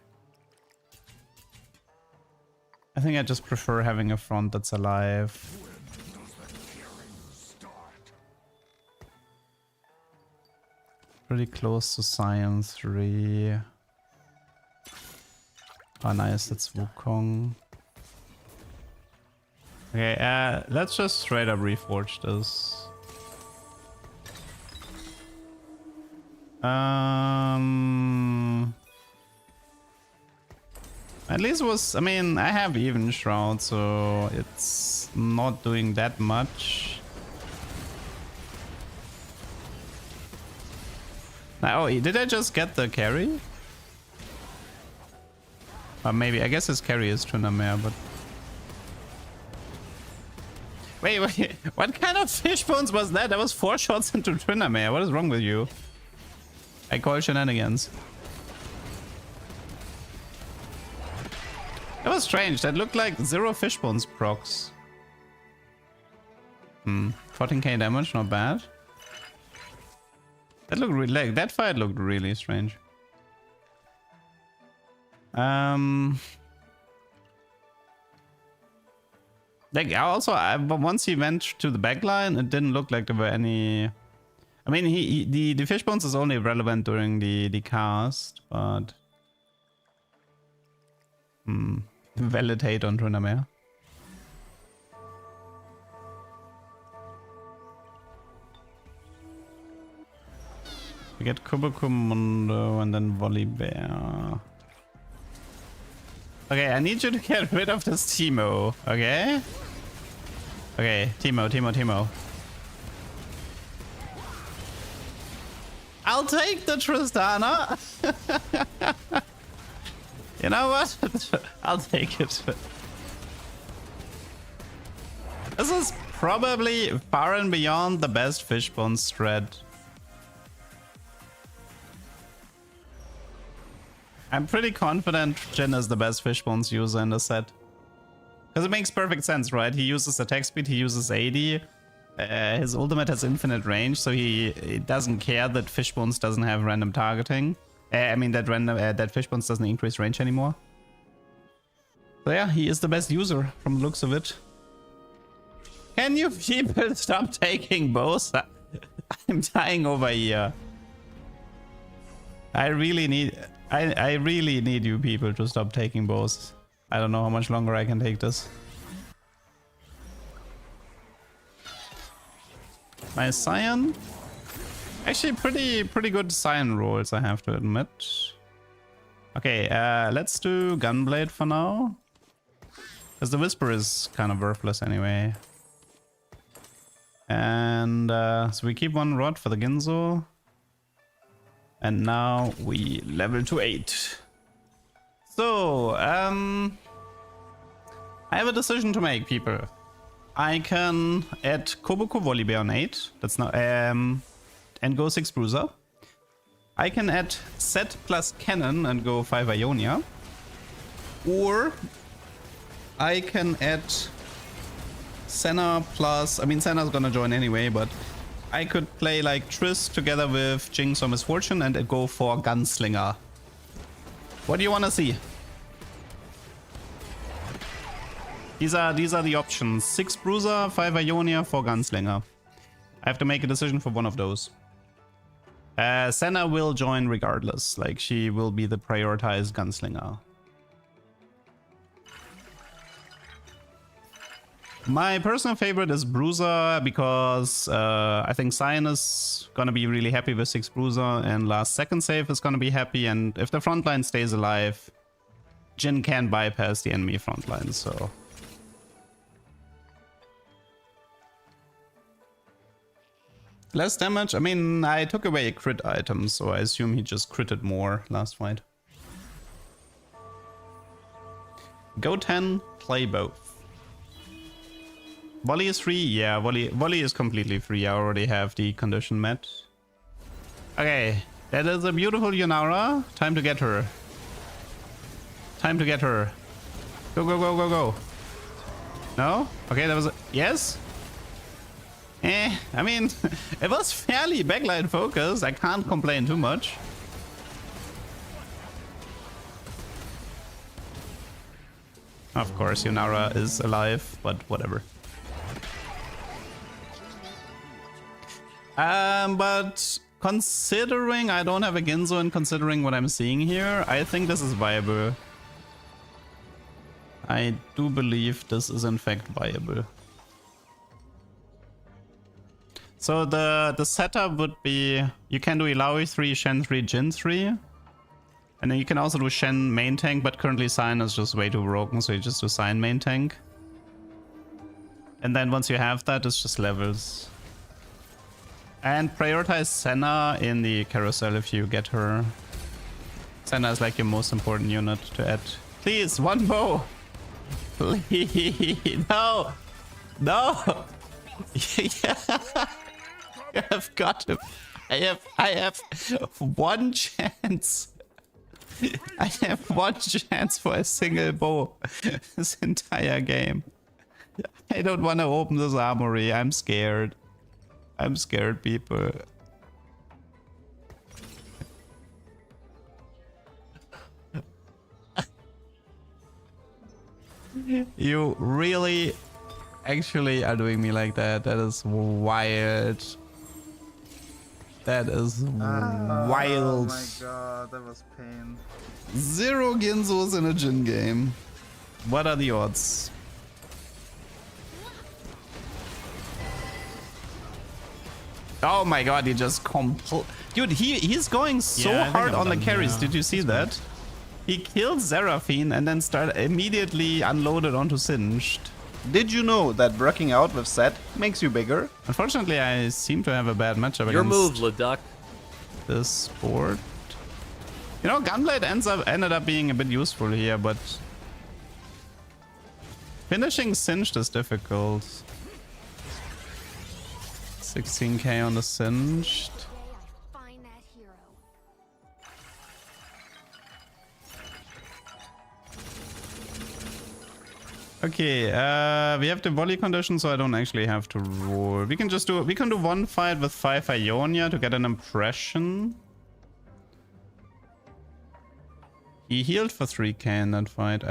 I just prefer having a front that's alive. Pretty close to Science 3. Oh, nice, that's Wukong. Okay, let's just straight up reforge this. At least I mean, I have even Shroud, so it's not doing that much. Now, oh, did I just get the carry? Or maybe, I guess his carry is Tryndamere, but... Wait, what kind of fish bones was that? That was 4 shots into Tryndamere. What is wrong with you? I call shenanigans. That was strange. That looked like 0 fish bones procs. 14k damage, not bad. That looked like that fight looked really strange. Like also, once he went to the backline, it didn't look like there were any. I mean, the fish bones is only relevant during the cast, but valid hate on Tryndamere. We get Kubukumundo and then Volibear. Okay, I need you to get rid of this Teemo, okay? Okay, Teemo. I'll take the Tristana. You know what? I'll take it. This is probably far and beyond the best Fishbone strat. I'm pretty confident Jin is the best Fishbones user in the set. Because it makes perfect sense, right? He uses attack speed, he uses AD. His ultimate has infinite range, so he doesn't care that Fishbones doesn't have random targeting. I mean that Fishbones doesn't increase range anymore. So yeah, he is the best user from the looks of it. Can you people stop taking bows? I'm dying over here. I really need you people to stop taking bows. I don't know how much longer I can take this. My Scion? Actually, pretty good Scion rolls, I have to admit. Okay, let's do Gunblade for now. Because the Whisper is kind of worthless anyway. And so we keep one rod for the Ginzo. And now we level to 8. So, I have a decision to make, people. I can add Kobuko Volibear on 8. That's not and go 6 Bruiser. I can add Set plus Cannon and go 5 Ionia. Or I can add Senna plus... I mean, Senna's gonna join anyway, but I could play like Triss together with Jinx or Misfortune and go for Gunslinger. What do you want to see? These are the options. 6 Bruiser, 5 Ionia, 4 Gunslinger. I have to make a decision for one of those. Senna will join regardless. Like, she will be the prioritized Gunslinger. My personal favorite is Bruiser because I think Scion is gonna be really happy with 6 Bruiser and last second save is gonna be happy, and if the frontline stays alive, Jhin can bypass the enemy frontline, so... Less damage? I mean, I took away a crit item, so I assume he just critted more last fight. Go 10, play both. Volley is free? Yeah, volley is completely free. I already have the condition met. Okay, that is a beautiful Yunara. Time to get her. Time to get her. Go, go, go, go, go. No? Okay, that was a... Yes? I mean, it was fairly backline focused. I can't complain too much. Of course, Yunara is alive, but whatever. But considering I don't have a Ginzo and considering what I'm seeing here, I think this is viable. I do believe this is in fact viable. So the setup would be, you can do Illaoi 3, Shen 3, Jhin 3. And then you can also do Shen main tank, but currently Scion is just way too broken, so you just do Scion main tank. And then once you have that, it's just levels. And prioritize Senna in the carousel if you get her. Senna is like your most important unit to add. Please, one bow! Please, no! No! Yeah. You have got to. I have one chance. I have one chance for a single bow this entire game. I don't want to open this armory. I'm scared. I'm scared, people. You really actually are doing me like that. That is wild. That is wild. Oh my god, that was pain. 0 Ginzos in a Jhin game. What are the odds? Oh my god, he just dude, he's going so hard on the carries. Did you see that? He killed Seraphine and then immediately unloaded onto Singed. Did you know that working out with Set makes you bigger? Unfortunately, I seem to have a bad matchup Your against move, Leduc. this board. You know, Gunblade ended up being a bit useful here, but finishing Singed is difficult. 16k on the Singed. Okay, we have the volley condition, so I don't actually have to roll. We can do one fight with 5 Ionia to get an impression. He healed for 3k in that fight.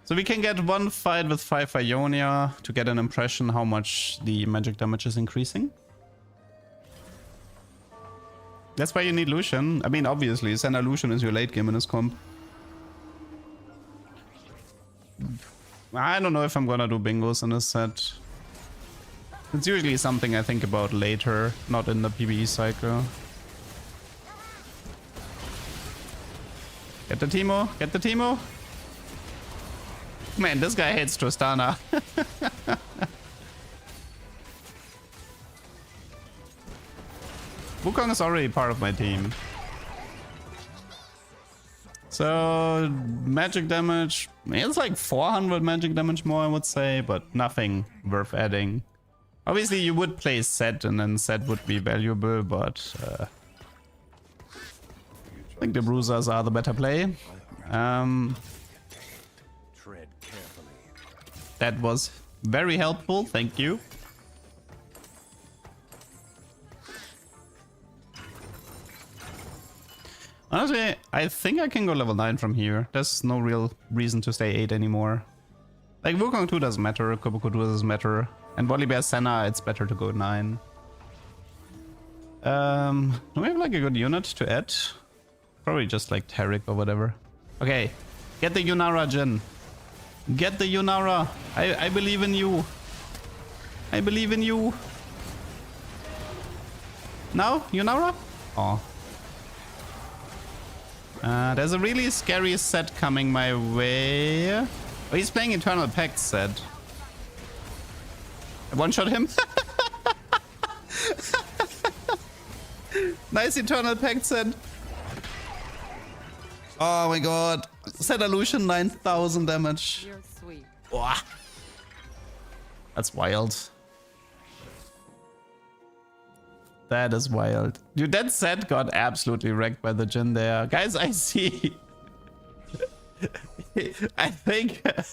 So we can get one fight with 5 Ionia to get an impression how much the magic damage is increasing. That's why you need Lucian. I mean, obviously, Senna Lucian is your late game in this comp. I don't know if I'm gonna do bingos in this set. It's usually something I think about later, not in the PvE cycle. Get the Teemo, get the Teemo. Man, this guy hates Tristana. Wukong is already part of my team. So, magic damage, it's like 400 magic damage more, I would say, but nothing worth adding. Obviously, you would play Set, and then Set would be valuable, but I think the Bruisers are the better play. Tread carefully. That was very helpful, thank you. Honestly, I think I can go level 9 from here. There's no real reason to stay 8 anymore. Like, Wukong 2 doesn't matter, Kobuko 2 doesn't matter. And Volibear Senna, it's better to go 9. Do we have like a good unit to add? Probably just like Taric or whatever. Okay, get the Yunara, Jin. Get the Yunara. I believe in you. I believe in you. Now, Yunara? Oh. There's a really scary set coming my way. Oh, he's playing Eternal Pact set. I one-shot him. Nice Eternal Pact set. Oh my god. Set illusion 9000 damage. You're sweet. Wah. That's wild. That is wild. Dude, that set got absolutely wrecked by the Jin there. Guys, I see. I think I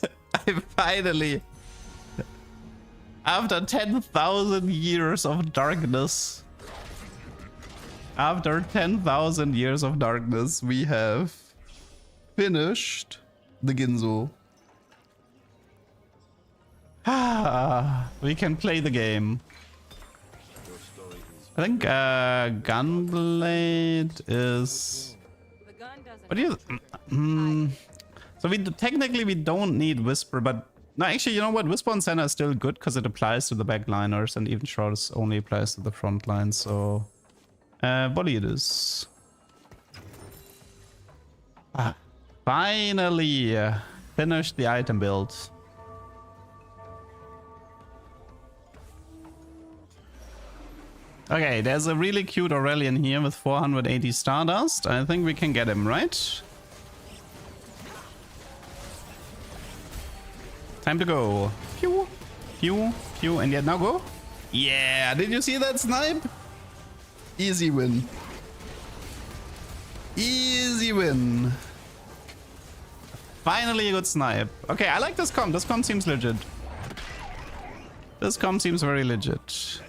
finally, after 10,000 years of darkness, we have finished the Ginzo. We can play the game. I think Gunblade is... What do you... So technically we don't need Whisper, but... No, actually, you know what? Whisper on Senna is still good because it applies to the backliners, and even Shroud only applies to the front line, so... Volley it is. Finally finished the item build. Okay, there's a really cute Aurelian here with 480 Stardust. I think we can get him, right? Time to go. Pew, pew, pew, and yet now go. Yeah, did you see that snipe? Easy win. Easy win. Finally a good snipe. Okay, I like this comp. This comp seems legit. This comp seems very legit.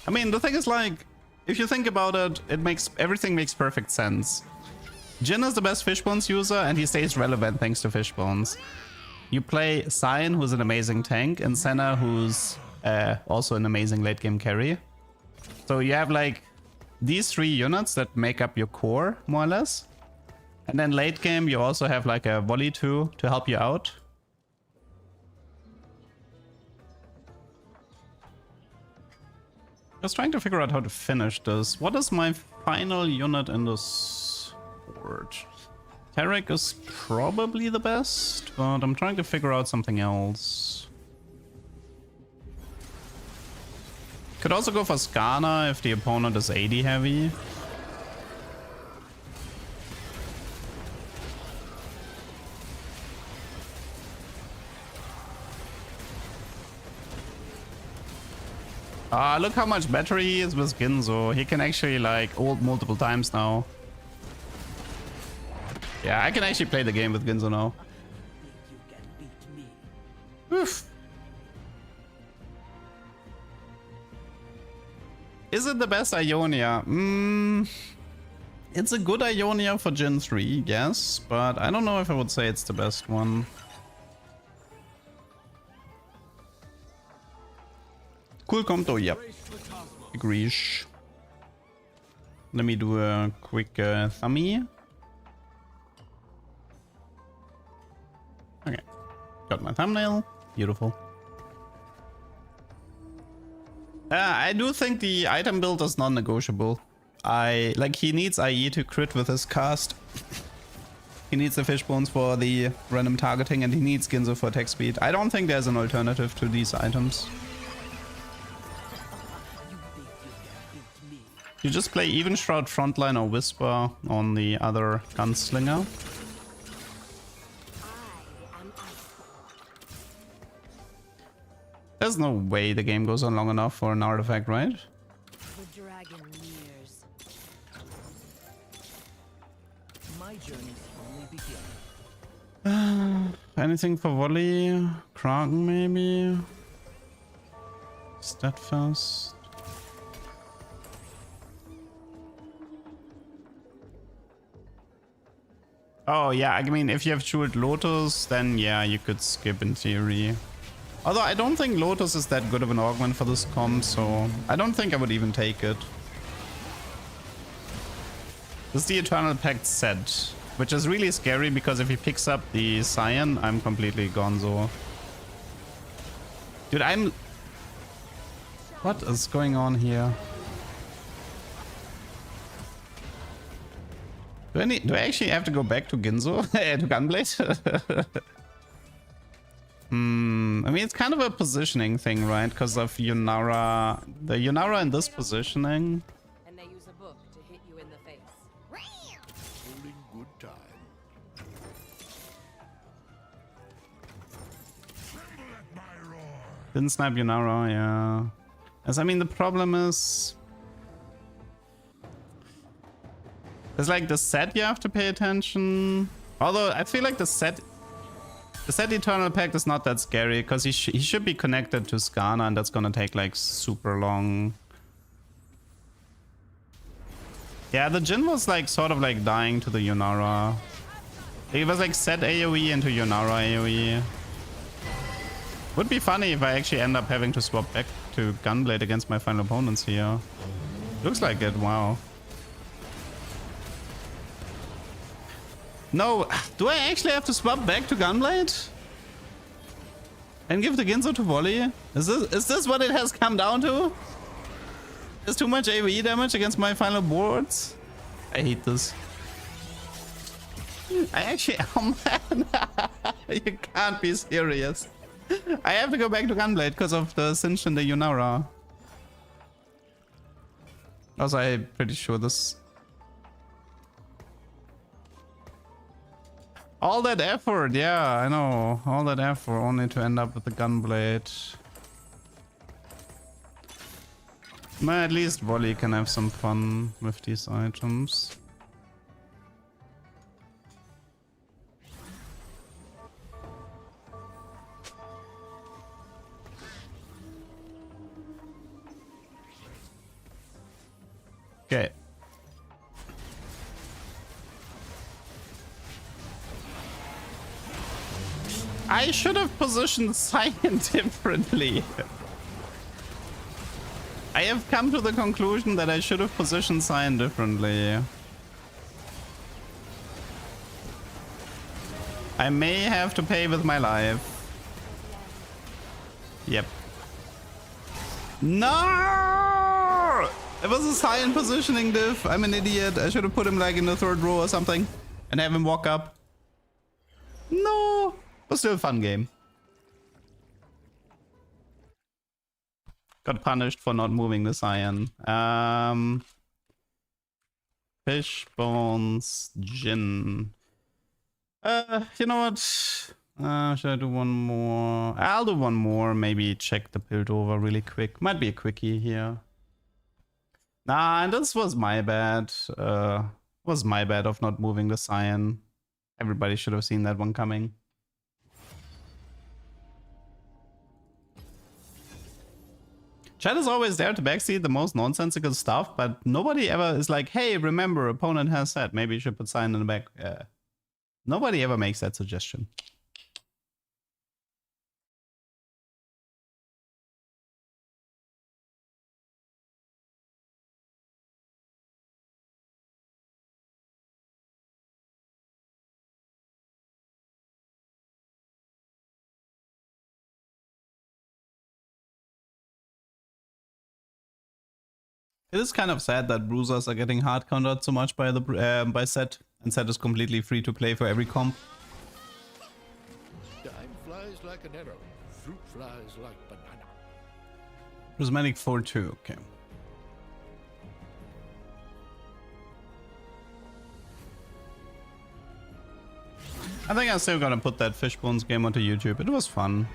I mean, the thing is, like, if you think about it, everything makes perfect sense. Jin is the best Fishbones user, and he stays relevant thanks to Fishbones. You play Cyan, who's an amazing tank, and Senna, who's also an amazing late game carry. So you have like these 3 units that make up your core, more or less. And then late game, you also have like a Volley 2 to help you out. Just trying to figure out how to finish this. What is my final unit in this board? Taric is probably the best, but I'm trying to figure out something else. Could also go for Skana if the opponent is 80 heavy. Look how much better he is with Ginzo. He can actually like ult multiple times now. Yeah, I can actually play the game with Ginzo now. Oof. Is it the best Ionia? It's a good Ionia for Gen 3, yes, but I don't know if I would say it's the best one. Cool comp though, yep. Agrees. Let me do a quick thummy. got my thumbnail. Beautiful. I do think the item build is non-negotiable. He needs IE to crit with his cast. He needs the fish bones for the random targeting, and he needs Ginzo for attack speed. I don't think there's an alternative to these items. You just play Even Shroud Frontline or Whisper on the other Gunslinger. There's no way the game goes on long enough for an artifact, right? The dragon nears. My journey's only beginning. Anything for volley? Kraken maybe? Steadfast. Oh yeah, I mean if you have Jeweled Lotus, then yeah, you could skip in theory. Although I don't think Lotus is that good of an augment for this comp, so I don't think I would even take it. This is the Eternal Pact set, which is really scary because if he picks up the Cyan, I'm completely gonzo. Dude, what is going on here? Do I actually have to go back to Ginzo? To Gunblade? I mean, it's kind of a positioning thing, right? Because of Yunara. The Yunara in this positioning. And they use a book to hit you in the face. Only good time. Didn't snipe Yunara, yeah. As I mean, the problem is... There's like the set you have to pay attention. Although, I feel like the set Eternal Pact is not that scary, because he should be connected to Skana, and that's gonna take like super long. Yeah, the Jhin was like sort of like dying to the Yunara. It was like set AoE into Yunara AoE. Would be funny if I actually end up having to swap back to Gunblade against my final opponents here. Looks like it, wow. No, do I actually have to swap back to Gunblade? And give the Ginzo to volley? Is this what it has come down to? Is too much AoE damage against my final boards? I hate this. I actually... Oh man! You can't be serious. I have to go back to Gunblade because of the Cinch and the Yunara. Also, I'm pretty sure this... All that effort, yeah, I know. All that effort only to end up with the Gunblade. But at least Volley can have some fun with these items. Okay. I should have positioned Cyan differently. I have come to the conclusion that I should have positioned Cyan differently. I may have to pay with my life. Yep. No! It was a Cyan positioning diff. I'm an idiot. I should have put him like in the third row or something and have him walk up. No! But still a fun game. Got punished for not moving the Cyan. Fish bones, Jhin. You know what? Should I do one more? I'll do one more. Maybe check the build over really quick. Might be a quickie here. Nah, this was my bad. Was my bad of not moving the Cyan. Everybody should have seen that one coming. Chat is always there to backseat the most nonsensical stuff, but nobody ever is like, hey, remember, opponent has said, maybe you should put Cyan in the back. Nobody ever makes that suggestion. It is kind of sad that bruisers are getting hard countered so much by the by Set, and Set is completely free to play for every comp. Time flies like an arrow. Fruit flies like banana. Prismatic 4-2, okay. I think I'm still gonna put that Fishbones game onto YouTube. It was fun.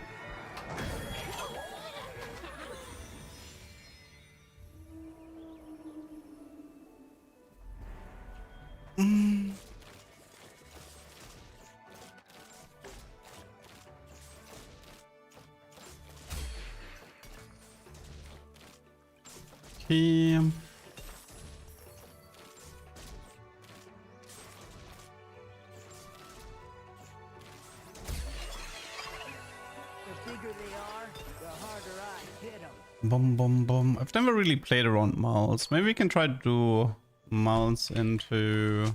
Okay. Boom, boom, boom. I've never really played around Mauls. Maybe we can try to do Mauls into...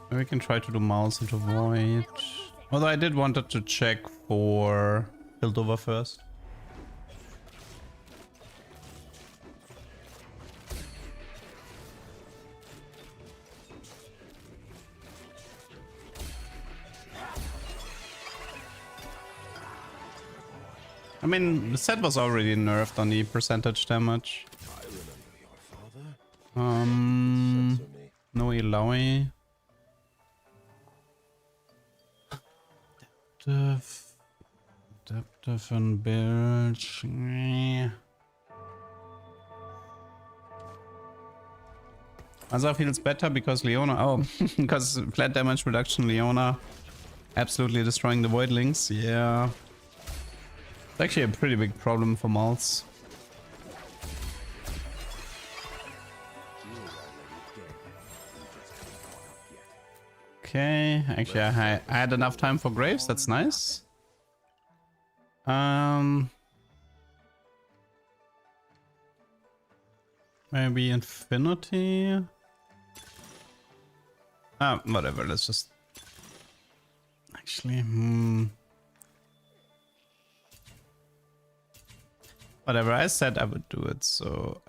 Maybe we can try to do Mauls into Void. Although I did wanted to check for Piltover first. I mean, the set was already nerfed on the percentage damage. No Ilaoi. Adaptive and Bilge. Asa feels better because Leona. Oh, because flat damage reduction, Leona absolutely destroying the Voidlings. Yeah. It's actually a pretty big problem for Mauls. Okay, actually I had enough time for Graves, that's nice. Maybe Infinity? Whatever, let's just... Actually, Whatever, I said I would do it, so...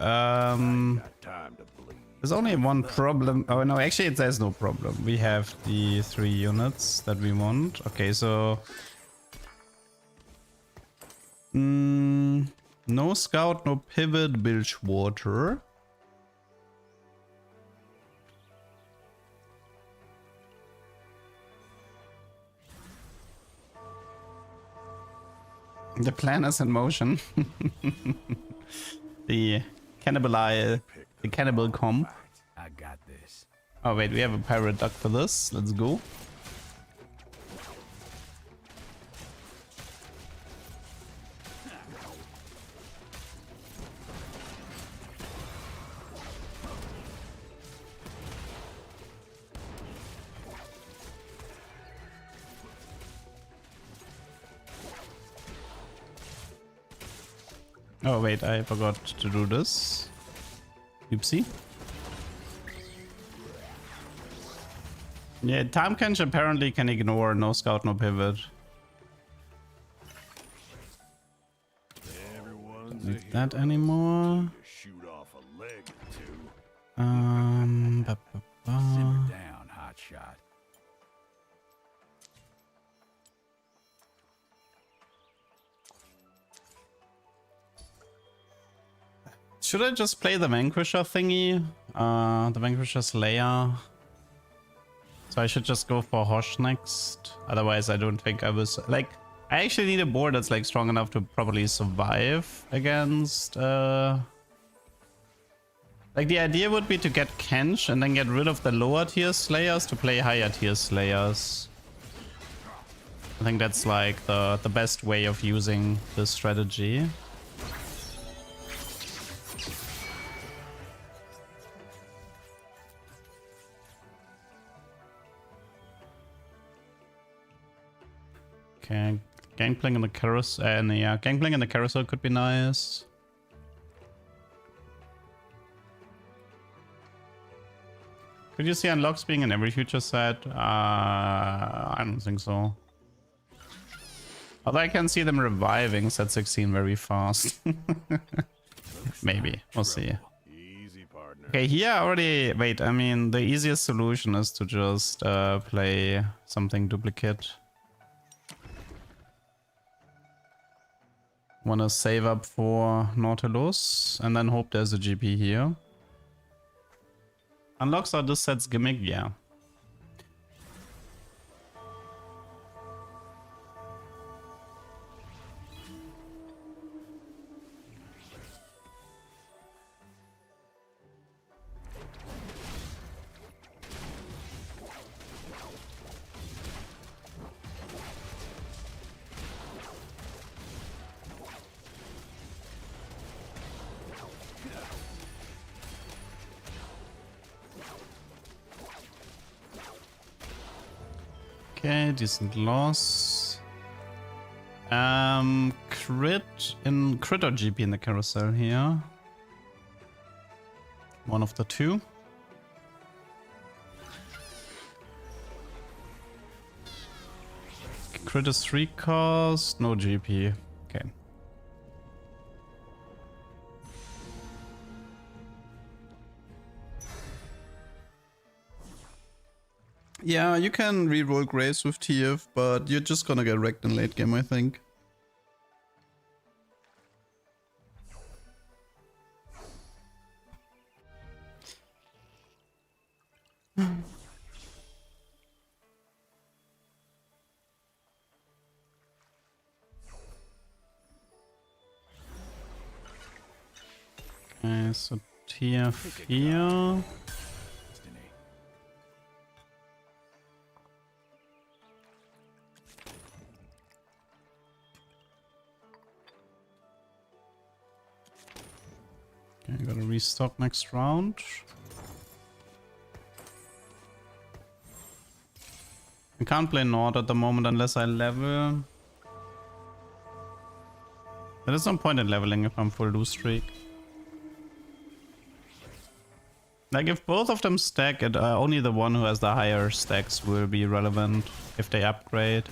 There's only one problem. Oh no, actually there's no problem. We have the 3 units that we want. Okay, so... no scout, no pivot, bilge water. The plan is in motion. The cannibal comp. I got this. Oh wait, we have a pirate duck for this. Let's go. Oh wait, I forgot to do this. Oopsie. Yeah, Time Kench apparently can ignore no scout, no pivot. Don't need that anymore. Simmer down, hotshot. Should I just play the Vanquisher thingy? The Vanquisher Slayer. So I should just go for Hosh next. Otherwise, I don't think I was... Like, I actually need a board that's like strong enough to probably survive against... Like, the idea would be to get Kench and then get rid of the lower tier Slayers to play higher tier Slayers. I think that's like the best way of using this strategy. Okay, Gangplank in the carousel, yeah, Gangplank in the carousel could be nice. Could you see unlocks being in every future set? I don't think so. Although I can see them reviving set 16 very fast. Maybe. We'll see. Okay, here already... Wait, I mean, the easiest solution is to just play something duplicate. Wanna save up for Nautilus and then hope there's a GP here. Unlocks are this set's gimmick? Yeah. Okay, decent loss. Crit or GP in the carousel here. One of the two. Crit is 3 cost, no GP. Okay. Yeah, you can reroll Graves with TF, but you're just gonna get wrecked in late game, I think. Okay, so TF here. Okay, gotta restock next round. I can't play Nord at the moment unless I level. There is no point in leveling if I'm full lose streak. Like if both of them stack, only the one who has the higher stacks will be relevant if they upgrade.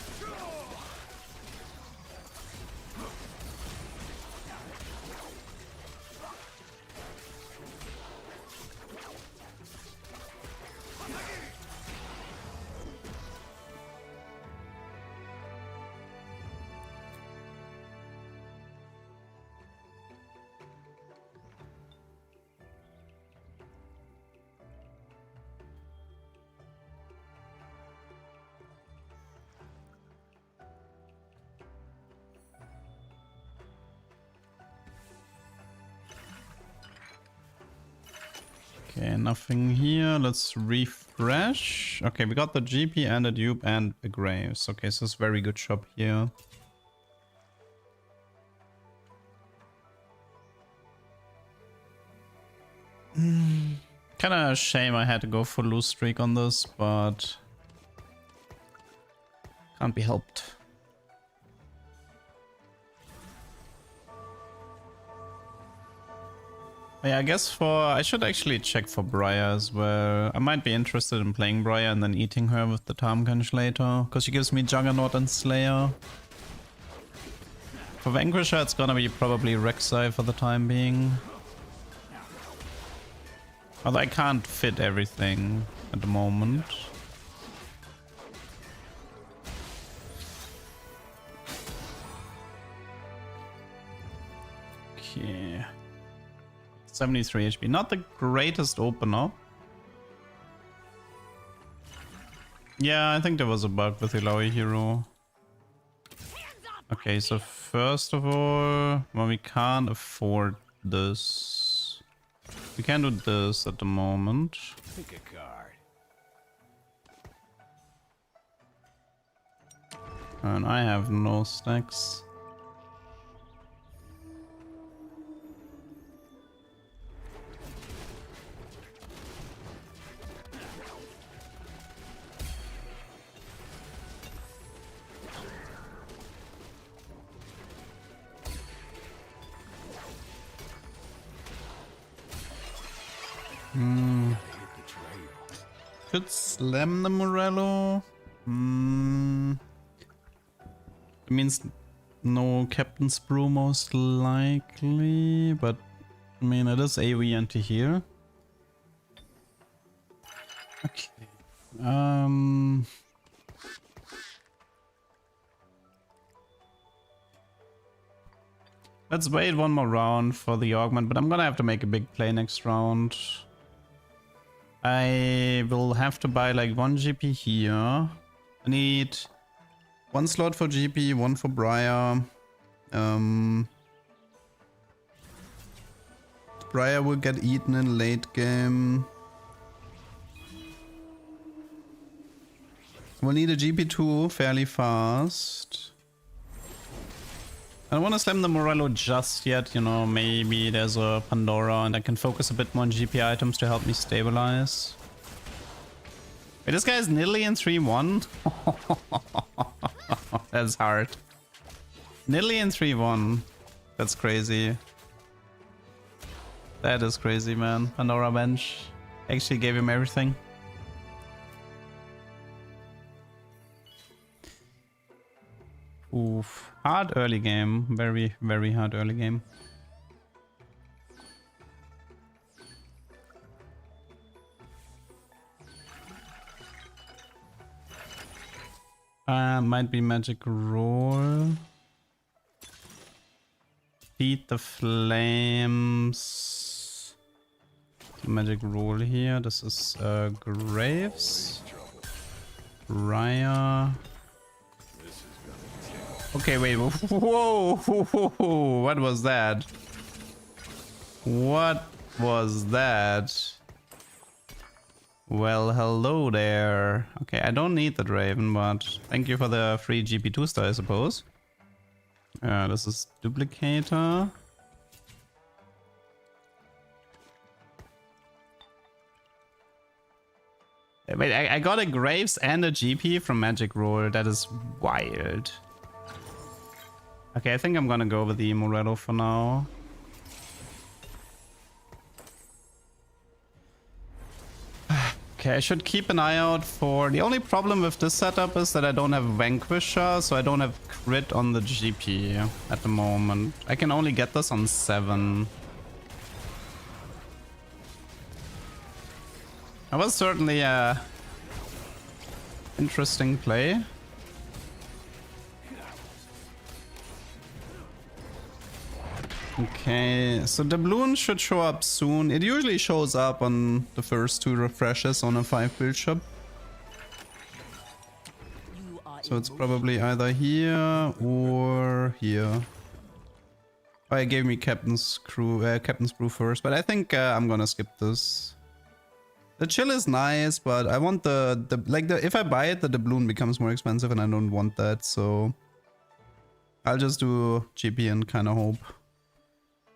Okay, nothing here. Let's refresh. Okay, we got the GP and a dupe and a Graves. Okay, so it's a very good shop here. Kinda a shame I had to go for lose streak on this, but can't be helped. Yeah, I guess I should actually check for Briar as well. I might be interested in playing Briar and then eating her with the Tarmkanch later, because she gives me Juggernaut and Slayer. For Vanquisher it's gonna be probably Rek'Sai for the time being. Although I can't fit everything at the moment. Okay. 73 HP. Not the greatest opener. Yeah, I think there was a bug with Illaoi Hero. Okay, so first of all, well, we can't afford this. We can do this at the moment. Pick a card. And I have no stacks. Could slam the Morello. It means No Captain's Brew most likely, but I mean it is AoE anti-heal. Okay. Let's wait one more round for the augment, but I'm gonna have to make a big play next round. I will have to buy like 1 GP here. I need 1 slot for GP, 1 for Briar. Briar will get eaten in late game. We'll need a GP2 fairly fast. I don't want to slam the Morello just yet, you know, maybe there's a Pandora and I can focus a bit more on GP items to help me stabilize. Wait, this guy is Nidalee in 3-1? That's hard. Nidalee in 3-1. That's crazy. That is crazy, man. Pandora bench. Actually gave him everything. Oof. Hard early game. Very, very hard early game. Might be magic roll. Feed the flames. Magic roll here. This is Graves. Raya. Okay, wait. Whoa! What was that? What was that? Well, hello there. Okay, I don't need that Raven, but thank you for the free GP2 star, I suppose. This is Duplicator. Wait, I got a Graves and a GP from Magic Roll. That is wild. Okay, I think I'm gonna go with the Morello for now. Okay, I should keep an eye out for... The only problem with this setup is that I don't have Vanquisher, so I don't have crit on the GP at the moment. I can only get this on 7. That was certainly a interesting play. Okay, so the balloon should show up soon. It usually shows up on the first 2 refreshes on a 5 build shop. So it's probably either here or here. Oh, it gave me Captain's Brew first, but I think I'm gonna skip this. The chill is nice, but I want if I buy it, the doubloon becomes more expensive and I don't want that, so I'll just do GP and kind of hope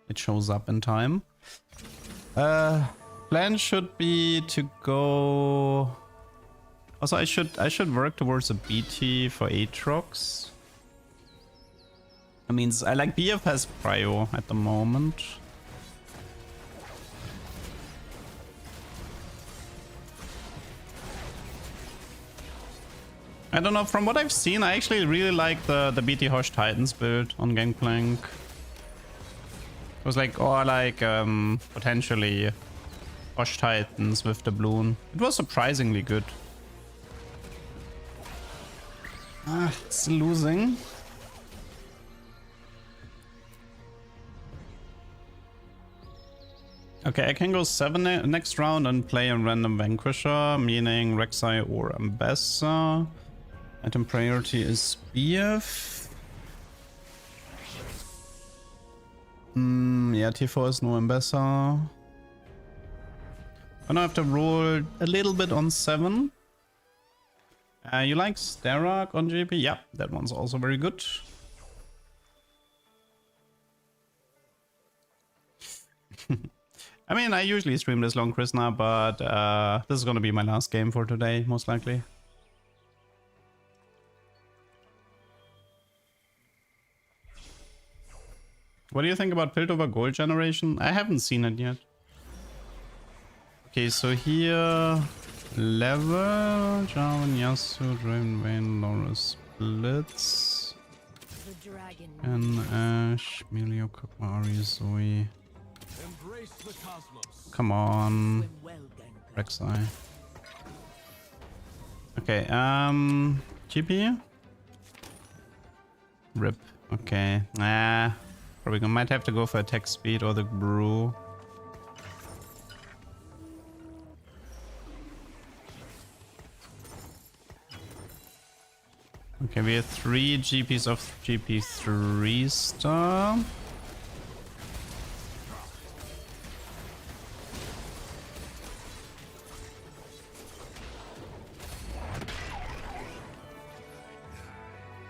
it shows up in time. Plan should be to go... Also, I should work towards a BT for Aatrox. I mean, I like BF has prio at the moment. I don't know, from what I've seen, I actually really like the BT Hosh Titans build on Gangplank. It was like, or like potentially Hosh Titans with the balloon. It was surprisingly good. Ah, it's losing. Okay, I can go 7 next round and play a random Vanquisher, meaning Rek'Sai or Ambassador. Item priority is BF. Yeah, T4 is no Ambassador. I'm gonna have to roll a little bit on 7. You like Sterak on GP? Yeah, that one's also very good. I mean, I usually stream this long, Krishna, but this is gonna be my last game for today, most likely. What do you think about Piltover Gold Generation? I haven't seen it yet. Okay, so here... Level, Jarvan, Yasuo, Draven, Vayne, Loris, Blitz. The dragon dragon. And Ash, Melio, Kog'Maw, Ahri, Zoe. Embrace the cosmos. Come on. Swim well, gangplank. Rek'Sai. Okay, GP? Rip. Okay. Probably might have to go for attack speed or the brew. Okay, we have 3 GPs of GP 3 star.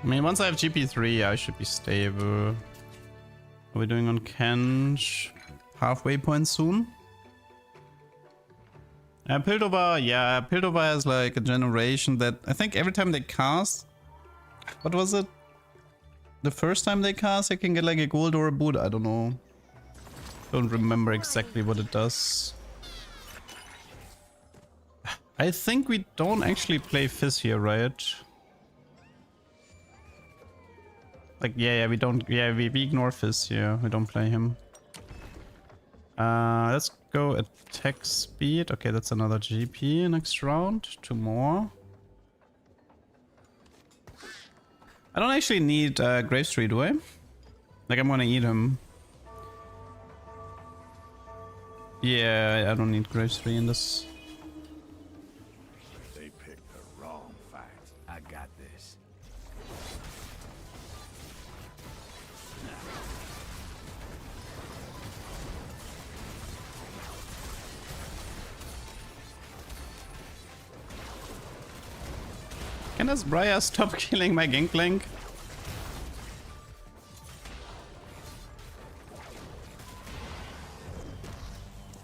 I mean, once I have GP3, I should be stable. Are we doing on Kench? Halfway point soon? Piltover, yeah, Piltover has like a generation that I think every time they cast, what was it? The first time they cast, they can get like a gold or a boot. I don't know. Don't remember exactly what it does. I think we don't actually play Fizz here, right? Like, yeah, we don't, yeah, we ignore Fizz here. We don't play him. Let's go attack speed. Okay, that's another GP next round. 2 more. I don't actually need Grave Street, do I? Like, I'm gonna eat him. Yeah, I don't need Grave Street in this. They picked the wrong fight. I got this. Can this Briar stop killing my Gangplank?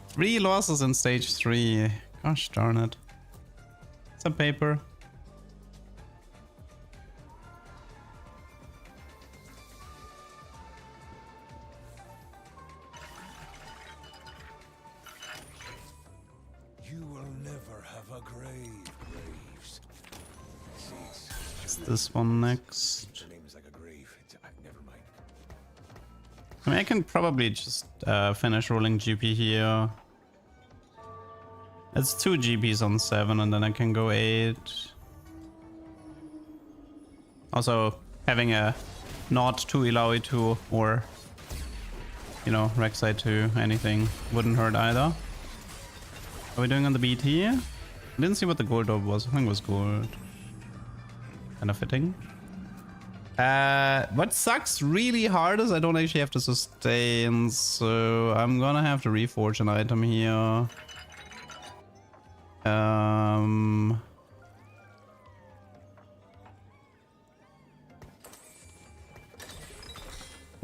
Three losses in stage 3. Gosh darn it. Some paper. You will never have a grave, Graves. It's this one next. The name is like a grave. Never mind. I mean, I can probably just finish rolling GP here. It's 2 GPs on 7 and then I can go 8. Also, having a not 2 Illaoi 2 or, you know, Rek'Sai 2, anything wouldn't hurt either. Are we doing on the BT? I didn't see what the gold orb was. I think it was gold. Kind of fitting. What sucks really hard is I don't actually have to sustain, so I'm gonna have to reforge an item here.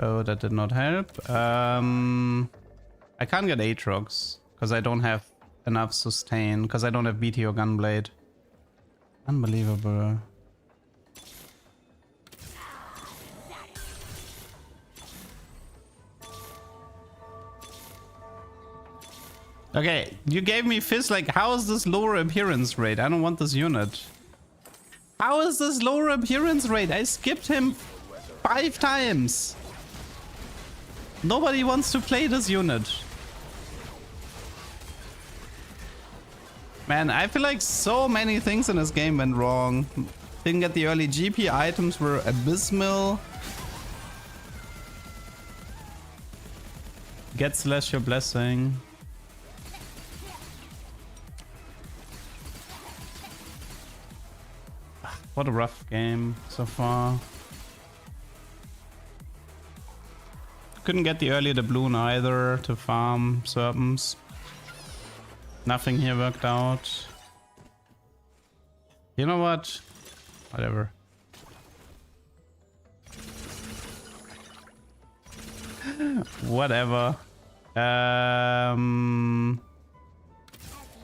Oh, that did not help. I can't get Aatrox because I don't have enough sustain, because I don't have BT or Gunblade. Unbelievable. Okay, you gave me Fizz, like, how is this lower appearance rate? I don't want this unit. How is this lower appearance rate? I skipped him 5 times. Nobody wants to play this unit. Man, I feel like so many things in this game went wrong. Didn't get the early GP, items were abysmal. Get slash your blessing. What a rough game so far. Couldn't get the early doubloon either to farm serpents. Nothing here worked out. You know what? Whatever. Whatever. Have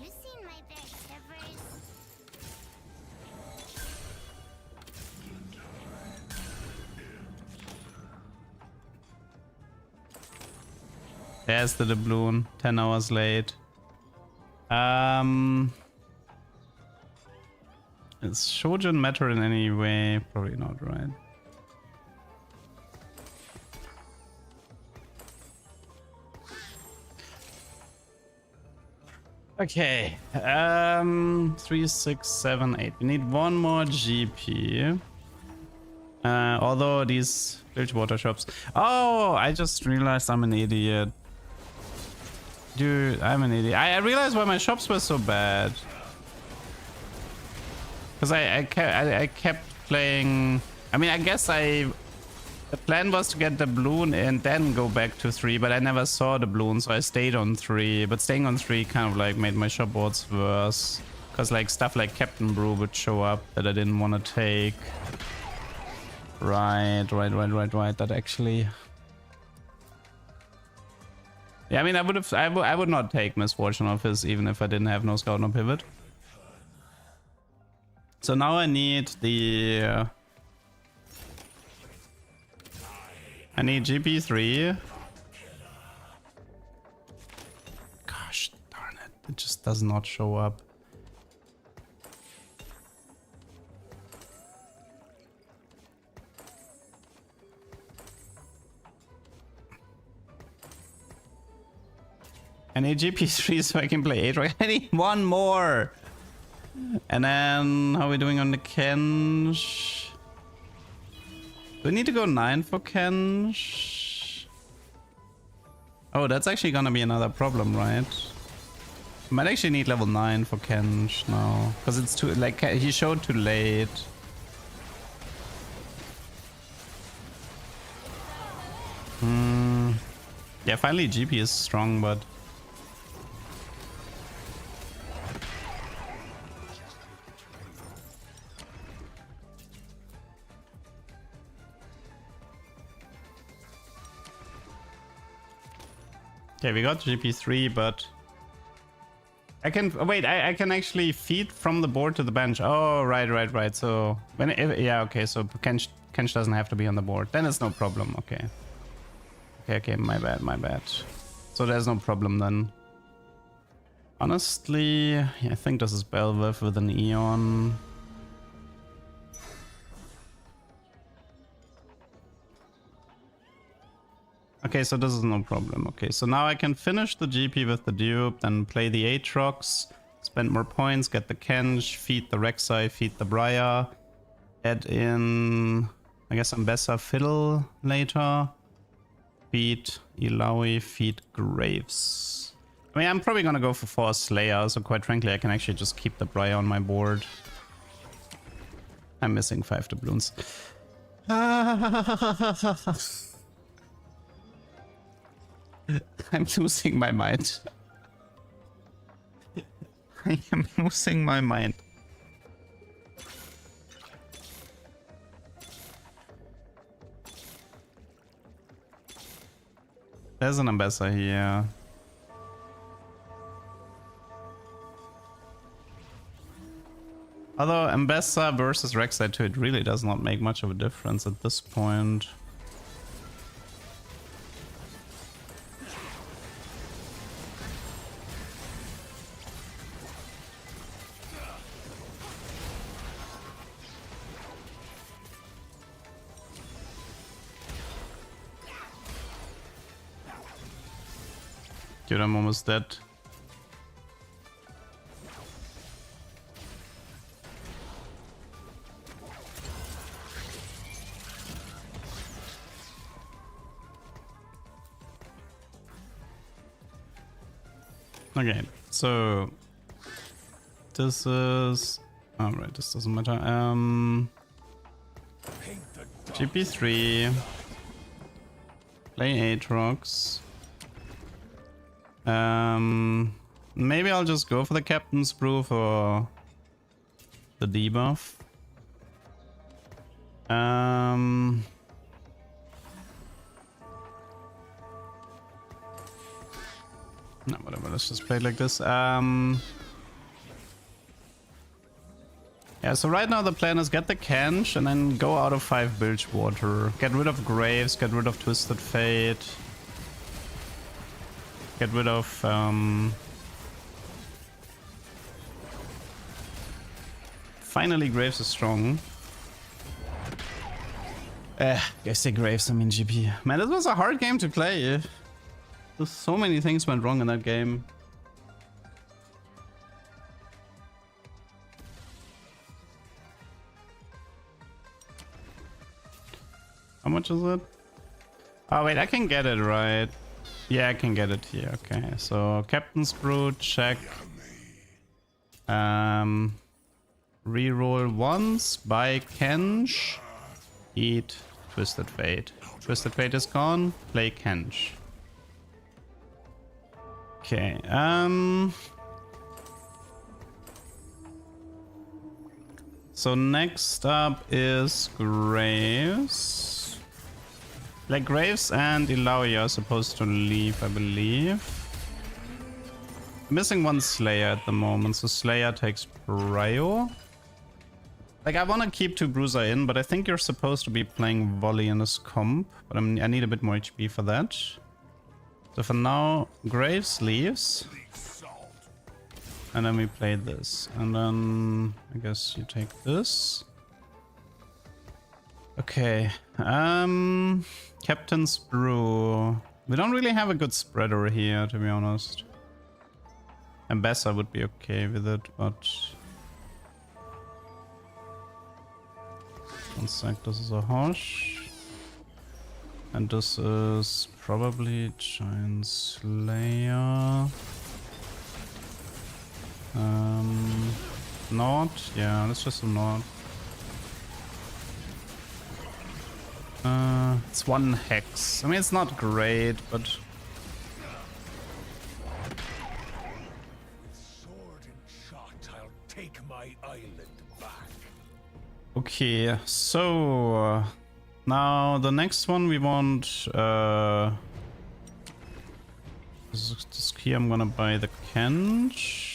you seen my bed shivers? There's the doubloon. 10 hours late. Does Shojin matter in any way? Probably not, right? Okay. 3, 6, 7, 8. We need one more GP. Although these Bilgewater shops. Oh, I just realized I'm an idiot. Dude, I'm an idiot. I realized why my shops were so bad. Because I kept playing. I mean, I guess the plan was to get the balloon and then go back to 3, but I never saw the balloon, so I stayed on 3. But staying on 3 kind of like made my shop boards worse. Because like stuff like Captain Brew would show up that I didn't want to take. Right. That actually. Yeah, I mean, I would not take Misfortune Office even if I didn't have no scout, no pivot. So now I need the. I need GP3. Gosh darn it! It just does not show up. I need GP3 so I can play 8. I need one more. And then how are we doing on the Kench? Do we need to go 9 for Kench? Oh, that's actually gonna be another problem, right? Might actually need level 9 for Kench now. Because it's too, like, he showed too late. Yeah, finally GP is strong, but... Okay, we got GP3, but I can wait. I can actually feed from the board to the bench. Oh, right. So when yeah, okay. So Kench doesn't have to be on the board. Then it's no problem. Okay. My bad. So there's no problem then. Honestly, yeah, I think this is Belveth with an Eon. Okay, so this is no problem. Okay, so now I can finish the GP with the dupe, then play the Aatrox, spend more points, get the Kench, feed the Rek'Sai, feed the Briar, add in, I guess, Ambessa Fiddle later, feed Ilaoi, feed Graves. I mean, I'm probably gonna go for 4 Slayer, so quite frankly, I can actually just keep the Briar on my board. I'm missing 5 doubloons. I'm losing my mind. I am losing my mind. There's an Ambassador here. Although Ambassador versus Rek'Sai 2, it really does not make much of a difference at this point. Dude, I'm almost dead. Okay, so this is... Alright, this doesn't matter. GP3. Play Aatrox. Maybe I'll just go for the Captain's Brew for the debuff. No, whatever, let's just play it like this. Yeah, so right now the plan is get the Kench and then go out of 5 Bilgewater. Get rid of Graves, get rid of Twisted Fate. Get rid of finally Graves is strong. I say Graves, I mean GP. Man, this was a hard game to play. So many things went wrong in that game. How much is it? Oh wait, I can get it right. Yeah, I can get it here. Okay, so Captain's Brew, check. Reroll once, buy Kench, eat Twisted Fate. Twisted Fate is gone, play Kench. Okay, so next up is Graves. Like Graves and Ilaoi are supposed to leave, I believe. Missing one Slayer at the moment, so Slayer takes Prio. Like, I want to keep 2 Bruiser in, but I think you're supposed to be playing Volley in this comp. But I need a bit more HP for that. So for now, Graves leaves. And then we play this. And then I guess you take this. Okay. Captain's Brew. We don't really have a good spreader here, to be honest. Ambassa would be okay with it, but... One sec, this is a Hosh. And this is probably Giant Slayer. Nord? Yeah, let's just do Nord. It's 1 Hex. I mean, it's not great, but... Sword and shot, I'll take my island back. Okay, so... now, the next one we want... this key, I'm gonna buy the Kench.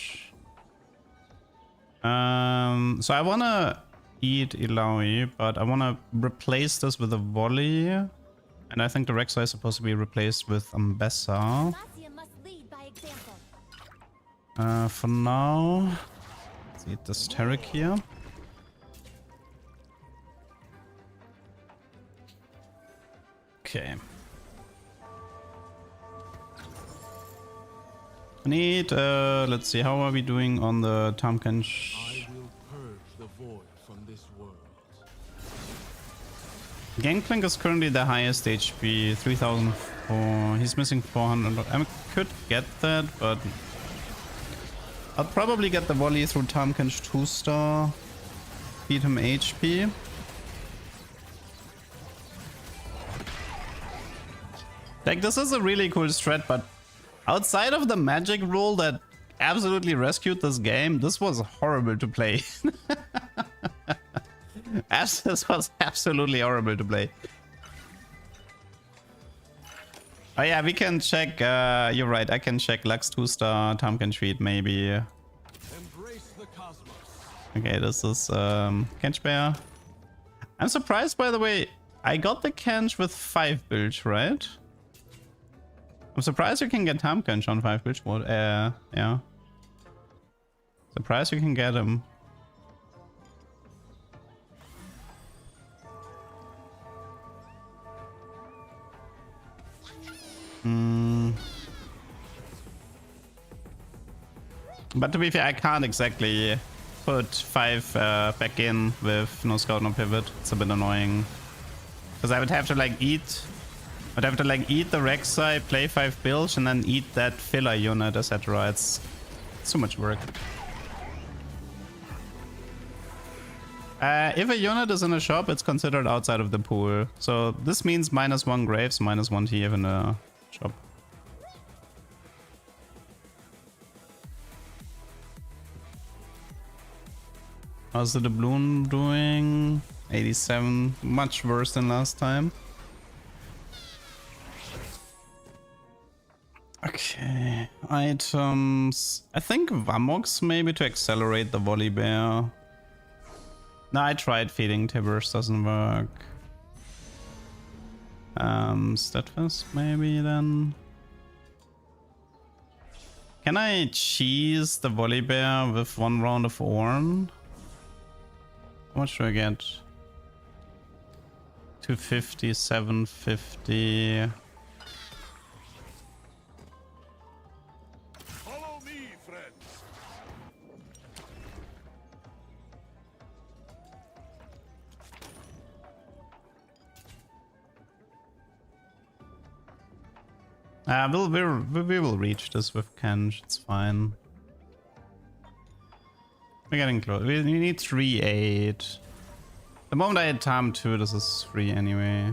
So I wanna eat Ilaoi, but I wanna replace this with a Volley. And I think the Rek'Sai is supposed to be replaced with Ambassa. For now, let's eat this Taric here. Okay. I need, let's see, how are we doing on the Tamkench? I will purge the void from this world. Gangplank is currently the highest HP, 3004. He's missing 400. I could get that, but I'll probably get the Volley through Tamkench 2-star. Feed him HP. Like, this is a really cool strat, but outside of the magic rule that absolutely rescued this game, this was horrible to play. This was absolutely horrible to play. Oh yeah, we can check, you're right, I can check Lux 2-star, Tamken Treat maybe. Embrace the cosmos. Okay, this is Kench Bear. I'm surprised, by the way, I got the Kench with 5 builds, right? I'm surprised you can get Tamkench on 5 build mode. Yeah. Surprised you can get him. But to be fair, I can't exactly put 5 back in with no scout, no pivot. It's a bit annoying. Because I would have to like eat... I'd have to like eat the Rek'Sai, play 5 builds, and then eat that filler unit, etc. It's too much work. If a unit is in a shop, it's considered outside of the pool. So this means -1 Graves, -1 TF in a shop. How's the doubloon doing? 87, much worse than last time. Okay, items. I think Vamox maybe to accelerate the Volley Bear. No, I tried feeding Tibbers, doesn't work. Steadfast maybe then. Can I cheese the Volley Bear with 1 round of Ornn? How much do I get? 250, 750. Follow me, friends. We will reach this with Kench, it's fine. We're getting close. We need 3-8. The moment I hit time 2, this is 3 anyway.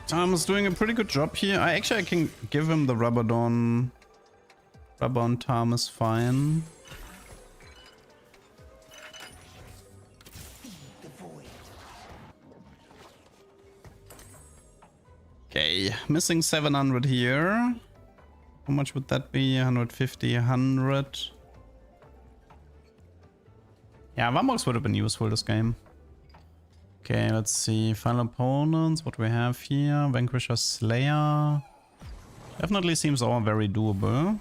Tom is doing a pretty good job here. I can give him the Rabadon. Rabadon Tom is fine. Okay, missing 700 here. How much would that be? 150, 100. Yeah, Vambox would have been useful this game. Okay, let's see. Final opponents, what we have here. Vanquisher Slayer. Definitely seems all very doable.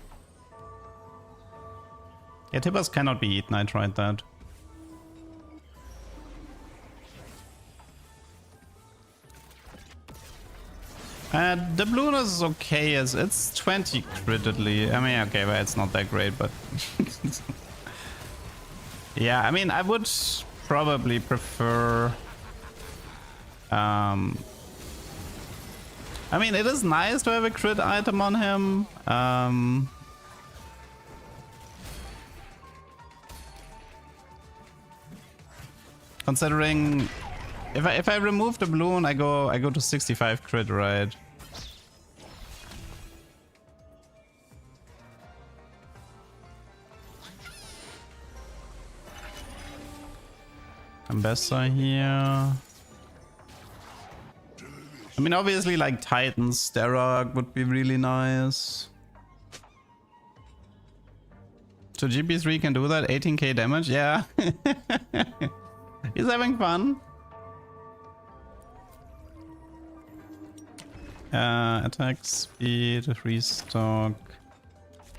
Yeah, Tibbers cannot be eaten, I tried that. The blueness is okay, as it's 20 critically. I mean, okay, but it's not that great, but... yeah, I mean, I would probably prefer... I mean, it is nice to have a crit item on him. Considering if I remove the balloon, I go to 65 crit, right? Ambessa here. I mean, obviously, like Titans, Sterog would be really nice. So GP3 can do that, 18k damage, yeah. He's having fun. Attack speed, restock,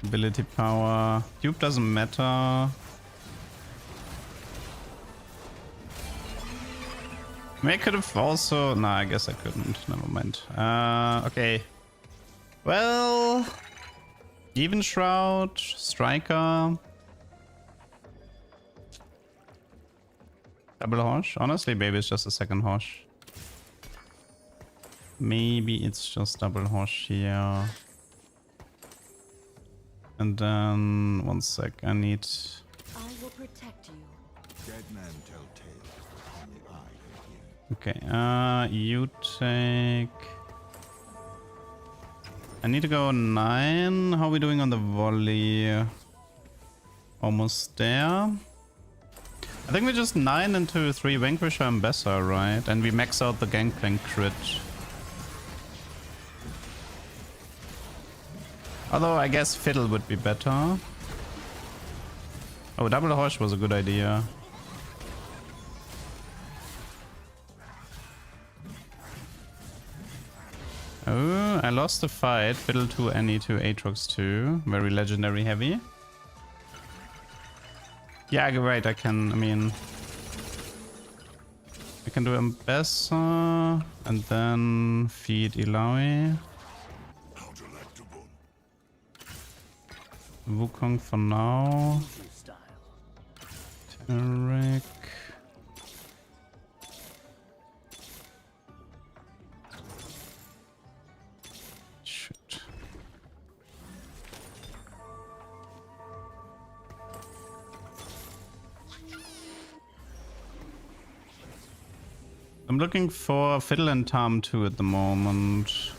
ability power. Cube doesn't matter. I could have also... Nah, I guess I couldn't. Never mind. Okay. Well... Even Shroud, Striker... Double Hosh? Honestly, maybe it's just a second Hosh. Maybe it's just double Hosh here. And then... One sec, I need... I will protect you. Dead man tell tales. Only I can hear. Okay, you take... I need to go 9. How are we doing on the volley? Almost there. I think we just 9 into 3 Vanquisher and Bessa, right? And we max out the Gangplank crit. Although I guess Fiddle would be better. Oh, double Hosh was a good idea. Oh, I lost the fight. Fiddle 2, Annie 2, Aatrox 2. Very legendary heavy. Yeah, you're right. I mean... I can do Ambessa and then feed Ilaoi. Wukong for now. Tarek. Shit. I'm looking for Fiddle and Tom 2 at the moment.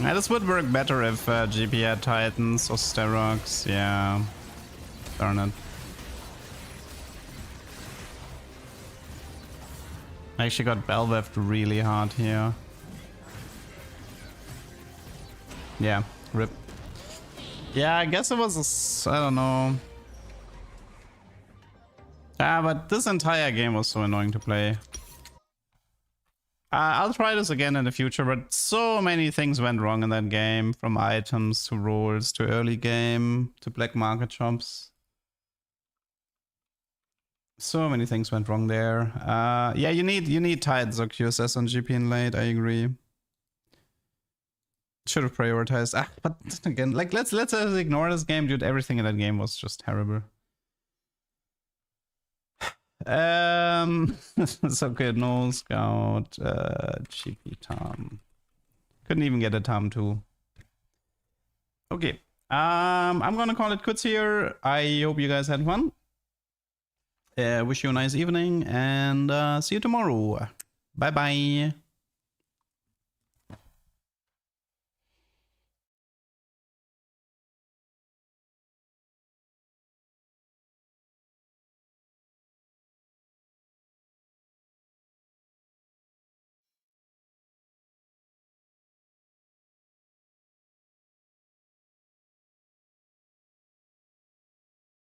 Yeah, this would work better if GP had Titans or Sterox. Yeah. Darn it. I actually got Belveth really hard here. Yeah, rip. Yeah, I guess it was I don't know. Ah, but this entire game was so annoying to play. I'll try this again in the future, but so many things went wrong in that game, from items to rolls to early game to black market shops. So many things went wrong there. Yeah, you need tides or QSS on GP in late. I agree. Should have prioritized. But again, like let's ignore this game, dude. Everything in that game was just terrible. It's okay. No scout. GP Tom. Couldn't even get a Tom too. Okay. I'm gonna call it quits here. I hope you guys had fun. Wish you a nice evening and see you tomorrow. Bye bye.